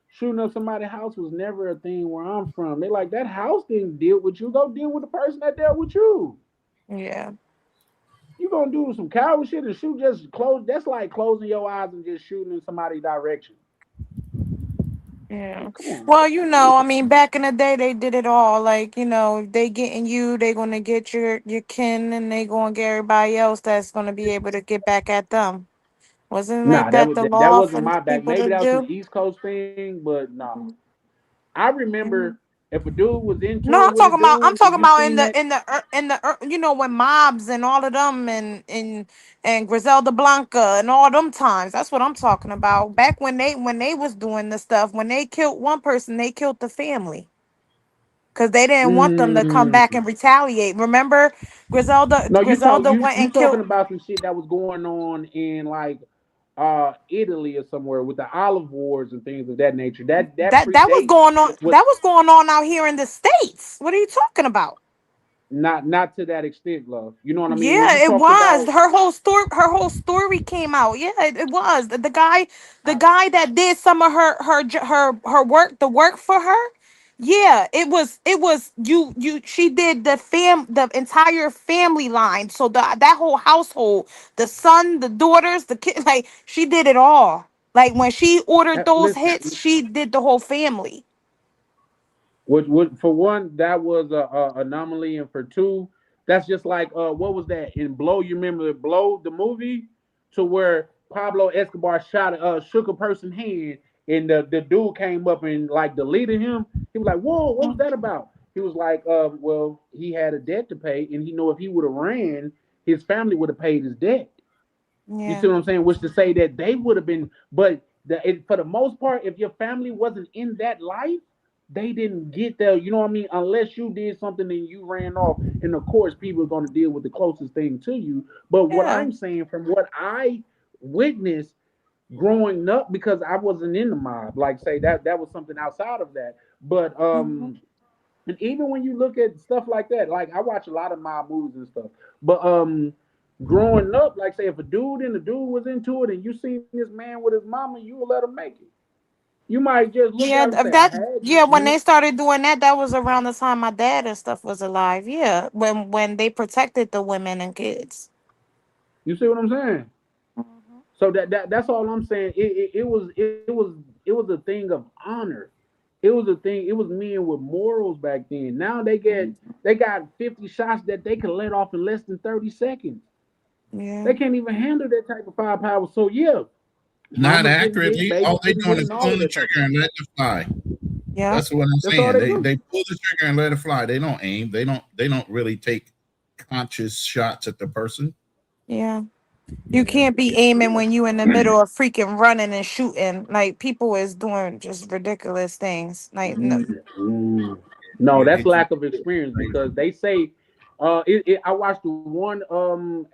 Speaker 7: shooting up somebody's house was never a thing where I'm from. They like that house didn't deal with you. Go deal with the person that dealt with you.
Speaker 11: Yeah.
Speaker 7: You gonna do some coward shit and shoot just close? That's like closing your eyes and just shooting in somebody's direction.
Speaker 11: Yeah.
Speaker 7: Come on.
Speaker 11: Well, I mean, back in the day, they did it all. Like, if they getting you, they gonna get your kin, and they gonna get everybody else that's gonna be able to get back at them. Wasn't like
Speaker 7: Nah, that
Speaker 11: that
Speaker 7: was
Speaker 11: the
Speaker 7: that
Speaker 11: law
Speaker 7: wasn't
Speaker 11: for
Speaker 7: my back.
Speaker 11: people
Speaker 7: Maybe
Speaker 11: to
Speaker 7: that was some
Speaker 11: do?
Speaker 7: East Coast thing, but nah. I remember if a dude was into
Speaker 11: No,
Speaker 7: it
Speaker 11: I'm
Speaker 7: with a
Speaker 11: talking about. I'm
Speaker 7: dude and
Speaker 11: talking
Speaker 7: you
Speaker 11: about
Speaker 7: seen that,
Speaker 11: when mobs and all of them and Griselda Blanca and all them times. That's what I'm talking about. Back when they was doing the stuff, when they killed one person, they killed the family because they didn't want them to come back
Speaker 7: mm,
Speaker 11: and retaliate. Remember, Griselda
Speaker 7: no,
Speaker 11: Griselda
Speaker 7: you
Speaker 11: went
Speaker 7: you
Speaker 11: and
Speaker 7: talking
Speaker 11: killed.
Speaker 7: about some shit that was going on in like Italy or somewhere with the olive wars and things of that nature. That
Speaker 11: That was
Speaker 7: predates
Speaker 11: going on.
Speaker 7: what
Speaker 11: That was going on out here in the States. What are you talking about?
Speaker 7: not to that extent, love. You know what I mean? When
Speaker 11: Yeah,
Speaker 7: you
Speaker 11: it
Speaker 7: talked
Speaker 11: was.
Speaker 7: about
Speaker 11: Her whole story came out. Yeah, it was. The guy that did some of her work, the work for her. Yeah, it was she did the entire family line. So that whole household, the son, the daughters, the kid, like she did it all. Like when she ordered those
Speaker 7: listen,
Speaker 11: hits, she did the whole family.
Speaker 7: what for one, that was a anomaly, and for two, that's just like what was that in Blow? You remember Blow, the movie, to where Pablo Escobar shook a person's hand, and the dude came up and like deleted him. He was like, "Whoa, what was that about?" He was like, "Well, he had a debt to pay, and he know if he would have ran, his family would have paid his debt." You
Speaker 11: Yeah.
Speaker 7: see what I'm saying? Which to say that they would have been, but for the most part, if your family wasn't in that life, they didn't get there. You know what I mean? Unless you did something and you ran off, and of course, people are going to deal with the closest thing to you. But what
Speaker 11: Yeah.
Speaker 7: I'm saying, from what I witnessed growing up, because I wasn't in the mob, like say that was something outside of that. But
Speaker 11: Mhm.
Speaker 7: and even when you look at stuff like that, like I watch a lot of mob movies and stuff. But growing up, like say if a dude and a dude was into it and you seen this man with his mama, you would let him make it. You might just look
Speaker 11: Yeah,
Speaker 7: at him and say, I
Speaker 11: that
Speaker 7: had you.
Speaker 11: yeah, when
Speaker 7: You
Speaker 11: they started doing that, that was around the time my dad and stuff was alive. Yeah, when they protected the women and kids.
Speaker 7: you see what I'm saying? So that's all I'm saying. It was a thing of honor. It was a thing. It was men with morals back then. Now they got 50 shots that they can let off in less than 30 seconds.
Speaker 11: Yeah.
Speaker 7: They can't even handle that type of firepower. So yeah,
Speaker 10: Not
Speaker 7: mamas getting hit,
Speaker 10: accurately.
Speaker 7: babies
Speaker 10: All they
Speaker 7: getting
Speaker 10: doing
Speaker 7: hit,
Speaker 10: is
Speaker 7: and all
Speaker 10: pulling
Speaker 7: of
Speaker 10: the
Speaker 7: that type of
Speaker 10: trigger
Speaker 7: stuff.
Speaker 10: and letting it fly.
Speaker 11: Yeah.
Speaker 10: That's what I'm
Speaker 7: That's all
Speaker 10: saying.
Speaker 7: they
Speaker 10: They
Speaker 7: do.
Speaker 10: they pull the trigger and let it fly. They don't aim. They don't really take conscious shots at the person.
Speaker 11: Yeah. You can't be aiming when you in the middle of freaking running and shooting. Like people is doing just ridiculous things. Like no,
Speaker 7: Mm. No, that's lack of experience because they say I watched the one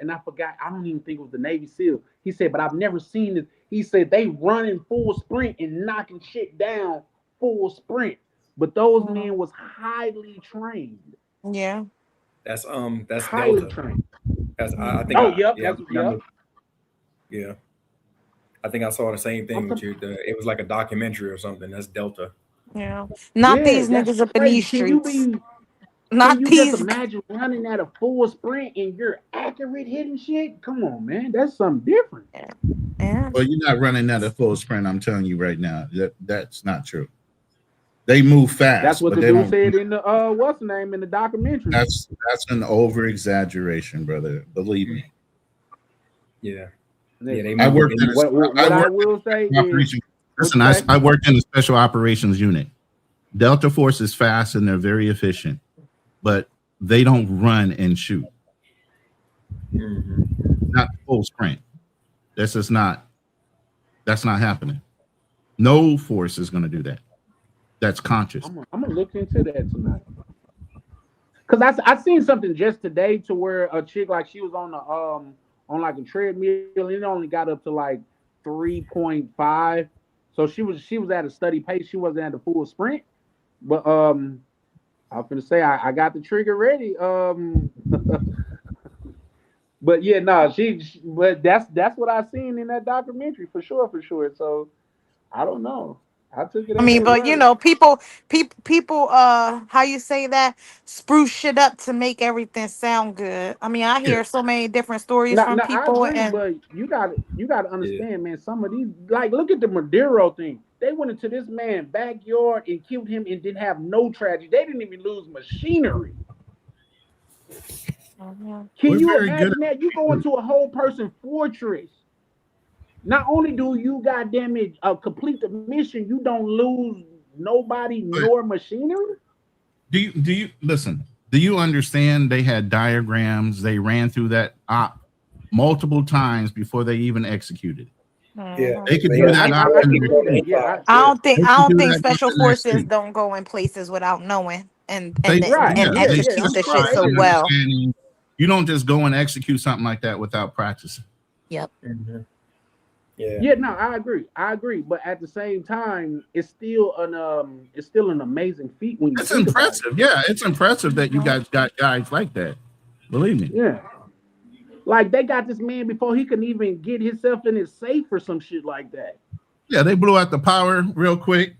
Speaker 7: and I forgot, I don't even think it was the Navy SEAL. He said, but I've never seen this. He said they running full sprint and knocking shit down full sprint. But those men was highly trained.
Speaker 11: yeah.
Speaker 15: That's
Speaker 7: Highly
Speaker 15: Delta.
Speaker 7: trained.
Speaker 15: That's I think
Speaker 7: Oh,
Speaker 15: I
Speaker 7: yep,
Speaker 15: yeah I
Speaker 7: that's
Speaker 15: remember.
Speaker 7: yep.
Speaker 15: Yeah, I think I saw the same
Speaker 7: I'm
Speaker 15: thing with you. It was like a documentary or something. That's Delta.
Speaker 11: Yeah. Not
Speaker 7: Yeah,
Speaker 11: these
Speaker 7: that's
Speaker 11: niggas up in
Speaker 7: crazy.
Speaker 11: these
Speaker 7: Can you
Speaker 11: streets.
Speaker 7: be Can
Speaker 11: Not
Speaker 7: you just
Speaker 11: these.
Speaker 7: imagine running at a full sprint and you're accurate hitting shit? Come on, man. That's something different.
Speaker 11: Yeah.
Speaker 10: Well, you're not running at a full sprint. I'm telling you right now. That's not true. They move
Speaker 7: That's
Speaker 10: fast,
Speaker 7: what
Speaker 10: but
Speaker 7: the
Speaker 10: they
Speaker 7: dude
Speaker 10: don't.
Speaker 7: said in the what's the name in the documentary.
Speaker 10: That's an over exaggeration, brother. Believe me.
Speaker 15: Yeah,
Speaker 7: Listen,
Speaker 15: they
Speaker 10: I
Speaker 15: move.
Speaker 10: worked
Speaker 15: They
Speaker 10: in
Speaker 15: move.
Speaker 10: a,
Speaker 7: what
Speaker 10: I
Speaker 7: I
Speaker 10: worked in
Speaker 7: will
Speaker 10: a
Speaker 7: say
Speaker 10: special
Speaker 7: is,
Speaker 10: operation.
Speaker 7: what
Speaker 10: Listen,
Speaker 7: you say?
Speaker 10: I worked in a special operations unit. Delta Force is fast and they're very efficient, but they don't run and shoot. Not full sprint. That's just not. That's not happening. No force is going to do that. That's conscious.
Speaker 7: I'm gonna look into that tonight. Cause I seen something just today to where a chick like she was on like a treadmill and it only got up to like 3.5. So she was at a steady pace. She wasn't at a full sprint. But I was gonna say I got the trigger ready. But yeah, no, but that's what I seen in that documentary for sure, for sure. So I don't know. I took it
Speaker 11: I
Speaker 7: at
Speaker 11: mean,
Speaker 7: their
Speaker 11: but
Speaker 7: word.
Speaker 11: people, how you say that? Spruce shit up to make everything sound good. I mean, I
Speaker 10: Yeah.
Speaker 11: hear so many different stories
Speaker 7: No,
Speaker 11: from
Speaker 7: no, I
Speaker 11: people,
Speaker 7: agree,
Speaker 11: and
Speaker 7: but you got to
Speaker 15: Yeah.
Speaker 7: understand, man. Some of these, like, look at the Maduro thing. They went into this man's backyard and killed him and didn't have no tragedy. They didn't even lose machinery. Can you imagine that? You go into a whole person fortress. Not only do you goddamn it complete the mission, you don't lose nobody nor machinery.
Speaker 10: Do you listen? Do you understand they had diagrams? They ran through that op multiple times before they even executed it.
Speaker 11: Yeah,
Speaker 10: they could do that.
Speaker 11: I don't think special forces don't go in places without knowing and execute the shit so well.
Speaker 10: You don't just go and execute something like that without practicing.
Speaker 11: Yep.
Speaker 7: Yeah, no, I agree. But at the same time, it's still an amazing feat when you.
Speaker 10: It's impressive. Yeah, it's impressive that you guys got guys like that. Believe me.
Speaker 7: Yeah. Like they got this man before he could even get himself in his safe or some shit like that.
Speaker 10: Yeah, they blew out the power real quick.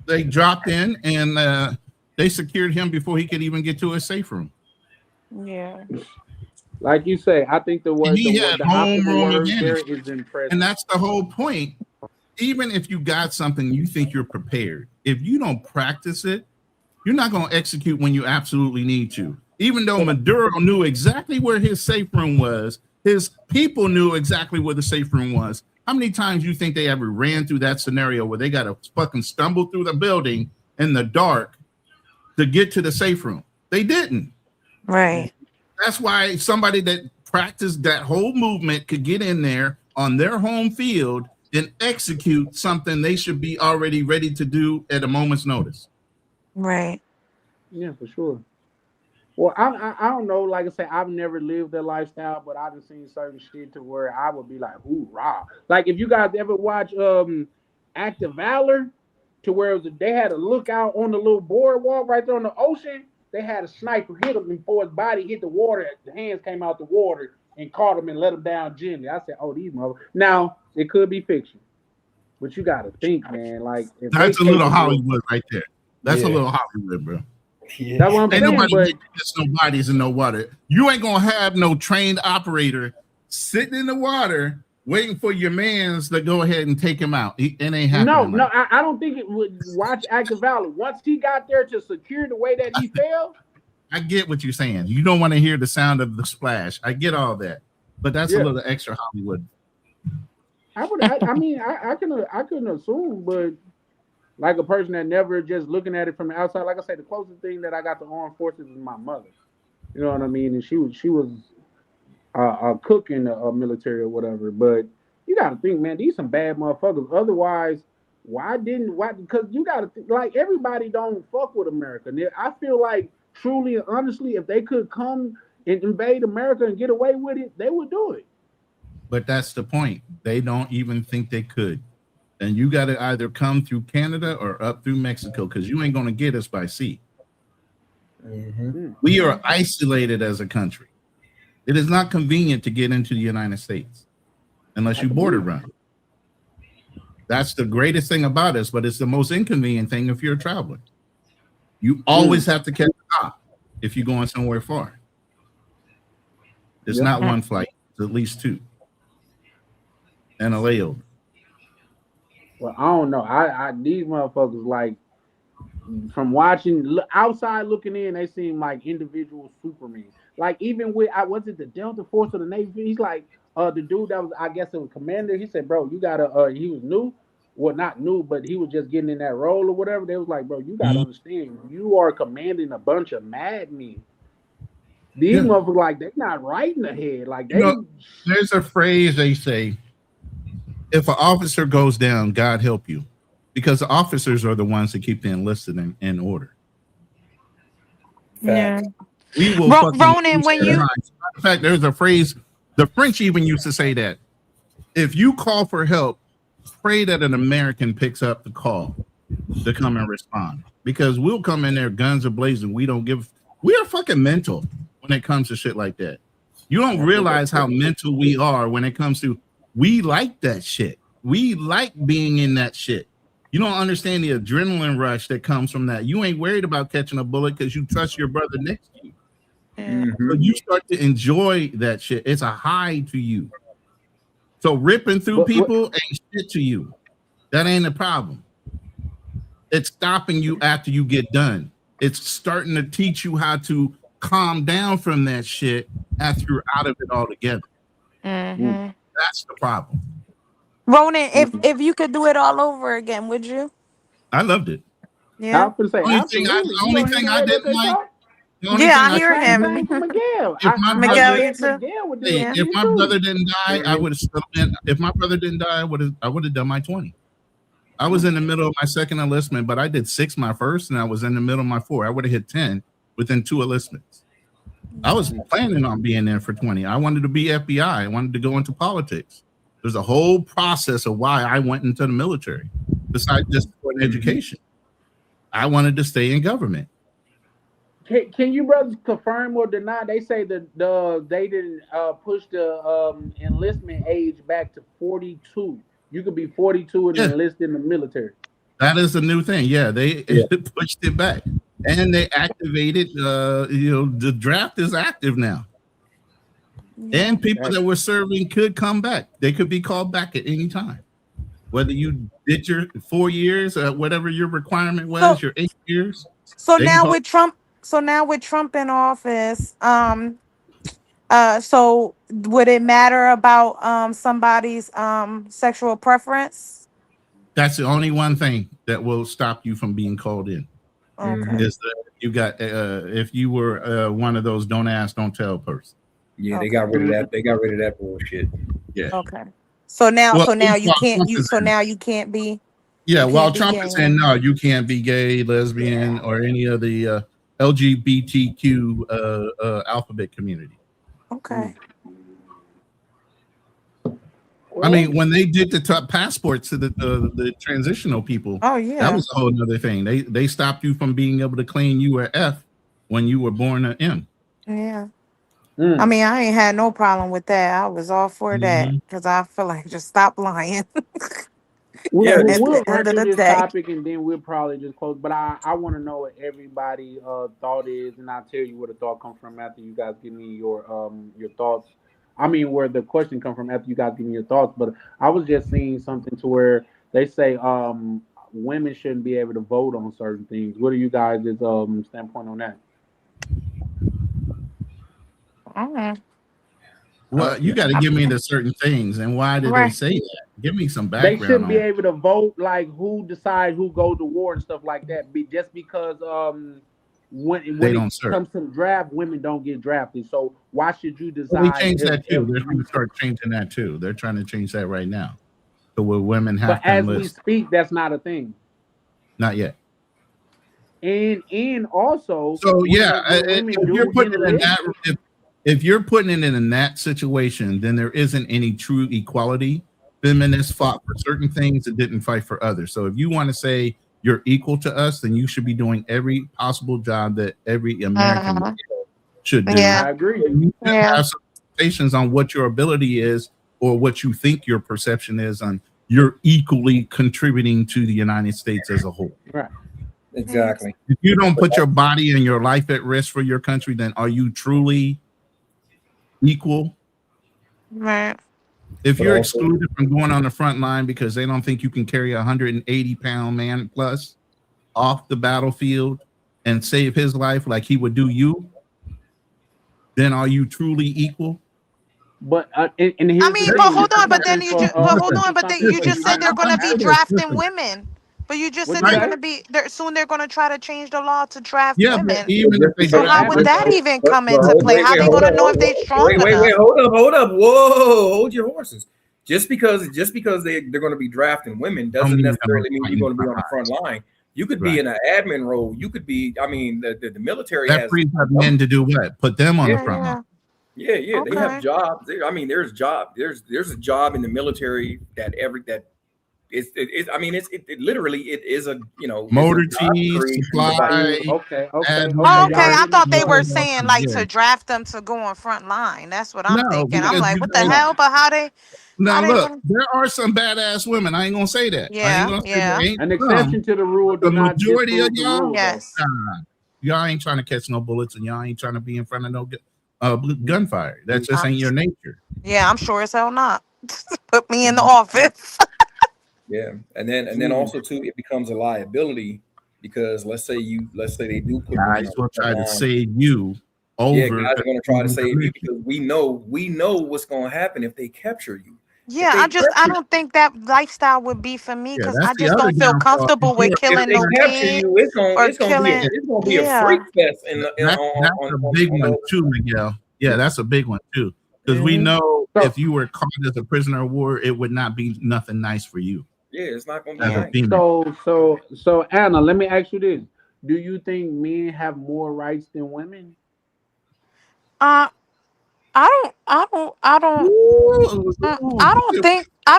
Speaker 10: They dropped in and they secured him before he could even get to his safe room.
Speaker 11: Yeah.
Speaker 7: Like you say, I think the word
Speaker 10: the
Speaker 7: homeroom advantage is impressive.
Speaker 10: And that's the whole point. Even if you got something you think you're prepared, if you don't practice it, you're not going to execute when you absolutely need to. Even though Maduro knew exactly where his safe room was, his people knew exactly where the safe room was. How many times do you think they ever ran through that scenario where they got to fucking stumble through the building in the dark to get to the safe room? They didn't.
Speaker 11: Right.
Speaker 10: That's why somebody that practiced that whole movement could get in there on their home field and execute something they should be already ready to do at a moment's notice.
Speaker 11: Right.
Speaker 7: Yeah, for sure. Well, I don't know. Like I say, I've never lived that lifestyle, but I've seen certain shit to where I would be like, hoorah. Like if you guys ever watch Act of Valor, to where they had a lookout on the little boardwalk right there on the ocean. They had a sniper hit him before his body hit the water. The hands came out the water and caught him and let him down gently. I said, oh, these mother. Now, it could be fiction. But you got to think, man. Like
Speaker 10: that's a little Hollywood right there. That's a little Hollywood, bro.
Speaker 7: Yeah. That's what I'm saying.
Speaker 10: Nobody gets no bodies in no water. You ain't going to have no trained operator sitting in the water waiting for your mans to go ahead and take him out. It ain't happening.
Speaker 7: No, I don't think it would. Watch Act of Valor. Once he got there to secure the way that he fell.
Speaker 10: I get what you're saying. You don't want to hear the sound of the splash. I get all that, but that's a little extra Hollywood.
Speaker 7: I couldn't assume, but like a person that never just looking at it from the outside, like I said, the closest thing that I got to armed forces is my mother. You know what I mean? And she was a cook in the military or whatever. But you got to think, man, these some bad motherfuckers. Otherwise, why? Because you got to think, like, everybody don't fuck with America. I feel like truly and honestly, if they could come and invade America and get away with it, they would do it.
Speaker 10: But that's the point. They don't even think they could. And you got to either come through Canada or up through Mexico, because you ain't going to get us by sea. Mm-hmm. We are isolated as a country. It is not convenient to get into the United States unless you border run. That's the greatest thing about us, but it's the most inconvenient thing if you're a traveler. You always have to catch a stop if you're going somewhere far. It's not one flight, it's at least two. And a layover.
Speaker 7: Well, I don't know. I these motherfuckers, like, from watching outside looking in, they seem like individual Supermen. Like, even with, was it the Delta Force of the Navy? He's like, the dude that was, I guess it was commander. He said, bro, you gotta, he was new. Well, not new, but he was just getting in that role or whatever. They was like, bro, you gotta understand, you are commanding a bunch of madmen. These motherfuckers, like, they're not right in the head. Like, they.
Speaker 10: There's a phrase they say, if an officer goes down, God help you. Because the officers are the ones that keep the enlisted in order.
Speaker 11: Yeah.
Speaker 10: We will
Speaker 11: Ronan, when you...
Speaker 10: In fact, there's a phrase, the French even used to say that. If you call for help, pray that an American picks up the call to come and respond. Because we'll come in there, guns are blazing. We are fucking mental when it comes to shit like that. You don't realize how mental we are when it comes to, we like that shit. We like being in that shit. You don't understand the adrenaline rush that comes from that. You ain't worried about catching a bullet because you trust your brother next to you. So you start to enjoy that shit. It's a high to you. So ripping through people ain't shit to you. That ain't a problem. It's stopping you after you get done. It's starting to teach you how to calm down from that shit after you're out of it altogether.
Speaker 11: Mm-hmm.
Speaker 10: That's the problem.
Speaker 11: Ronan, if you could do it all over again, would you?
Speaker 10: I loved it.
Speaker 11: Yeah.
Speaker 7: I was gonna say,
Speaker 10: The only thing I didn't like.
Speaker 11: Yeah, I hear him.
Speaker 7: Same for Miguel.
Speaker 10: If my
Speaker 11: Miguel,
Speaker 10: brother,
Speaker 11: you too?
Speaker 7: Miguel would do
Speaker 10: hey,
Speaker 7: it.
Speaker 10: if my brother didn't die, I would have still been. If my brother didn't die, I would have done my 20. I was in the middle of my second enlistment, but I did 6 my first, and I was in the middle of my 4. I would have hit 10 within 2 enlistments. I was planning on being there for 20. I wanted to be FBI. I wanted to go into politics. There's a whole process of why I went into the military, besides just for an education. I wanted to stay in government.
Speaker 7: Can you brothers confirm or deny? They say that they didn't push the enlistment age back to 42. You could be 42 and enlist in the military.
Speaker 10: That is a new thing. Yeah, they pushed it back, and they activated. The draft is active now, and people that were serving could come back. They could be called back at any time, whether you did your 4 years, whatever your requirement was, your 8 years.
Speaker 11: So now with Trump in office, so would it matter about somebody's sexual preference?
Speaker 10: That's the only one thing that will stop you from being called in.
Speaker 11: Okay.
Speaker 10: Is that you got if you were one of those don't ask, don't tell person.
Speaker 15: Yeah, they got rid of that. They got rid of that bullshit.
Speaker 10: Yeah.
Speaker 11: Okay. So now,
Speaker 10: Well,
Speaker 11: you can't. Now you can't be.
Speaker 10: Yeah,
Speaker 11: you
Speaker 10: while
Speaker 11: can't be
Speaker 10: Trump
Speaker 11: gay.
Speaker 10: is saying no, you can't be gay, lesbian, or any of the LGBTQ alphabet community.
Speaker 11: Okay.
Speaker 10: I mean, when they did the top passports to the transitional people,
Speaker 11: Oh yeah.
Speaker 10: that was a whole other thing. They stopped you from being able to claim you were F when you were born an M.
Speaker 11: Yeah. I mean, I ain't had no problem with that. I was all for that because I feel like just stop lying.
Speaker 7: We'll
Speaker 11: At the
Speaker 7: run
Speaker 11: end of
Speaker 7: through
Speaker 11: the
Speaker 7: this
Speaker 11: day.
Speaker 7: topic and then we'll probably just close. But I want to know what everybody thought is, and I'll tell you where the thought comes from after you guys give me your thoughts. I mean, where the question comes from after you guys give me your thoughts. But I was just seeing something to where they say women shouldn't be able to vote on certain things. What are you guys' standpoint on that?
Speaker 10: Well, you got to give me the certain things, and why did they say that? Give me some
Speaker 7: They
Speaker 10: background.
Speaker 7: shouldn't
Speaker 10: on
Speaker 7: be
Speaker 10: it.
Speaker 7: able to vote, like who decide who goes to war and stuff like that. Just because when
Speaker 10: They
Speaker 7: it
Speaker 10: don't serve.
Speaker 7: comes to the draft, women don't get drafted. So why should you decide?
Speaker 10: Well, we changed
Speaker 7: if-
Speaker 10: that too.
Speaker 7: if-
Speaker 10: They're going to start changing that too. They're trying to change that right now, so where women have
Speaker 7: But
Speaker 10: to
Speaker 7: as we
Speaker 10: enlist.
Speaker 7: speak, that's not a thing.
Speaker 10: Not yet.
Speaker 7: And also,
Speaker 10: So
Speaker 7: when
Speaker 10: yeah,
Speaker 7: women
Speaker 10: if
Speaker 7: do
Speaker 10: you're putting it in
Speaker 7: enlist-
Speaker 10: that, if you're putting it in that situation, then there isn't any true equality. Feminists fought for certain things and didn't fight for others. So if you want to say you're equal to us, then you should be doing every possible job that every American male should do.
Speaker 11: Yeah.
Speaker 7: I agree.
Speaker 10: You should have some limitations on what your ability is or what you think your perception is on you're equally contributing to the United States as a whole.
Speaker 7: Right.
Speaker 15: Exactly.
Speaker 10: If you don't put your body and your life at risk for your country, then are you truly equal?
Speaker 11: Right.
Speaker 10: If
Speaker 15: But
Speaker 10: you're
Speaker 15: also-
Speaker 10: excluded from going on the front line because they don't think you can carry a 180-pound man plus off the battlefield and save his life like he would do you, then are you truly equal?
Speaker 7: But and here's
Speaker 11: I
Speaker 7: the
Speaker 11: mean,
Speaker 7: thing,
Speaker 11: but hold
Speaker 7: this
Speaker 11: on. But
Speaker 7: is
Speaker 11: then you
Speaker 7: for,
Speaker 11: just, but hold on. But you just said they're going to be
Speaker 10: Listen.
Speaker 11: drafting women. But you just
Speaker 7: What'd
Speaker 11: said
Speaker 7: you
Speaker 11: they're
Speaker 7: say?
Speaker 11: going to be soon. They're going to try to change the law to draft
Speaker 10: Yeah,
Speaker 11: women.
Speaker 10: but even if they
Speaker 11: So
Speaker 10: do
Speaker 11: how
Speaker 10: that,
Speaker 11: would that even come into
Speaker 15: hold-
Speaker 11: play?
Speaker 15: wait,
Speaker 11: How
Speaker 15: wait,
Speaker 11: they
Speaker 15: hold
Speaker 11: going to
Speaker 15: up,
Speaker 11: know if
Speaker 15: hold
Speaker 11: they're
Speaker 15: up.
Speaker 11: strong
Speaker 15: Wait,
Speaker 11: enough?
Speaker 15: hold up. Whoa, hold your horses. Just because they're going to be drafting women doesn't
Speaker 10: mean
Speaker 15: necessarily
Speaker 10: they're
Speaker 15: mean you're going to be on the front line. You could be
Speaker 10: Right.
Speaker 15: in an admin role. You could be. I mean, the military
Speaker 10: that
Speaker 15: has.
Speaker 10: frees up men to do what? Put them on the front line.
Speaker 15: Yeah, they
Speaker 11: Okay.
Speaker 15: have jobs. I mean, there's a job in the military that it literally is a
Speaker 10: Motor
Speaker 15: it's a job
Speaker 10: tees,
Speaker 15: creation
Speaker 10: supply,
Speaker 15: device.
Speaker 7: Okay.
Speaker 10: add-
Speaker 11: Oh, okay. I
Speaker 7: Y'all
Speaker 11: thought they
Speaker 7: getting-
Speaker 11: were saying like
Speaker 10: Yeah.
Speaker 11: to draft them to go on front line. That's what I'm
Speaker 10: No,
Speaker 11: thinking. I'm
Speaker 10: because
Speaker 11: like,
Speaker 10: you
Speaker 11: what the
Speaker 10: guys-
Speaker 11: hell? But how they?
Speaker 10: Now
Speaker 11: How they
Speaker 10: look,
Speaker 11: gonna-
Speaker 10: there are some badass women. I ain't gonna say that. I
Speaker 11: Yeah,
Speaker 10: ain't gonna say
Speaker 11: yeah.
Speaker 10: there ain't
Speaker 7: An
Speaker 10: some.
Speaker 7: exception to the rule.
Speaker 10: The
Speaker 7: Do not
Speaker 10: majority of
Speaker 7: disprove the
Speaker 10: y'all,
Speaker 7: rule, though.
Speaker 11: Yes.
Speaker 10: nah, y'all ain't trying to catch no bullets, and y'all ain't trying to be in front of no gunfire. That just ain't your nature.
Speaker 11: Yeah, I'm sure as hell not. Put me in the office.
Speaker 15: Yeah, and then also too, it becomes a liability because let's say they do put women
Speaker 10: Guys
Speaker 15: on
Speaker 10: will
Speaker 15: the
Speaker 10: try to
Speaker 15: line.
Speaker 10: save you
Speaker 15: Yeah,
Speaker 10: over.
Speaker 15: guys are going to try to save you because we know what's going to happen if they capture you.
Speaker 11: Yeah,
Speaker 15: If they
Speaker 11: I
Speaker 15: capture,
Speaker 11: don't think that lifestyle would be for me
Speaker 10: Yeah,
Speaker 11: because
Speaker 10: that's
Speaker 11: I
Speaker 10: the
Speaker 11: just
Speaker 10: other
Speaker 11: don't feel
Speaker 10: downfall.
Speaker 11: comfortable with
Speaker 15: if
Speaker 11: killing
Speaker 15: they
Speaker 11: no
Speaker 15: capture
Speaker 11: kid
Speaker 15: you,
Speaker 11: or
Speaker 15: it's gonna be
Speaker 11: killing.
Speaker 15: a freak
Speaker 11: Yeah.
Speaker 15: fest
Speaker 10: That's a big
Speaker 15: on
Speaker 10: one
Speaker 15: the
Speaker 10: too, Miguel. Yeah, that's a big one too. Because we
Speaker 15: Mhm.
Speaker 10: know
Speaker 7: So-
Speaker 10: if you were caught as a prisoner of war, it would not be nothing nice for you.
Speaker 15: yeah, it's not gonna be
Speaker 10: As a
Speaker 15: nice.
Speaker 10: female.
Speaker 7: So Anna, let me ask you this: do you think men have more rights than women?
Speaker 11: Uh, I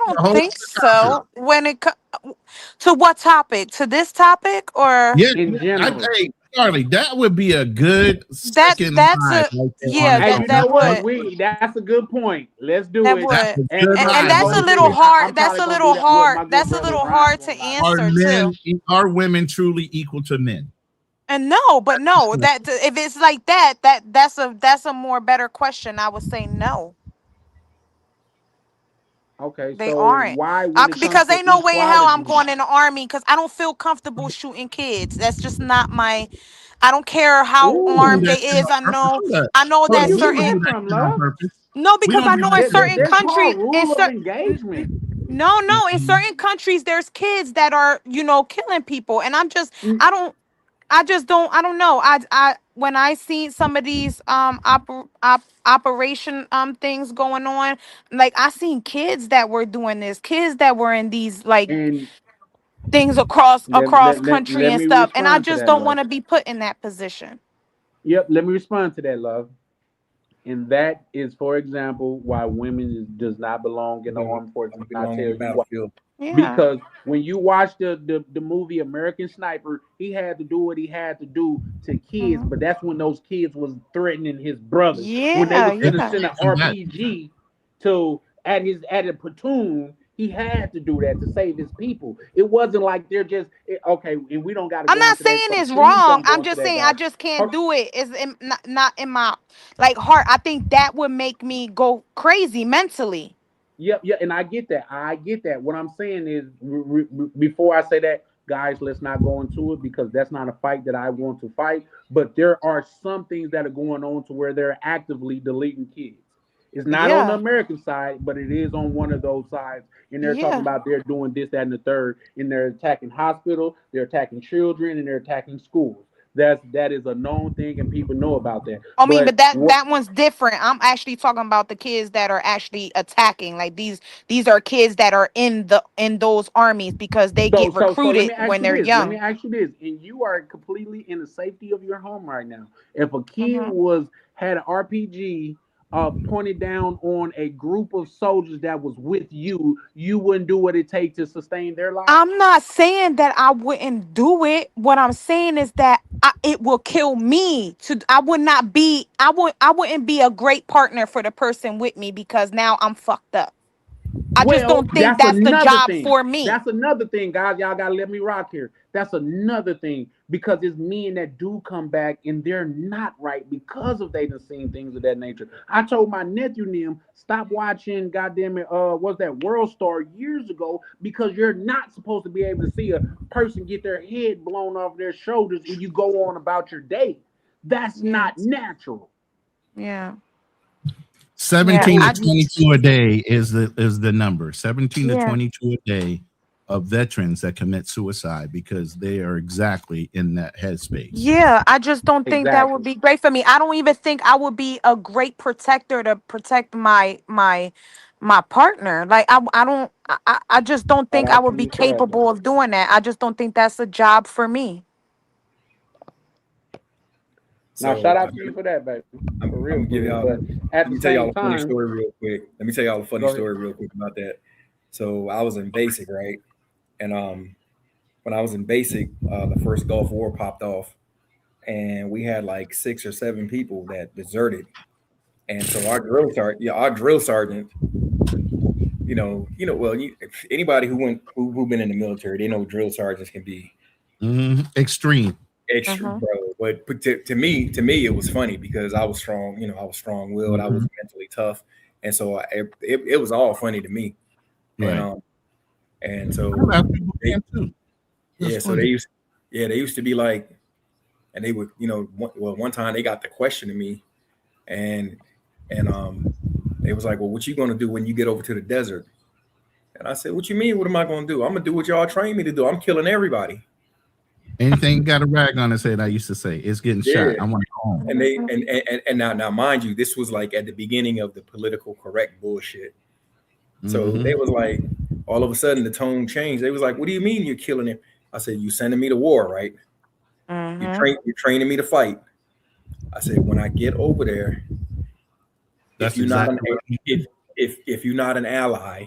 Speaker 11: don't think so. When it to what topic? To this topic or
Speaker 10: Yeah,
Speaker 7: In general.
Speaker 10: hey, Charlie, that would be a good second
Speaker 11: that's
Speaker 10: live
Speaker 11: a
Speaker 10: right there
Speaker 11: yeah
Speaker 10: on the
Speaker 7: Hey,
Speaker 11: that
Speaker 7: you
Speaker 11: that
Speaker 7: know what?
Speaker 11: would
Speaker 7: That's a good point. Let's do
Speaker 11: that
Speaker 7: it.
Speaker 11: would
Speaker 10: That's a
Speaker 7: And
Speaker 10: good
Speaker 7: and,
Speaker 11: and
Speaker 10: live.
Speaker 7: and
Speaker 11: that's a
Speaker 7: most
Speaker 11: little
Speaker 7: women, I'm
Speaker 11: hard. That's
Speaker 7: probably
Speaker 11: a
Speaker 7: gonna do
Speaker 11: little
Speaker 7: that. Well, my
Speaker 11: hard.
Speaker 7: good
Speaker 11: That's a
Speaker 7: brother
Speaker 11: little
Speaker 7: Brian's
Speaker 11: hard to
Speaker 7: gonna lie.
Speaker 11: answer too.
Speaker 10: Are women truly equal to men?
Speaker 11: And no, but no, that if it's like that's a more better question. I would say no,
Speaker 7: Okay,
Speaker 11: they
Speaker 7: so
Speaker 11: aren't.
Speaker 7: why, when it comes
Speaker 11: Because
Speaker 7: to
Speaker 11: ain't no way in hell I'm
Speaker 7: equality,
Speaker 11: going in the army because I don't feel comfortable shooting kids. That's just not my. I don't care how
Speaker 10: We do
Speaker 11: armed
Speaker 7: ooh,
Speaker 10: that
Speaker 11: they
Speaker 10: shit
Speaker 11: is.
Speaker 10: on purpose.
Speaker 11: I know
Speaker 7: where
Speaker 11: that
Speaker 7: you
Speaker 10: We
Speaker 7: get
Speaker 10: don't
Speaker 11: certain.
Speaker 10: do
Speaker 7: that
Speaker 10: that
Speaker 7: from,
Speaker 10: shit on
Speaker 7: love?
Speaker 10: purpose.
Speaker 11: No,
Speaker 10: We
Speaker 11: because
Speaker 10: don't
Speaker 11: I
Speaker 10: do
Speaker 11: know
Speaker 10: that
Speaker 11: in
Speaker 10: shit on
Speaker 11: certain
Speaker 7: That's
Speaker 10: purpose.
Speaker 11: countries,
Speaker 7: called rule of engagement.
Speaker 11: no, in certain countries, there's kids that are killing people, and I don't. I don't know. When I see some of these operation things going on, like I seen kids that were doing this, kids that were in these like
Speaker 7: And
Speaker 11: things across country
Speaker 7: let
Speaker 11: and
Speaker 7: me
Speaker 11: stuff, and I
Speaker 7: respond to
Speaker 11: just
Speaker 7: that,
Speaker 11: don't
Speaker 7: love.
Speaker 11: want to be put in that position.
Speaker 7: Yep, let me respond to that, love. And that is, for example, why women does not belong in the armed forces. And I
Speaker 15: belong
Speaker 7: tell
Speaker 15: on the
Speaker 7: you why.
Speaker 15: battlefield.
Speaker 11: Yeah.
Speaker 7: Because when you watch the movie American Sniper, he had to do what he had to do to kids, but that's when those kids was threatening his brothers. When they
Speaker 11: Yeah,
Speaker 7: was gonna
Speaker 11: yeah.
Speaker 7: send an RPG to at a platoon, he had to do that to save his people. It wasn't like they're just okay, and we don't got to
Speaker 11: I'm
Speaker 7: go
Speaker 11: not
Speaker 7: into that.
Speaker 11: saying
Speaker 7: So
Speaker 11: it's
Speaker 7: please
Speaker 11: wrong.
Speaker 7: don't go
Speaker 11: I'm
Speaker 7: into
Speaker 11: just
Speaker 7: that,
Speaker 11: saying I
Speaker 7: guys.
Speaker 11: just can't do it. It's not in my like heart. I think that would make me go crazy mentally.
Speaker 7: Yep, yeah, and I get that. I get that. What I'm saying is, before I say that, guys, let's not go into it because that's not a fight that I want to fight. But there are some things that are going on to where they're actively deleting kids. It's not on the
Speaker 11: Yeah.
Speaker 7: American side, but it is on one of those sides. And they're talking
Speaker 11: Yeah.
Speaker 7: about they're doing this, that, and the third. And they're attacking hospital, they're attacking children, and they're attacking schools. That is a known thing, and people know about that.
Speaker 11: I mean, but that
Speaker 7: What?
Speaker 11: that one's different. I'm actually talking about the kids that are actually attacking. Like these are kids that are in those armies because they get
Speaker 7: So let
Speaker 11: recruited
Speaker 7: me ask
Speaker 11: when
Speaker 7: you
Speaker 11: they're
Speaker 7: this. Let me
Speaker 11: young.
Speaker 7: ask you this. And you are completely in the safety of your home right now. If a kid
Speaker 11: Mhm.
Speaker 7: had an RPG pointed down on a group of soldiers that was with you, you wouldn't do what it takes to sustain their lives.
Speaker 11: I'm not saying that I wouldn't do it. What I'm saying is that it will kill me. I would not be. I wouldn't be a great partner for the person with me because now I'm fucked up. I just
Speaker 7: Well,
Speaker 11: don't think
Speaker 7: that's
Speaker 11: that's the
Speaker 7: another
Speaker 11: job
Speaker 7: thing.
Speaker 11: for me.
Speaker 7: That's another thing, guys. Y'all gotta let me rock here. That's another thing because it's men that do come back and they're not right because of they done seen things of that nature. I told my nephew Nim, stop watching goddamn it, what's that World Star years ago because you're not supposed to be able to see a person get their head blown off their shoulders and you go on about your day. That's not natural.
Speaker 11: Yeah.
Speaker 10: 17
Speaker 11: I
Speaker 10: to 22 a day is the number. 17 to
Speaker 11: Yeah.
Speaker 10: 22 a day of veterans that commit suicide because they are exactly in that headspace.
Speaker 11: Yeah, I just don't think that would
Speaker 7: Exactly.
Speaker 11: be great for me. I don't even think I would be a great protector to protect my partner. Like I don't I just don't think I would be
Speaker 7: Absolutely correct.
Speaker 11: capable of doing that. I just don't think that's a job for me.
Speaker 7: Now,
Speaker 15: So
Speaker 7: shout out to you for that, baby.
Speaker 15: I'm
Speaker 7: For real,
Speaker 15: gonna give y'all.
Speaker 7: but at
Speaker 15: Let
Speaker 7: the
Speaker 15: me tell y'all
Speaker 7: same
Speaker 15: a funny
Speaker 7: time,
Speaker 15: story real quick. Let me tell y'all a funny
Speaker 7: go ahead.
Speaker 15: story real quick about that. So I was in basic, right? And when I was in basic, the first Gulf War popped off, and we had like 6 or 7 people that deserted. And so our drill sergeant, well, anybody who been in the military, they know drill sergeants can be
Speaker 10: Extreme.
Speaker 15: extra, bro. But to me, it was funny because I was strong. I was strong willed. I was mentally tough, and so it was all funny to me. And
Speaker 10: Right.
Speaker 15: And so
Speaker 10: I left through boot
Speaker 15: they,
Speaker 10: camp too. That's
Speaker 15: yeah, so
Speaker 10: funny.
Speaker 15: they used to be like, and they would, one time they got the question to me, and they was like, well, what you gonna do when you get over to the desert? And I said, what you mean? What am I gonna do? I'm gonna do what y'all train me to do. I'm killing everybody.
Speaker 10: Anything got a rag on his head, I used to say, it's getting shot. I want to go home.
Speaker 15: And they and now mind you, this was like at the beginning of the political correct bullshit. So they was like, all of a sudden the tone changed. They was like, what do you mean you're killing him? I said, you sending me to war, right? You're training me to fight. I said, when I get over there, if you're not an ally,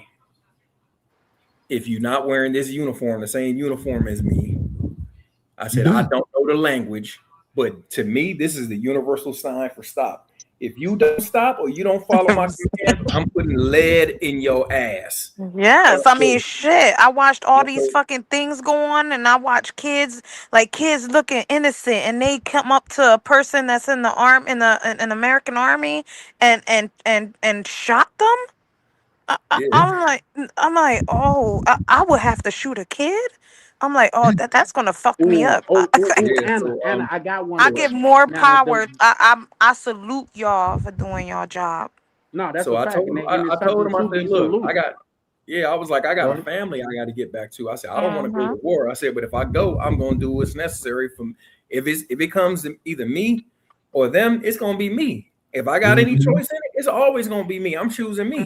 Speaker 15: if you're not wearing this uniform, the same uniform as me, I said, I don't know the language, but to me, this is the universal sign for stop. If you don't stop or you don't follow my command, I'm putting lead in your ass.
Speaker 11: Yes, I mean, shit. I watched all these fucking things go on, and I watch kids looking innocent, and they come up to a person that's in the an American Army, and shot them. I'm like, oh, I would have to shoot a kid. I'm like, oh, that's gonna fuck me up.
Speaker 7: Anna, I got one.
Speaker 11: I give more power. I salute y'all for doing your job.
Speaker 7: No, that's
Speaker 15: so
Speaker 7: a
Speaker 15: I
Speaker 7: fact.
Speaker 15: told him, I told him, I said, look, I was like, I got a family I got to get back to. I said, I don't want to go to war. I said, but if I go, I'm going to do what's necessary. From if it comes either me or them, it's going to be me. If I got any choice in it, it's always going to be me. I'm choosing me.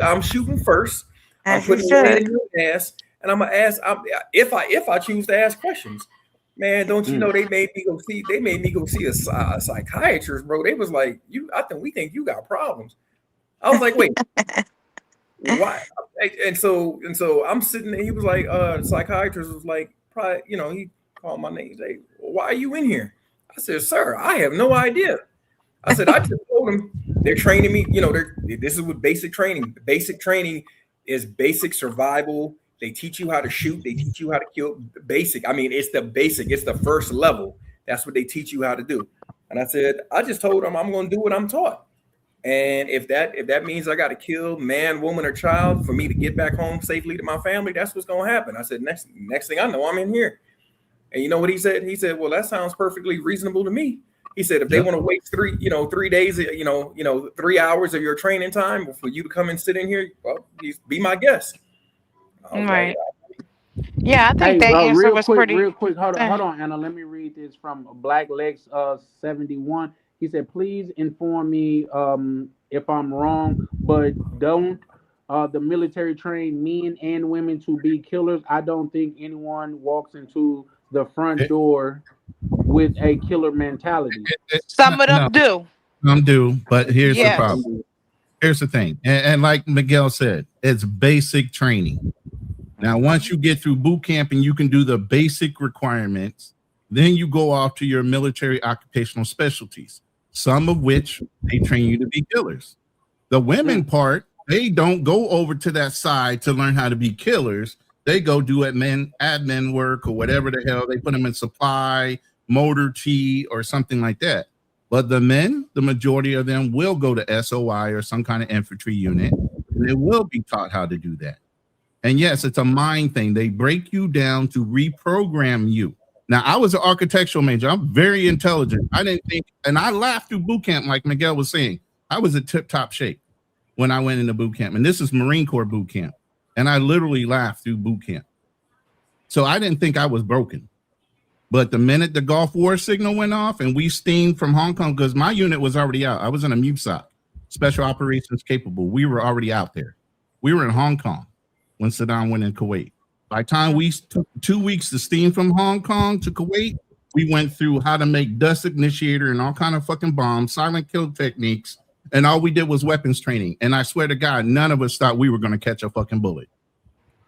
Speaker 15: I'm shooting first. I'm putting lead in your ass, and I'm gonna ask. If I choose to ask questions, man, don't you know they made me go see a psychiatrist, bro. They was like, we think you got problems. I was like, wait, why? And so I'm sitting there. He was like, the psychiatrist was like, probably, he called my name. He's like, why are you in here? I said, sir, I have no idea. I said, I just told them they're training me. This is what basic training. Basic training is basic survival. They teach you how to shoot. They teach you how to kill. Basic. I mean, it's the basic. It's the first level. That's what they teach you how to do. And I said, I just told them I'm going to do what I'm taught. And if that means I got to kill man, woman, or child for me to get back home safely to my family, that's what's going to happen. I said, next thing I know, I'm in here. And you know what he said? He said, well, that sounds perfectly reasonable to me. He said, if they want to waste 3 days, 3 hours of your training time for you to come and sit in here, well, be my guest.
Speaker 11: Right. Yeah, I think that answer was pretty.
Speaker 7: Real quick, hold on, Anna. Let me read this from Black Lex 71. He said, please inform me if I'm wrong, but don't the military train men and women to be killers? I don't think anyone walks into the front door with a killer mentality.
Speaker 11: Some of them do.
Speaker 10: Some do, but here's the problem. Here's the thing. And like Miguel said, it's basic training. Now, once you get through boot camp and you can do the basic requirements, then you go off to your military occupational specialties, some of which they train you to be killers. The women part, they don't go over to that side to learn how to be killers. They go do admin work or whatever the hell. They put them in supply, motor T, or something like that. But the men, the majority of them will go to SOI or some kind of infantry unit, and they will be taught how to do that. And yes, it's a mind thing. They break you down to reprogram you. Now, I was an architectural major. I'm very intelligent. I didn't think, and I laughed through boot camp, like Miguel was saying. I was in tip-top shape when I went into boot camp. And this is Marine Corps boot camp. And I literally laughed through boot camp. So I didn't think I was broken. But the minute the Gulf War signal went off and we steamed from Hong Kong, because my unit was already out. I was in a MUSOC, Special Operations Capable. We were already out there. We were in Hong Kong when Saddam went in Kuwait. By the time we took 2 weeks to steam from Hong Kong to Kuwait, we went through how to make dust initiator and all kind of fucking bombs, silent kill techniques, and all we did was weapons training. And I swear to God, none of us thought we were going to catch a fucking bullet.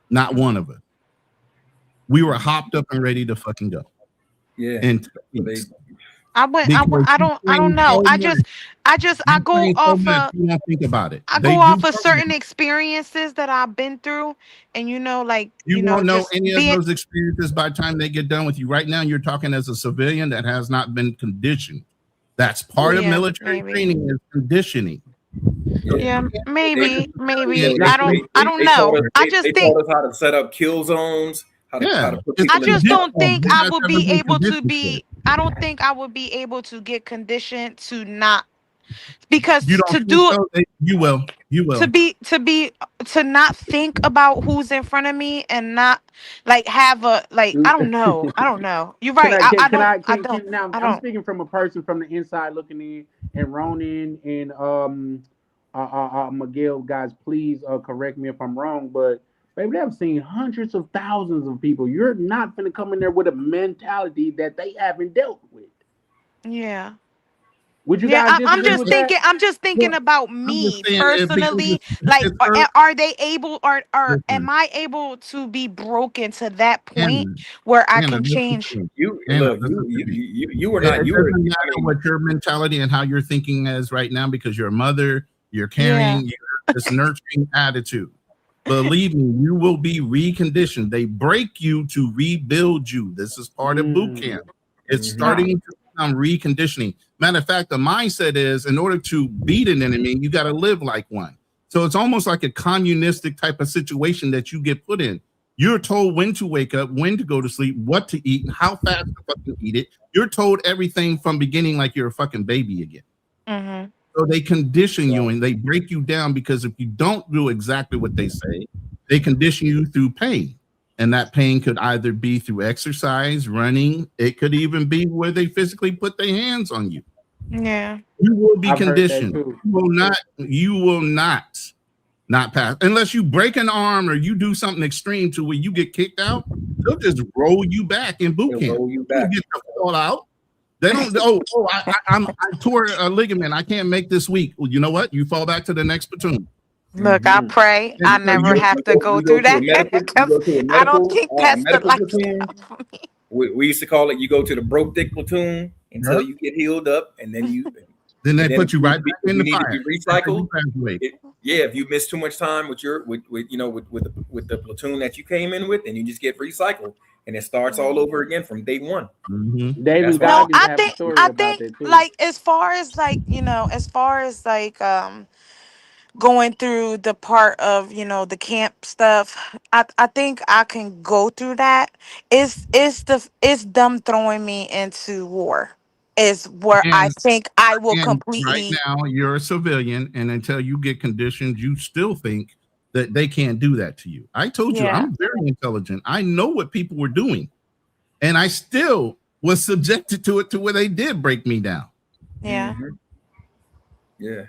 Speaker 10: Not one of us. We were hopped up and ready to fucking go.
Speaker 15: Yeah.
Speaker 10: And
Speaker 11: I don't know. I go off of.
Speaker 10: You don't think about it.
Speaker 11: I go off of certain experiences that I've been through, and you
Speaker 10: won't know any of those experiences by the time they get done with you. Right now, you're talking as a civilian that has not been conditioned. That's part of military training is conditioning.
Speaker 11: Yeah, maybe.
Speaker 3: Yeah,
Speaker 11: I don't know. I just
Speaker 15: they
Speaker 11: think
Speaker 15: taught us how to set up kill zones, how to put
Speaker 3: it's
Speaker 15: people
Speaker 11: I
Speaker 15: in
Speaker 11: just
Speaker 15: the
Speaker 11: don't
Speaker 15: zone.
Speaker 11: think I would be able to be. I don't think I would be able to get conditioned to not because
Speaker 10: You don't
Speaker 11: to
Speaker 10: think
Speaker 11: do
Speaker 10: so? You will. You will.
Speaker 11: to not think about who's in front of me and not like have a like I don't know. You're right.
Speaker 7: Now I'm speaking from a person from the inside looking in, and Ronan and Miguel, guys, please correct me if I'm wrong, but baby, they've seen hundreds of thousands of people. You're not gonna come in there with a mentality that they haven't dealt with.
Speaker 11: Yeah.
Speaker 7: Would you
Speaker 11: Yeah,
Speaker 7: guys
Speaker 11: I'm
Speaker 7: disagree
Speaker 11: just
Speaker 7: with
Speaker 11: thinking.
Speaker 7: that?
Speaker 11: I'm just thinking about
Speaker 10: I'm just
Speaker 11: me
Speaker 10: saying, if people
Speaker 11: personally.
Speaker 10: just-
Speaker 11: Like,
Speaker 10: it's her-
Speaker 11: are they able, or am
Speaker 10: Listen,
Speaker 11: I able to be broken to that point
Speaker 10: Anna,
Speaker 11: where I
Speaker 10: Anna,
Speaker 11: can
Speaker 10: listen
Speaker 11: change?
Speaker 10: to me.
Speaker 15: You
Speaker 10: Anna,
Speaker 15: look,
Speaker 10: listen to me.
Speaker 15: you were
Speaker 10: It
Speaker 15: not. You were.
Speaker 10: doesn't
Speaker 15: I
Speaker 10: matter
Speaker 15: mean,
Speaker 10: what your mentality and how you're thinking is right now because you're a mother, you're carrying this nurturing attitude. Believe me, you will be reconditioned. They break you to rebuild you. This is part of boot camp. It's starting to become reconditioning. Matter of fact, the mindset is in order to beat an enemy, you got to live like one. So it's almost like a communistic type of situation that you get put in. You're told when to wake up, when to go to sleep, what to eat, and how fast to fucking eat it. You're told everything from beginning like you're a fucking baby again.
Speaker 11: Mm-hmm.
Speaker 10: So they condition you and they break you down because if you don't do exactly what they say, they condition you through pain. And that pain could either be through exercise, running. It could even be where they physically put their hands on you.
Speaker 11: Yeah.
Speaker 10: You will be
Speaker 7: I've heard that
Speaker 10: conditioned.
Speaker 7: too.
Speaker 10: You will not pass unless you break an arm or you do something extreme to where you get kicked out. They'll just roll you back in boot camp. You get to fall out. They don't. I tore a ligament. I can't make this week. Well, you know what? You fall back to the next platoon.
Speaker 11: Look, I pray I never have to go through that because I don't think that's the lifestyle.
Speaker 15: We used to call it. You go to the broke dick platoon until you get healed up, and then you.
Speaker 10: Then they put you right back in the
Speaker 15: need
Speaker 10: fire.
Speaker 15: to be recycled. If you miss too much time with your with the platoon that you came in with, then you just get recycled, and it starts all over again from day one.
Speaker 7: David,
Speaker 11: No, I think like as far as like going through the part of the camp stuff, I think I can go through that. It's them throwing me into war is where I think I will completely.
Speaker 10: Right now, you're a civilian, and until you get conditioned, you still think that they can't do that to you. I told you, I'm very intelligent. I know what people were doing, and I still was subjected to it to where they did break me down.
Speaker 11: Yeah.
Speaker 15: Yeah.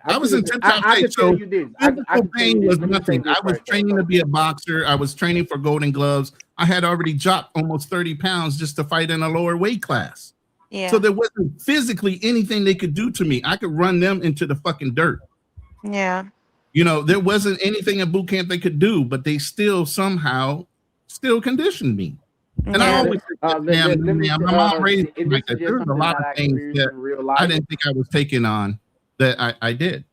Speaker 10: I was in tip-top shape, so physical pain was nothing. I was training to be a boxer. I was training for Golden Gloves. I had already dropped almost 30 pounds just to fight in a lower weight class.
Speaker 11: Yeah.
Speaker 10: So there wasn't physically anything they could do to me. I could run them into the fucking dirt.
Speaker 11: Yeah.
Speaker 10: There wasn't anything in boot camp they could do, but they still somehow conditioned me. And I always my mom raised me like that. There's a lot of things that I didn't think I was taking on that I did.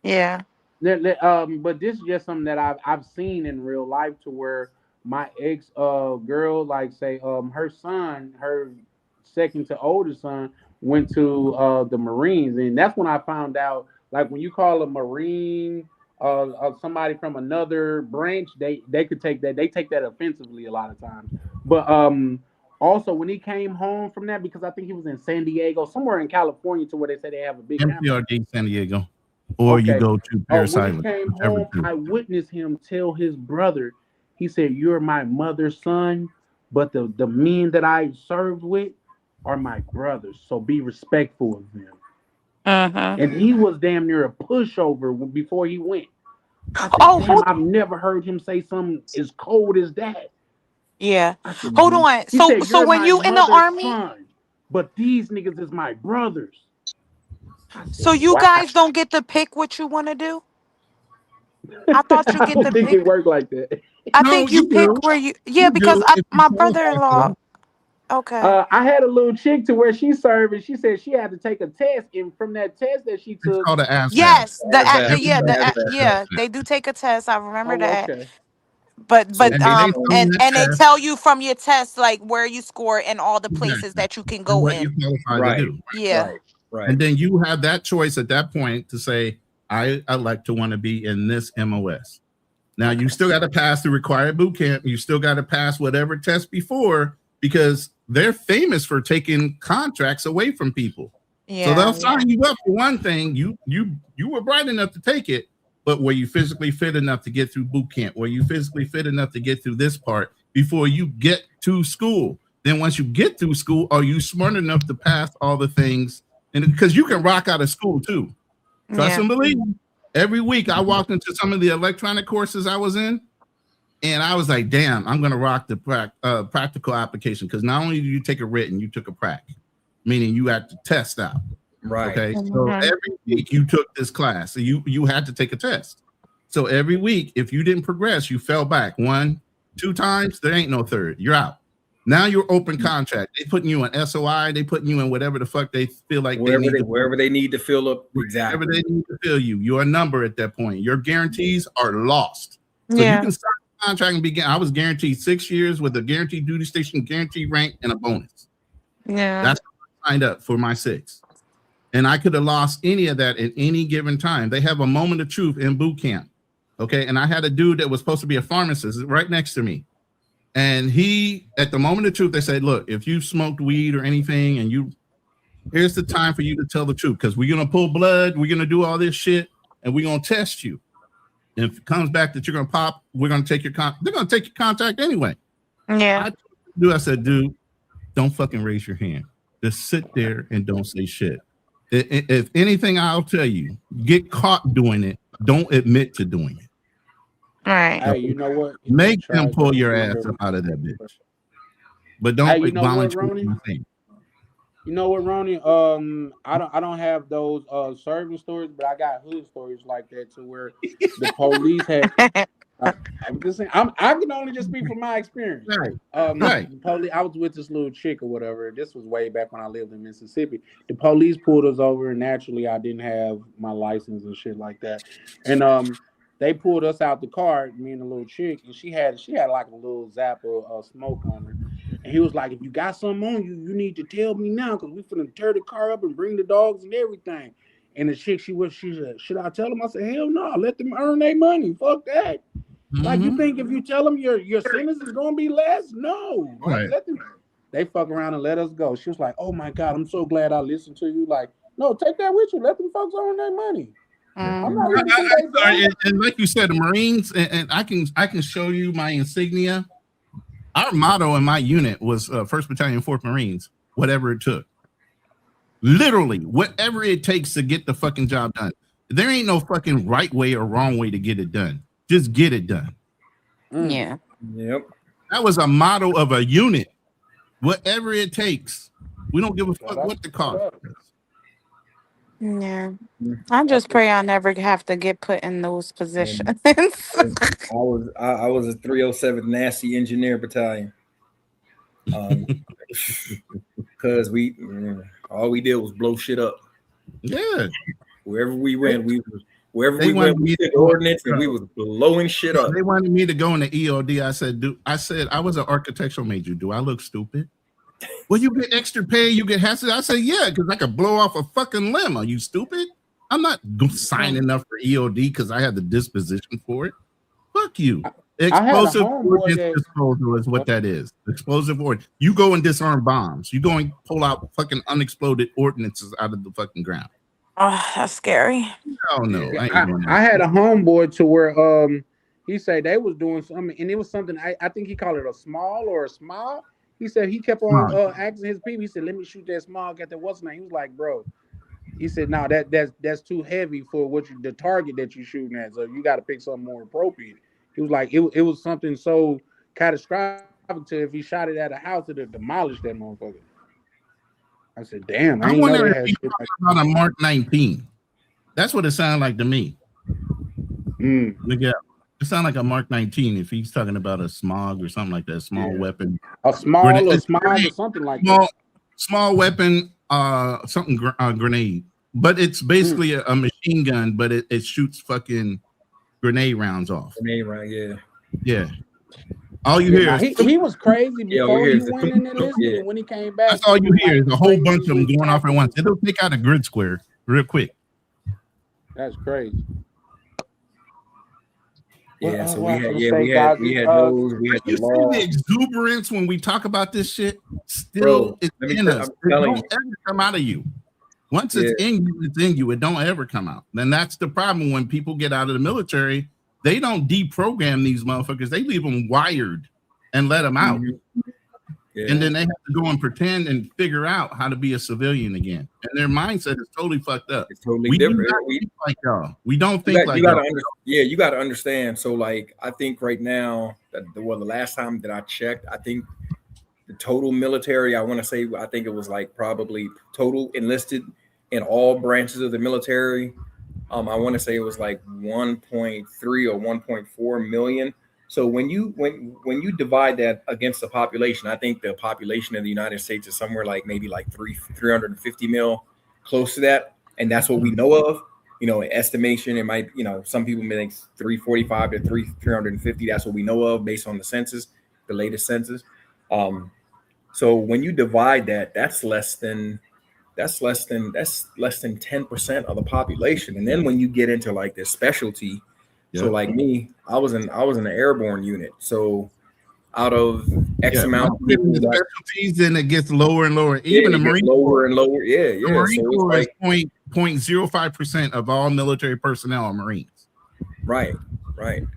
Speaker 11: Yeah.
Speaker 7: But this is just something that I've seen in real life to where my ex girl, like say her son, her second to oldest son, went to the Marines, and that's when I found out, like when you call a Marine somebody from another branch, they could take that, they take that offensively a lot of times. But also when he came home from that, because I think he was in San Diego, somewhere in California, to where they say they have a big
Speaker 10: MPRD San Diego, or you go to Parris
Speaker 7: when
Speaker 10: Island.
Speaker 7: he came home, I witnessed him tell his brother, he said, "You're my mother's son, but the men that I served with are my brothers, so be respectful of them." And he was damn near a pushover before he went. I said, I've never heard him say something as cold as that.
Speaker 11: Yeah. Hold on.
Speaker 7: He
Speaker 11: So
Speaker 7: said,
Speaker 11: so
Speaker 7: "You're
Speaker 11: when
Speaker 7: my
Speaker 11: you in the
Speaker 7: mother's
Speaker 11: army,
Speaker 7: son, but these niggas is my brothers."
Speaker 11: so you guys don't get to pick what you want to do? I thought you
Speaker 7: I
Speaker 11: get
Speaker 7: don't
Speaker 11: to
Speaker 7: think
Speaker 11: pick.
Speaker 7: it worked like that.
Speaker 11: I think you pick where you. Yeah, because my brother-in-law. Okay.
Speaker 7: I had a little chick to where she served, and she said she had to take a test, and from that test that she took,
Speaker 10: called the ASVAB.
Speaker 11: Yes,
Speaker 10: ASVAB.
Speaker 11: yeah, they do take a test. I remember that.
Speaker 7: Okay.
Speaker 11: But
Speaker 10: and
Speaker 11: they tell you from your test like where you score and all the places that you can go
Speaker 10: what
Speaker 11: in.
Speaker 10: you qualify to do.
Speaker 11: Yeah.
Speaker 10: And then you have that choice at that point to say, I elect to want to be in this MOS. Now you still got to pass the required boot camp. You still got to pass whatever test before, because they're famous for taking contracts away from people. So they'll sign you up for one thing. You were bright enough to take it, but were you physically fit enough to get through boot camp? Were you physically fit enough to get through this part before you get to school? Then once you get through school, are you smart enough to pass all the things? And because you can rock out of school too. Trust and believe. Every week I walked into some of the electronic courses I was in, and I was like, damn, I'm going to rock the practical application, because not only do you take a written, you took a prac, meaning you had to test out.
Speaker 15: Right.
Speaker 10: Okay. So every week you took this class. So you had to take a test. So every week, if you didn't progress, you fell back 1, 2 times. There ain't no third. You're out. Now you're open contract. They putting you in SOI. They putting you in whatever the fuck they feel like
Speaker 15: wherever they need to fill up. Exactly.
Speaker 10: Wherever they need to fill you. You're a number at that point. Your guarantees are lost. So you can start the contract and begin. I was guaranteed 6 years with a guaranteed duty station, guaranteed rank, and a bonus.
Speaker 11: Yeah.
Speaker 10: That's what I signed up for my 6. And I could have lost any of that at any given time. They have a moment of truth in boot camp. Okay. And I had a dude that was supposed to be a pharmacist right next to me. And he, at the moment of truth, they said, look, if you smoked weed or anything, and here's the time for you to tell the truth, because we're going to pull blood, we're going to do all this shit, and we're going to test you. And if it comes back that you're going to pop, we're going to take they're going to take your contact anyway.
Speaker 11: Yeah.
Speaker 10: I said, dude, don't fucking raise your hand. Just sit there and don't say shit. If anything, I'll tell you, get caught doing it. Don't admit to doing it.
Speaker 11: Right.
Speaker 7: Hey, you know what?
Speaker 10: Make them pull your ass up out of that bitch. But don't volunteer.
Speaker 7: You know what, Ronnie? I don't have those serving stories, but I got hood stories like that, to where the police had. I'm just saying, I can only just speak from my experience.
Speaker 10: Right.
Speaker 7: The police, I was with this little chick or whatever. This was way back when I lived in Mississippi. The police pulled us over, and naturally, I didn't have my license and shit like that. And they pulled us out the car, me and the little chick, and she had like a little zap of smoke on her. And he was like, if you got something on you, you need to tell me now, because we finna tear the car up and bring the dogs and everything. And the chick, she said, should I tell them? I said, hell no, let them earn their money. Fuck that. Like, you think if you tell them your sentence is gonna be less? No.
Speaker 10: Right.
Speaker 7: They fuck around and let us go. She was like, oh my God, I'm so glad I listened to you. Like, no, take that with you. Let them folks earn their money. I'm not
Speaker 10: and like you said, the Marines, and I can show you my insignia. Our motto in my unit was 1st Battalion, 4th Marines, whatever it took. Literally, whatever it takes to get the fucking job done. There ain't no fucking right way or wrong way to get it done. Just get it done.
Speaker 11: Yeah.
Speaker 15: Yep.
Speaker 10: That was a motto of a unit. Whatever it takes. We don't give a fuck what the cost is.
Speaker 11: Yeah. I just pray I never have to get put in those positions.
Speaker 15: I was a 307 Nasty Engineer Battalion. Because all we did was blow shit up.
Speaker 10: Yeah.
Speaker 15: Wherever we went, we did ordnance, and we was blowing shit up.
Speaker 10: They wanted me to go in the EOD. I said I was an architectural major. Do I look stupid? Well, you get extra pay, you get hazard. I said, yeah, because I could blow off a fucking limb. Are you stupid? I'm not signing up for EOD because I have the disposition for it. Fuck you. Explosive ordnance disposal is what that is. Explosive ordnance. You go and disarm bombs. You go and pull out fucking unexploded ordnances out of the fucking ground.
Speaker 11: Oh, that's scary.
Speaker 10: Oh no.
Speaker 7: I had a homeboy to where he said they was doing something, and it was something I think he called it a small or a small. He said he kept on asking his people. He said, "Let me shoot that small." Get that what's name? He was like, "Bro," he said, "No, that's too heavy for the target that you're shooting at. So you got to pick something more appropriate." He was like, "It was something so catastrophic to if he shot it at a house, it'd have demolished that motherfucker." I said, "Damn."
Speaker 10: I wonder if he's talking about a Mark 19. That's what it sounded like to me. Look at. It sounds like a Mark 19 if he's talking about a smog or something like that, small weapon.
Speaker 7: A small or something like that.
Speaker 10: Small weapon, something grenade. But it's basically a machine gun, but it shoots fucking grenade rounds off.
Speaker 15: Grenade round, yeah.
Speaker 10: Yeah. All you hear is
Speaker 7: he was crazy before he went in and listened, and when he came back.
Speaker 10: That's all you hear is a whole bunch of them going off at once. It'll take out a grid square real quick.
Speaker 7: That's crazy.
Speaker 15: Yeah, so
Speaker 7: What I was gonna
Speaker 15: we
Speaker 7: say,
Speaker 15: had
Speaker 7: guys,
Speaker 15: those, we
Speaker 10: But
Speaker 15: had
Speaker 10: you
Speaker 15: the
Speaker 10: see
Speaker 15: law.
Speaker 10: the exuberance when we talk about this shit
Speaker 15: Bro,
Speaker 10: still it's
Speaker 15: let me
Speaker 10: in
Speaker 15: tell,
Speaker 10: us.
Speaker 15: I'm
Speaker 10: It
Speaker 15: telling
Speaker 10: don't
Speaker 15: you.
Speaker 10: ever come out of you. Once
Speaker 15: Yeah.
Speaker 10: it's in you, it's in you. It don't ever come out. Then that's the problem when people get out of the military. They don't deprogram these motherfuckers. They leave them wired and let them out.
Speaker 15: Yeah.
Speaker 10: And then they have to go and pretend and figure out how to be a civilian again. And their mindset is totally fucked up.
Speaker 15: It's totally
Speaker 10: We do
Speaker 15: different.
Speaker 10: not think like y'all. We don't
Speaker 15: You
Speaker 10: think
Speaker 15: got,
Speaker 10: like
Speaker 15: you gotta
Speaker 10: y'all.
Speaker 15: you got to understand. So like, I think right now that the last time that I checked, I think the total military, I want to say, I think it was like probably total enlisted in all branches of the military. I want to say it was like 1.3 or 1.4 million. So when you divide that against the population, I think the population of the United States is somewhere like maybe like 350 mil, close to that, and that's what we know of. You know, estimation, it might, you know, some people may think 345 to 350. That's what we know of based on the census, the latest census. So when you divide that, that's less than 10% of the population. And then when you get into like this specialty, so like me, I was in the airborne unit. So out of X amount of people,
Speaker 10: the specialties, then it gets lower and lower.
Speaker 15: Yeah,
Speaker 10: Even the
Speaker 15: it gets
Speaker 10: Marine
Speaker 15: lower
Speaker 10: Corps.
Speaker 15: and lower. Yeah,
Speaker 10: The
Speaker 15: yeah.
Speaker 10: Marine
Speaker 15: So it's
Speaker 10: Corps is
Speaker 15: like
Speaker 10: 0.05% of all military personnel are Marines.
Speaker 15: right.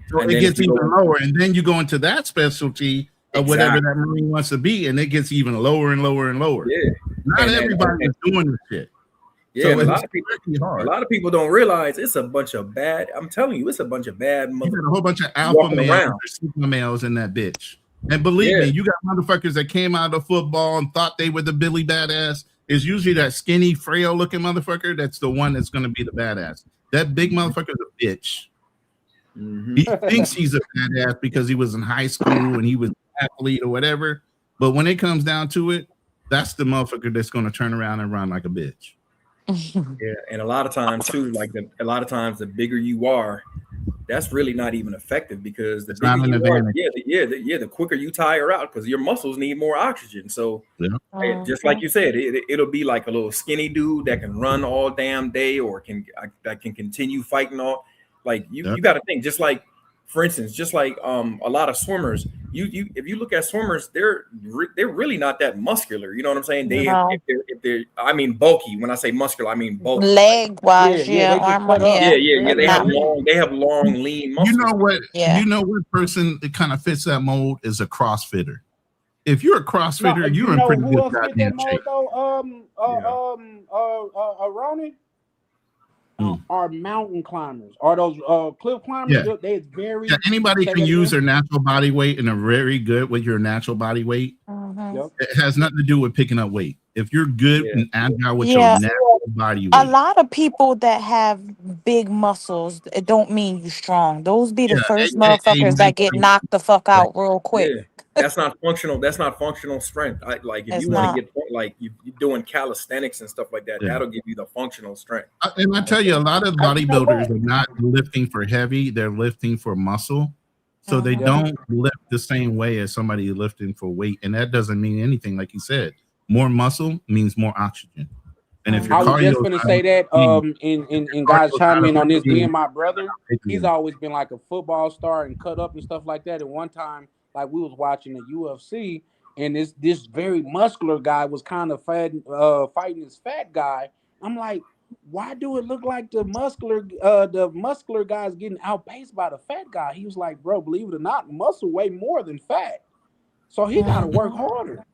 Speaker 10: So
Speaker 15: And
Speaker 10: it
Speaker 15: then
Speaker 10: gets
Speaker 15: if you
Speaker 10: even
Speaker 15: go-
Speaker 10: lower, and then you go into that specialty of whatever that Marine wants to be, and it gets even lower and lower and lower.
Speaker 15: Yeah.
Speaker 10: Not
Speaker 15: And then-
Speaker 10: everybody is doing this shit.
Speaker 15: Yeah,
Speaker 10: So
Speaker 15: and a
Speaker 10: it's
Speaker 15: lot of people,
Speaker 10: pretty hard.
Speaker 15: a lot of people don't realize it's a bunch of bad. I'm telling you, it's a bunch of bad.
Speaker 10: You got a whole bunch of alpha
Speaker 15: walking
Speaker 10: males
Speaker 15: around.
Speaker 10: or sigma males in that bitch. And believe me, you got motherfuckers that came out of football and thought they were the Billy Badass. It's usually that skinny, frail looking motherfucker that's the one that's going to be the badass. That big motherfucker's a bitch. He thinks he's a badass because he was in high school and he was an athlete or whatever. But when it comes down to it, that's the motherfucker that's going to turn around and run like a bitch.
Speaker 15: Yeah, and a lot of times too, like a lot of times the bigger you are, that's really not even effective because the
Speaker 10: not
Speaker 15: bigger
Speaker 10: an
Speaker 15: you are,
Speaker 10: advantage.
Speaker 15: the quicker you tire out because your muscles need more oxygen. So just like you said, it'll be like a little skinny dude that can run all damn day or that can continue fighting all. Like you got to think, just like, for instance, just like a lot of swimmers, you if you look at swimmers, they're really not that muscular. You know what I'm saying?
Speaker 11: No.
Speaker 15: If they're I mean bulky. When I say muscular, I mean bulky.
Speaker 11: Leg wise, yeah,
Speaker 7: they get
Speaker 11: arm,
Speaker 7: cut up.
Speaker 11: yeah.
Speaker 15: They have long, lean muscles.
Speaker 10: You know what person that kind of fits that mold is a CrossFitter. If you're a CrossFitter, you're in pretty good goddamn shape.
Speaker 7: Ronnie, are mountain climbers. Are those cliff climbers?
Speaker 10: Yeah.
Speaker 7: They very
Speaker 10: Anybody can use their natural body weight and are very good with your natural body weight. It has nothing to do with picking up weight. If you're good and agile with your natural body weight.
Speaker 11: A lot of people that have big muscles, it don't mean you strong. Those be the first motherfuckers that get knocked the fuck out real quick.
Speaker 15: Yeah. That's not functional. That's not functional strength. Like if
Speaker 11: It's
Speaker 15: you want
Speaker 11: not.
Speaker 15: to get like you're doing calisthenics and stuff like that, that'll give you the functional strength.
Speaker 10: And I tell you, a lot of bodybuilders are not lifting for heavy; they're lifting for muscle. So they don't lift the same way as somebody lifting for weight, and that doesn't mean anything. Like you said, more muscle means more oxygen. And if your
Speaker 7: I was just
Speaker 10: cardio
Speaker 7: gonna say that and guys chime in on this. Me and my brother, he's always been like a football star and cut up and stuff like that. And one time, like we was watching the UFC, and this very muscular guy was kind of fighting this fat guy. I'm like, why do it look like the muscular guy's getting outpaced by the fat guy? He was like, bro, believe it or not, muscle weigh more than fat, so he got to work harder.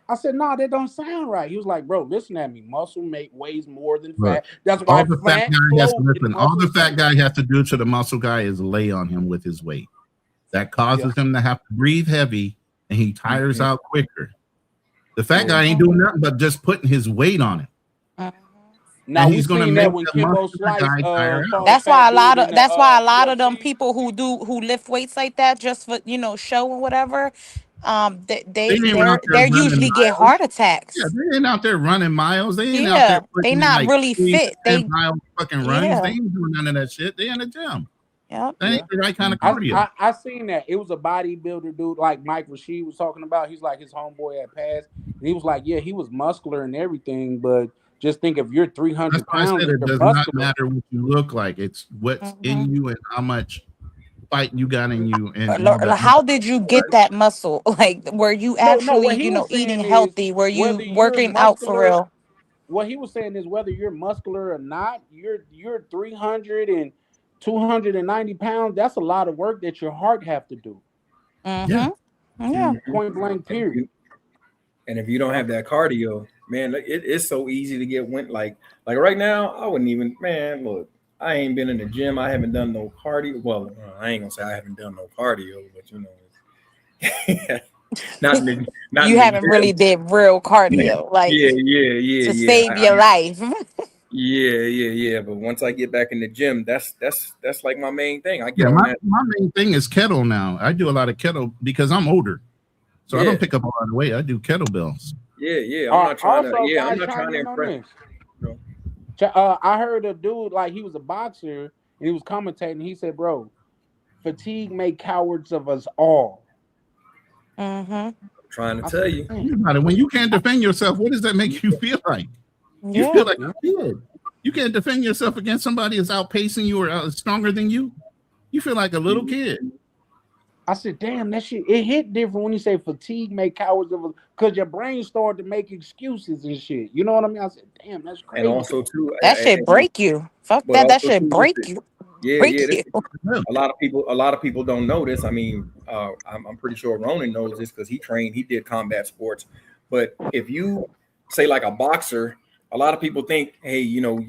Speaker 7: I said, no, that don't sound right. He was like, bro, listen at me. Muscle weighs more than fat. That's why
Speaker 10: all the fat guy has to listen. All the fat guy has to do to the muscle guy is lay on him with his weight. That causes him to have to breathe heavy, and he tires out quicker. The fat guy ain't doing nothing but just putting his weight on it.
Speaker 7: Now
Speaker 10: he's going to make
Speaker 7: when
Speaker 10: the
Speaker 7: Kimbo
Speaker 10: muscular
Speaker 7: Slice,
Speaker 10: guy tire out.
Speaker 11: That's why a lot of them people who lift weights like that just for show and whatever,
Speaker 10: They ain't out there
Speaker 11: they're
Speaker 10: running
Speaker 11: usually get
Speaker 10: miles.
Speaker 11: heart attacks.
Speaker 10: Yeah, they ain't out there running miles. They ain't out there
Speaker 11: they
Speaker 10: putting
Speaker 11: not
Speaker 10: like
Speaker 11: really
Speaker 10: 3 to
Speaker 11: fit.
Speaker 10: 10 mile fucking runs.
Speaker 11: Yeah.
Speaker 10: They ain't doing none of that shit. They in the gym.
Speaker 11: Yep.
Speaker 10: That ain't the right kind of cardio.
Speaker 7: I seen that. It was a bodybuilder dude like Mike Rashid was talking about. He's like his homeboy had passed. And he was like, yeah, he was muscular and everything, but Just think if you're
Speaker 10: That's
Speaker 7: 300
Speaker 10: why I
Speaker 7: pounds,
Speaker 10: said it
Speaker 7: you're
Speaker 10: does not
Speaker 7: muscular.
Speaker 10: matter what you look like. It's what's in you and how much fight you got in you and all that.
Speaker 11: How did you get that muscle? Like, were you
Speaker 7: No,
Speaker 11: actually,
Speaker 7: what he was
Speaker 11: eating
Speaker 7: saying is
Speaker 11: healthy? Were you
Speaker 7: whether you're
Speaker 11: working out for
Speaker 7: muscular,
Speaker 11: real?
Speaker 7: what he was saying is whether you're muscular or not, you're 300 and 290 pounds. That's a lot of work that your heart have to do.
Speaker 11: Yeah. Yeah.
Speaker 7: Point blank, period.
Speaker 15: And if you don't have that cardio, man, it's so easy to get went. Like right now, I wouldn't even, man, look, I ain't been in the gym. I haven't done no cardio. Well, I ain't gonna say I haven't done no cardio, but you know, not
Speaker 11: You haven't really did real cardio, like
Speaker 15: yeah.
Speaker 11: to save your life.
Speaker 15: Yeah. But once I get back in the gym, that's like my main thing. I get
Speaker 10: Yeah,
Speaker 15: on
Speaker 10: my
Speaker 15: that.
Speaker 10: main thing is kettle now. I do a lot of kettle because I'm older. So I don't pick up a lot of weight. I do kettlebells.
Speaker 15: Yeah. I'm not trying
Speaker 7: Also,
Speaker 15: to. I'm
Speaker 7: guys,
Speaker 15: not trying to
Speaker 7: chime in on
Speaker 15: impress.
Speaker 7: this. I heard a dude, like, he was a boxer and he was commentating. He said, bro, fatigue make cowards of us all.
Speaker 11: Mm-hmm.
Speaker 15: Trying to tell you.
Speaker 10: When you can't defend yourself, what does that make you feel like? You feel like a kid. You can't defend yourself against somebody that's outpacing you or stronger than you. You feel like a little kid.
Speaker 7: I said, damn, that shit, it hit different when you say fatigue make cowards of us, because your brain started to make excuses and shit. You know what I mean? I said, damn, that's crazy.
Speaker 15: And also too,
Speaker 11: That shit break you. Fuck that. That shit break you.
Speaker 15: A lot of people don't know this. I mean, I'm pretty sure Ronan knows this because he did combat sports. But if you say like a boxer, a lot of people think, hey, you know,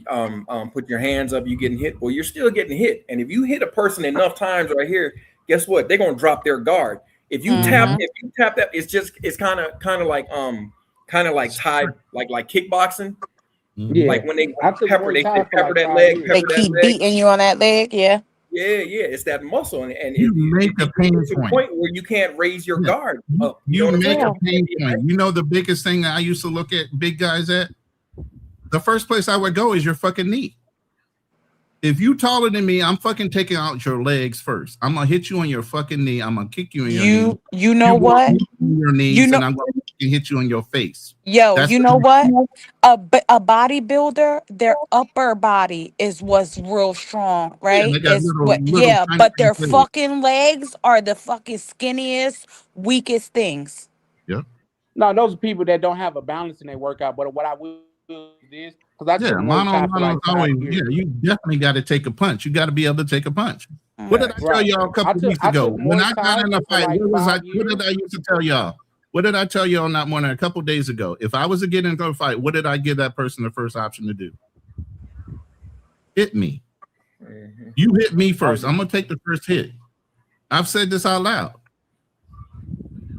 Speaker 15: put your hands up, you getting hit. Well, you're still getting hit. And if you hit a person enough times right here, guess what? They're gonna drop their guard. If you tap that, it's kind of like tied like kickboxing.
Speaker 7: Yeah.
Speaker 15: Like when they
Speaker 7: I took
Speaker 15: pepper
Speaker 7: Muay Thai for
Speaker 15: that
Speaker 7: like 5
Speaker 15: leg,
Speaker 7: years.
Speaker 11: They keep beating you on that leg, yeah.
Speaker 15: Yeah, it's that muscle, and
Speaker 10: You make a pain
Speaker 15: it's a
Speaker 10: point.
Speaker 15: point where you can't raise your guard up.
Speaker 10: You
Speaker 15: know what I'm
Speaker 10: make a
Speaker 15: saying?
Speaker 10: pain point. You know the biggest thing I used to look at big guys at? The first place I would go is your fucking knee. If you taller than me, I'm fucking taking out your legs first. I'm gonna hit you on your fucking knee. I'm gonna kick you in your knee.
Speaker 11: You know what?
Speaker 10: Your knees,
Speaker 11: You know-
Speaker 10: and I'm gonna hit you in your face.
Speaker 11: Yo,
Speaker 10: That's
Speaker 11: you know what? A bodybuilder, their upper body is what's real strong, right?
Speaker 10: they got
Speaker 11: It's
Speaker 10: little-
Speaker 11: what,
Speaker 10: little
Speaker 11: yeah,
Speaker 10: tiny
Speaker 11: but their
Speaker 10: legs.
Speaker 11: fucking legs are the fucking skinniest, weakest things.
Speaker 10: Yeah.
Speaker 7: No, those are people that don't have a balance in their workout. But what I will do is, because I
Speaker 10: Yeah,
Speaker 7: took Muay Thai for
Speaker 10: mono
Speaker 7: like
Speaker 10: is
Speaker 7: 5
Speaker 10: always,
Speaker 7: years.
Speaker 10: yeah, you definitely got to take a punch. You got to be able to take a punch. What did I tell
Speaker 7: Right.
Speaker 10: y'all a couple weeks ago?
Speaker 7: took
Speaker 10: When
Speaker 7: Muay
Speaker 10: I
Speaker 7: Thai
Speaker 10: got in a
Speaker 7: for
Speaker 10: fight,
Speaker 7: like
Speaker 10: what was
Speaker 7: 5
Speaker 10: what did I used to tell y'all? What did I tell y'all not more than a couple days ago? If I was to get into a fight, what did I give that person the first option to do? Hit me. You hit me first. I'm gonna take the first hit. I've said this out loud.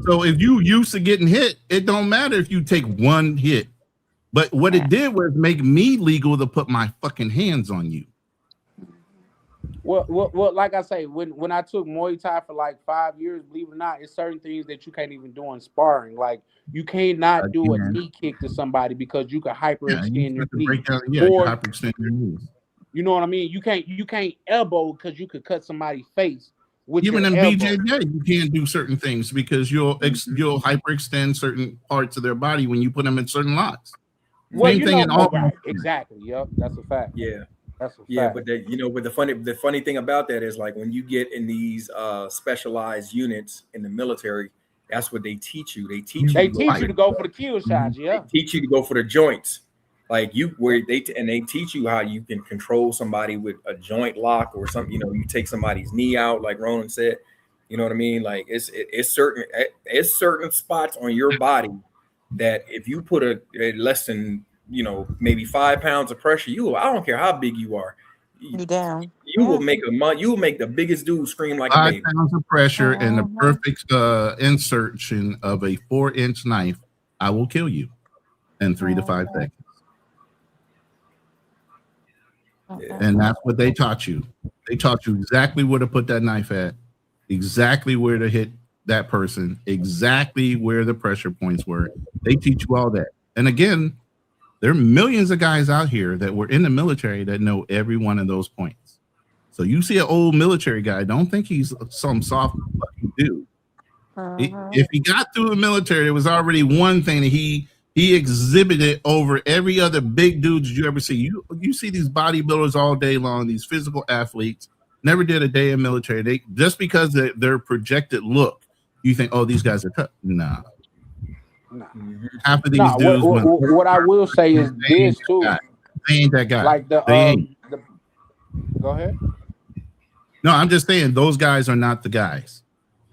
Speaker 10: So if you used to getting hit, it don't matter if you take one hit. But what it did was make me legal to put my fucking hands on you.
Speaker 7: Well, like I say, when I took Muay Thai for like 5 years, believe it or not, it's certain things that you can't even do in sparring. Like you cannot do a knee kick to somebody because you could hyperextend your knee.
Speaker 10: You
Speaker 7: Or,
Speaker 10: hyperextend your knees.
Speaker 7: you know what I mean? You can't elbow because you could cut somebody's face with
Speaker 10: Even
Speaker 7: your
Speaker 10: in
Speaker 7: elbow.
Speaker 10: BJJ, you can't do certain things because you'll hyperextend certain parts of their body when you put them in certain locks.
Speaker 7: Well,
Speaker 10: Same
Speaker 7: you
Speaker 10: thing
Speaker 7: know,
Speaker 10: in all.
Speaker 7: right, exactly. Yep, that's a fact.
Speaker 15: Yeah.
Speaker 7: That's a
Speaker 15: Yeah,
Speaker 7: fact.
Speaker 15: but the funny thing about that is like when you get in these specialized units in the military, that's what they teach you. They teach
Speaker 7: you to go for the kill shots. Yeah,
Speaker 15: they teach you to go for the joints. Like they teach you how you can control somebody with a joint lock or something. You know, you take somebody's knee out, like Ronan said. You know what I mean? Like it's certain spots on your body that if you put a less than, you know, maybe 5 pounds of pressure, I don't care how big you are,
Speaker 11: you down.
Speaker 15: You will make the biggest dude scream like a
Speaker 10: 5
Speaker 15: baby.
Speaker 10: pounds of pressure and the perfect insertion of a 4-inch knife, I will kill you in 3 to 5 seconds. And that's what they taught you. They taught you exactly where to put that knife at, exactly where to hit that person, exactly where the pressure points were. They teach you all that. And again, there are millions of guys out here that were in the military that know every one of those points. So you see an old military guy, don't think he's some soft fucking dude. If he got through the military, there was already one thing that he He exhibited over every other big dude that you ever see. You see these bodybuilders all day long, these physical athletes, never did a day in military. They just because their projected look, you think, oh, these guys are tough. Nah. Half of these dudes.
Speaker 7: What I will say is this too.
Speaker 10: They ain't that guy.
Speaker 7: Like
Speaker 10: they ain't.
Speaker 7: Go ahead.
Speaker 10: No, I'm just saying those guys are not the guys.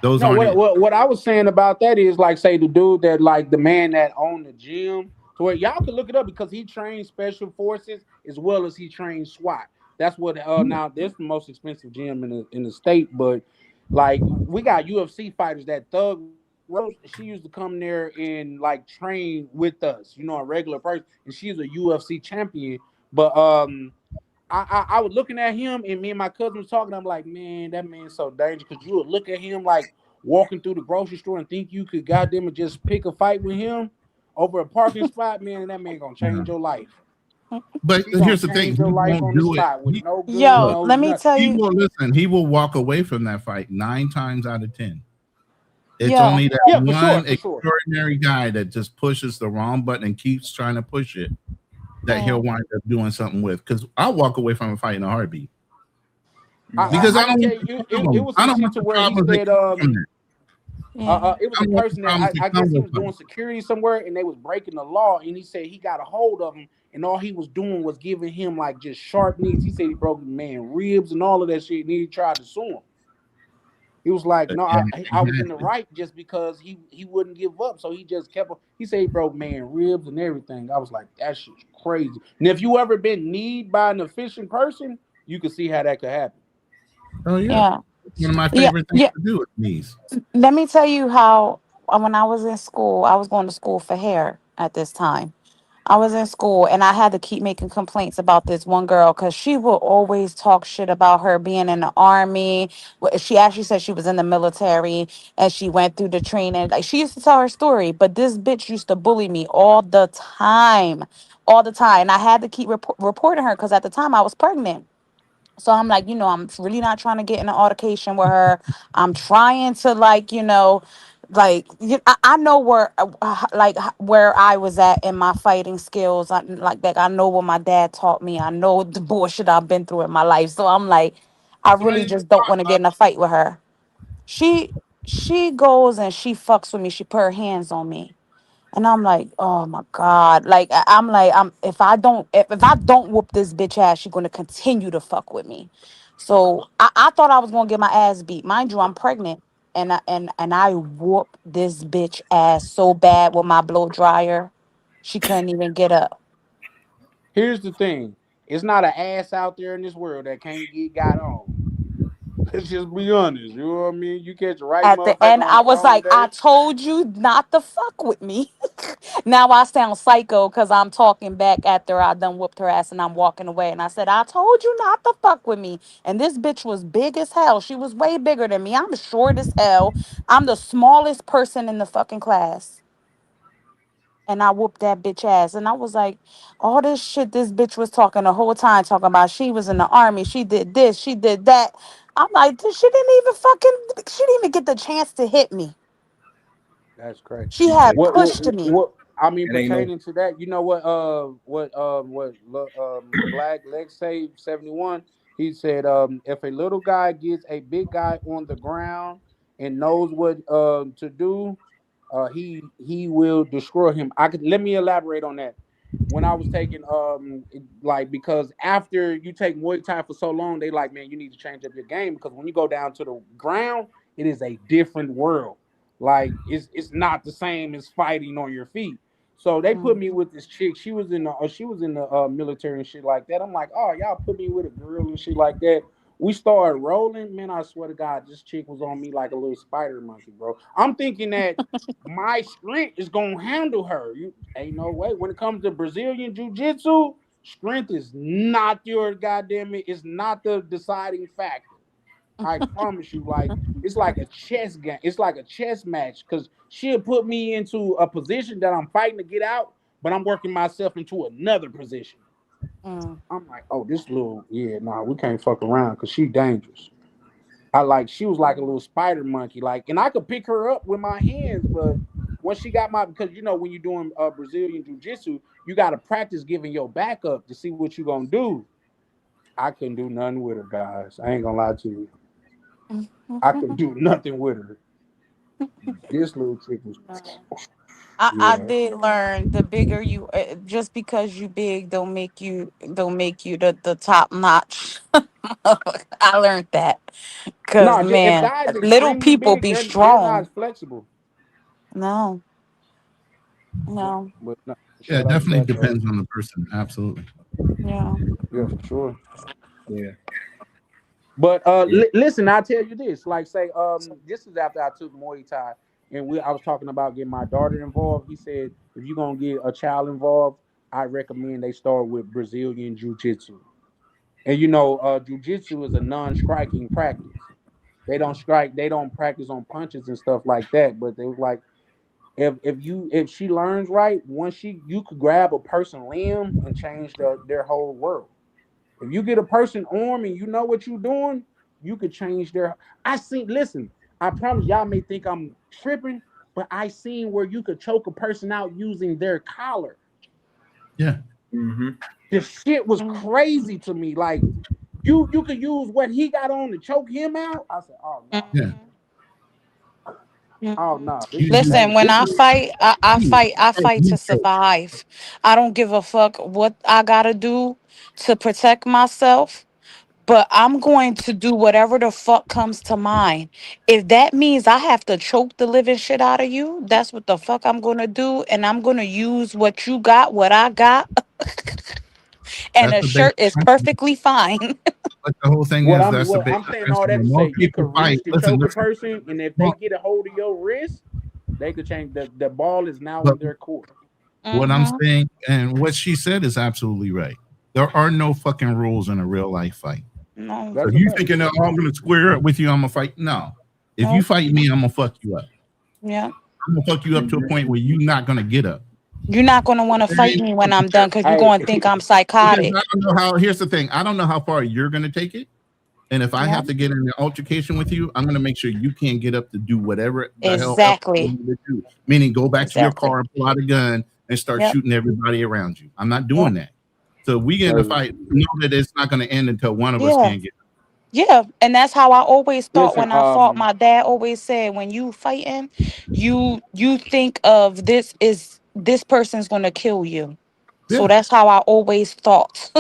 Speaker 10: Those
Speaker 7: no,
Speaker 10: aren't.
Speaker 7: What I was saying about that is like, say the dude that like the man that owned the gym. So where y'all can look it up because he trains special forces as well as he trains SWAT. That's what now this is the most expensive gym in the state, but like we got UFC fighters that Thug Rose, she used to come there and like train with us, you know, a regular person, and she's a UFC champion. But I was looking at him, and me and my cousin was talking. I'm like, man, that man's so dangerous because you would look at him like walking through the grocery store and think you could goddamn just pick a fight with him over a parking spot. Man, that man gonna change your life.
Speaker 10: But here's the thing: he won't do it.
Speaker 11: Let me tell you.
Speaker 10: He will listen. He will walk away from that fight 9 times out of 10. It's only that one extraordinary guy that just pushes the wrong button and keeps trying to push it that he'll wind up doing something with. Because I'll walk away from a fight in a heartbeat. Because I don't.
Speaker 7: It was a situation where he said, it was a person that I guess he was doing security somewhere, and they was breaking the law, and he said he got a hold of him, and all he was doing was giving him like just sharp knees. He said he broke the man ribs and all of that shit, and he tried to sue him. He was like, no, I was in the right just because he wouldn't give up. So he just kept on. He said he broke man ribs and everything. I was like, that shit's crazy. And if you ever been kneed by an efficient person, you can see how that could happen.
Speaker 10: Oh, yeah. One of my favorite things to do with knees.
Speaker 11: Let me tell you how, when I was in school, I was going to school for hair at this time. I was in school and I had to keep making complaints about this one girl because she will always talk shit about her being in the army. She actually said she was in the military and she went through the training. Like she used to tell her story, but this bitch used to bully me all the time. And I had to keep reporting her because at the time I was pregnant. So I'm like, I'm really not trying to get in an altercation with her. I'm trying to I know where where I was at in my fighting skills. I know what my dad taught me. I know the bullshit I've been through in my life. So I'm like, I really just don't want to get in a fight with her. She goes and she fucks with me. She put her hands on me. And I'm like, oh my God. If I don't whoop this bitch ass, she's gonna continue to fuck with me. So I thought I was gonna get my ass beat. Mind you, I'm pregnant. And I whooped this bitch ass so bad with my blow dryer. She couldn't even get up.
Speaker 7: Here's the thing. It's not an ass out there in this world that can't get got on. Let's just be honest. You know what I mean? You catch the right
Speaker 11: At the end, I was like, I told you not to fuck with me. Now I sound psycho because I'm talking back after I done whooped her ass and I'm walking away. And I said, I told you not to fuck with me. And this bitch was big as hell. She was way bigger than me. I'm short as hell. I'm the smallest person in the fucking class. And I whooped that bitch ass. And I was like, all this shit this bitch was talking the whole time, talking about she was in the army. She did this, she did that. I'm like, she didn't even get the chance to hit me.
Speaker 7: That's crazy.
Speaker 11: She had pushed me.
Speaker 7: I mean, pertaining to that, you know what Black Lex say 71? He said, if a little guy gets a big guy on the ground and knows what to do, he will destroy him. Let me elaborate on that. When I was taking because after you take Muay Thai for so long, they like, man, you need to change up your game because when you go down to the ground, it is a different world. Like it's not the same as fighting on your feet. So they put me with this chick. She was in the military and shit like that. I'm like, oh, y'all put me with a girl and shit like that. We started rolling. Man, I swear to God, this chick was on me like a little spider monkey, bro. I'm thinking that my strength is gonna handle her. Ain't no way. When it comes to Brazilian jiu-jitsu, strength is not your goddamn it. It's not the deciding factor. I promise you, like it's like a chess game. It's like a chess match because she'll put me into a position that I'm fighting to get out, but I'm working myself into another position. I'm like, oh, this little, we can't fuck around because she dangerous. She was like a little spider monkey, and I could pick her up with my hands, but when she got because when you're doing Brazilian jiu-jitsu, you got to practice giving your back up to see what you're gonna do. I couldn't do nothing with her, guys. I ain't gonna lie to you. I couldn't do nothing with her. This little trick was.
Speaker 11: I did learn the bigger you, just because you big, don't make you the top notch. I learned that because
Speaker 7: No, if
Speaker 11: man,
Speaker 7: guys
Speaker 11: little
Speaker 7: extremely
Speaker 11: people
Speaker 7: big,
Speaker 11: be
Speaker 7: they're not as
Speaker 11: strong.
Speaker 7: flexible.
Speaker 11: No, no,
Speaker 7: But no,
Speaker 10: Yeah, it
Speaker 7: shout out to
Speaker 10: definitely
Speaker 7: that though.
Speaker 10: depends on the person. Absolutely.
Speaker 11: yeah.
Speaker 7: Yeah, for sure.
Speaker 15: Yeah.
Speaker 7: But
Speaker 15: Yeah.
Speaker 7: listen, I'll tell you this. Like, say, this is after I took Muay Thai, and I was talking about getting my daughter involved. He said, if you're gonna get a child involved, I recommend they start with Brazilian Jiu-Jitsu. And Jiu-Jitsu is a non-striking practice. They don't strike, they don't practice on punches and stuff like that. But they was like, if she learns right, you could grab a person limb and change their whole world. If you get a person arm and you know what you're doing, you could change their. Listen, I promise y'all may think I'm tripping, but I seen where you could choke a person out using their collar.
Speaker 10: Yeah.
Speaker 15: Mm-hmm.
Speaker 7: The shit was crazy to me. Like, you could use what he got on to choke him out. I said, oh no.
Speaker 10: Yeah.
Speaker 7: Oh no.
Speaker 11: Listen, when I fight, I fight to survive. I don't give a fuck what I gotta do to protect myself. But I'm going to do whatever the fuck comes to mind. If that means I have to choke the living shit out of you, that's what the fuck I'm gonna do. And I'm gonna use what you got, what I got. And
Speaker 10: That's
Speaker 11: a
Speaker 10: the basic
Speaker 11: shirt is
Speaker 10: principle.
Speaker 11: perfectly fine.
Speaker 10: But the whole thing
Speaker 7: What
Speaker 10: is,
Speaker 7: I'm
Speaker 10: that's the
Speaker 7: what I'm
Speaker 10: basic
Speaker 7: saying all that
Speaker 10: principle.
Speaker 7: to say,
Speaker 10: Most
Speaker 7: you
Speaker 10: people
Speaker 7: could
Speaker 10: fight.
Speaker 7: reach to
Speaker 10: Listen,
Speaker 7: choke a
Speaker 10: listen.
Speaker 7: person, and if they get a hold of your wrist, they could change the ball is now
Speaker 10: But
Speaker 7: in their court.
Speaker 10: what I'm saying and what she said is absolutely right. There are no fucking rules in a real life fight.
Speaker 11: No.
Speaker 10: So if you thinking that I'm gonna square up with you, I'm gonna fight. No. If you fight me, I'm gonna fuck you up.
Speaker 11: Yeah.
Speaker 10: I'm gonna fuck you up to a point where you're not gonna get up.
Speaker 11: You're not gonna want to fight me when I'm done because you're gonna think I'm
Speaker 10: Because I
Speaker 11: psychotic.
Speaker 10: don't know how. Here's the thing. I don't know how far you're gonna take it. And if I
Speaker 11: Yeah.
Speaker 10: have to get in an altercation with you, I'm going to make sure you can't get up to do whatever the hell else
Speaker 11: Exactly.
Speaker 10: you need to do. Meaning go back to your
Speaker 11: Exactly.
Speaker 10: car and pull out a gun and start
Speaker 11: Yep.
Speaker 10: shooting everybody around you. I'm not doing that. So we get in a fight, know that it's not going to end until one of us
Speaker 11: Yeah.
Speaker 10: can't get up.
Speaker 11: Yeah, and that's how I always thought
Speaker 7: Listen,
Speaker 11: when I fought. My dad always said, when you fighting, you think of this person's gonna kill you. So
Speaker 10: Yeah.
Speaker 11: that's how I always thought.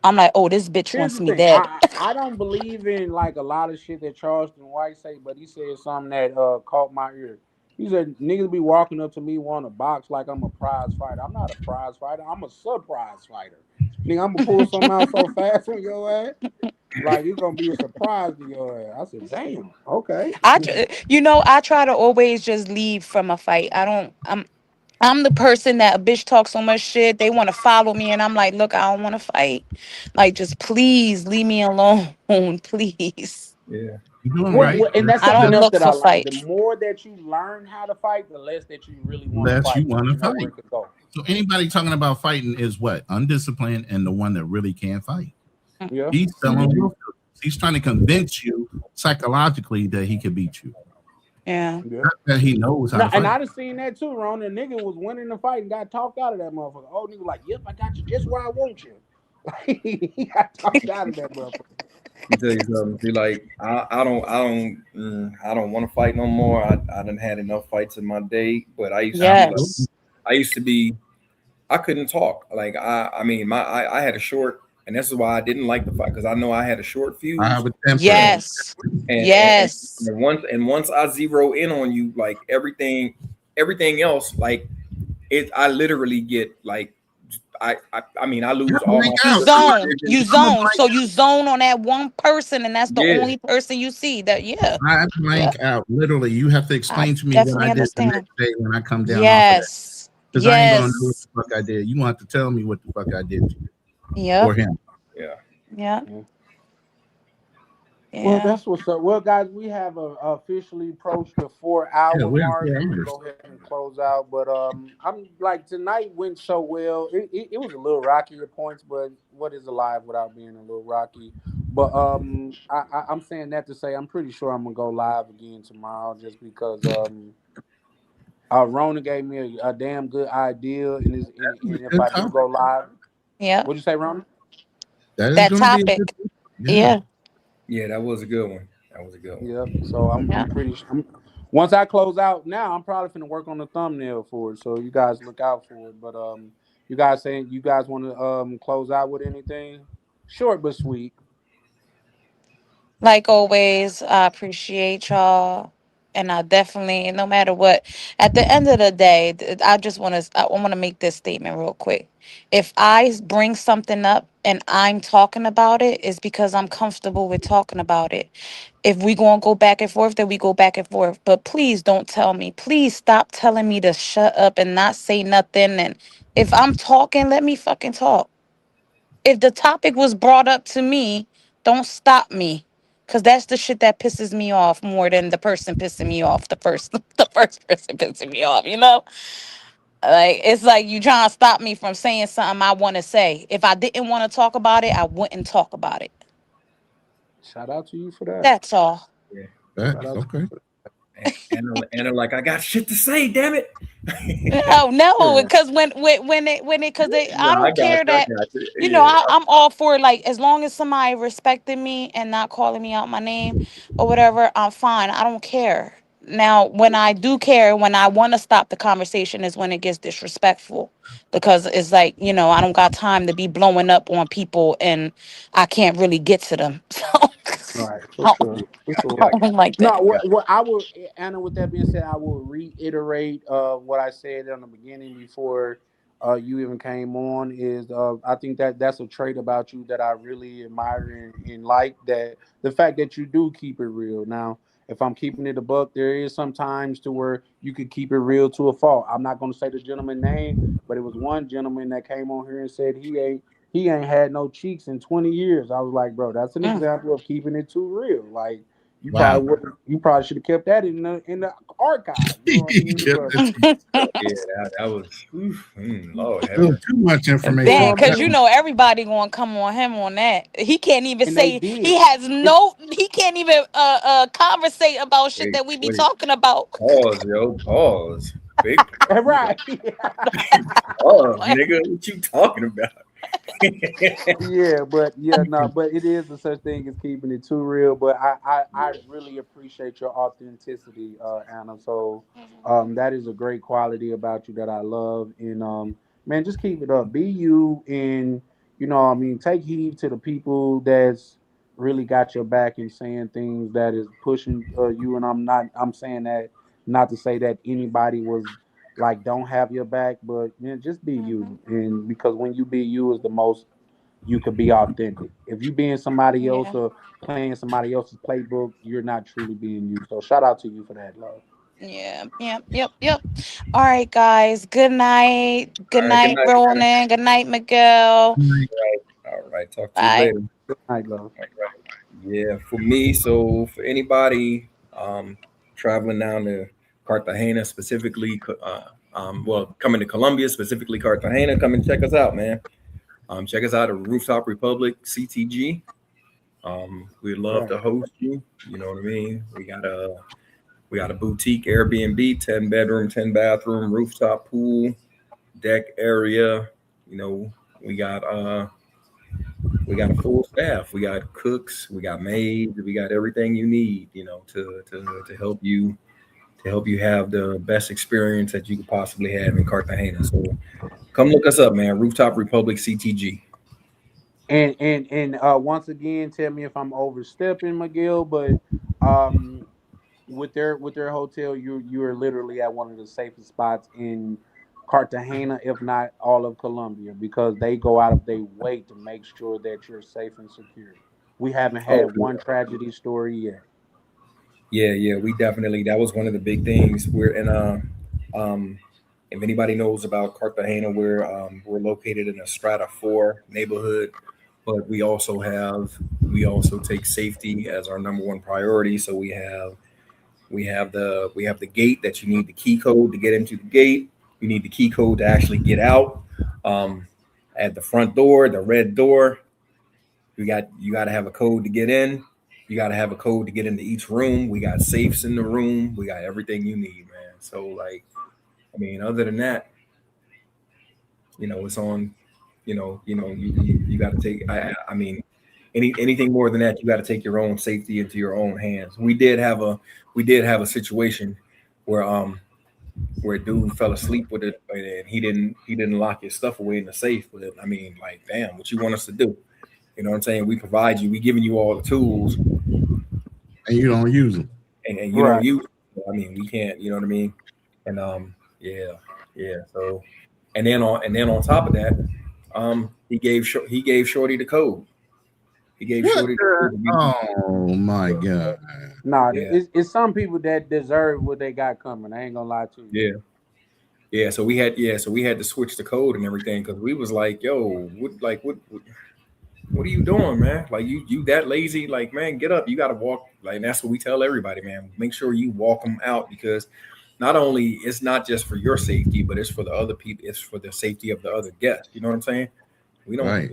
Speaker 11: I'm like, oh, this bitch
Speaker 7: Here's
Speaker 11: wants
Speaker 7: the
Speaker 11: me
Speaker 7: thing.
Speaker 11: dead.
Speaker 7: I don't believe in like a lot of shit that Charleston White say, but he said something that caught my ear. He said niggas be walking up to me wanting to box like I'm a prize fighter. I'm not a prize fighter. I'm a surprise fighter. Nigga, I'm gonna pull something out so fast on your ass, like it's gonna be a surprise to your ass. I said, damn, okay.
Speaker 11: I try to always just leave from a fight. I'm the person that a bitch talks so much shit. They want to follow me, and I'm like, look, I don't want to fight. Like, just please leave me alone, please.
Speaker 15: Yeah.
Speaker 10: You're doing right.
Speaker 7: And that's
Speaker 11: I
Speaker 7: something
Speaker 11: don't
Speaker 7: else
Speaker 11: look
Speaker 7: that I
Speaker 11: for
Speaker 7: like. The
Speaker 11: fights.
Speaker 7: more that you learn how to fight, the less that you really want to
Speaker 10: Less
Speaker 7: fight.
Speaker 10: you want to
Speaker 7: You know where
Speaker 10: fight.
Speaker 7: it could go.
Speaker 10: So anybody talking about fighting is what? Undisciplined and the one that really can't fight.
Speaker 7: Yeah.
Speaker 10: He's selling real. He's trying to convince you psychologically that he could beat you.
Speaker 11: Yeah.
Speaker 10: Not that he knows how to
Speaker 7: And
Speaker 10: fight.
Speaker 7: I done seen that too, Ron. The nigga was winning the fight and got talked out of that motherfucker. Oh, nigga like, yep, I got you just where I want you. Like, he got talked out of that motherfucker.
Speaker 15: Let me tell you something. Be like, I don't want to fight no more. I done had enough fights in my day. But I used to be, I couldn't talk. Like I had a short, and this is why I didn't like the fight, because I know I had a short fuse.
Speaker 10: I have a temper.
Speaker 11: Yes. Yes.
Speaker 15: And once I zero in on you, like everything else, like I literally get like I lose all my
Speaker 11: You zone. So you zone on that one person, and that's the only person you see.
Speaker 10: I blank out. Literally, you have to explain to me what
Speaker 11: definitely
Speaker 10: I did the
Speaker 11: understand.
Speaker 10: next day when I come down.
Speaker 11: Yes.
Speaker 10: Because I ain't gonna know what the fuck I did. You want to tell me what the fuck I did to you.
Speaker 11: Yep.
Speaker 10: Or him.
Speaker 15: Yeah.
Speaker 11: Yeah.
Speaker 7: Well, that's what's up. Well, guys, we have officially approached the 4-hour mark. We'll go ahead and close out. But I'm like, tonight went so well. It was a little rocky at points, but what is alive without being a little rocky? But I'm saying that to say I'm pretty sure I'm gonna go live again tomorrow, just because Rona gave me a damn good idea, and if
Speaker 10: Good
Speaker 7: I do
Speaker 10: topic.
Speaker 7: go live,
Speaker 11: Yeah,
Speaker 7: what'd you say, Rona?
Speaker 10: That is
Speaker 11: that
Speaker 10: going to be a good.
Speaker 11: topic. Yeah,
Speaker 15: Yeah, that was a good one. That was a good one.
Speaker 7: Yep. So I'm
Speaker 11: yeah.
Speaker 7: pretty sure. Once I close out now, I'm probably finna work on the thumbnail for it. So you guys look out for it. But you guys saying you guys want to close out with anything? Short but sweet.
Speaker 11: Like always, I appreciate y'all. And I definitely, no matter what, at the end of the day, I just I want to make this statement real quick. If I bring something up and I'm talking about it, it's because I'm comfortable with talking about it. If we gonna go back and forth, then we go back and forth. But please don't tell me. Please stop telling me to shut up and not say nothing. And if I'm talking, let me fucking talk. If the topic was brought up to me, don't stop me. Cause that's the shit that pisses me off more than the person pissing me off. The first the first person pissing me off, you know? Like it's like you trying to stop me from saying something I want to say. If I didn't want to talk about it, I wouldn't talk about it.
Speaker 7: Shout out to you for that.
Speaker 11: That's all.
Speaker 15: Yeah.
Speaker 7: Shout out
Speaker 10: Okay.
Speaker 15: Anna, like, I got shit to say, damn it.
Speaker 11: No, because because
Speaker 15: No,
Speaker 11: I
Speaker 15: I
Speaker 11: don't
Speaker 15: got
Speaker 11: care
Speaker 15: you. I
Speaker 11: that,
Speaker 15: got you.
Speaker 11: you know,
Speaker 15: Yeah.
Speaker 11: I'm all for like as long as somebody respected me and not calling me out my name or whatever, I'm fine. I don't care. Now, when I do care, when I want to stop the conversation is when it gets disrespectful because it's like, you know, I don't got time to be blowing up on people and I can't really get to them. So
Speaker 7: All right, for
Speaker 11: I
Speaker 7: sure. For sure.
Speaker 11: don't like
Speaker 7: No,
Speaker 11: that.
Speaker 7: what I will, Anna. With that being said, I will reiterate what I said in the beginning before you even came on. Is I think that's a trait about you that I really admire and like. That the fact that you do keep it real. Now, if I'm keeping it a buck, there is sometimes to where you could keep it real to a fault. I'm not going to say the gentleman's name, but it was one gentleman that came on here and said he ain't had no cheeks in 20 years. I was like, bro, that's an example of keeping it too real. Like
Speaker 10: Wow.
Speaker 7: you probably should have kept that in the archive. You know what I mean?
Speaker 15: Yeah, that was Lord have
Speaker 10: Little
Speaker 15: mercy.
Speaker 10: too much information.
Speaker 11: Damn, because you know everybody gonna come on him on that. He can't even
Speaker 7: And they
Speaker 11: say
Speaker 7: did.
Speaker 11: he can't even conversate about shit that we be talking about.
Speaker 15: Pause, yo. Pause. Big
Speaker 7: Right.
Speaker 15: pause, nigga. What you talking about?
Speaker 7: Yeah, but it is a such thing as keeping it too real. But I really appreciate your authenticity, Anna. So that is a great quality about you that I love. And man, just keep it up. Be you, and I mean, take heed to the people that's really got your back and saying things that is pushing you. And I'm saying that not to say that anybody was like don't have your back, but just be you. And because when you be you is the most you could be authentic. If you being somebody else
Speaker 11: Yeah.
Speaker 7: or playing somebody else's playbook, you're not truly being you. So shout out to you for that, love.
Speaker 11: Yeah, yep. All right, guys. Good night. Good
Speaker 15: All right, good
Speaker 11: night,
Speaker 15: night, man.
Speaker 11: Ronan. Good night, Miguel.
Speaker 15: All right. Talk to you
Speaker 11: Bye.
Speaker 15: later.
Speaker 7: Good night, love.
Speaker 15: All right. Yeah, for me, so for anybody traveling down to Cartagena specifically, coming to Colombia, specifically Cartagena, come and check us out, man. Check us out at Rooftop Republic CTG. We'd love to host you. You know what I mean? We got a boutique Airbnb, 10 bedroom, 10 bathroom, rooftop pool, deck area. You know, we got a full staff. We got cooks, we got maids, we got everything you need, to help you have the best experience that you could possibly have in Cartagena. So come look us up, man. Rooftop Republic CTG.
Speaker 7: And once again, tell me if I'm overstepping, Miguel, but with their hotel, you are literally at one of the safest spots in Cartagena, if not all of Colombia, because they go out of their way to make sure that you're safe and secure. We haven't had one tragedy story yet.
Speaker 15: Yeah, we definitely, that was one of the big things. We're in if anybody knows about Cartagena, we're located in a Strata 4 neighborhood, but we also take safety as our number one priority. So we have the gate that you need the key code to get into the gate. You need the key code to actually get out. At the front door, the red door, you got to have a code to get in. You got to have a code to get into each room. We got safes in the room. We got everything you need, man. So like, I mean, other than that, it's on. You got to take. I mean, anything more than that, you got to take your own safety into your own hands. We did have a situation where dude fell asleep with it, and he didn't lock his stuff away in the safe. But I mean, like, damn, what you want us to do? You know what I'm saying? We provide you, we giving you all the tools,
Speaker 10: and you don't use them,
Speaker 15: and you don't use them. I mean, we can't. You know what I mean? And yeah. So, and then on top of that, he gave Shorty the code. He gave Shorty the code.
Speaker 10: Oh my God!
Speaker 7: Nah, it's some people that deserve what they got coming. I ain't gonna lie to you.
Speaker 15: Yeah. So we had to switch the code and everything because we was like, yo, what are you doing, man? Like you that lazy? Like, man, get up. You got to walk. Like, and that's what we tell everybody, man. Make sure you walk them out because not only it's not just for your safety, but it's for the other people. It's for the safety of the other guests. You know what I'm saying? We don't.
Speaker 10: Right.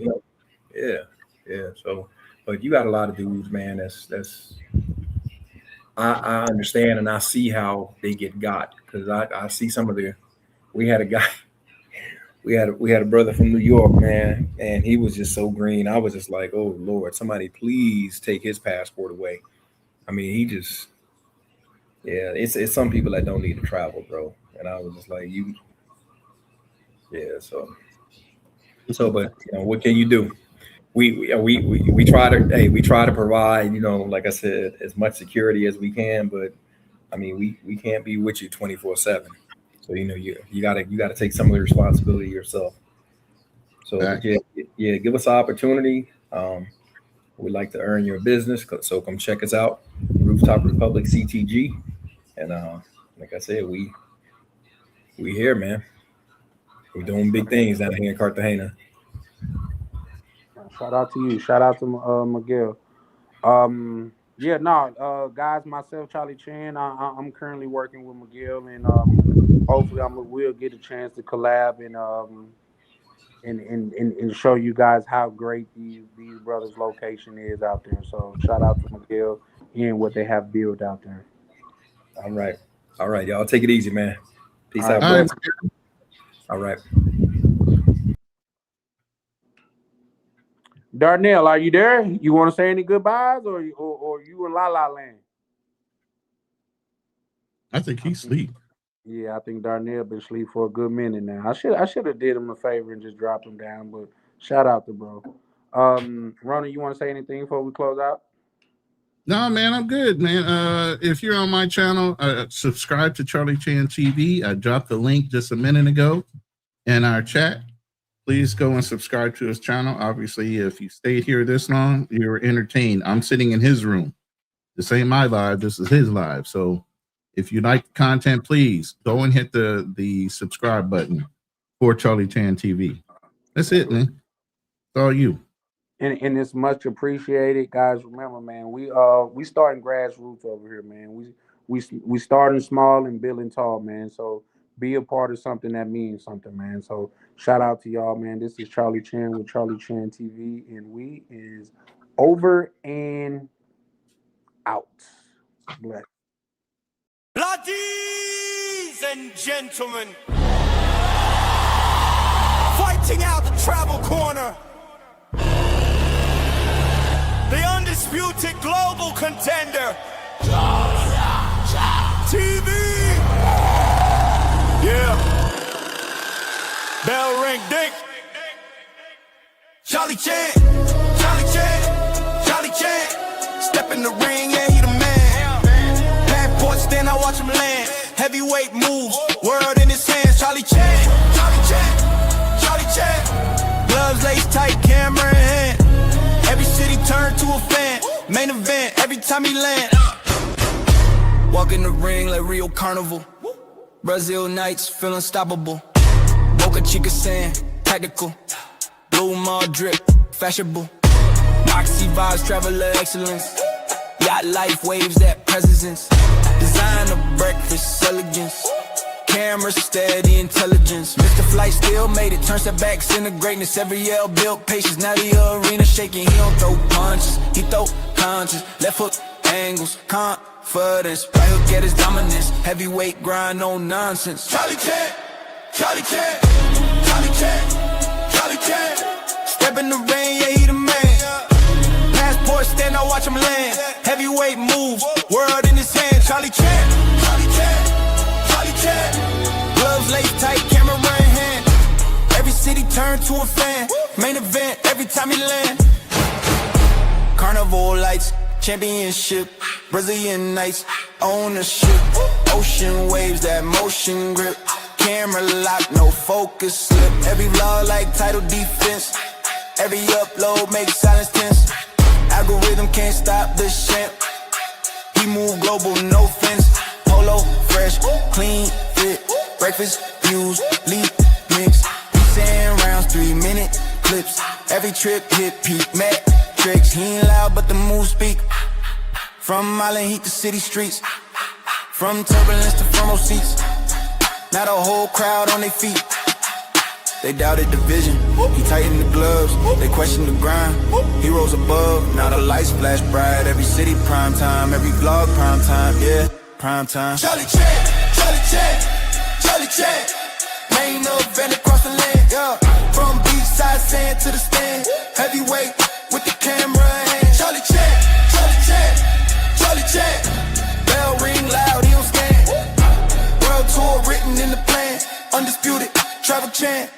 Speaker 15: Yeah. So, but you got a lot of dudes, man. That's. I understand and I see how they get got because I see some of the. We had a guy. We had a brother from New York, man, and he was just so green. I was just like, oh Lord, somebody please take his passport away. I mean, it's some people that don't need to travel, bro. And I was just like, so, but what can you do? We try to provide, like I said, as much security as we can, but I mean, we can't be with you 24/7. So you gotta take some of the responsibility yourself. So give us an opportunity. We'd like to earn your business, so come check us out, Rooftop Republic CTG, and like I said, we here, man. We're doing big things down here in Cartagena.
Speaker 7: Shout out to you. Shout out to Miguel. Guys, myself, Charlie Chan. I'm currently working with Miguel, and hopefully we'll get a chance to collab and show you guys how great these brothers' location is out there. So shout out to Miguel and what they have built out there.
Speaker 15: All right, y'all take it easy, man. Peace out, bro. All right.
Speaker 7: Darnell, are you there? You want to say any goodbyes, or you in La La Land?
Speaker 10: I think he's asleep.
Speaker 7: Yeah, I think Darnell been asleep for a good minute now. I should have did him a favor and just dropped him down, but shout out to bro. Ronnie, you want to say anything before we close out?
Speaker 10: No, man, I'm good, man. If you're on my channel, subscribe to Charlie Chan TV. I dropped the link just a minute ago in our chat. Please go and subscribe to his channel. Obviously, if you stayed here this long, you were entertained. I'm sitting in his room. This ain't my live. This is his live. So if you like the content, please go and hit the subscribe button for Charlie Chan TV. That's it, man. It's all you.
Speaker 7: And it's much appreciated, guys. Remember, man, we starting grassroots over here, man. We starting small and building tall, man. So be a part of something that means something, man. So shout out to y'all, man. This is Charlie Chan with Charlie Chan TV, and we is over and out. Bless.
Speaker 4: Ladies and gentlemen, fighting out the travel corner, the undisputed global contender, TV. Yeah. Bell ring, ding. Charlie Chan, Charlie Chan, Charlie Chan. Step in the ring, yeah, he the man. Passport stand, I watch him land. Heavyweight moves, world in his hands. Charlie Chan, Charlie Chan, Charlie Chan. Gloves laced tight, camera in hand. Every city turn to a fan. Main event, every time he land. Walk in the ring like Rio Carnival. Brazil nights, feel unstoppable. Boca Chica sand, tactical. Blue mall drip, fashionable. Moxie vibes, traveler excellence. Yacht life, waves that presence. Designer breakfast, elegance. Camera steady, intelligence. Mr. Flight still made it, turn setbacks into greatness. Every yell built patience, now the arena shaking. He don't throw punches, he throw punches. Left hook angles, for this. Right hook get his dominance. Heavyweight grind, no nonsense. Charlie Chan, Charlie Chan, Charlie Chan, Charlie Chan. Step in the rain, yeah, he the man. Passport stand, I watch him land. Heavyweight moves, world in his hand. Charlie Chan, Charlie Chan, Charlie Chan. Gloves lace tight, camera in hand. Every city turn to a fan. Main event every time he land. Carnival lights, championship, Brazilian nights, ownership. Ocean waves, that motion grip. Camera lock, no focus slip. Every vlog like title defense. Every upload makes silence tense. Algorithm can't stop the champ. He move global, no fence. Polo, fresh, clean, fit. Breakfast, views, lead, mix. We saying rounds, 3-minute clips. Every trip hit peak, metrics. He ain't loud, but the moves speak. From Island Heat to city streets. From turbulence to front row seats. Now the whole crowd on their feet. They doubted the vision, he tightened the gloves. They questioned the grind, he rose above. Now the lights flash bright, every city prime time. Every vlog prime time, yeah, prime time. Charlie Chan, Charlie Chan, Charlie Chan. Main event across the land, yeah. From beachside sand to the stand. Heavyweight with the camera in hand. Charlie Chan, Charlie Chan, Charlie Chan. Bell ring loud, he don't stand. World tour written in the plan. Undisputed, Travel Chan.